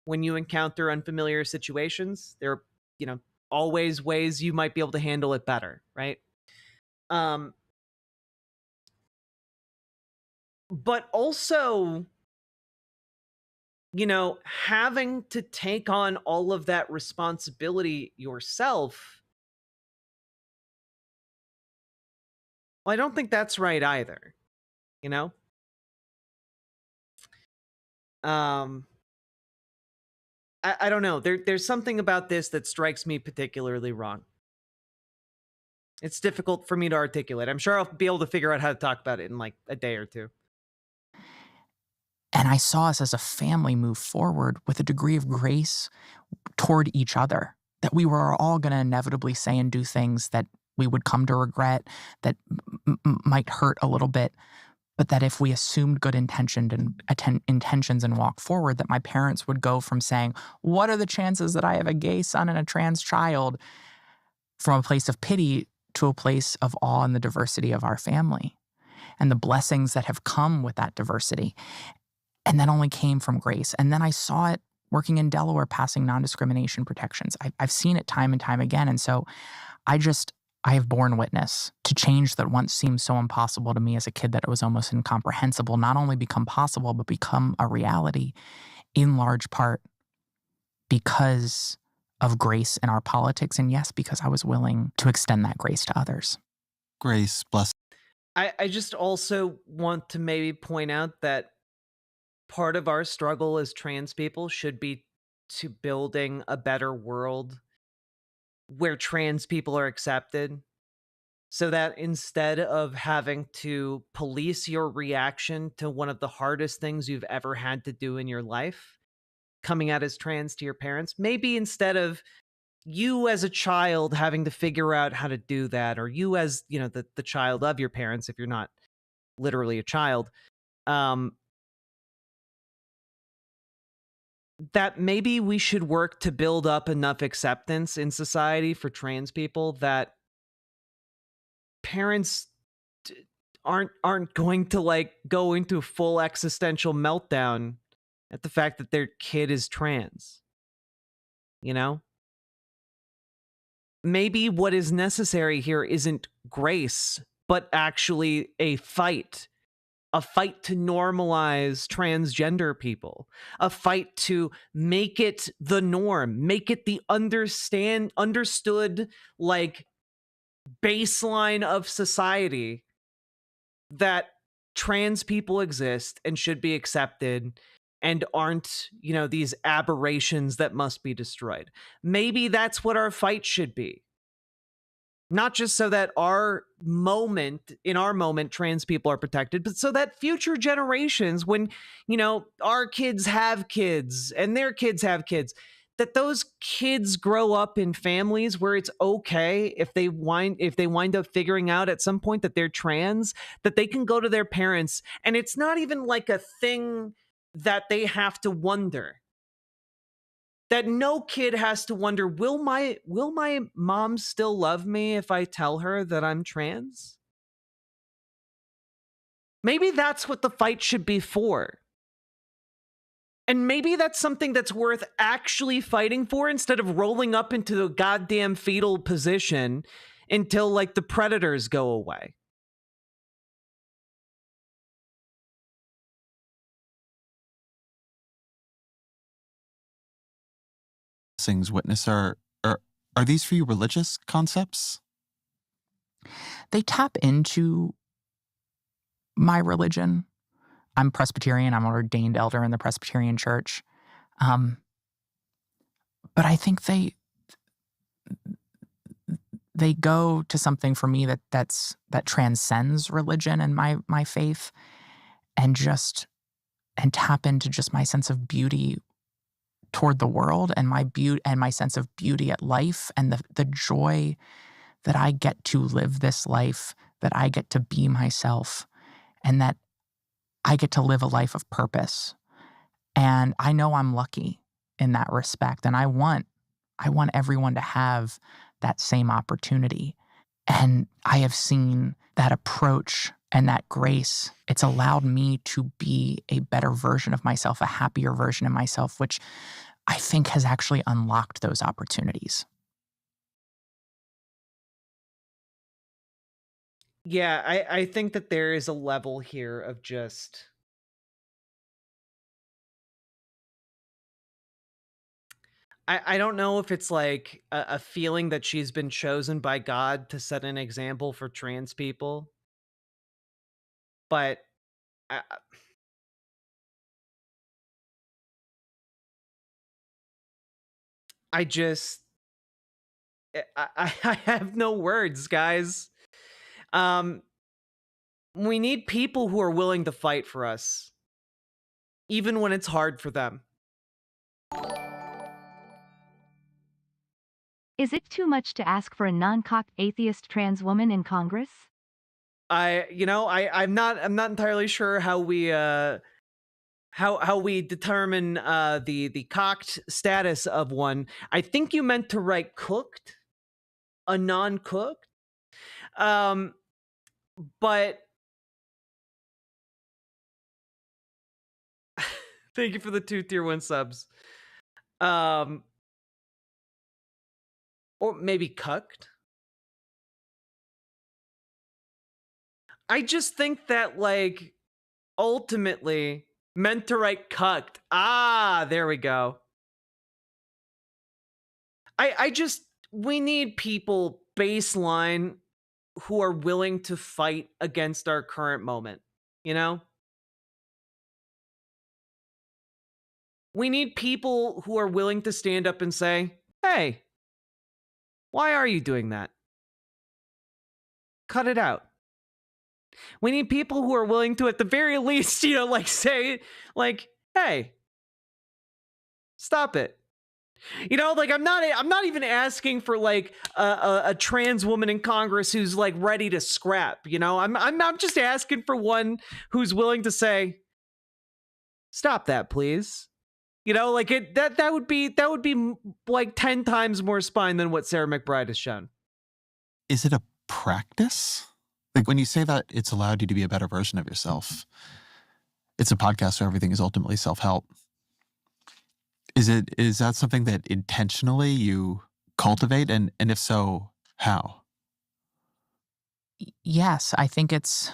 when you encounter unfamiliar situations. There are, you know, always ways you might be able to handle it better, right? But also, you know, having to take on all of that responsibility yourself, well, I don't think that's right either, you know? I don't know. There's something about this that strikes me particularly wrong. It's difficult for me to articulate. I'm sure I'll be able to figure out how to talk about it in like a day or two. And I saw us as a family move forward with a degree of grace toward each other, that we were all going to inevitably say and do things that we would come to regret, that might hurt a little bit, but that if we assumed good intentions and walk forward, that my parents would go from saying, what are the chances that I have a gay son and a trans child, from a place of pity to a place of awe in the diversity of our family and the blessings that have come with that diversity. And that only came from grace. And then I saw it working in Delaware, passing non-discrimination protections. I've seen it time and time again. And so I have borne witness to change that once seemed so impossible to me as a kid that it was almost incomprehensible, not only become possible, but become a reality, in large part because of grace in our politics. And yes, because I was willing to extend that grace to others. Grace, bless. I just also want to maybe point out that part of our struggle as trans people should be to building a better world where trans people are accepted, so that instead of having to police your reaction to one of the hardest things you've ever had to do in your life, coming out as trans to your parents, maybe instead of you as a child having to figure out how to do that, or you as, you know, the child of your parents, if you're not literally a child, that maybe we should work to build up enough acceptance in society for trans people that parents aren't going to like go into full existential meltdown at the fact that their kid is trans. You know? Maybe what is necessary here isn't grace, but actually a fight to normalize transgender people, a fight to make it the norm, make it the understood like baseline of society that trans people exist and should be accepted and aren't, these aberrations that must be destroyed. Maybe that's what our fight should be. Not just so that in our moment, trans people are protected, but so that future generations, when, our kids have kids and their kids have kids, that those kids grow up in families where it's okay if they wind up figuring out at some point that they're trans, that they can go to their parents and it's not even like a thing that they have to wonder. That no kid has to wonder, will my mom still love me if I tell her that I'm trans? Maybe that's what the fight should be for. And maybe that's something that's worth actually fighting for instead of rolling up into the goddamn fetal position until like the predators go away. Witness are these for you religious concepts? They tap into my religion. I'm Presbyterian. I'm an ordained elder in the Presbyterian Church. But I think they go to something for me that transcends religion and my faith, and tap into just my sense of beauty toward the world and my sense of beauty at life, and the joy that I get to live this life, that I get to be myself, and that I get to live a life of purpose. And I know I'm lucky in that respect, and I want everyone to have that same opportunity. And I have seen that approach and that grace. It's allowed me to be a better version of myself, a happier version of myself, which I think has actually unlocked those opportunities. Yeah, I think that there is a level here of just... I don't know if it's like a feeling that she's been chosen by God to set an example for trans people. But I just... I have no words, guys. We need people who are willing to fight for us, even when it's hard for them. Is it too much to ask for a non-cocked atheist trans woman in Congress? I'm not entirely sure how we determine the cocked status of one. I think you meant to write cooked, a non-cooked. But thank you for the 2 tier 1 subs. Or maybe cucked. I just think that, like, ultimately meant to write cucked. Ah, there we go. We need people baseline who are willing to fight against our current moment, We need people who are willing to stand up and say, hey, why are you doing that? Cut it out. We need people who are willing to, at the very least, say, hey, stop it. I'm not even asking for a trans woman in Congress who's ready to scrap. I'm just asking for one who's willing to say, stop that, please. That would be like 10 times more spine than what Sarah McBride has shown. Is it a practice? Like when you say that it's allowed you to be a better version of yourself, it's a podcast, so everything is ultimately self-help. Is that something that intentionally you cultivate? And if so, how? Yes, I think it's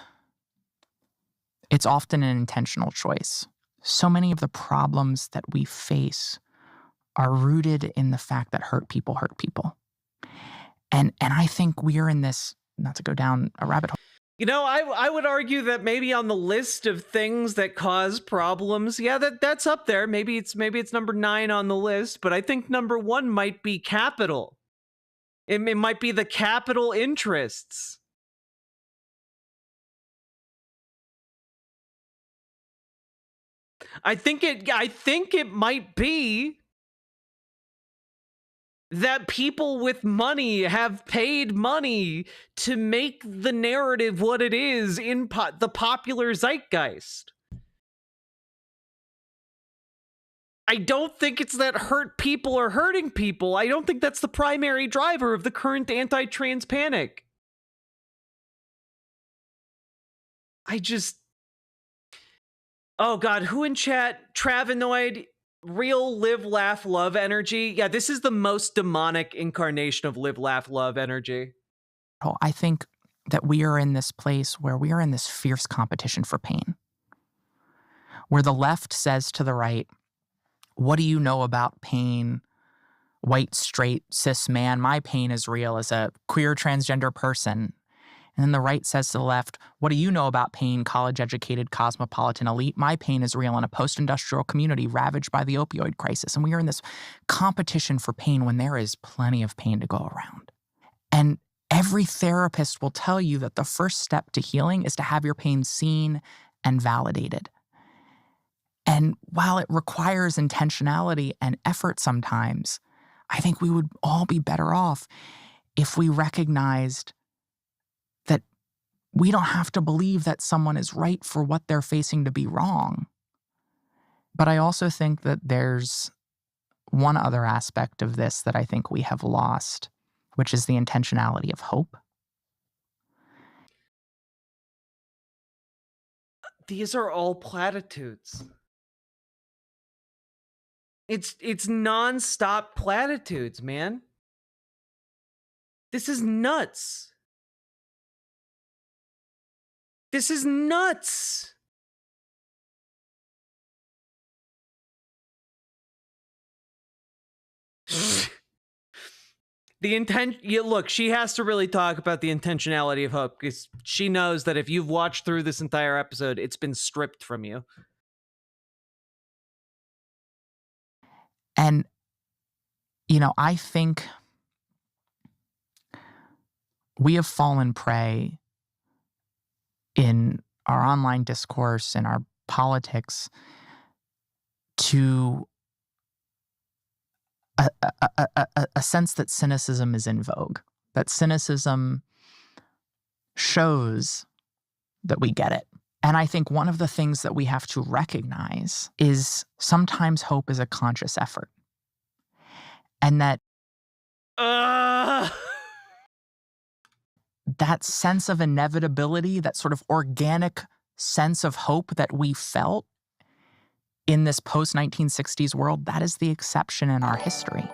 often an intentional choice. So many of the problems that we face are rooted in the fact that hurt people hurt people. And I think we are in this, not to go down a rabbit hole. You know, I would argue that maybe on the list of things that cause problems, yeah, that's up there. Maybe it's number 9 on the list, but I think number 1 might be capital. It might be the capital interests. I think it might be that people with money have paid money to make the narrative what it is in the popular zeitgeist. I don't think it's that hurt people are hurting people. I don't think that's the primary driver of the current anti-trans panic. Oh God, who in chat? Travinoid, real live, laugh, love energy. Yeah, this is the most demonic incarnation of live, laugh, love energy. Oh, I think that we are in this place where we are in this fierce competition for pain, where the left says to the right, what do you know about pain? White, straight, cis man, my pain is real as a queer transgender person. And then the right says to the left, what do you know about pain, college-educated, cosmopolitan elite? My pain is real in a post-industrial community ravaged by the opioid crisis. And we are in this competition for pain when there is plenty of pain to go around. And every therapist will tell you that the first step to healing is to have your pain seen and validated. And while it requires intentionality and effort sometimes, I think we would all be better off if we recognized that we don't have to believe that someone is right for what they're facing to be wrong. But I also think that there's one other aspect of this that I think we have lost, which is the intentionality of hope. These are all platitudes. It's non-stop platitudes, man. This is nuts. This is nuts. Look, she has to really talk about the intentionality of hope, because she knows that if you've watched through this entire episode, it's been stripped from you. And, I think we have fallen prey in our online discourse, in our politics, to a sense that cynicism is in vogue, that cynicism shows that we get it. And I think one of the things that we have to recognize is sometimes hope is a conscious effort. And that that sense of inevitability, that sort of organic sense of hope that we felt in this post-1960s world, that is the exception in our history.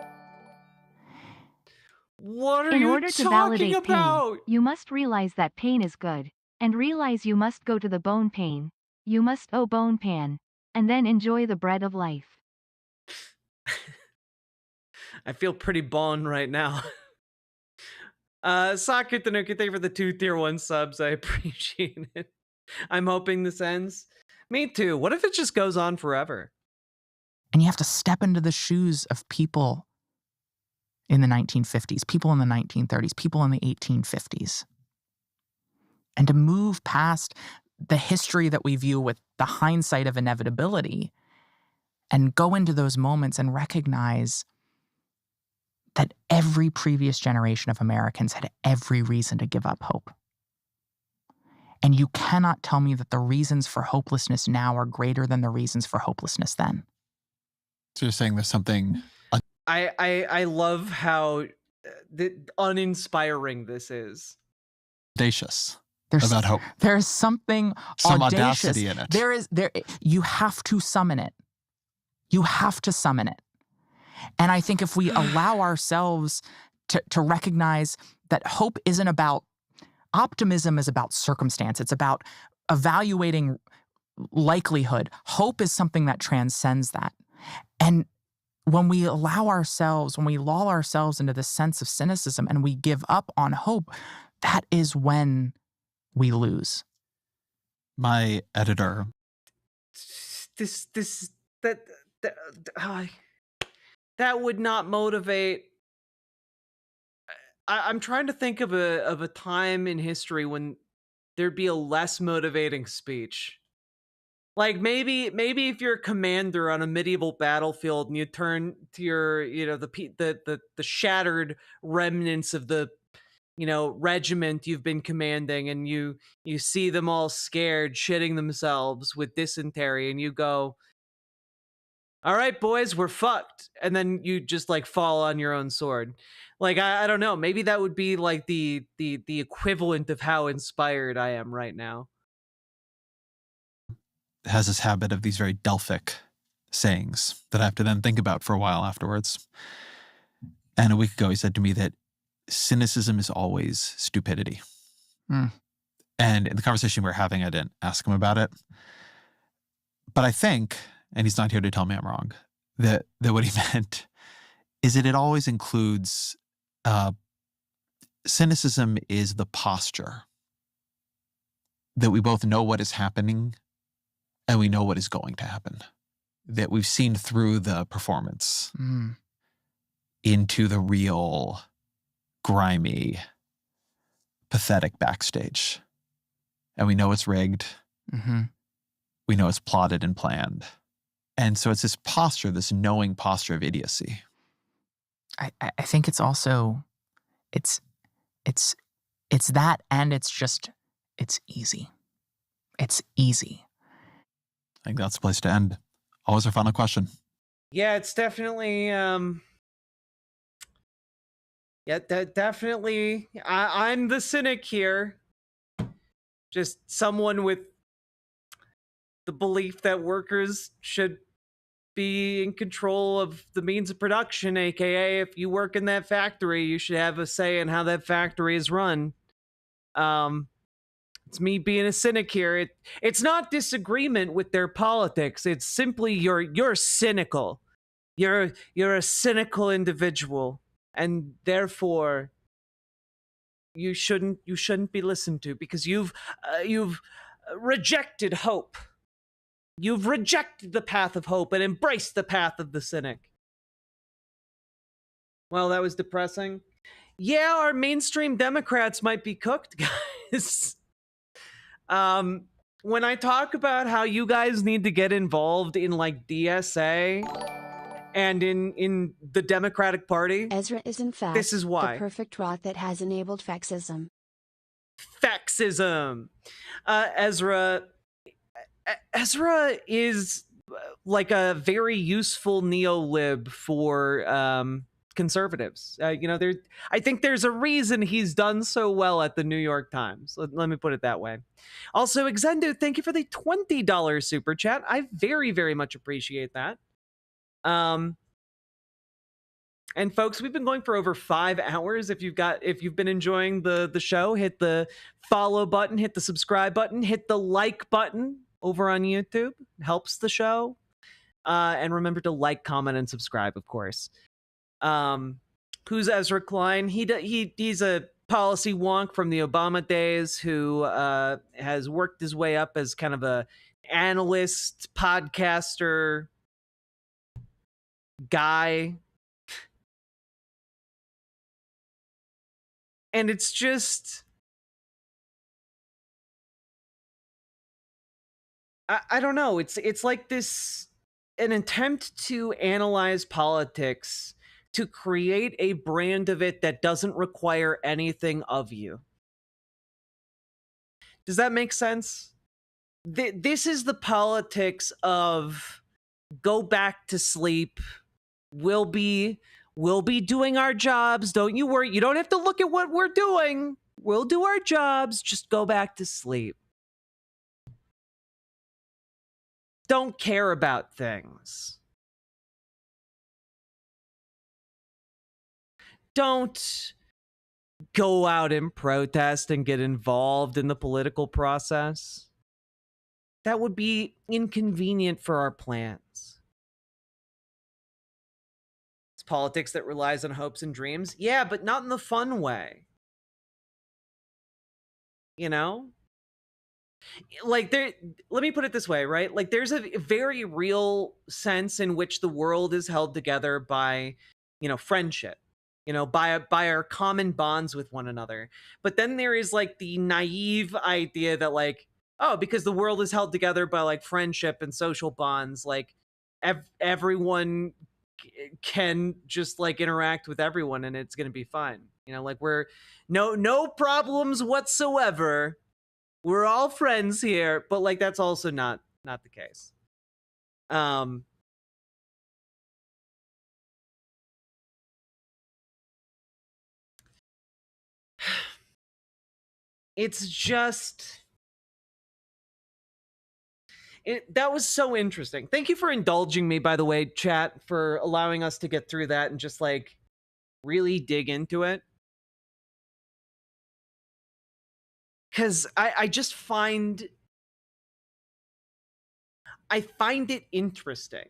What are In you order to talking validate about? pain, you must realize that pain is good, and realize you must go to the bone pain. You must bone pan, and then enjoy the bread of life. I feel pretty boned right now. Sakura Tanuki, thank you for the 2 tier 1 subs. I appreciate it. I'm hoping this ends. Me too. What if it just goes on forever? And you have to step into the shoes of people in the 1950s, people in the 1930s, people in the 1850s. And to move past the history that we view with the hindsight of inevitability and go into those moments and recognize that every previous generation of Americans had every reason to give up hope. And you cannot tell me that the reasons for hopelessness now are greater than the reasons for hopelessness then. So you're saying there's something... I love how uninspiring this is. Audacious about hope. There's some audacity in it. You have to summon it. You have to summon it. And I think if we allow ourselves to recognize that hope isn't about, optimism is about circumstance. It's about evaluating likelihood. Hope is something that transcends that. And when we lull ourselves into this sense of cynicism and we give up on hope, that is when we lose. My editor. That would not motivate. I'm trying to think of a time in history when there'd be a less motivating speech. Like maybe if you're a commander on a medieval battlefield and you turn to your, the shattered remnants of the, regiment you've been commanding, and you see them all scared, shitting themselves with dysentery, and you go, "All right, boys, we're fucked," and then you just like fall on your own sword. Like I don't know, maybe that would be like the equivalent of how inspired I am right now. Has this habit of these very Delphic sayings that I have to then think about for a while afterwards. And a week ago, he said to me that cynicism is always stupidity. Mm. And in the conversation we were having, I didn't ask him about it. But I think, and he's not here to tell me I'm wrong, that what he meant is that it always includes cynicism is the posture that we both know what is happening and we know what is going to happen, that we've seen through the performance into the real grimy, pathetic backstage. And we know it's rigged. Mm-hmm. We know it's plotted and planned. And so it's this posture, this knowing posture of idiocy. I think it's also, it's that, and it's easy. It's easy. I think that's the place to end. Always our final question. Yeah, it's definitely, definitely, I'm the cynic here. Just someone with the belief that workers should be in control of the means of production, aka if you work in that factory, you should have a say in how that factory is run. It's me being a cynic here. It's not disagreement with their politics. It's simply you're cynical. You're a cynical individual, and therefore you shouldn't be listened to, because you've rejected hope. You've rejected the path of hope and embraced the path of the cynic. Well, that was depressing. Yeah, our mainstream Democrats might be cooked, guys. When I talk about how you guys need to get involved in like DSA and in the Democratic Party, Ezra is in fact this is why. the perfect rot that has enabled fascism. Fascism. Ezra is like a very useful neo-lib for conservatives. I think there's a reason he's done so well at the New York Times. Let me put it that way. Also, Exendo, thank you for the $20 super chat. I very, very much appreciate that. And folks, we've been going for over 5 hours. If you've been enjoying the show, hit the follow button, hit the subscribe button, hit the like button over on YouTube. It helps the show. And remember to like, comment, and subscribe, of course. Who's Ezra Klein? He's a policy wonk from the Obama days who has worked his way up as kind of a analyst, podcaster guy. And it's just, I don't know. It's like this, an attempt to analyze politics to create a brand of it that doesn't require anything of you. Does that make sense? This is the politics of go back to sleep. We'll be doing our jobs. Don't you worry. You don't have to look at what we're doing. We'll do our jobs. Just go back to sleep. Don't care about things. Don't go out and protest and get involved in the political process. That would be inconvenient for our plans. It's politics that relies on hopes and dreams. Yeah, but not in the fun way. You know? like there, let me put it this way, right? Like there's a very real sense in which the world is held together by, friendship, by our common bonds with one another. But then there is like the naive idea that like, oh, because the world is held together by like friendship and social bonds, like everyone can just like interact with everyone and it's going to be fine. Like we're no problems whatsoever. We're all friends here, but like that's also not the case. It's just that was so interesting. Thank you for indulging me, by the way, chat, for allowing us to get through that and just like really dig into it. Because I just find it interesting.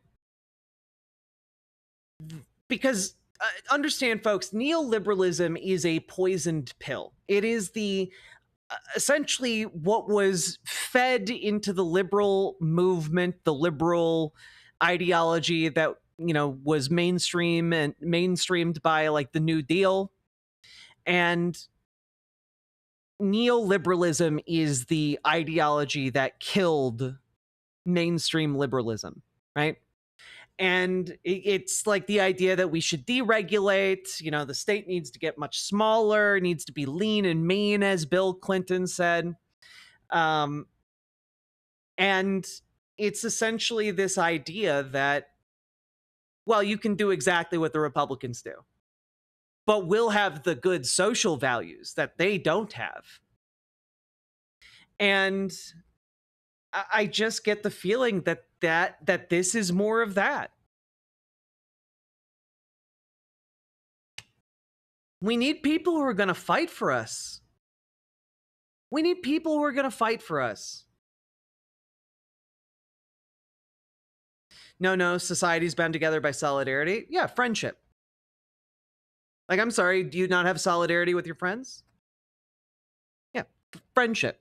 Because understand, folks, neoliberalism is a poisoned pill. It is the essentially what was fed into the liberal movement, the liberal ideology that was mainstreamed by like the New Deal. And neoliberalism is the ideology that killed mainstream liberalism, right? And it's like the idea that we should deregulate, the state needs to get much smaller, needs to be lean and mean, as Bill Clinton said. And it's essentially this idea that, well, you can do exactly what the Republicans do, but we'll have the good social values that they don't have. And I just get the feeling that this is more of that. We need people who are going to fight for us. We need people who are going to fight for us. No, society's bound together by solidarity. Yeah, friendship. Like, I'm sorry, do you not have solidarity with your friends? Yeah, friendship.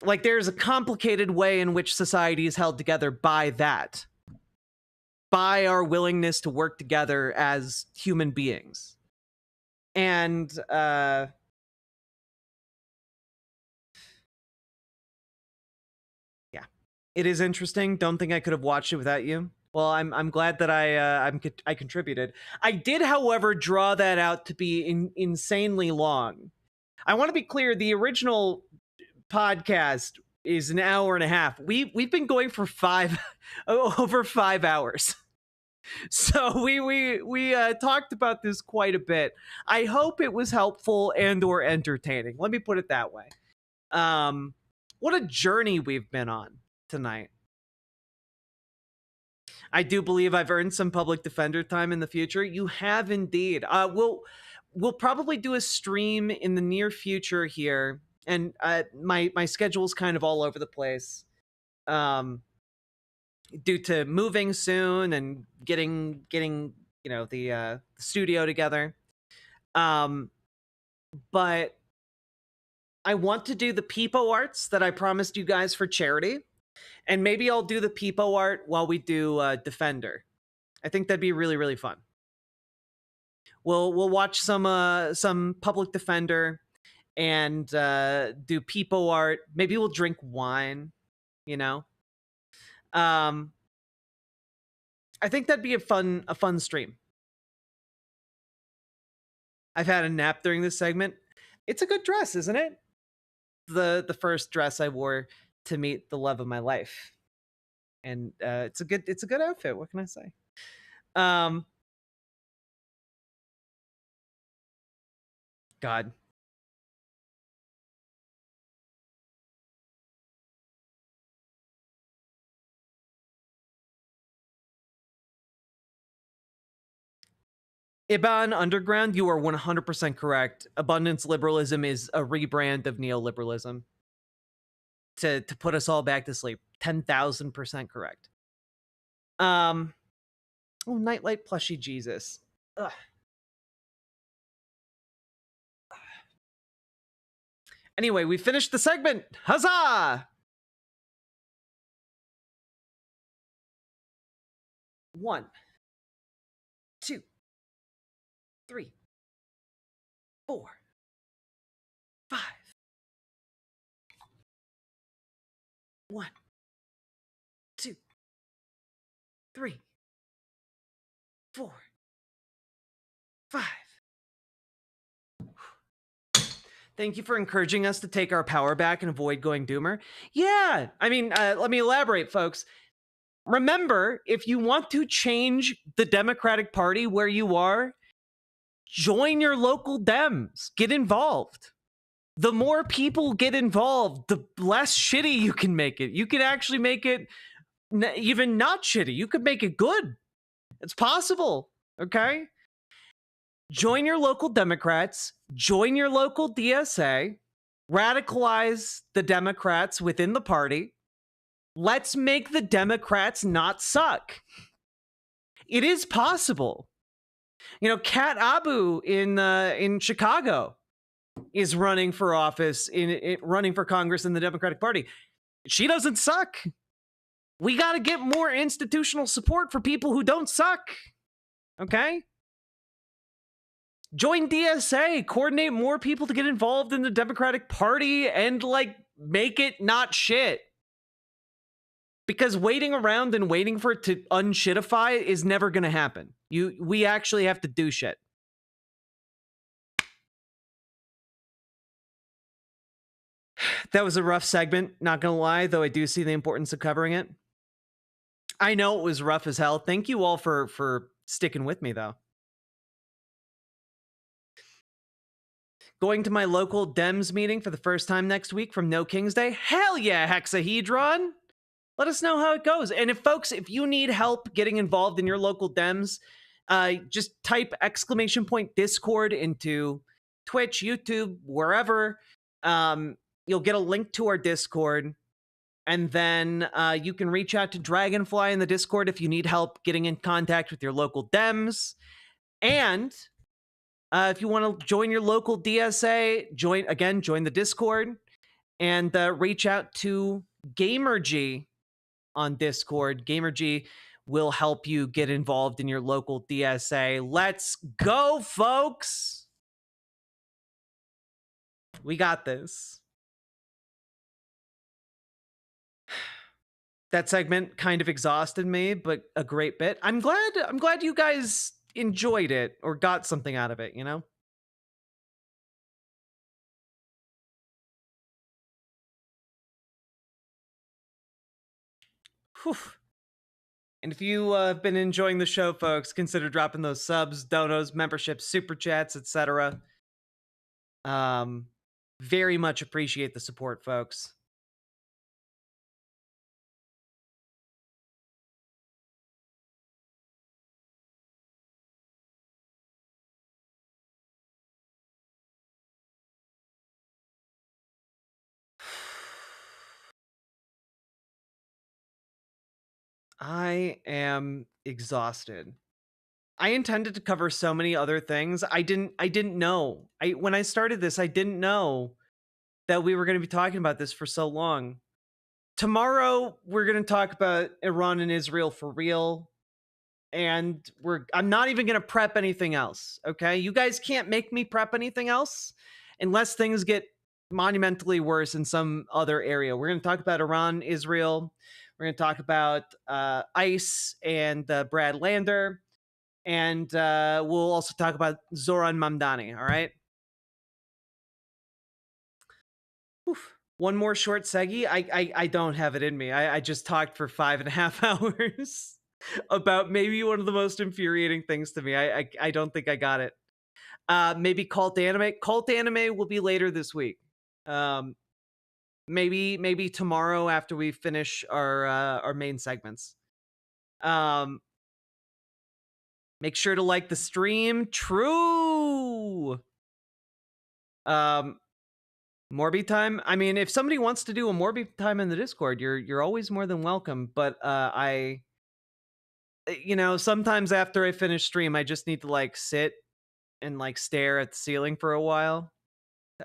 Like, there's a complicated way in which society is held together by that. By our willingness to work together as human beings. And, it is interesting. Don't think I could have watched it without you. Well, I'm glad that I contributed. I did, however, draw that out to be insanely long. I want to be clear. The original podcast is an hour and a half. We've been going for over 5 hours. So we talked about this quite a bit. I hope it was helpful and or entertaining. Let me put it that way. What a journey we've been on tonight. I do believe I've earned some public defender time in the future. You have indeed. We'll probably do a stream in the near future here, and my schedule's kind of all over the place, due to moving soon and getting the studio together. But I want to do the Peepo arts that I promised you guys for charity. And maybe I'll do the Peepo art while we do Defender. I think that'd be really, really fun. We'll watch some Public Defender and do Peepo art. Maybe we'll drink wine, I think that'd be a fun stream. I've had a nap during this segment. It's a good dress, isn't it? The first dress I wore to meet the love of my life, and it's a good outfit. What can I say? God. Iban Underground, you are 100% correct. Abundance liberalism is a rebrand of neoliberalism. To put us all back to sleep. 10,000% correct. Oh, Nightlight plushie Jesus. Ugh. Anyway, we finished the segment. Huzzah! 1, 2, 3, 4, 5. 1, 2, 3, 4, 5. Thank you for encouraging us to take our power back and avoid going doomer. Yeah, I mean, let me elaborate, folks. Remember, if you want to change the Democratic Party where you are, join your local Dems. Get involved. The more people get involved, the less shitty you can make it. You can actually make it even not shitty. You could make it good. It's possible, okay? Join your local Democrats. Join your local DSA. Radicalize the Democrats within the party. Let's make the Democrats not suck. It is possible. You know, Kat Abu in Chicago is running for office, running for Congress in the Democratic Party. She doesn't suck. We got to get more institutional support for people who don't suck. Okay? Join DSA, coordinate more people to get involved in the Democratic Party and like make it not shit. Because waiting around and waiting for it to unshitify is never going to happen. We actually have to do shit. That was a rough segment, not going to lie, though I do see the importance of covering it. I know it was rough as hell. Thank you all for sticking with me, though. Going to my local Dems meeting for the first time next week from No King's Day? Hell yeah, Hexahedron! Let us know how it goes. And if you need help getting involved in your local Dems, just type !Discord into Twitch, YouTube, wherever. You'll get a link to our Discord. And then you can reach out to Dragonfly in the Discord if you need help getting in contact with your local Dems. And if you want to join your local DSA, join the Discord. And reach out to Gamergy on Discord. Gamergy will help you get involved in your local DSA. Let's go, folks! We got this. That segment kind of exhausted me, but a great bit. I'm glad you guys enjoyed it or got something out of it, you know? Whew. And if you have been enjoying the show, folks, consider dropping those subs, donos, memberships, super chats, etc. Very much appreciate the support, folks. I am exhausted. I intended to cover so many other things. I didn't know. When I started this, I didn't know that we were going to be talking about this for so long. Tomorrow, we're going to talk about Iran and Israel for real. And I'm not even going to prep anything else, okay? You guys can't make me prep anything else unless things get monumentally worse in some other area. We're going to talk about Iran, Israel. We're going to talk about ICE and Brad Lander. And we'll also talk about Zoran Mamdani, all right? Oof. One more short seggy. I don't have it in me. I just talked for 5.5 hours about maybe one of the most infuriating things to me. I don't think I got it. Maybe cult anime. Cult anime will be later this week. Maybe tomorrow after we finish our main segments. Make sure to like the stream. True. Morbi time. I mean, if somebody wants to do a Morbi time in the Discord, you're always more than welcome. But sometimes after I finish stream, I just need to like sit and like stare at the ceiling for a while.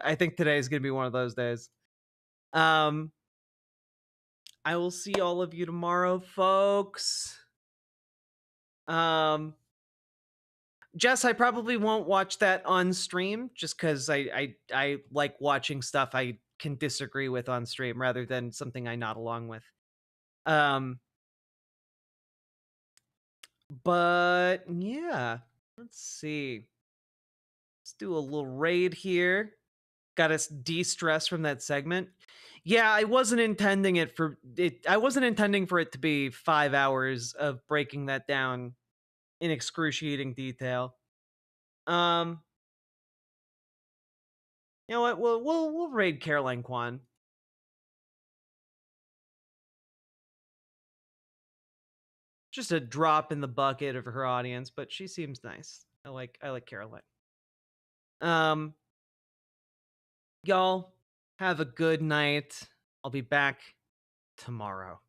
I think today is going to be one of those days. I will see all of you tomorrow, folks. Jess, I probably won't watch that on stream just because I like watching stuff I can disagree with on stream rather than something I nod along with. But yeah, let's see. Let's do a little raid here. Got us de-stress from that segment. Yeah, I wasn't intending for it to be 5 hours of breaking that down in excruciating detail. You know what? We'll raid Caroline Kwan. Just a drop in the bucket of her audience, but she seems nice. I like Caroline. Y'all have a good night. I'll be back tomorrow.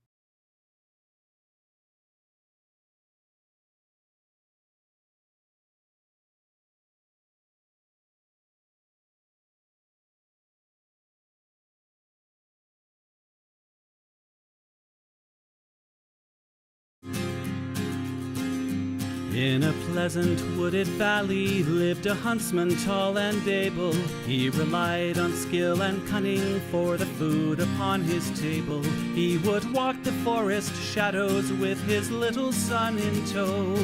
In a pleasant wooded valley lived a huntsman tall and able. He relied on skill and cunning for the food upon his table. He would walk the forest shadows with his little son in tow,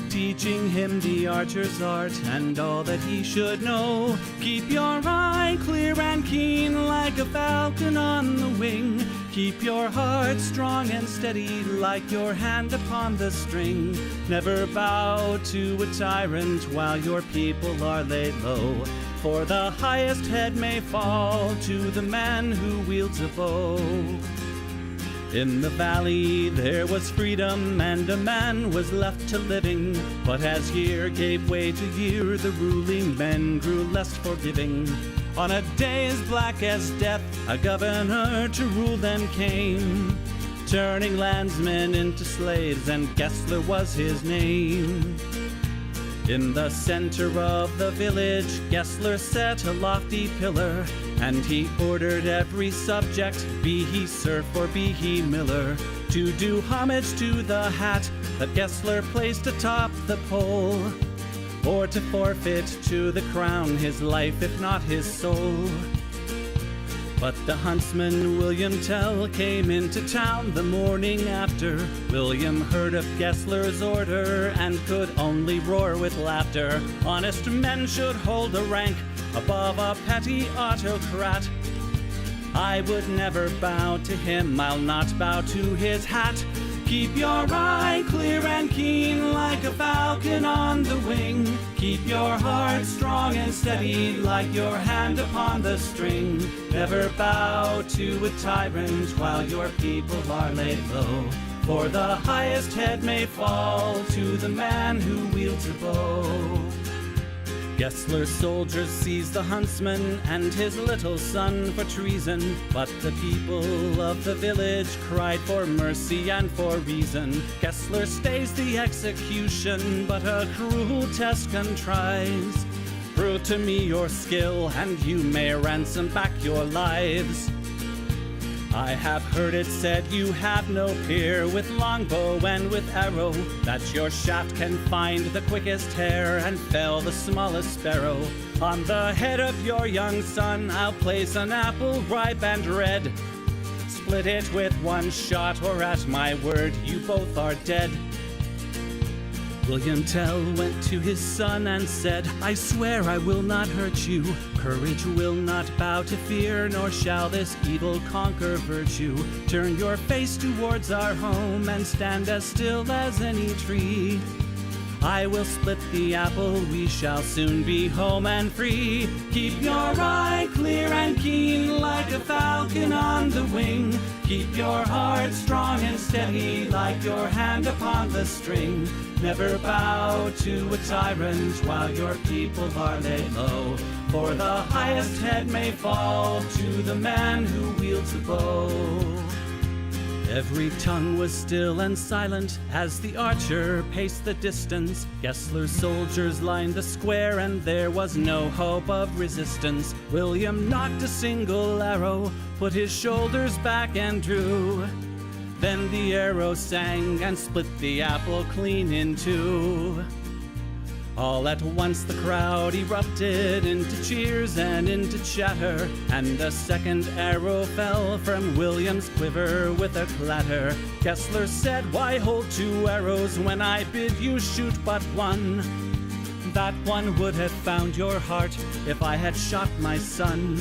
teaching him the archer's art and all that he should know. Keep your eye clear and keen like a falcon on the wing. Keep your heart strong and steady like your hand upon the string. Never bow to a tyrant while your people are laid low, for the highest head may fall to the man who wields a bow. In the valley there was freedom and a man was left to living, but as year gave way to year the ruling men grew less forgiving. On a day as black as death a governor to rule them came, turning landsmen into slaves, and Gessler was his name. In the center of the village Gessler set a lofty pillar, and he ordered every subject, be he serf or be he miller, to do homage to the hat that Gessler placed atop the pole, or to forfeit to the crown his life if not his soul. But the huntsman William Tell came into town the morning after. William heard of Gessler's order and could only roar with laughter. Honest men should hold a rank above a petty autocrat. I would never bow to him, I'll not bow to his hat. Keep your eye clear and keen like a falcon on the wing. Keep your heart strong and steady like your hand upon the string. Never bow to a tyrant while your people are laid low, for the highest head may fall to the man who wields a bow. Gessler's soldiers seized the huntsman and his little son for treason, but the people of the village cried for mercy and for reason. Gessler stays the execution, but a cruel test contrives. Prove to me your skill, and you may ransom back your lives. I have heard it said you have no peer with longbow and with arrow, that your shaft can find the quickest hare and fell the smallest sparrow. On the head of your young son I'll place an apple ripe and red. Split it with one shot, or at my word you both are dead. William Tell went to his son and said, I swear I will not hurt you. Courage will not bow to fear, nor shall this evil conquer virtue. Turn your face towards our home and stand as still as any tree. I will split the apple, we shall soon be home and free. Keep your eye clear and keen like a falcon on the wing. Keep your heart strong and steady like your hand upon the string. Never bow to a tyrant while your people are laid low, for the highest head may fall to the man who wields a bow. Every tongue was still and silent as the archer paced the distance. Gessler's soldiers lined the square and there was no hope of resistance. William knocked a single arrow, put his shoulders back and drew. Then the arrow sang and split the apple clean in two. All at once the crowd erupted into cheers and into chatter, and a second arrow fell from William's quiver with a clatter. Gessler said, "Why hold two arrows when I bid you shoot but one? That one would have found your heart if I had shot my son.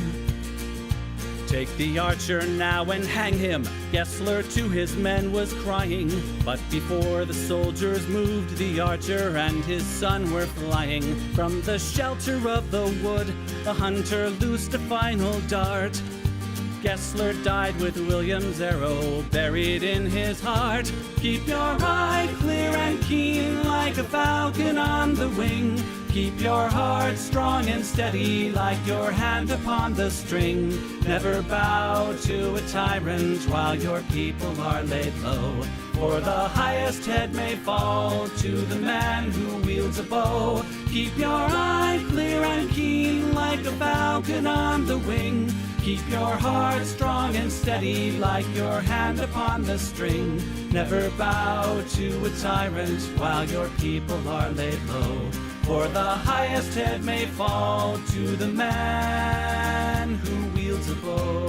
Take the archer now and hang him," Gessler to his men was crying. But before the soldiers moved, the archer and his son were flying. From the shelter of the wood, the hunter loosed a final dart. Gessler died with William's arrow buried in his heart. Keep your eye clear and keen like a falcon on the wing. Keep your heart strong and steady like your hand upon the string. Never bow to a tyrant while your people are laid low. For the highest head may fall to the man who wields a bow. Keep your eye clear and keen like a falcon on the wing. Keep your heart strong and steady like your hand upon the string. Never bow to a tyrant while your people are laid low. For the highest head may fall to the man who wields a bow.